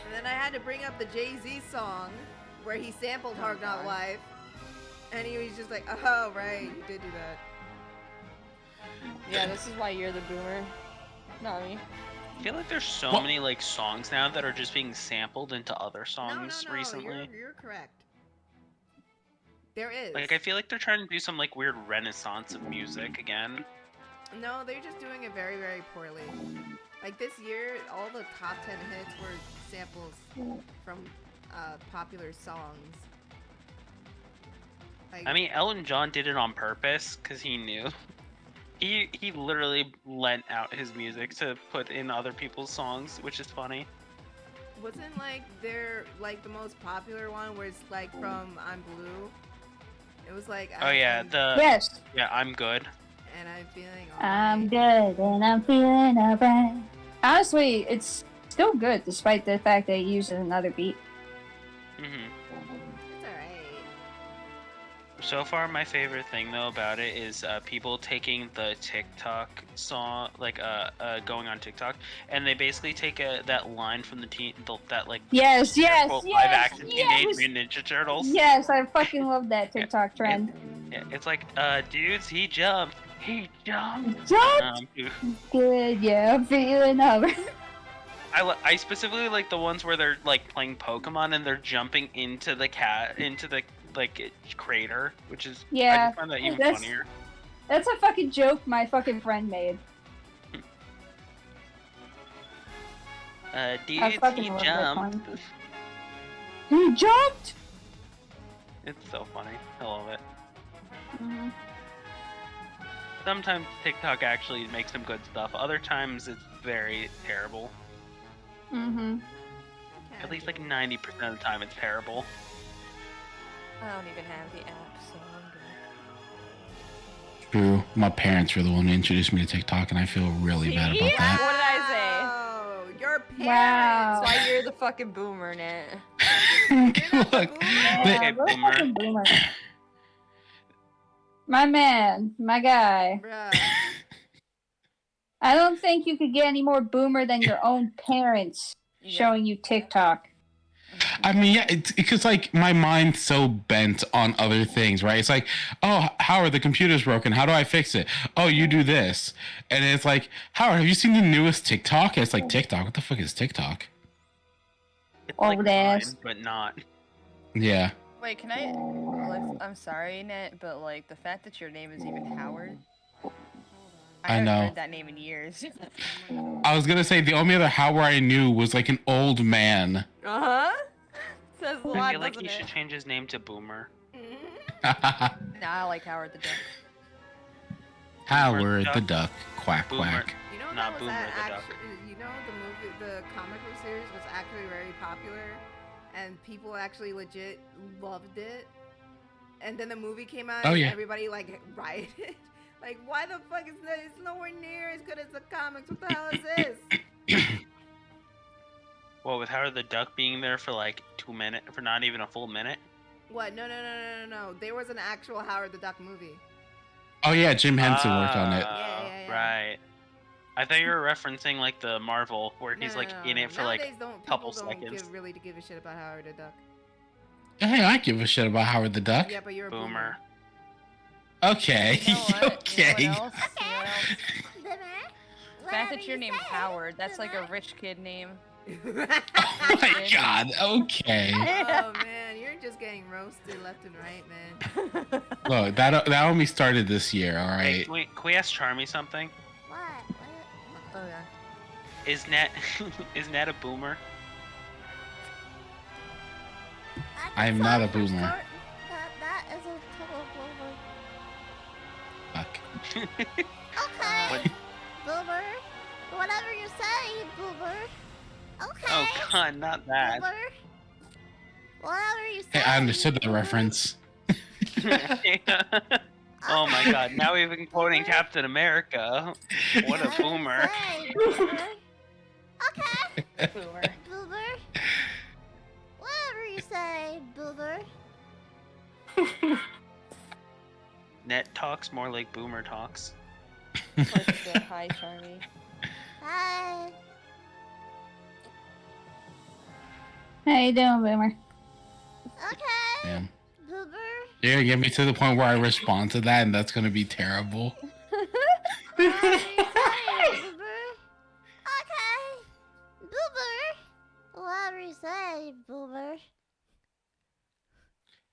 And then I had to bring up the Jay-Z song where he sampled Hard Knock Life. And he was just like, oh, right, he did do that. Yeah, this is why you're the boomer. Not me. I feel like there's so many songs now that are just being sampled into other songs No, recently. you're correct. There is. Like I feel like they're trying to do some weird renaissance of music again. No, they're just doing it very, very poorly. Like this year, all the top 10 hits were samples from popular songs. Like, I mean, Elton John did it on purpose because he knew. He literally lent out his music to put in other people's songs, which is funny. wasn't their the most popular one was from I'm Blue. It was like Oh yeah, Yes. Yeah, I'm good. And I'm feeling I'm good and I'm feeling alright. Honestly, it's still good despite the fact that it uses another beat. Mm-hmm. It's alright. So far, my favorite thing though about it is people taking the TikTok song, going on TikTok, and they basically take that line from Yes, quote, live action Teenage Mutant Ninja Turtles. Yes, I fucking love that TikTok trend. Yeah, it's like, dudes, he jumped. He jumped. Jumped? Good, yeah, I'm feeling alright. I specifically like the ones where they're playing Pokemon and they're jumping into the crater, which is I just find that even funnier. That's a fucking joke my fucking friend made. Dude, he jumped. He jumped? It's so funny. I love it. Mm-hmm. Sometimes TikTok actually makes some good stuff. Other times it's very terrible. Mm-hmm. At least 90% of the time it's terrible. I don't even have the app, so I'm good. True. My parents were the one who introduced me to TikTok, and I feel really bad about that. What did I say? Oh, your parents. Wow. That's why you're the fucking boomer, Nat. Look, Yeah, we're fucking boomers. My man, my guy. Bruh. I don't think you could get any more boomer than your own parents showing you TikTok. I mean, yeah, it's because like my mind's so bent on other things, right? It's like, oh, Howard, the computer's broken. How do I fix it? Oh, you do this, and it's like, Howard, have you seen the newest TikTok? And it's like TikTok. What the fuck is TikTok? It's like Old ass. Vine, but not. Yeah. Wait, can I? Like, I'm sorry, Net, but like the fact that your name is even Howard. I haven't know. heard that name in years. I was gonna say the only other Howard I knew was like an old man. Uh huh. Says a lot, I feel like doesn't he should it? change his name to Boomer. Nah, I like Howard the Duck. Howard the Duck. Quack Boomer. quack. You know Not that was Boomer the Duck. you know the comic book series was actually very popular, and people actually legit loved it. And then the movie came out, Oh, and yeah. everybody like rioted. Like, why the fuck is this? It's nowhere near as good as the comics. What the hell is this? Well, with Howard the Duck being there for like 2 minutes, for not even a full minute. What? No. There was an actual Howard the Duck movie. Oh yeah, Jim Henson worked on it. Yeah. Right. I thought you were referencing like the Marvel where he's like in it for like Nowadays, a couple people don't seconds. really give a shit about Howard the Duck. Hey, I give a shit about Howard the Duck. Yeah, but you're a Boomer. Okay. You know what? Okay. You know what else? You know what else? The fact that your name's Howard, that's like a rich kid name. Oh my god. Okay. Oh man, you're just getting roasted left and right, man. Look, that only started this year. All Hey, right. can we ask Charmy something? What? Oh yeah. Is Nat is Nat a boomer? I'm not a boomer. That is a total boomer. Fuck. Okay. What? Boomer. Whatever you say, boomer. Okay. Oh god, not that. Boomer. Whatever you say. Hey, I understood the reference. Oh my god, now we've been quoting Captain America. What a boomer. Say, boomer. Okay. Boomer. Boomer. Whatever you say, boomer. Net talks more like boomer talks. Let's say hi, Charmy. Hi. How you doing, Boomer? Okay. Damn. Boomer. You're gonna get me to the point where I respond to that, and that's gonna be terrible. Whatever you say, boomer. Okay. Boomer. Whatever you say, boomer.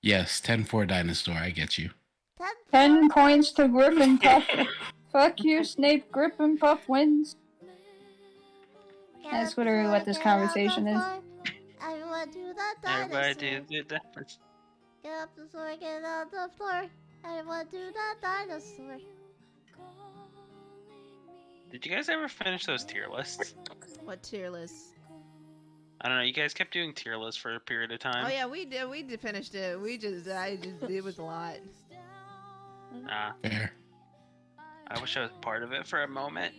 Yes, 10-4 dinosaur. I get you. 10 points to Grip and Puff. Fuck you, Snape. Grip and Puff wins. That's literally what this conversation is. Everyone do the Everybody dinosaur. do that. Get up the floor, get on the floor. Everyone do the dinosaur. Did you guys ever finish those tier lists? What tier list? I don't know. You guys kept doing tier lists for a period of time. Oh yeah, we did. We did finished it. It was a lot. Ah, Fair. I wish I was part of it for a moment.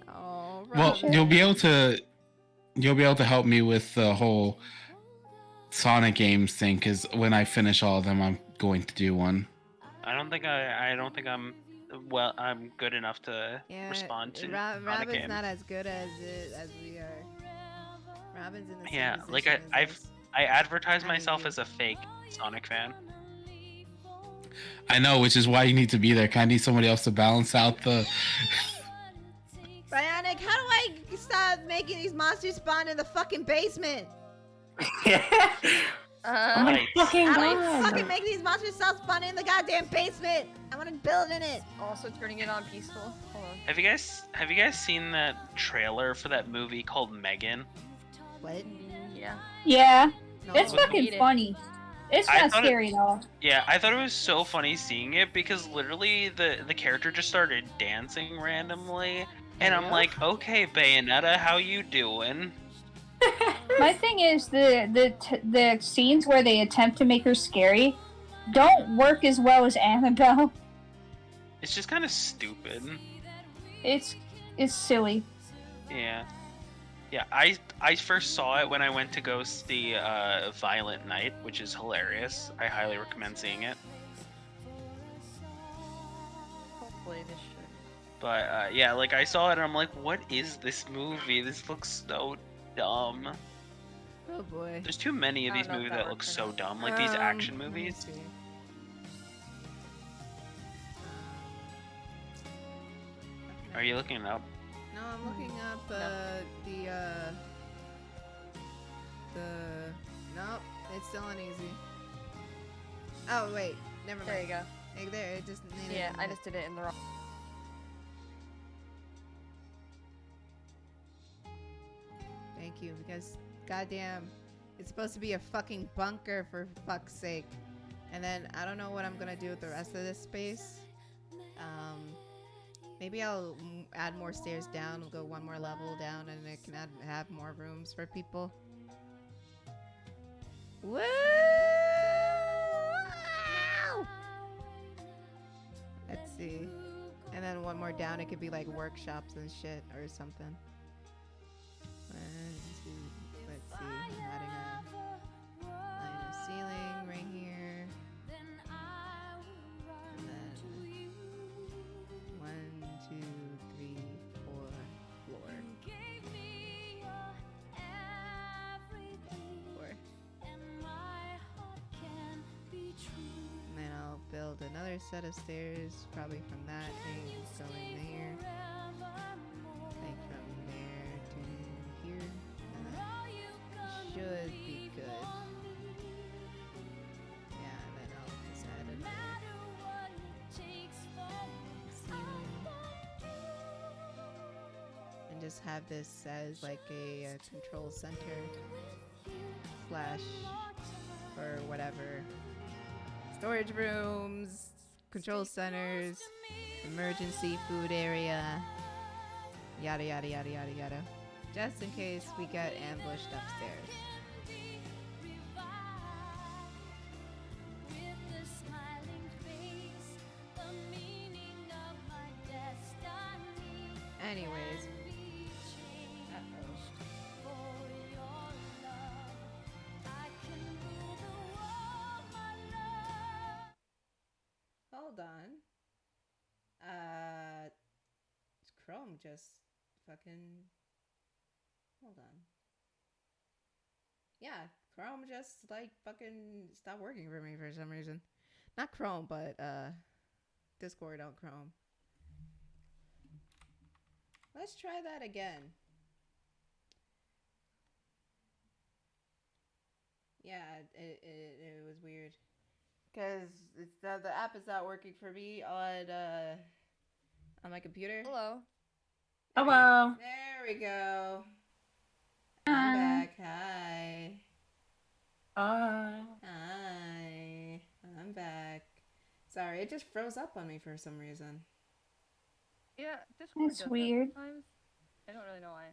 Oh, Well, Roger. you'll be able to help me with the whole Sonic games thing, because when I finish all of them, I'm going to do one. I don't think I'm good enough to respond to Sonic Robin's games. not as good as we are. Robin's in the same Yeah, like position as us. I advertise myself as a fake Sonic fan. I know, which is why you need to be there. Kind of need somebody else to balance out the. Bionic, how do I stop making these monsters spawn in the fucking basement? Oh my fucking I god. don't fucking make these monsters stop spawning in the goddamn basement. I want to build in it. Also turning it on peaceful. Hold on. Have you guys seen that trailer for that movie called Megan? What? Yeah. Yeah. No. It's Hate fucking it. funny. It's I not thought scary at all. Yeah, I thought it was so funny seeing it because literally the character just started dancing randomly, and I'm like, okay, Bayonetta, how you doing? My thing is the scenes where they attempt to make her scary don't work as well as Annabelle. It's just kind of stupid. It's silly. Yeah. Yeah, I first saw it when I went to go see Violent Night, which is hilarious. I highly recommend seeing it. Hopefully this should. But yeah, like I saw it and I'm like, what is this movie? This looks so dumb. Oh boy. There's too many of I these don't know if movies that that look works or so not. dumb, like these action Let me movies. see. Are you looking it up? No, I'm looking up the. Nope, it's still uneasy. Oh wait, never mind. There you go. Hey, there, it just needed. Yeah, I just did it in the wrong. Thank you, because goddamn, it's supposed to be a fucking bunker for fuck's sake. And then I don't know what I'm gonna do with the rest of this space. Maybe I'll add more stairs down. We'll go one more level down, and it can have more rooms for people. Woo! Let's see. And then one more down, it could be like workshops and shit or something. Let's see. I'm adding a line of ceiling right here. And then 1, 2, 3, 4 floor. 4. And then I'll build another set of stairs, probably from that thing going there. Like from there to here. And that should be good. Yeah, and then I'll just add another ceiling. And just have this as like a control center slash or whatever. Storage rooms, control centers, emergency food area, yada yada yada yada yada. Just in case we get ambushed upstairs. Anyways. Hold on. Chrome just fucking. Hold on. Yeah, Chrome just like fucking stopped working for me for some reason. Not Chrome, but Discord on Chrome. Let's try that again. Yeah, it was weird. Because the app is not working for me on my computer. Hello. Hello. There we go. I'm back. Hi. Hi. Hi. I'm back. Sorry, it just froze up on me for some reason. Yeah, Discord That's does weird. That sometimes. I don't really know why.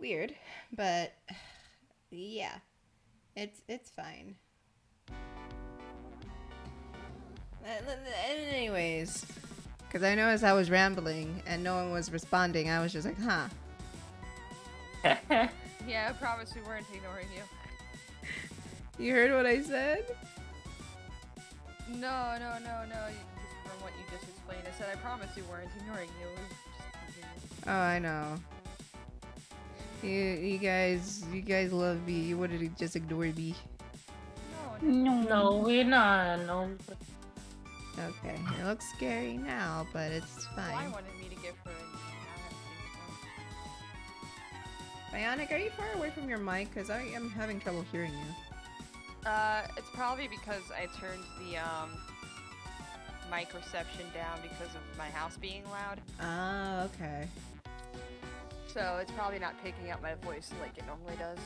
Weird, but yeah, it's fine. Anyways, because I noticed I was rambling and no one was responding, I was just like, huh. Yeah, I promise we weren't ignoring you. You heard what I said? No. Just from what you just explained, I said I promise we weren't ignoring you. We just didn't hear you. Oh, I know. You guys love me. You wanted to just ignore me. No, we're not. No. Okay, it looks scary now, but it's Well, I fine. wanted me to give her a Bionic, are you far away from your mic? Because I am having trouble hearing you. It's probably because I turned the mic reception down because of my house being loud. Ah, okay. So it's probably not picking up my voice like it normally does.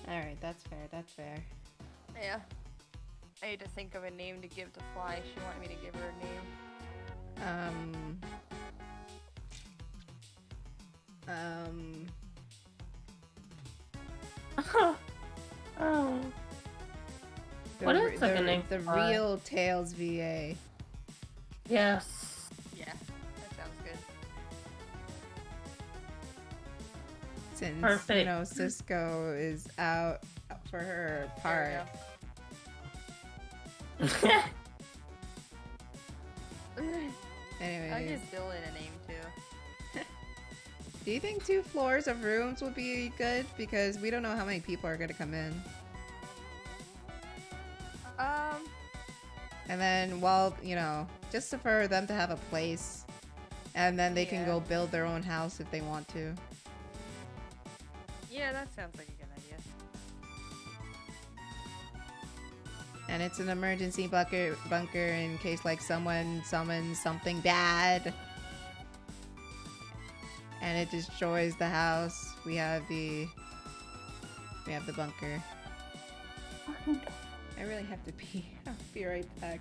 Alright, that's fair, that's fair. Yeah. I need to think of a name to give to Fly. She wanted me to give her a name. Oh. The What re- is like a the- name The for it? real Tails VA. Yes. Yeah, that sounds good. Since, Perfect. you know, Cisco is out for her part. I'll Anyways. give Dylan a name too. Do you think 2 floors of rooms would be good? Because we don't know how many people are gonna come in. And then, well, you know, just for them to have a place. And then they can go build their own house if they want to. Yeah, that sounds like a good idea. And it's an emergency bunker in case like someone summons something bad. And it destroys the house. We have the bunker. I really have to pee. I'll be right back.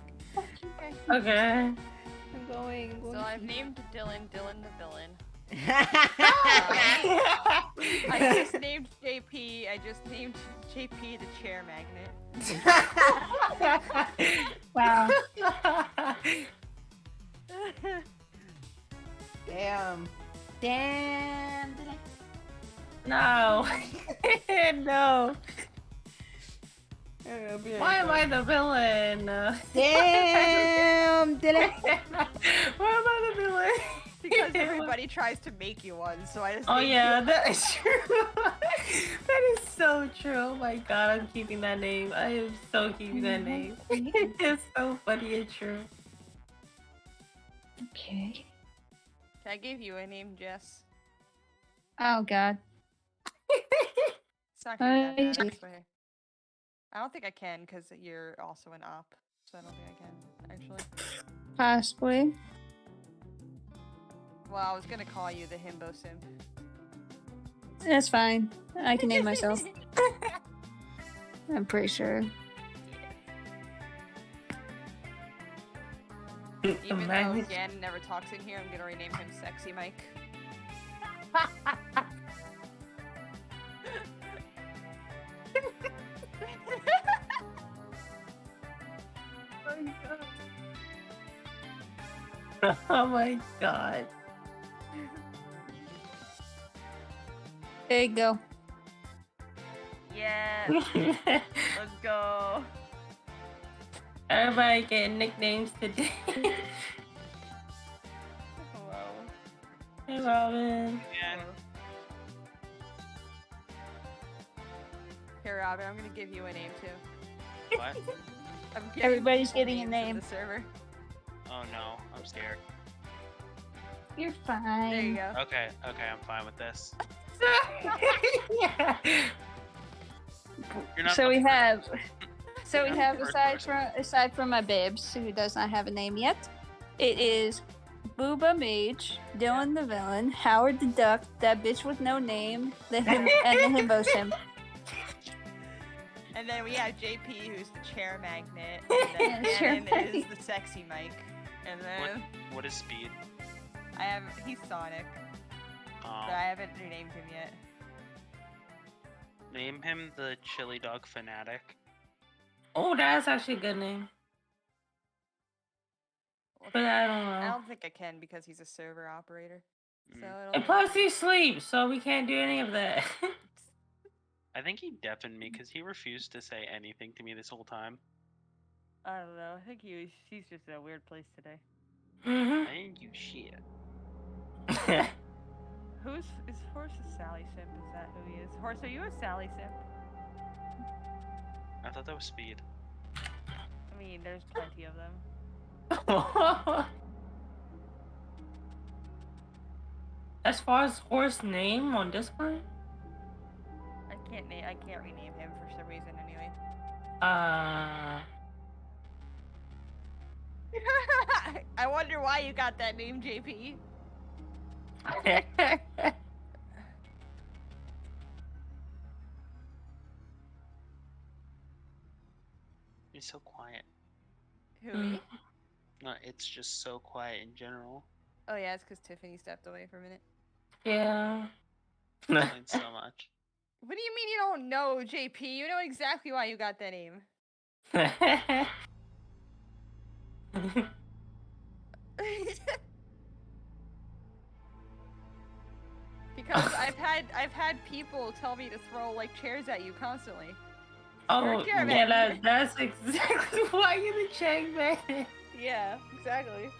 Okay. I'm going. So I've named Dylan the villain. I just named JP. I just named JP the chair magnet. Wow. Damn. Damn. No. No. Why am I the villain? Damn, Dylan. Why am I the villain? Because everybody tries to make you one, so I just. Oh yeah, that is true. That is so true. Oh my god, I'm keeping that name. I am so keeping that name. It's so funny and true. Okay. Can I give you a name, Jess? Oh god. It's not gonna be that bad, I swear. I don't think I can because you're also an op, so I don't think I can actually. Possibly. Well, I was gonna call you the himbo simp. That's fine. I can name myself. I'm pretty sure. Even though Gan never talks in here, I'm gonna rename him Sexy Mike. Oh my god. There you go. Yeah. Let's go. Everybody getting nicknames today. Hello. Hey Robin. Here, Robin, I'm gonna give you a name too. What? I'm giving Everybody's people getting a names name. to the server. Oh no, I'm scared. You're fine. There you go. Okay, I'm fine with this. Yeah. You're not So the we first have, person. so we You're have the first aside from my babes who does not have a name yet, it is Booba Mage, Dylan the villain, Howard the duck, that bitch with no name, and the himbo simp. And then we have JP, who's the chair magnet, and then Chair Gannon is the sexy Mike. And then What is speed? he's Sonic, but I haven't renamed him yet. Name him the chili dog fanatic. Oh, that's actually a good name. But I don't I know. don't think I can because he's a server operator. So And plus he sleeps, so we can't do any of that. I think he deafened me because he refused to say anything to me this whole time. I don't know. I think he's just in a weird place today. Mm-hmm. I ain't you shit. Is Horse a Sally simp? Is that who he is? Horse, are you a Sally simp? I thought that was speed. I mean, there's plenty of them. As far as horse name on Discord? I can't rename him for some reason anyway. I wonder why you got that name, JP. He's so quiet. Who? Me? No, it's just so quiet in general. Oh yeah, it's because Tiffany stepped away for a minute. Yeah. Explains so much. What do you mean you don't know, JP? You know exactly why you got that name. Because I've had people tell me to throw like chairs at you constantly. Oh, yeah, that's exactly why you're the check man. Yeah, exactly.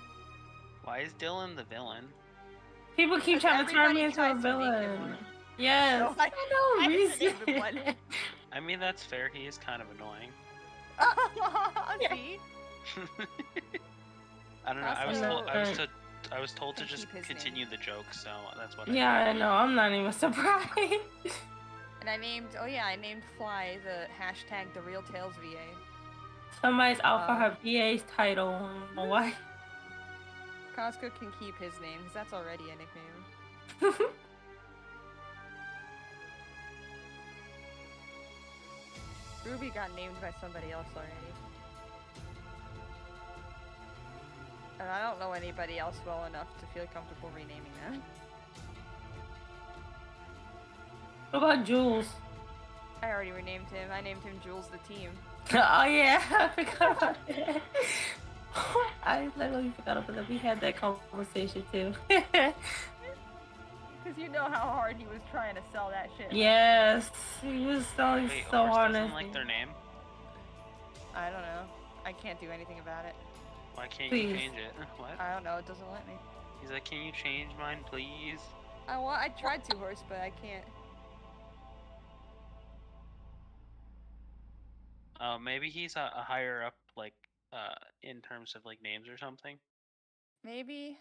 Why is Dylan the villain? People keep trying to turn me into a Everybody tries to make him villain. one. Yes. No, I no didn't reason. name him one. I mean, that's fair. He is kind of annoying. See? I don't know. I was told to Can just keep his continue the joke, so that's what. Yeah, I know. I'm not even surprised. And I named Fly the hashtag the Real Tales VA. Somebody's out for her VA's title. I don't know why. Costco can keep his name because that's already a nickname. Ruby got named by somebody else already. And I don't know anybody else well enough to feel comfortable renaming them. What about Jules? I already renamed him. I named him Jules the Team. Oh yeah, I forgot about that. I literally forgot about that. We had that conversation too. Because you know how hard he was trying to sell that shit. Yes, he was selling Wait, so horse hard. doesn't like their name? I don't know. I can't do anything about it. Why can't Please. you change it? What? I don't know. It doesn't let me. He's like, can you change mine, please? I tried to, horse, but I can't. Maybe he's a higher up, like, in terms of like names or something. Maybe.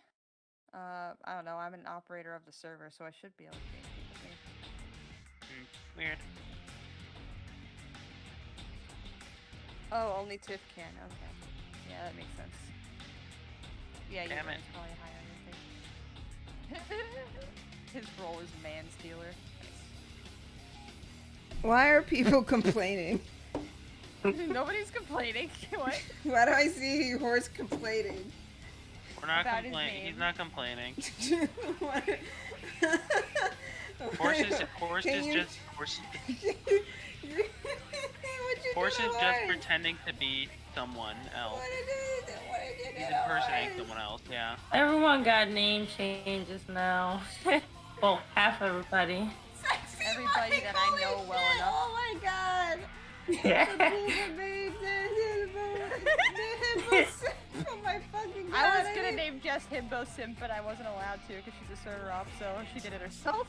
I don't know. I'm an operator of the server, so I should be able to change people's names. Weird. Oh, only Tiff can. Okay. Yeah, that makes sense. Yeah, Damn it. probably higher than Tiff. His role is man stealer. Why are people complaining? Nobody's complaining. What? Why do I see horse complaining? We're not About his complaining. name. He's not complaining. What? Horse is just What Horse is just pretending to be someone else. He's impersonating someone else. Yeah. Everyone got name changes now. Well, half everybody. Everybody that I know well enough. Oh my god! Yeah. Oh my fucking god! I was gonna name Jess Himbo Simp, but I wasn't allowed to because she's a server op, so she did it herself.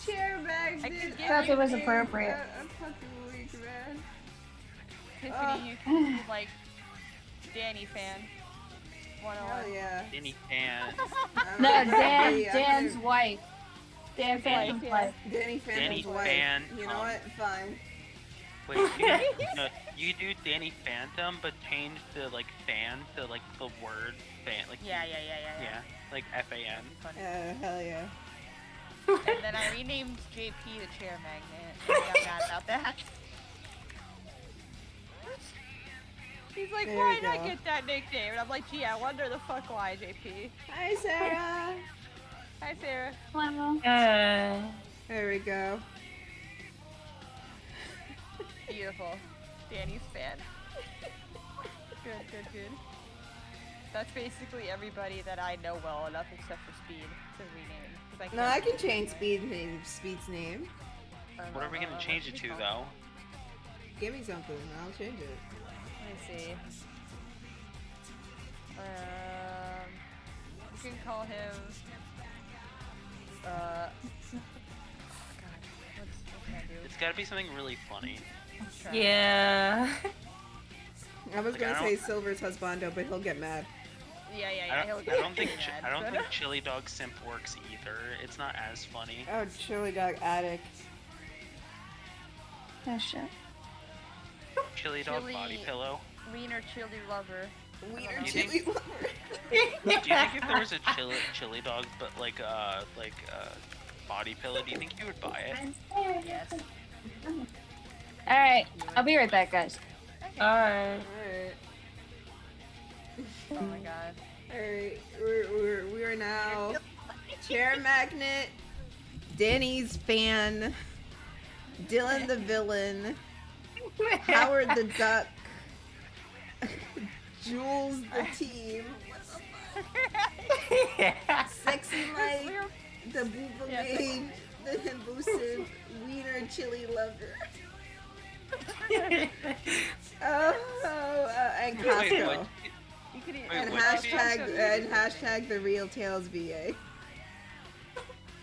Share bags. I could give Thought you it was names. appropriate. I'm fucking weak, man. Tiffany, you can be like Danny fan. 101. Hell yeah. Any fan. No, I'm Dan's gonna- wife. Dan Phantom's yeah. wife. Danny Danny Phantom's wife. Fan. You know what? Fine. Wait, you do Danny Phantom, but change the like fan to like the word fan, like Yeah. like FAN. Hell yeah. And then I renamed JP the chair magnet. And I got mad about that. He's like, There why you did I go. get that nickname? And I'm like, gee, I wonder the fuck why, JP. Hi, Sarah. Hi, Sarah. There we go. Beautiful. Danny's fan. Good. That's basically everybody that I know well enough except for Speed to rename. 'cause No, I can't- can change Speed's name. What are we gonna change it to though? Give me something, I'll change it. Let me see. You can call him. God, what can I do? It's gotta be something really funny. Yeah. I was Like, gonna I say don't- Silver's husbando, but he'll get mad. Yeah. I he'll don't get think mad, I don't but- think Chili Dog Simp works either. It's not as funny. Oh, Chili Dog Addict. Oh shit. Chili Dog Chili- Body Pillow. Wiener chili lover. Wiener Do you Chili think- Lover. Do you think if there was a chili dog, but like body pillow, do you think you would buy it? Yes. Alright, I'll be right back, guys. Alright. Alright. Oh my god. Alright. We are now Chair Magnet, Danny's fan, Dylan the villain, Howard the duck, Jules the team, Sexy Mike, the Boobalade, the Himbusin, Wiener Chili Lover. And Wait, Costco. what? can you? And what'd you hashtag the real Tails VA.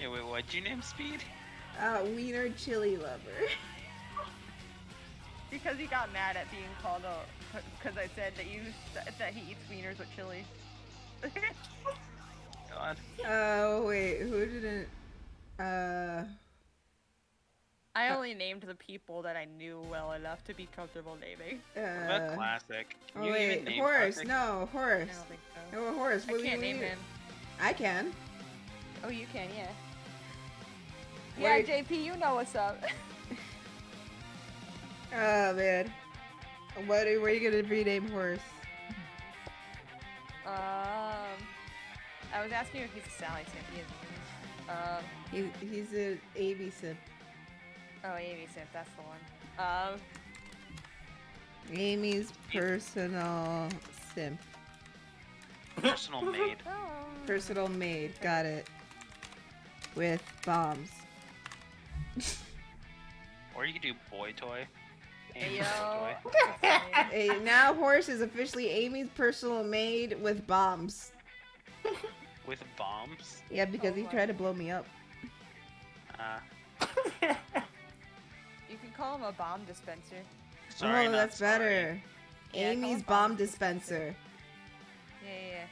Yeah, wait, what'd you name Speed? Wiener Chili Lover. Because he got mad at being called a. Because I said that he eats wieners with chili. God. Oh wait, who didn't? I only named the people that I knew well enough to be comfortable naming. What about Classic? Can Oh you wait, even name Horace. Classic? No, Horace. I don't think so. No, Horace. I What do can't you name mean? him. I can. Oh, you can, yeah. Wait. Yeah, JP, you know what's up. Oh man. What are you gonna rename Horace? I was asking if he's a Sally simp. He isn't. He's an Amy simp. Oh, Amy simp, that's the one. Amy's personal simp. Personal maid. Personal maid. Got it. With bombs. Or you could do boy toy. Hey, Amy's yo. boy toy. Hey, now Horace is officially Amy's personal maid with bombs. With bombs? Yeah, because he my. tried to blow me up. You can call him a bomb dispenser. Sorry, oh, not that's sorry. better. Yeah, call Amy's him bomb bomb dispenser. Yeah.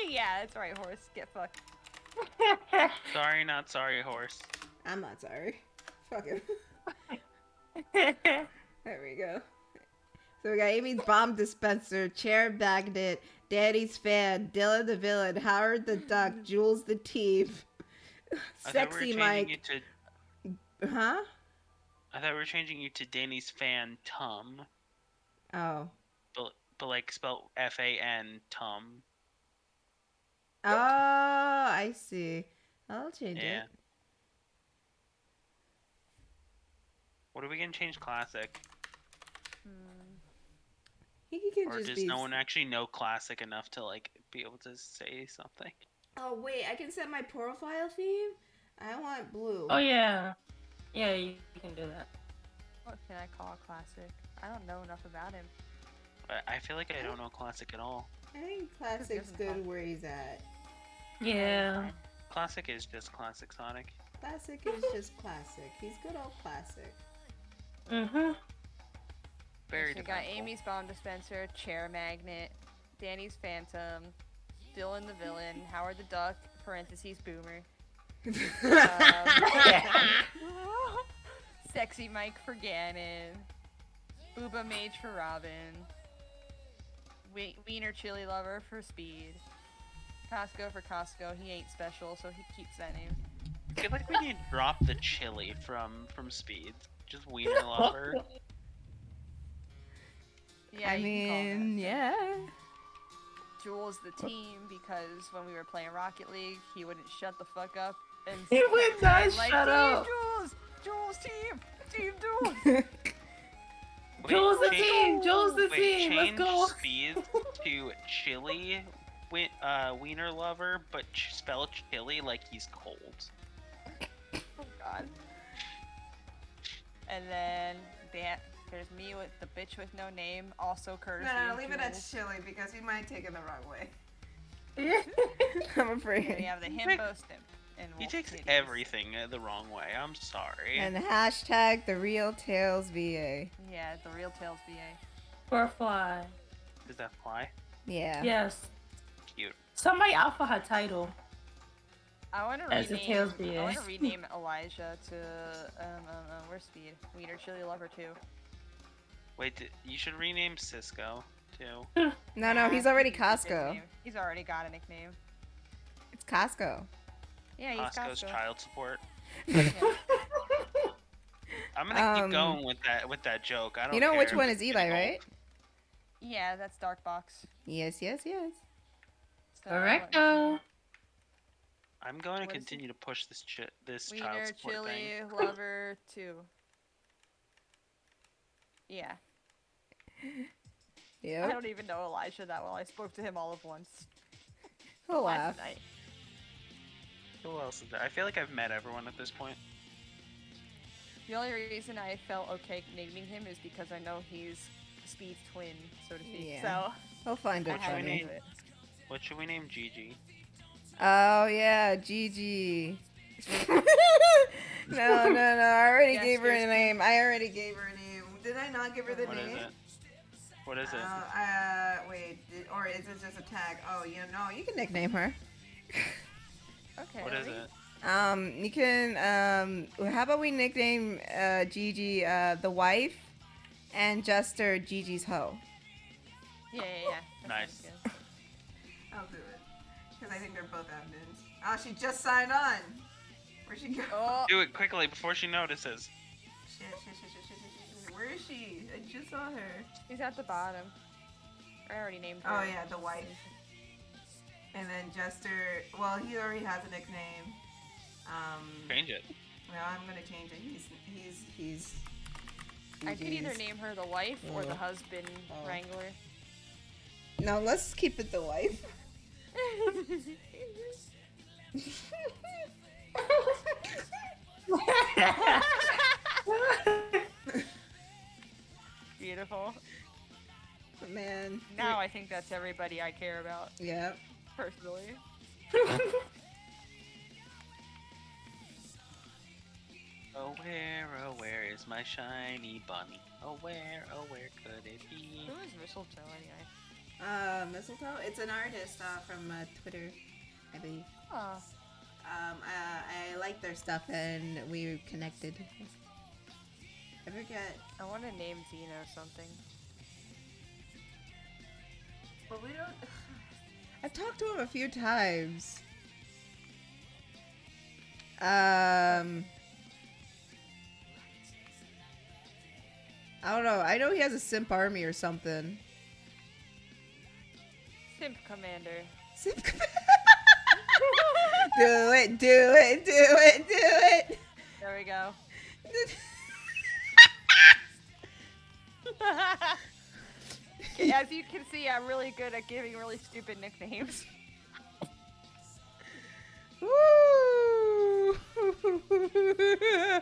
Yeah, that's right, horse. Get fucked. Sorry, not sorry, horse. I'm not sorry. Fuck him. There we go. So we got Amy's bomb dispenser, chair magnet, Daddy's fan, Dylan the villain, Howard the duck, Jules the thief, Sexy Mike. Huh? I thought we were changing you to Danny's fan Tum, Oh. but like spelled Fan Tum. Oh, I see. I'll change Yeah. it. What are we gonna change classic? He could Or just does be. no one actually know classic enough to like be able to say something? Oh wait, I can set my profile theme. I want blue. Oh yeah, yeah, you can do that. What can I call a classic? I don't know enough about him. But I feel like I don't know classic at all. I think classic's good where he's at. Yeah. Classic is just classic Sonic. Classic is just classic. He's good old classic. Mhm. Very So we got dependable. Amy's bomb dispenser, chair magnet, Danny's phantom, Dylan the villain, Howard the duck (parentheses boomer), Sexy Mike for Ganon, Booba Mage for Robin, Wiener Chili Lover for Speed, Costco for Costco. He ain't special, so he keeps that name. I feel like we need to drop the chili from Speed. Just Wiener Lover. Yeah, I you can call him mean, that. yeah. Jules the team, because when we were playing Rocket League, he wouldn't shut the fuck up. And He would not like, shut up. Jules team, Jules. Jules the team, Jules the team. Let's Change go. Speed to chili, Wiener Lover, but spell chili like he's cold. Oh god. And then there's me with the bitch with no name, also courtesy. No, of leave it at Jules. chili because he might take it the wrong way. I'm And afraid. we have the himbo stimp. And He wolf takes titties. everything the wrong way. I'm sorry. And hashtag the real Tails VA. Yeah, the real Tails VA. For a fly. Does that fly? Yeah. Yes. Cute. Somebody out for her title. I want to As a rename. Tails I VA. want to rename Elijah to where's Speed? Wiener Chili Lover 2. Wait, you should rename Cisco too. No, he's already His Costco. name. He's already got a nickname. It's Costco. Yeah, he's Costco's Costco. child support. Yeah. I'm gonna keep going with that joke. I don't. You know care which if one it's is Eli, getting right? Yeah, that's Dark Box. Yes. So, Correcto. I'm going to What is continue to push this this child Wiener support Chili thing. Lover 2. Yeah. I Yep. don't even know Elijah that well. I spoke to him all of once. He'll last laugh. night. Who else is there? I feel like I've met everyone at this point. The only reason I felt okay naming him is because I know he's Speed's twin, so to speak. Yeah. So He'll find I it had to funny. do it. What should we name Gigi? Oh yeah, Gigi. No. I already gave her a name. Did I not give her the What name? is it? What is it? Wait. Or is it just a tag? Oh, you know, you can nickname her. Okay. What is it? You can. How about we nickname Gigi the wife, and Jester Gigi's hoe. Yeah. That Nice. sounds good. I'll do it because I think they're both admins. Oh, she just signed on. Where'd she go? Oh, Do it quickly before she notices. Shit. Where is she? I just saw her. she's at the bottom. I already named her. Oh yeah, the wife. And then Jester. Well, he already has a nickname. Change it. Well, I'm gonna change it. He's. I could either name her the wife or the Oh. husband Oh. wrangler. No, let's keep it the wife. Beautiful. Man. Now I think that's everybody I care about, Yeah. personally. Oh where is my shiny bunny? Oh where could it be? Who is Mistletoe anyway? Mistletoe. It's an artist from Twitter, I believe. Oh. I like their stuff and we connected. I forget. I want to name Zeno something. But we don't. I've talked to him a few times. I don't know. I know he has a simp army or something. Simp Commander. Simp commander. Do it. There we go. As you can see, I'm really good at giving really stupid nicknames. Woo!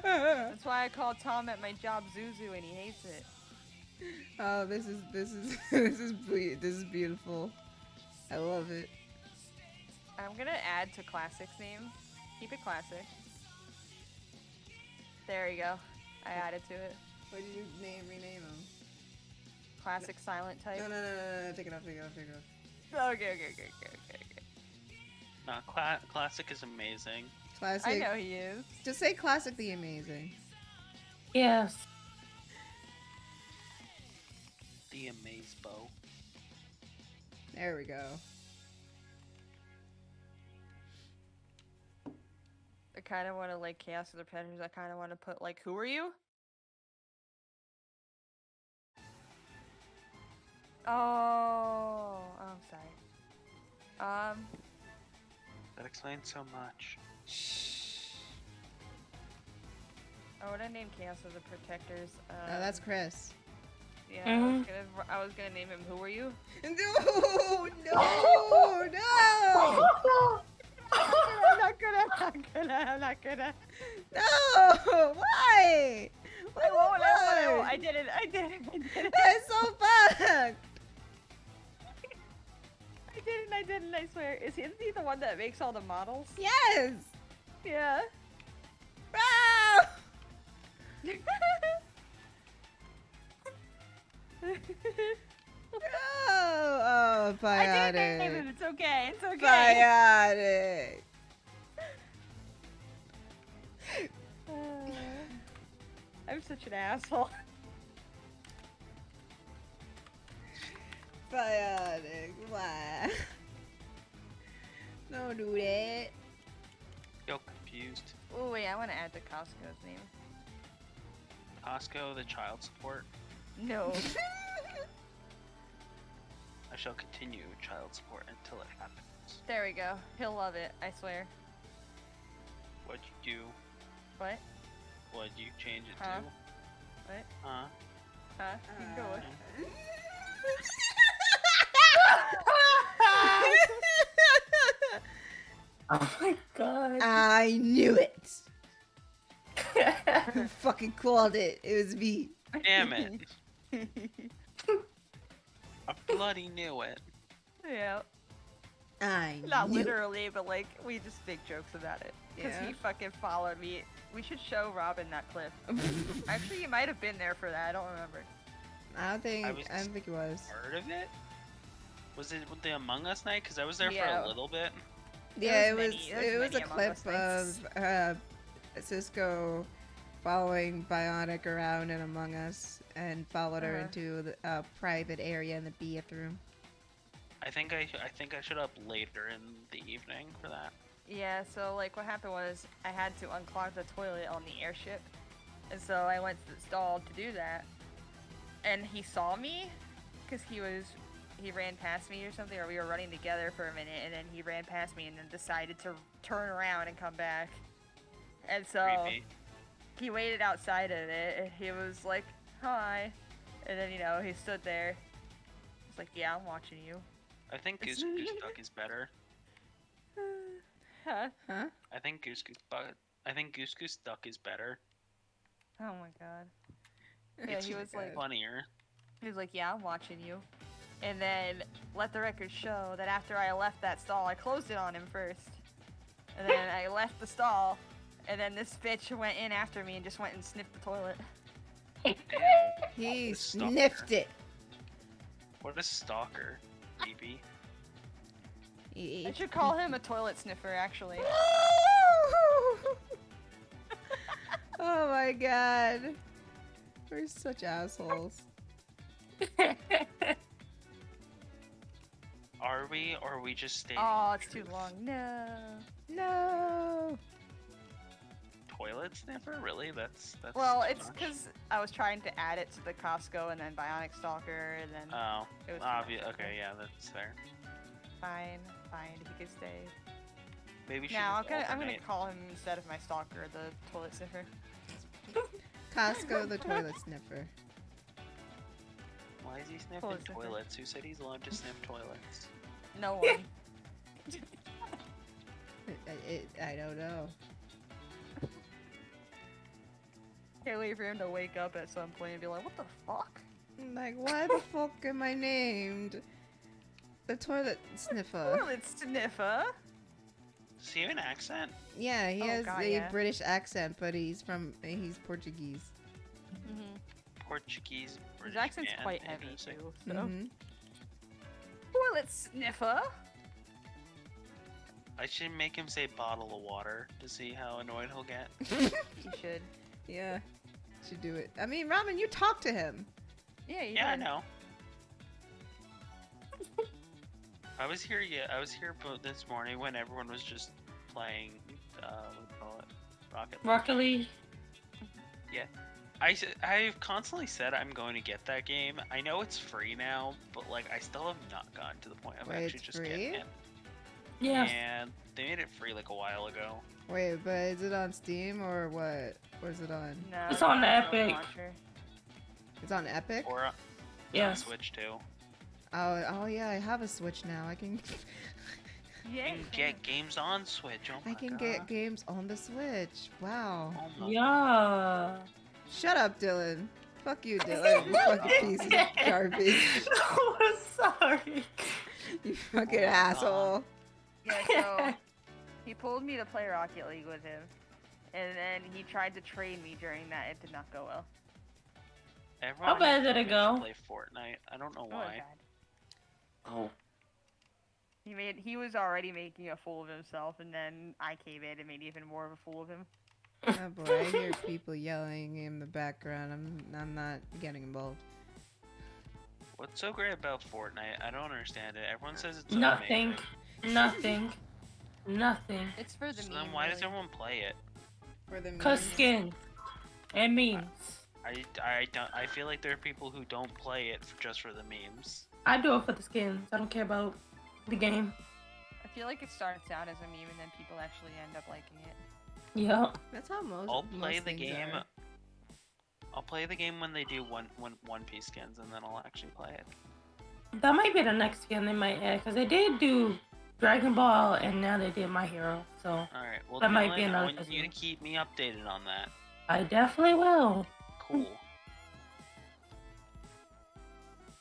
That's why I call Tom at my job Zuzu, and he hates it. Oh, this is beautiful. I love it. I'm gonna add to Classic's name. Keep it classic. There you go. I added to it. What did you rename him? Classic silent type. No. Take it off. Okay. No, classic is amazing. Classic. I know he is. Just say classic the amazing. Yes. The amaze bow. There we go. I kind of want to like Chaos of the Predators. I kind of want to put like, who are you? Oh, I'm sorry. That explains so much. I would have named Chaos of the Protectors. Oh, that's Chris. Yeah, I was gonna name him. Who are you? No. I'm not gonna. No. Why? I won't. I did it. That's so fucked. I didn't, I swear. Isn't he the one that makes all the models? Yes. Yeah. Wow. Oh, biotic. I did name him. It's okay. Biotic. I'm such an asshole. Biotic. Why? Don't do that. Yo, confused. Oh wait, I want to add to Costco's name. Costco, the child support. No. I shall continue child support until it happens. There we go. He'll love it. I swear. What'd you do? What? What'd you change it Huh? to? What? Huh? Huh? You can go with. Oh my god. I knew it. You fucking called it. It was me. Damn it. I bloody knew it. Yeah. Not Literally, but like we just make jokes about it because Yeah. he fucking followed me. We should show Robin that clip. Actually, you might have been there for that. I don't remember. I don't think it was. Part of it? Was it with the Among Us night? Because I was there for Yeah. a little bit. Yeah, it was was. many- It was a many Among clip Us nights. of Cisco following Bionic around in Among Us and followed her Uh-huh. into a private area in the bathroom. I think I showed up later in the evening for that. Yeah, so like what happened was I had to unclog the toilet on the airship. And so I went to the stall to do that. And he saw me because he ran past me or something, or we were running together for a minute, and then he ran past me and then decided to turn around and come back. And so Creepy. he waited outside of it and he was like, "Hi." And then, he stood there. He's like, "Yeah, I'm watching you." I think Goose Goose Duck is better. Huh? I think Goose Goose Duck is better. Oh my god. Yeah, It's he was like, funnier. he was like, "Yeah, I'm watching you." And then let the record show that after I left that stall, I closed it on him first. And then I left the stall, and then this bitch went in after me and just went and sniffed the toilet. He stalker. sniffed it. What a stalker, baby. I should call him a toilet sniffer, actually. Oh my god. We're such assholes. Are we, or are we just stating Oh, the it's too truth? long. No. No. Toilet sniffer? Really? That's Well, too it's much? because I was trying to add it to the Costco and then Bionic Stalker and then Oh, it was too obvious. much. Okay, yeah, that's fair. Fine, he can stay. Maybe we should Now I'm just gonna alternate. call him instead of my stalker the toilet sniffer. Costco the toilet sniffer. Why is he sniffing Toilet sniffer. toilets? Who said he's allowed to sniff toilets? No one. I don't know. Can't wait for him to wake up at some point and be like, "What the fuck?" Like, why the fuck am I named the toilet sniffer? Toilet sniffer. Does he have an accent? Yeah, he Oh, has God, a yeah. British accent, but he's Portuguese. Mm-hmm. Portuguese. His British accent's man. quite heavy Interesting. too. So. Mhm. Toilet sniffer. I should make him say bottle of water to see how annoyed he'll get. You should. Yeah, should do it. I mean, Robin, you talk to him. Yeah, you Yeah, I did. know. I was here. Yeah, I was here this morning when everyone was just playing. What do you call it? Rocket League. Rocket League. Yeah. I've constantly said I'm going to get that game. I know it's free now, but like I still have not gotten to the point of Wait, actually it's just free? getting it. Yeah. And they made it free like a while ago. Wait, but is it on Steam or what? Where's it on? No, It's on the Epic. launcher. It's on Epic. Or on Yes. Switch too. Oh yeah, I have a Switch now. I can Yeah. You can get games on Switch. Oh my I can God. get games on the Switch. Wow. Oh my Yeah. Shut up, Dylan. Fuck you, Dylan. You fucking piece of garbage. I'm sorry. You fucking Oh my God. asshole. Yeah, so he pulled me to play Rocket League with him, and then he tried to train me during that. It did not go well. Everyone How bad in did it Switch go? Play Fortnite. I don't know Oh, why. God. Oh, He was already making a fool of himself, and then I came in and made even more of a fool of him. Oh boy, I hear people yelling in the background. I'm not getting involved. What's so great about Fortnite? I don't understand it. Everyone says it's Nothing. amazing. Nothing. Nothing. It's for the So meme. then why does really. everyone play it? For the Cause memes. skins. And memes. I feel like there are people who don't play it just for the memes. I do it for the skins. I don't care about the game. I feel like it starts out as a meme, and then people actually end up liking it. Yep. That's how most. I'll play most the things game. are. I'll play the game when they do One Piece skins, and then I'll actually play it. That might be the next skin they might add. Cause they did do Dragon Ball and now they did My Hero. So All right. Well, That might Dylan, be I another want you to season. keep me updated on that. I definitely will. Cool.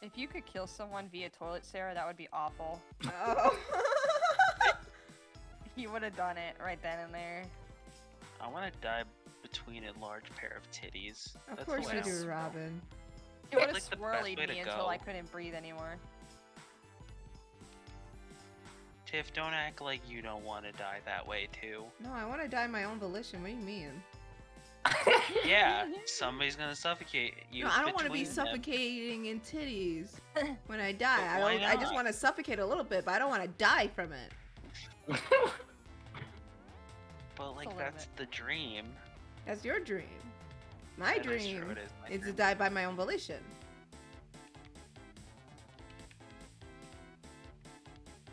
If you could kill someone via toilet, Sarah, that would be awful. Oh. He would have done it right then and there. I want to die between a large pair of titties. Of That's course the way you I do, feel. Robin. It would have like the best swirled way to me until go. I couldn't breathe anymore. Tiff, don't act like you don't want to die that way too. No, I want to die my own volition. What do you mean? Yeah, somebody's gonna suffocate you. No, I don't want to be between them. suffocating in titties when I die. But why I just not? want to suffocate a little bit, but I don't want to die from it. But like little that's the dream. That's your dream. My That is dream true, it is my is to dream. die by my own volition.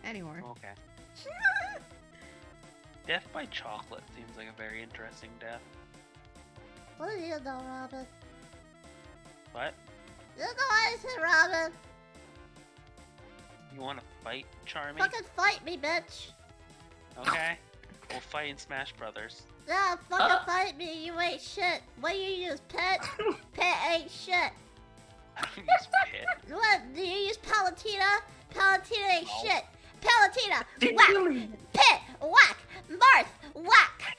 Anyway. Okay. Death by chocolate seems like a very interesting death. What do you know, Robin? What? You know I said, Robin. You want to fight, Charmy? Fucking fight me, bitch. Okay. We'll fight in Smash Brothers. Yeah, fucking fight me. You ain't shit. What do you use, Pet? Pet ain't shit. I don't use pit. What? Do you use Palutena? Palutena ain't No. shit. Palutena, whack. Pit, whack. Marth, whack.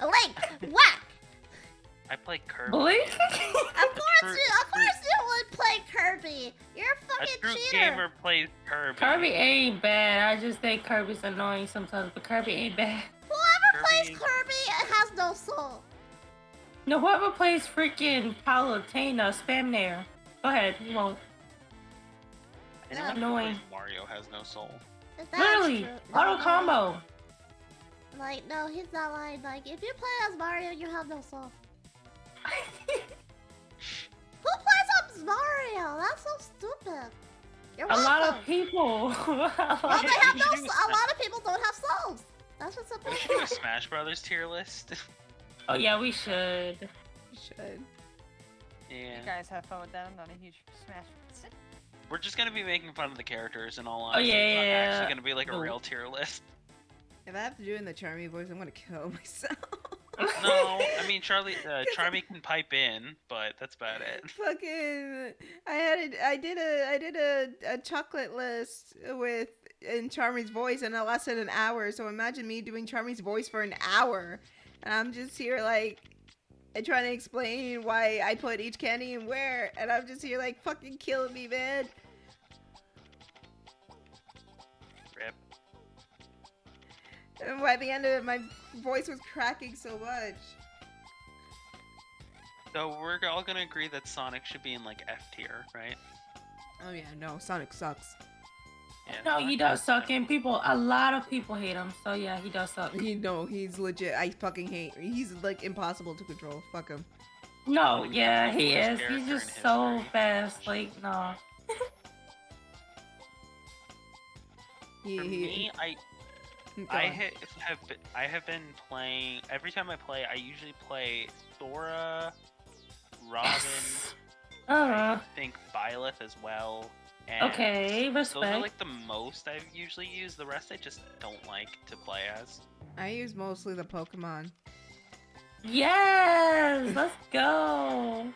Link, whack. I play Kirby. Blink? Of course you would play Kirby. You're a A fucking true cheater. gamer plays Kirby. Kirby ain't bad. I just think Kirby's annoying sometimes, but Kirby ain't bad. Whoever plays Kirby- Kirby has no soul. No, whoever plays freaking Palutena, spam there. Go ahead, you won't. Anyone who Annoying. plays Mario has no soul. That's Literally, true. auto combo. Like, no, he's not lying. Like, if you play as Mario, you have no soul. Who plays as Mario? That's so stupid. You're A welcome. lot of people. Well, they have no. A lot of people don't have souls. That's what's We supposed should to do a Smash Brothers tier list. Oh yeah, we should. You should. Yeah. You guys have fun with that. I'm not a huge Smash fan. We're just gonna be making fun of the characters in all Oh, honesty. yeah, It's not yeah, actually yeah. gonna be like a No. real tier list. If I have to do it in the Charmy voice, I'm gonna kill myself. No, I mean Charmy can pipe in, but that's about it. Fucking, I did a chocolate list with in Charmy's voice, and it lasted an hour. So imagine me doing Charmy's voice for an hour, and I'm just here like trying to explain why I put each candy and where, and I'm just here like fucking killing me, man. Rip. And by the end of it, my voice was cracking so much. So we're all gonna agree that Sonic should be in like F tier, right? Oh yeah, no, Sonic sucks. Yeah. No, he does suck, and a lot of people hate him. So yeah, he does suck. He's legit. I fucking hate. He's like impossible to control. Fuck him. No, yeah, he is. Worst He's character just in so history. fast. Like, no. For me, Go I on. have been playing. Every time I play, I usually play Sora, Robin. I think Byleth as well. And Okay, those are respect. like the most I've usually used. The rest I just don't like to play as. I use mostly the Pokemon. Yes, let's go.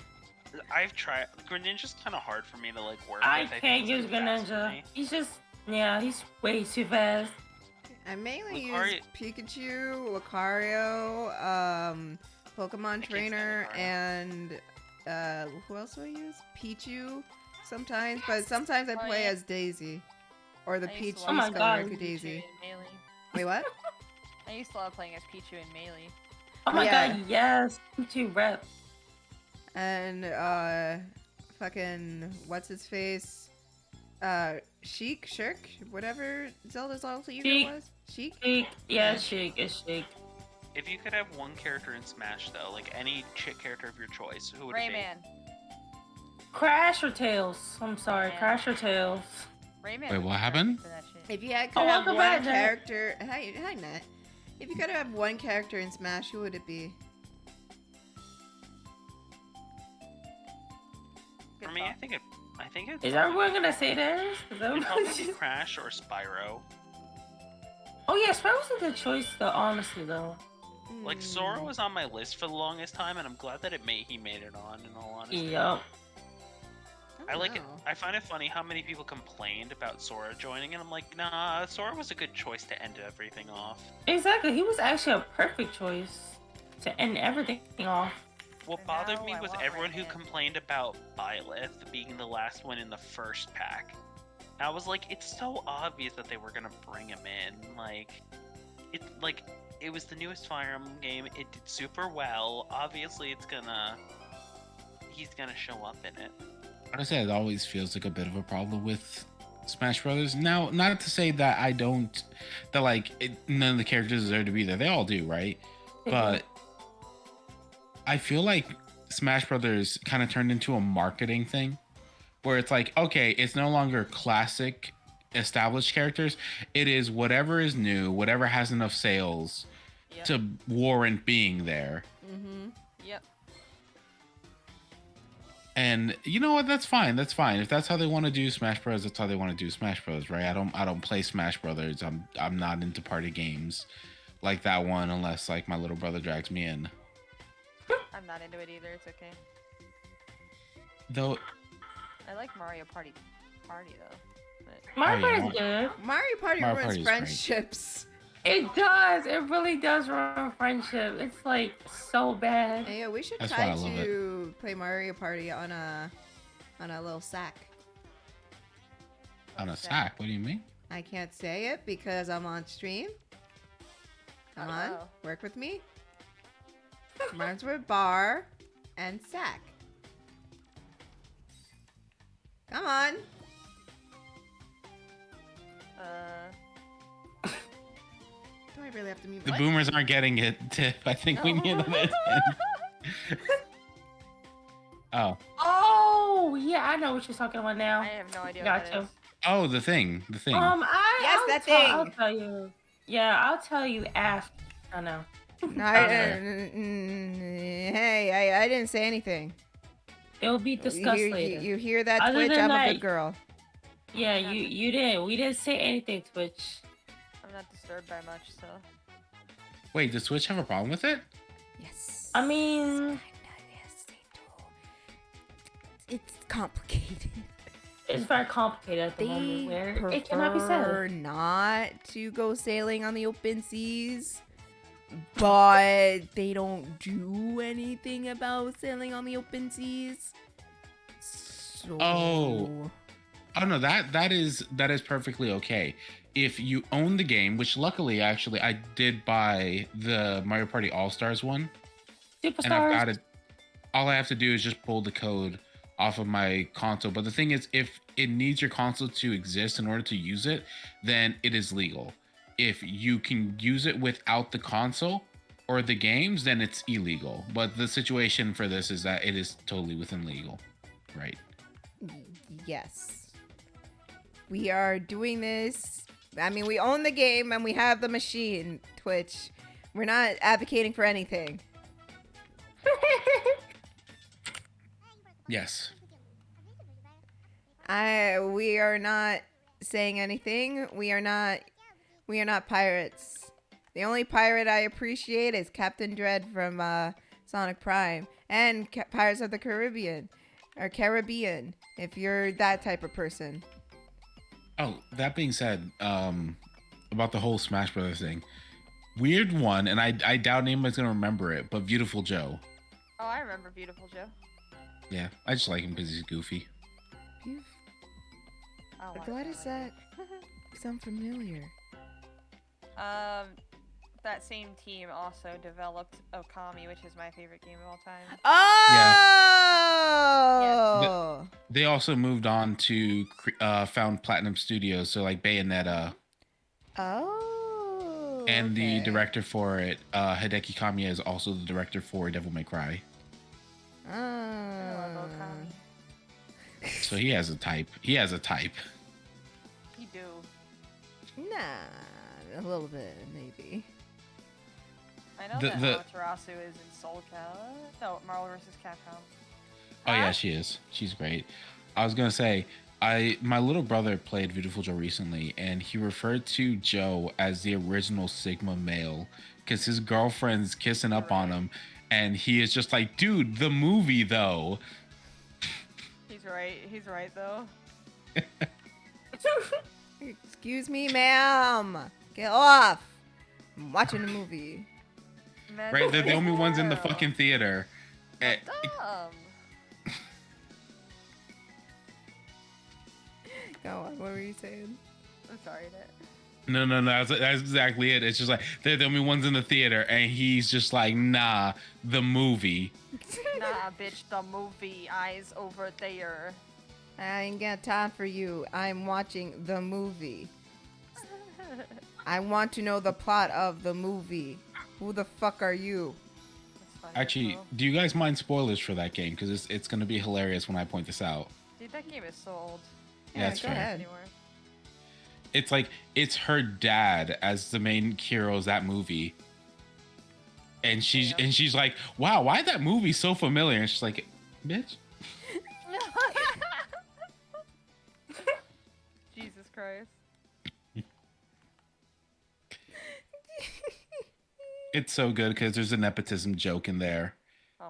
I've tried. Greninja's kind of hard for me to like work I with. think can't it's use too fast for Greninja. me. He's just, yeah, he's way too fast. I mainly Lucario- use Pikachu, Lucario, Pokemon Trainer, Lucario. and who else do I use? Pichu sometimes, but sometimes I Oh, play yeah. as Daisy. Or the I used Peach to Oh my love God. playing Skylark as Pichu Daisy. in Melee. Wait, what? I used to love playing as Pichu in Melee. Oh my Yeah. god, yes. Two rep. And fucking what's his face? Shirk, whatever Zelda's alter ego Sheik. was. Sheik. Sheik. Yeah, Sheik. It's Sheik. If you could have one character in Smash though, like any chick character of your choice, who would it Rayman. Crash or Tails? I'm sorry, Yeah. Crash or Tails? Rayman. Wait, would be what perfect happened? for that shit. If you had, Oh, could have welcome one back, Nat. character, hi Nat. If you could have one character in Smash, who would it be? Good For me, thought. I think it's Is everyone gonna say theirs? Is it'd everyone probably be just... Crash or Spyro. Oh yeah, Spyro's a good choice though, honestly though. Like Sora was on my list for the longest time, and I'm glad that he made it on. In all honesty, Yup. I like it. know. I find it funny how many people complained about Sora joining, and I'm like, nah, Sora was a good choice to end everything off. Exactly. He was actually a perfect choice to end everything off. What And bothered now me I was want everyone who Rayman. complained about Byleth being the last one in the first pack. I was like, it's so obvious that they were gonna bring him in. Like, it was the newest Fire Emblem game. It did super well. Obviously, he's gonna show up in it. Honestly, it always feels like a bit of a problem with Smash Brothers. Now, not to say that none of the characters deserve to be there. They all do, right? But I feel like Smash Brothers kind of turned into a marketing thing, where it's like, okay, it's no longer classic established characters. It is whatever is new, whatever has enough sales to warrant being there. Mm-hmm. Yep. And you know what? That's fine. That's fine. If that's how they want to do Smash Bros, that's how they want to do Smash Bros, right? I don't play Smash Brothers. I'm not into party games like that one unless like my little brother drags me in. I'm not into it either. It's okay. Though I like Mario Party though. But... Mario Oh, yeah. Party's good. Mario Party Mario ruins Party's great. friendships. It does. It really does ruin friendship. It's like so bad. Hey, yeah, we should That's try why I love to play Mario Party on a little sack. On a sack? What do you mean? I can't say it because I'm on stream. Come on, Oh. work with me. Rhymes with bar and sack. Come on. Do I really have to mute? The What? boomers aren't getting it, Tiff. I think we need another 10. Oh. Oh, yeah, I know what you're talking about now. I have no idea what that Gotcha. is. Oh, the thing. The thing. Yes, that I'll thing. tell you. Yeah, I'll tell you after. I know. No, hey, I didn't say anything. It will be discussed later. You hear that, Other Twitch? than I'm a that, good girl. Yeah, you didn't. We didn't say anything, Twitch. I'm not disturbed by much, so. Wait, does Switch have a problem with it? Yes. I mean, It's complicated. it's very complicated at the They moment where it cannot be prefer said. not to go sailing on the open seas, but they don't do anything about sailing on the open seas. So... Oh no, that is perfectly okay. If you own the game, which luckily actually I did buy the Mario Party All-Stars one. And I've got it. All I have to do is just pull the code off of my console. But the thing is, if it needs your console to exist in order to use it, then it is legal. If you can use it without the console or the games, then it's illegal. But the situation for this is that it is totally within legal, right? Yes. We are doing this. I mean, we own the game and we have the machine, Twitch. We're not advocating for anything. Yes. We are not saying anything. We are not pirates. The only pirate I appreciate is Captain Dread from Sonic Prime and Pirates of the Caribbean or Caribbean if you're that type of person. Oh, that being said, about the whole Smash Brothers thing, weird one, and I doubt anybody's gonna remember it, but Beautiful Joe. Oh, I remember Beautiful Joe. Yeah, I just like him because he's goofy. I'll watch What that is that? Sound familiar. later. That same team also developed Okami, which is my favorite game of all time. Oh! They also moved on to found Platinum Studios, so like Bayonetta. Oh. And the director for it, Hideki Kamiya, is also the director for Devil May Cry. So he has a type. You do. Nah, a little bit, maybe. I know that Amaterasu is in Soul Calibur. No, Marvel vs. Capcom. Oh yeah, she is. She's great. I was gonna say, my little brother played Beautiful Joe recently, and he referred to Joe as the original Sigma male because his girlfriend's kissing up on him, and he is just like, dude, the movie though. He's right. He's right though. Excuse me, ma'am. Get off. I'm watching a movie. Man, Right, they're the only ones in the girl. fucking theater. Eh, Dumb. Go on. What were you saying? I'm sorry, that. No, that's exactly it. It's just like they're the only ones in the theater, and he's just like, nah, the movie. Nah, bitch, the movie. Eyes over there. I ain't got time for you. I'm watching the movie. I want to know the plot of the movie. Who the fuck are you? Actually, do you guys mind spoilers for that game? Because it's going to be hilarious when I point this out. Dude, that game is so old. Yeah, that's go fair. ahead. Anymore. It's like it's her dad as the main hero of that movie, and she's like, "Wow, why that movie so familiar?" And she's like, "Bitch." Jesus Christ. It's so good because there's a nepotism joke in there,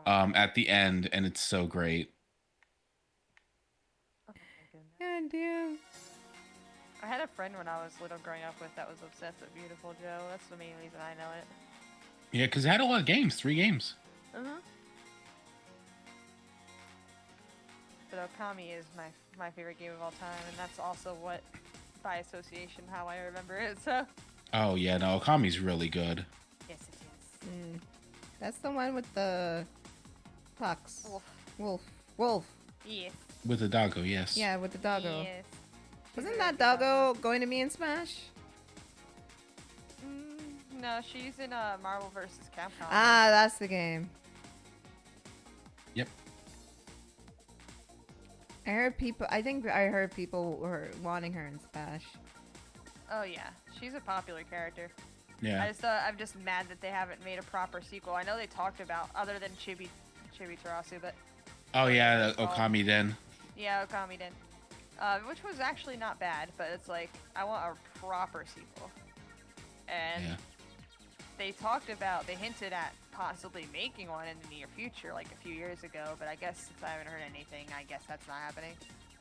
at the end, and it's so great. God damn. I had a friend when I was little growing up with that was obsessed with Beautiful Joe. That's the main reason I know it. Yeah, because it had a lot of games, 3 games. But Okami is my favorite game of all time, and that's also what, by association, how I remember it. So. Oh yeah, no, Okami's really good. Yes, it is. That's the one with the fox. Wolf. Wolf. Yes. With the doggo, yes. Yeah, with the doggo. Yes. Wasn't that doggo going to be in Smash? No, she's in Marvel vs. Capcom. Ah, that's the game. Yep. I think I heard people were wanting her in Smash. Oh yeah, she's a popular character. Yeah. I'm just mad that they haven't made a proper sequel. I know they talked about other than Chibi Tarasu, but Oh yeah, Okami Den. yeah, Okami Den, which was actually not bad. But it's like I want a proper sequel, and they hinted at possibly making one in the near future, like a few years ago. But I guess since I haven't heard anything, I guess that's not happening.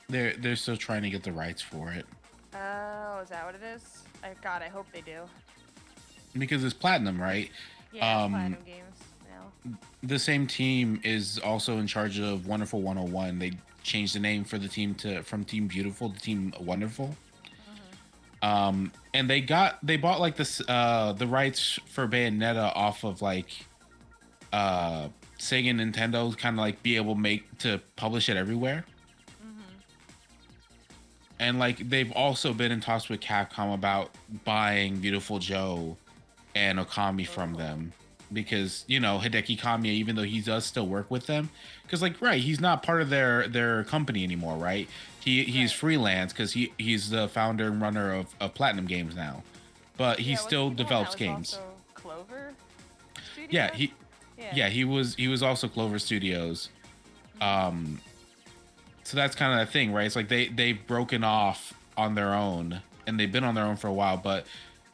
They're still trying to get the rights for it. Oh, is that what it is? God, I hope they do. Because it's Platinum, right? Yeah, it's Platinum Games now. The same team is also in charge of Wonderful 101. They changed the name for the team from Team Beautiful to Team Wonderful. And they bought like this the rights for Bayonetta off of like Sega and Nintendo, kind of like be able to publish it everywhere. And like they've also been in talks with Capcom about buying Beautiful Joe and Okami from them, because Hideki Kamiya, even though he does still work with them, because like he's not part of their company anymore, right? He's freelance because he's the founder and runner of Platinum Games now, but he still develops games. Also Clover Studio? He was also Clover Studios. So that's kind of the thing, right? It's like they've broken off on their own, and they've been on their own for a while, but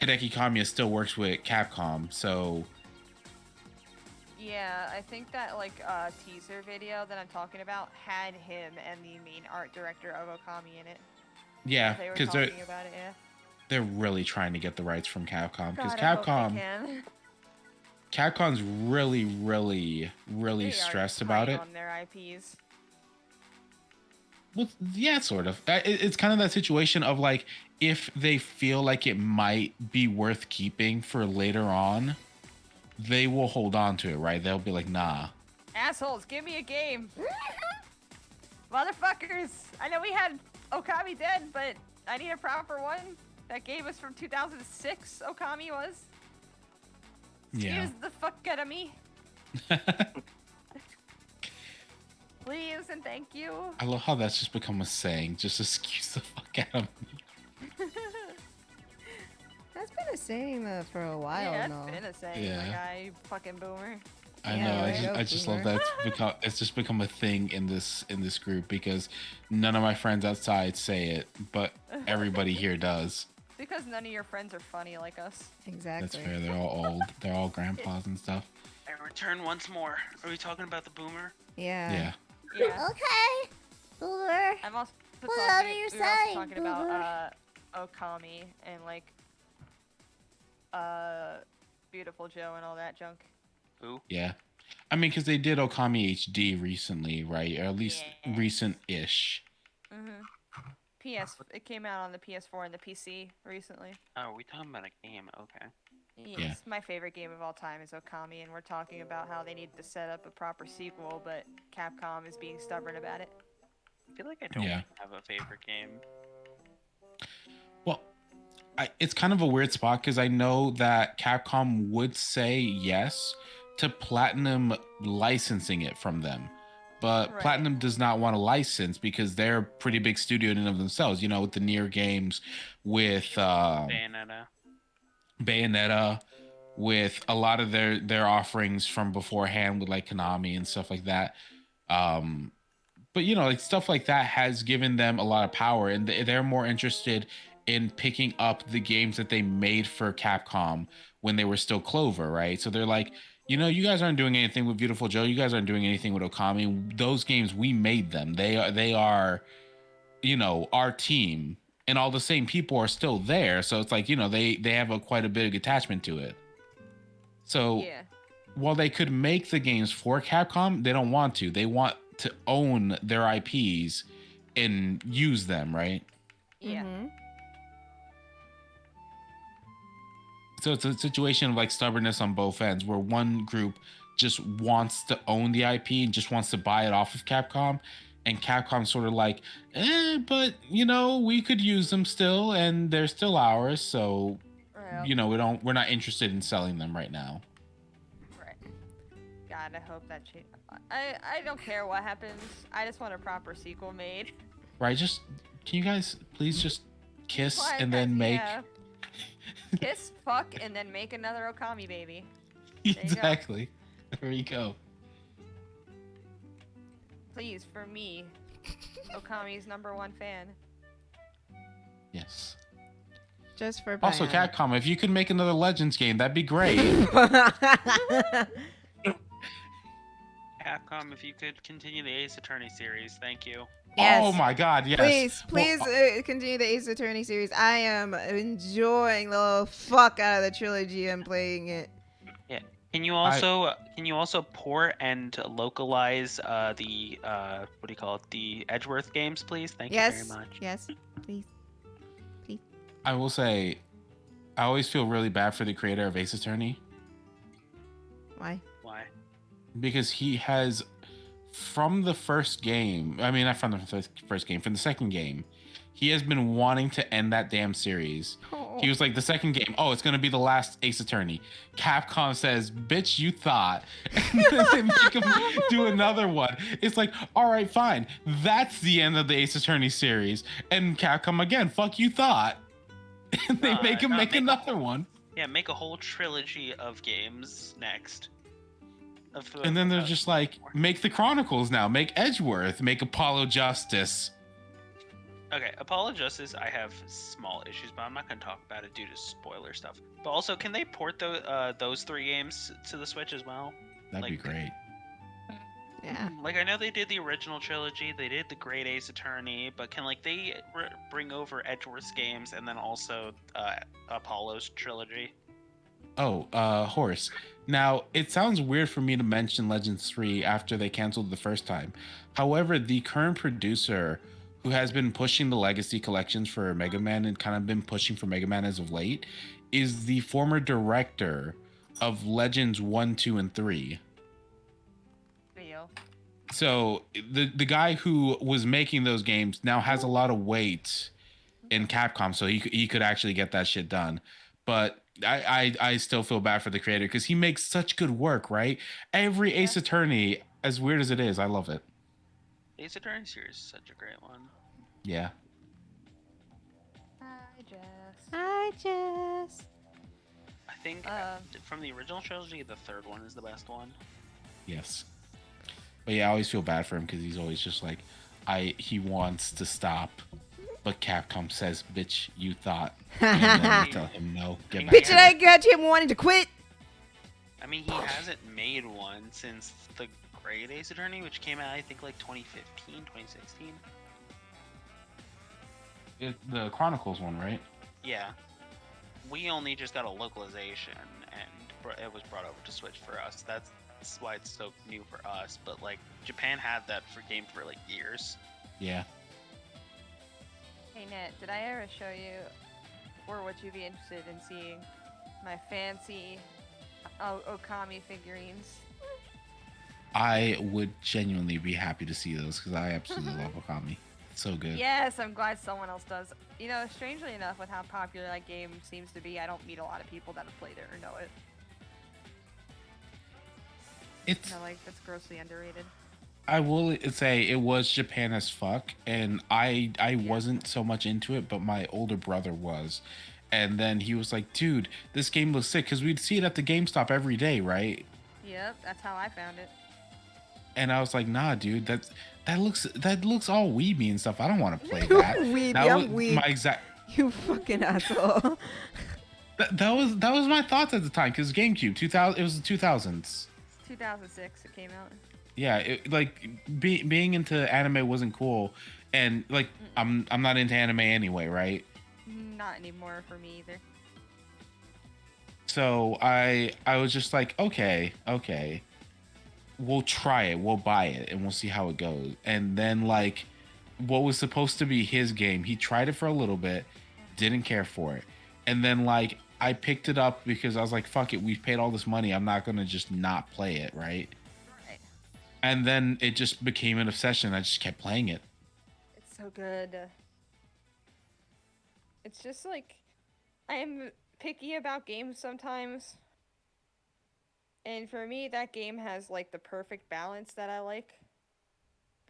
Hideki Kamiya still works with Capcom, so... Yeah, I think that like teaser video that I'm talking about had him and the main art director of Okami in it. Yeah, they were because talking about it, yeah. they're really trying to get the rights from Capcom, because God, I hope they can. Capcom's really, really, really They are stressed about tight it. on their IPs. Well, yeah, sort of. It's kind of that situation of like, if they feel like it might be worth keeping for later on, they will hold on to it, right? They'll be like, nah. Assholes, give me a game. Motherfuckers, I know we had Okami Dead, but I need a proper one. That game was from 2006, Okami was. Yeah. Excuse the fuck out of me. Please and thank you. I love how that's just become a saying. Just excuse the fuck out of me. That's been a saying for a while Yeah, now. that's been a saying. Yeah. Like, I fucking boomer. I know. I just love that it's just become a thing in this group, because none of my friends outside say it, but everybody here does. Because none of your friends are funny like us. Exactly. That's fair. They're all old. They're all grandpas and stuff. I return once more. Are we talking about the boomer? Yeah. Yeah. Yeah. Okay. Boomer. I'm also Whatever you're we were also saying, talking about Okami and like Beautiful Joe and all that junk. Who? Yeah. I mean, because they did Okami HD recently, right? Or at least recent-ish. It came out on the PS4 and the PC recently. Oh, we talking about a game? Okay. Yes, Yeah. my favorite game of all time is Okami, and we're talking about how they need to set up a proper sequel, but Capcom is being stubborn about it. I feel like I don't have a favorite game. Well, it's kind of a weird spot because I know that Capcom would say yes to Platinum licensing it from them. But Platinum does not want to license because they're a pretty big studio in and of themselves, you know, with the Nier games, with Bayonetta, with a lot of their offerings from beforehand with like Konami and stuff like that. But you know, like stuff like that has given them a lot of power, and they're more interested in picking up the games that they made for Capcom when they were still Clover, right? So they're like, you know, you guys aren't doing anything with Beautiful Joe. You guys aren't doing anything with Okami. Those games, we made them. They are, you know, our team, and all the same people are still there. So it's like, you know, they have quite a big attachment to it. So while they could make the games for Capcom, they don't want to. They want to own their IPs and use them, right? Yeah. So it's a situation of like stubbornness on both ends, where one group just wants to own the IP and just wants to buy it off of Capcom, and Capcom's sort of like, but you know, we could use them still, and they're still ours. So, you know, we're not interested in selling them right now. Right. God, I hope that change. I don't care what happens. I just want a proper sequel made. Right? Just can you guys please just kiss What? and then make. Yeah. Kiss, fuck, and then make another Okami baby. There Exactly. There you go. Please, for me, Okami's #1 fan. Yes. Just for Also, Capcom, if you could make another Legends game, that'd be great. Capcom, if you could continue the Ace Attorney series, thank you. Yes. Oh my God, yes. Please continue the Ace Attorney series. I am enjoying the fuck out of the trilogy and playing it. Yeah. Can you also port and localize the what do you call it? The Edgeworth games, please? Thank you very much. Yes, please. I will say, I always feel really bad for the creator of Ace Attorney. Why? Because he has, from the first game, I mean, not from the first game, from the second game, he has been wanting to end that damn series. Oh. He was like, the second game, it's going to be the last Ace Attorney. Capcom says, bitch, you thought. And then they make him do another one. It's like, all right, fine. That's the end of the Ace Attorney series. And Capcom, again, fuck you thought. And they make him make another one. Yeah, make a whole trilogy of games next. And then they're just like, make the Chronicles now. Make Edgeworth. Make Apollo Justice. Okay, Apollo Justice, I have small issues, but I'm not going to talk about it due to spoiler stuff. But also, can they port those 3 games to the Switch as well? That'd be great. Yeah. Like, I know they did the original trilogy, they did the Great Ace Attorney, but can, like, they bring over Edgeworth's games and then also Apollo's trilogy? Horse. Now, it sounds weird for me to mention Legends 3 after they canceled the first time. However, the current producer who has been pushing the Legacy collections for Mega Man and kind of been pushing for Mega Man as of late is the former director of Legends 1, 2, and 3. So the guy who was making those games now has a lot of weight in Capcom, so he could actually get that shit done. But I still feel bad for the creator because he makes such good work, right? Every Ace Attorney, as weird as it is, I love it. Ace Attorney series is such a great one. Yeah. Hi, Jess. I think from the original trilogy, the third one is the best one. Yes. But yeah, I always feel bad for him because he's always just like, he wants to stop, but Capcom says, "Bitch, you thought." And then they tell him no. Get back. Bitch, I got him wanting to quit. I mean, he hasn't made one since the Great Ace Attorney, which came out, I think, like 2015, 2016. the Chronicles one, right? Yeah. We only just got a localization, and it was brought over to Switch for us. That's why it's so new for us. But like Japan had that game for like years. Yeah. Hey Nat, did I ever show you, or would you be interested in seeing my fancy Okami figurines? I would genuinely be happy to see those because I absolutely love Okami. It's so good. Yes, I'm glad someone else does. You know, strangely enough, with how popular that game seems to be, I don't meet a lot of people that have played it or know it. It's That's grossly underrated. I will say it was Japan as fuck, and I wasn't so much into it, but my older brother was. And then he was like, dude, this game looks sick, because we'd see it at the GameStop every day, right? Yep, that's how I found it. And I was like, nah, dude, that looks all weeby and stuff. I don't want to play that. Weeby, that I'm weeb. my exact. You fucking asshole. That was my thoughts at the time, because GameCube 2000, it was the 2000s. 2006 it came out. Yeah, being into anime wasn't cool, and like I'm not into anime anyway, right? Not anymore for me either. So I was just like, okay, we'll try it, we'll buy it, and we'll see how it goes. And then like, what was supposed to be his game, he tried it for a little bit, didn't care for it, and then like I picked it up because I was like, fuck it, we've paid all this money, I'm not gonna just not play it, right? And then it just became an obsession. I just kept playing it. It's so good. It's just like, I'm picky about games sometimes. And for me, that game has like the perfect balance that I like.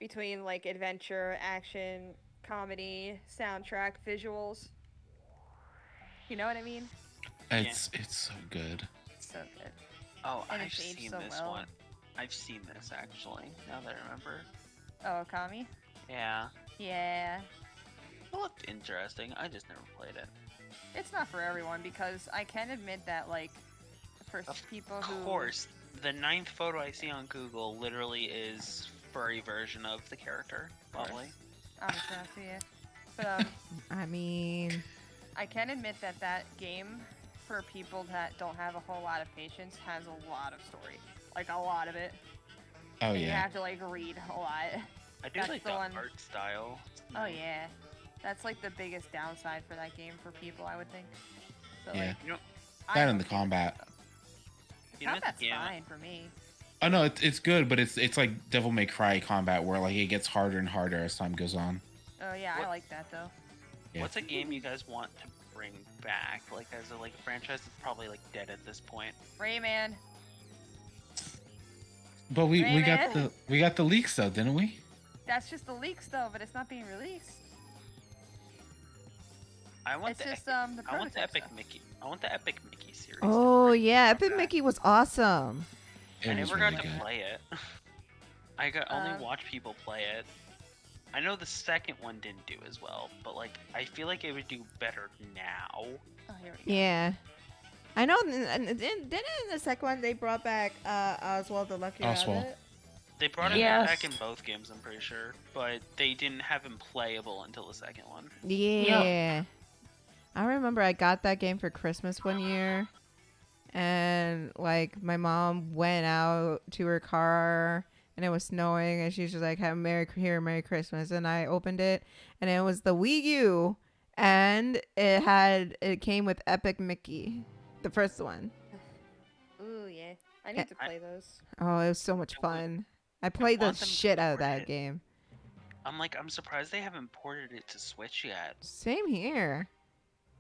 Between like adventure, action, comedy, soundtrack, visuals. You know what I mean? It's so good. It's so good. Oh, And I've it's aged seen so this well. one. I've seen this actually, now that I remember. Oh, Okami? Yeah. Yeah. It looked interesting. I just never played it. It's not for everyone because I can admit that, like, for people who. Of course, the 9th photo I see on Google literally is furry version of the character. Lovely. I'm just gonna see it. But, I mean, I can admit that that game, for people that don't have a whole lot of patience, has a lot of story. Like, a lot of it. Oh, And you yeah. have to, like, read a lot. I do That's like the the one. art style. Oh, yeah. That's, like, the biggest downside for that game for people, I would think. So, Yeah. like, You know, That and the combat. you know combat's the game. fine for me. Oh no, it's good, but it's like Devil May Cry combat where like it gets harder and harder as time goes on. Oh, yeah, I What- like that, though. Yeah. What's a game you guys want to bring back? Like as a franchise that's probably like dead at this point. Rayman. But we got Rayman. the leaks though, didn't we? That's just the leaks, though, but it's not being released. I want It's the just, epic, the I want the prototype Epic stuff. Mickey. I want the Epic Mickey series. oh yeah, Epic Mickey was awesome. It I was never really got to good. play it. I got only Um, watched people play it. I know the second one didn't do as well, but like I feel like it would do better now. Oh, here we go. Yeah. I know. Didn't in the second one they brought back Oswald the Lucky Oswald. Rabbit? They brought him Yes. back in both games, I'm pretty sure, but they didn't have him playable until the second one. Yeah. I remember I got that game for Christmas one year, and like my mom went out to her car and it was snowing, and she's just like, "Have Merry Christmas," and I opened it, and it was the Wii U, and it came with Epic Mickey, the first one. Ooh, yeah. I need to play those. Oh, it was so much fun. I played the want them to shit out of port that it. game. I'm surprised they haven't ported it to Switch yet. Same here.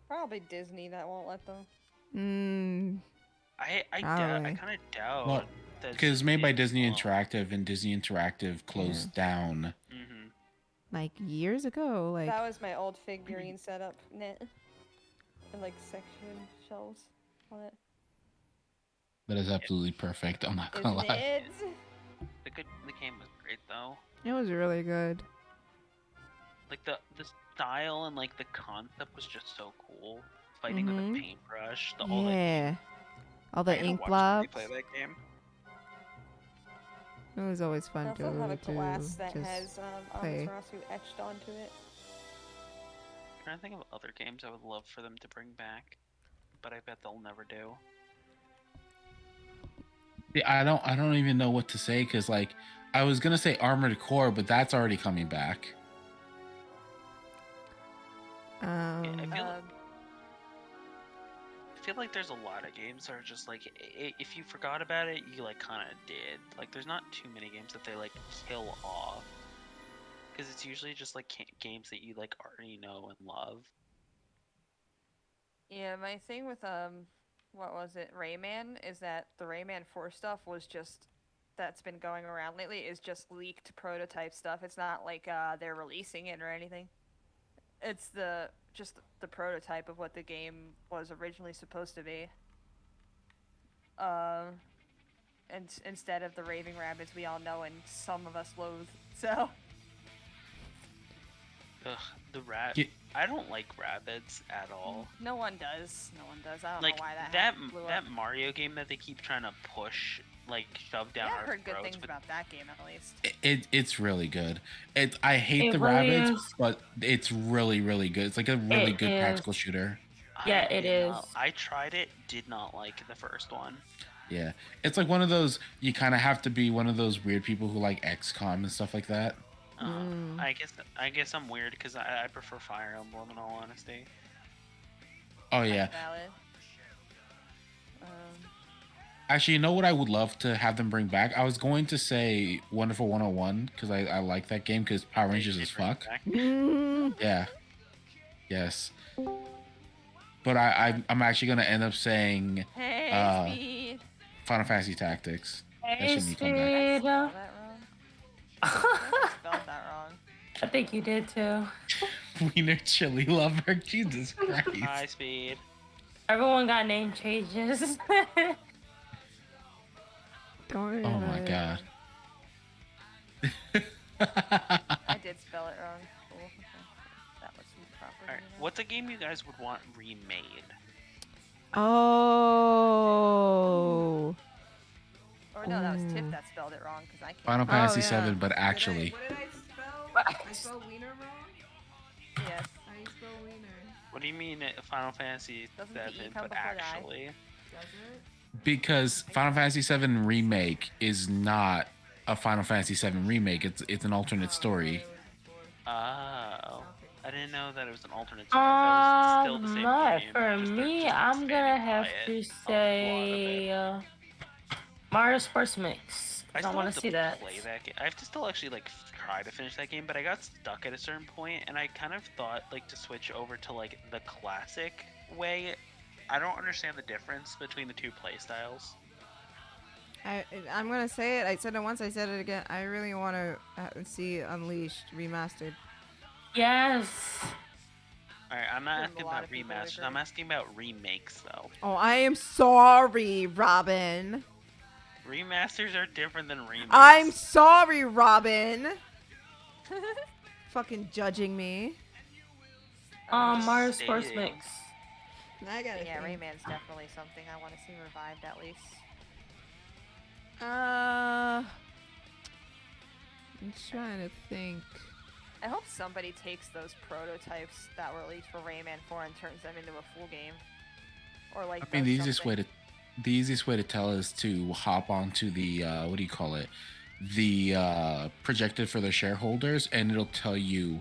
Probably Disney that won't let them. I Probably. kind of doubt. Well, that because made by Disney Disney won't. Interactive, and Disney Interactive closed down. Mhm. Like years ago, like That was my old figurine setup, net. And like section shelves on it. That is absolutely perfect. I'm not gonna Isn't lie. it? The game was great though. it was really good. Like the style and like the concept was just so cool. Fighting with a Mhm. paintbrush, all that. Yeah. All the I had to ink watch blobs. somebody play that game. It was always I fun also have a to glass that just has play. Amaterasu etched onto it. trying to think of other games I would love for them to bring back, but I bet they'll never do. Yeah, I don't even know what to say because like I was gonna say Armored Core, but that's already coming back. Yeah, I feel like there's a lot of games that are just like if you forgot about it, you like kind of did. Like there's not too many games that they like kill off, because it's usually just like games that you like already know and love. Yeah, my thing with what was it, Rayman, is that the Rayman 4 stuff was just that's been going around lately is just leaked prototype stuff. It's not like they're releasing it or anything. It's just the prototype of what the game was originally supposed to be. And instead of the raving rabbits we all know and some of us loathe. So. Ugh, the rat. I don't like rabbits at all. No one does. No one does. I don't Like know why that blew up. that Mario game that they keep trying to push, like shove down Yeah, our I've heard good throats, things but about that game at least. It's really good. I hate It the really rabbits, is. but it's really good. It's like a really It good is. tactical shooter. Yeah, it is. I tried it, did not like the first one. Yeah, it's like one of those you kind of have to be one of those weird people who like XCOM and stuff like that. I guess I'm weird because I prefer Fire Emblem in all honesty. Oh yeah. Valid. Actually, you know what I would love to have them bring back? I was going to say Wonderful 101 because I like that game because Power Rangers is fuck. Yeah. Yes. But I'm actually gonna end up saying Hey, Speed. Final Fantasy Tactics. That Hey, shouldn't come back. Speed. I spelled that wrong. I think you did too. Wiener Chili Lover. Jesus Christ. Hi, Speed. Everyone got name changes. Don't Oh my god. I did spell it wrong. Cool. Okay. That was proper. Alright, what's a game you guys would want remade? Oh. Or no, that was Tiff that spelled it wrong because I can't. Final Fantasy 7, but actually. What did I spell? I spelled wiener wrong? Yes. How do you spell wiener? What do you mean Final Fantasy Doesn't the E 7, come but before the I? actually? Does it? Because Final Fantasy 7 Remake is not a Final Fantasy 7 remake. It's an alternate story. Oh. I didn't know that it was an alternate story. I thought it was still the same game. For just they're me, just I'm gonna have expanding to by it. say Mario Sports Mix. I still want have to see that. Play that game. I have to still actually like try to finish that game, but I got stuck at a certain point, and I kind of thought like to switch over to like the classic way. I don't understand the difference between the two play styles. I'm gonna say it. I said it once. I said it again. I really want to see Unleashed remastered. Yes. Alright, I'm not asking a lot about of people remasters. agree. I'm asking about remakes, though. Oh, I am sorry, Robin. Remasters are different than remakes. I'm sorry, Robin. Fucking judging me. Mario Sports Mix. I gotta Yeah, think. Rayman's definitely something I want to see revived at least. I'm trying to think. I hope somebody takes those prototypes that were released for Rayman 4 and turns them into a full game. Or like. I mean, the does easiest way to tell is to hop onto the what do you call it? The projected for their shareholders, and it'll tell you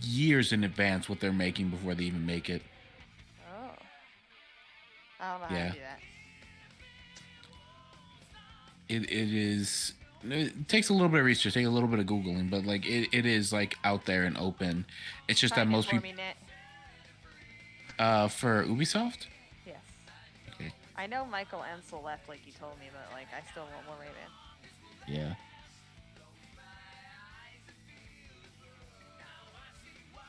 years in advance what they're making before they even make it. Oh. I don't know how Yeah. to do that. It takes a little bit of research, take a little bit of googling, but like it is like out there and open. It's just that most people for Ubisoft. Yes. Okay. I know Michael Ansel left, like you told me, but like I still want more Rayman. Yeah.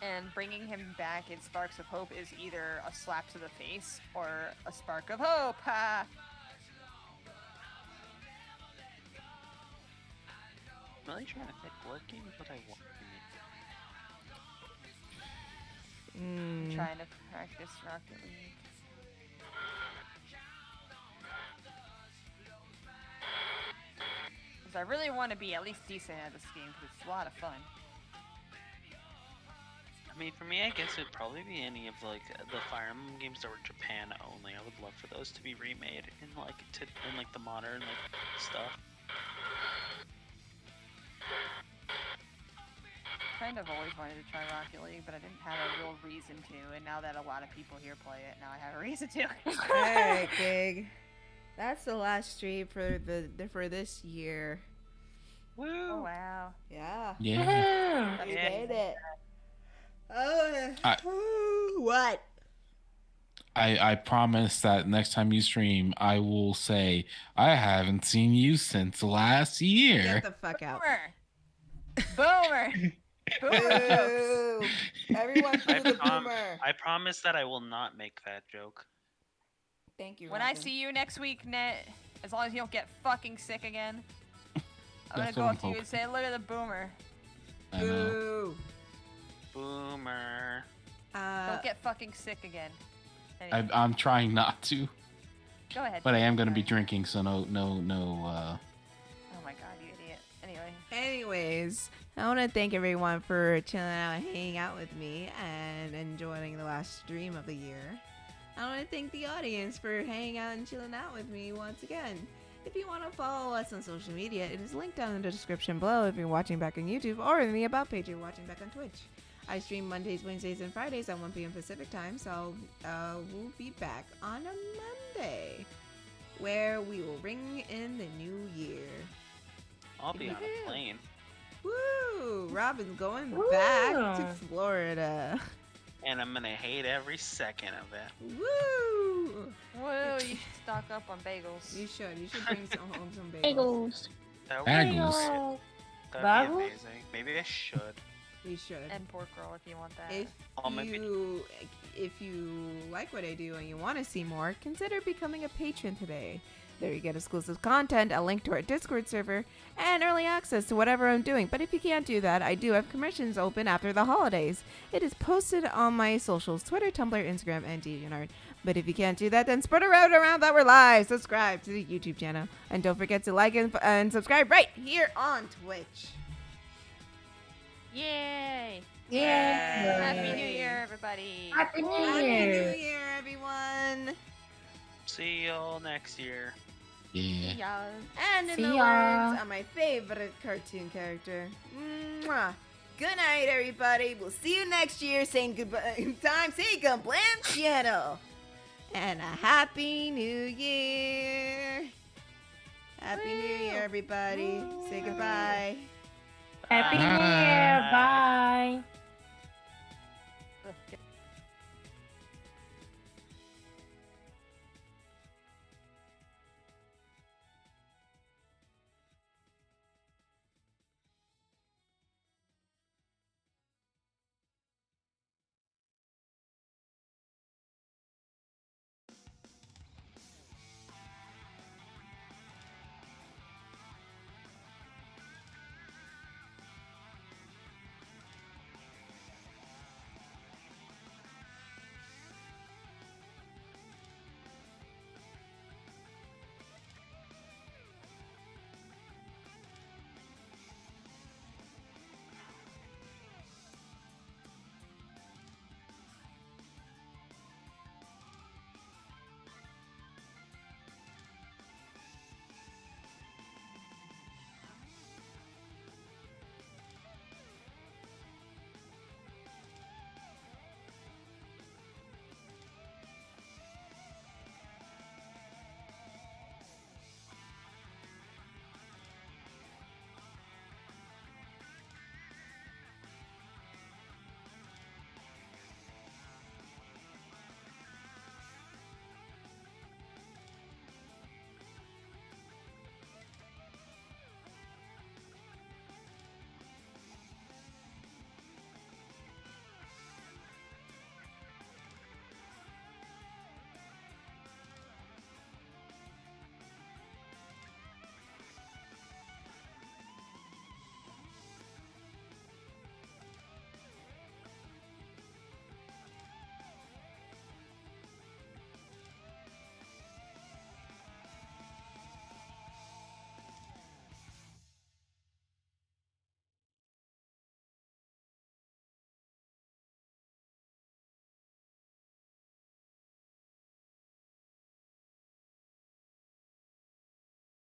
And bringing him back in Sparks of Hope is either a slap to the face or a spark of hope. Ha! I'm really trying to think what games would I want to I'm trying to practice Rocket League. Because I really want to be at least decent at this game because it's a lot of fun. I mean, for me, I guess it'd probably be any of like the Fire Emblem games that were Japan only. I would love for those to be remade in like the modern stuff. Kind of always wanted to try Rocket League, but I didn't have a real reason to. And now that a lot of people here play it, now I have a reason to. Alright, Gig. That's the last stream for this year. Woo! Oh, wow. Yeah. Yeah. We made it. Oh, what? I promise that next time you stream, I will say I haven't seen you since last year. Get the fuck out. Boomer. Boo. Everyone do the boomer. I promise that I will not make that joke. Thank you. When I see you next week, Net, as long as you don't get fucking sick again, I'm gonna go up to you and say, "Look at the boomer." I know. Boomer. Don't get fucking sick again. Anyway. I'm trying not to. Go ahead. But I am gonna be drinking, so no. Oh my god, you idiot. Anyway. Anyways, I want to thank everyone for chilling out and hanging out with me and enjoying the last stream of the year. I want to thank the audience for hanging out and chilling out with me once again. If you want to follow us on social media, it is linked down in the description below if you're watching back on YouTube or in the About page if you're watching back on Twitch. I stream Mondays, Wednesdays, and Fridays at 1 p.m. Pacific time, so we'll be back on a Monday where we will ring in the new year. I'll be on a plane. Woo! Robin's going back to Florida. And I'm gonna hate every second of it. Woo! Whoa, you should stock up on bagels. You should. You should bring home some bagels. Bagels. That Bagels. would be amazing. Maybe I should. You should. And pork roll if you want that. If you like what I do and you want to see more, consider becoming a patron today. There you get exclusive content, a link to our Discord server, and early access to whatever I'm doing. But if you can't do that, I do have commissions open after the holidays. It is posted on my socials, Twitter, Tumblr, Instagram, and DeviantArt. But if you can't do that, then spread around that we're live. Subscribe to the YouTube channel. And don't forget to like and subscribe right here on Twitch. Yay! Yay! Happy New Year, everybody! Happy New Happy Year! New Year, everyone! See y'all next year. Yeah. And in See the ya. words of my favorite cartoon character, mwah. Good night, everybody. We'll see you next year. Saying goodbye. Time. Say Gumblin channel. And a happy New Year. Happy New Year, everybody. Say goodbye. Happy New Year! Bye!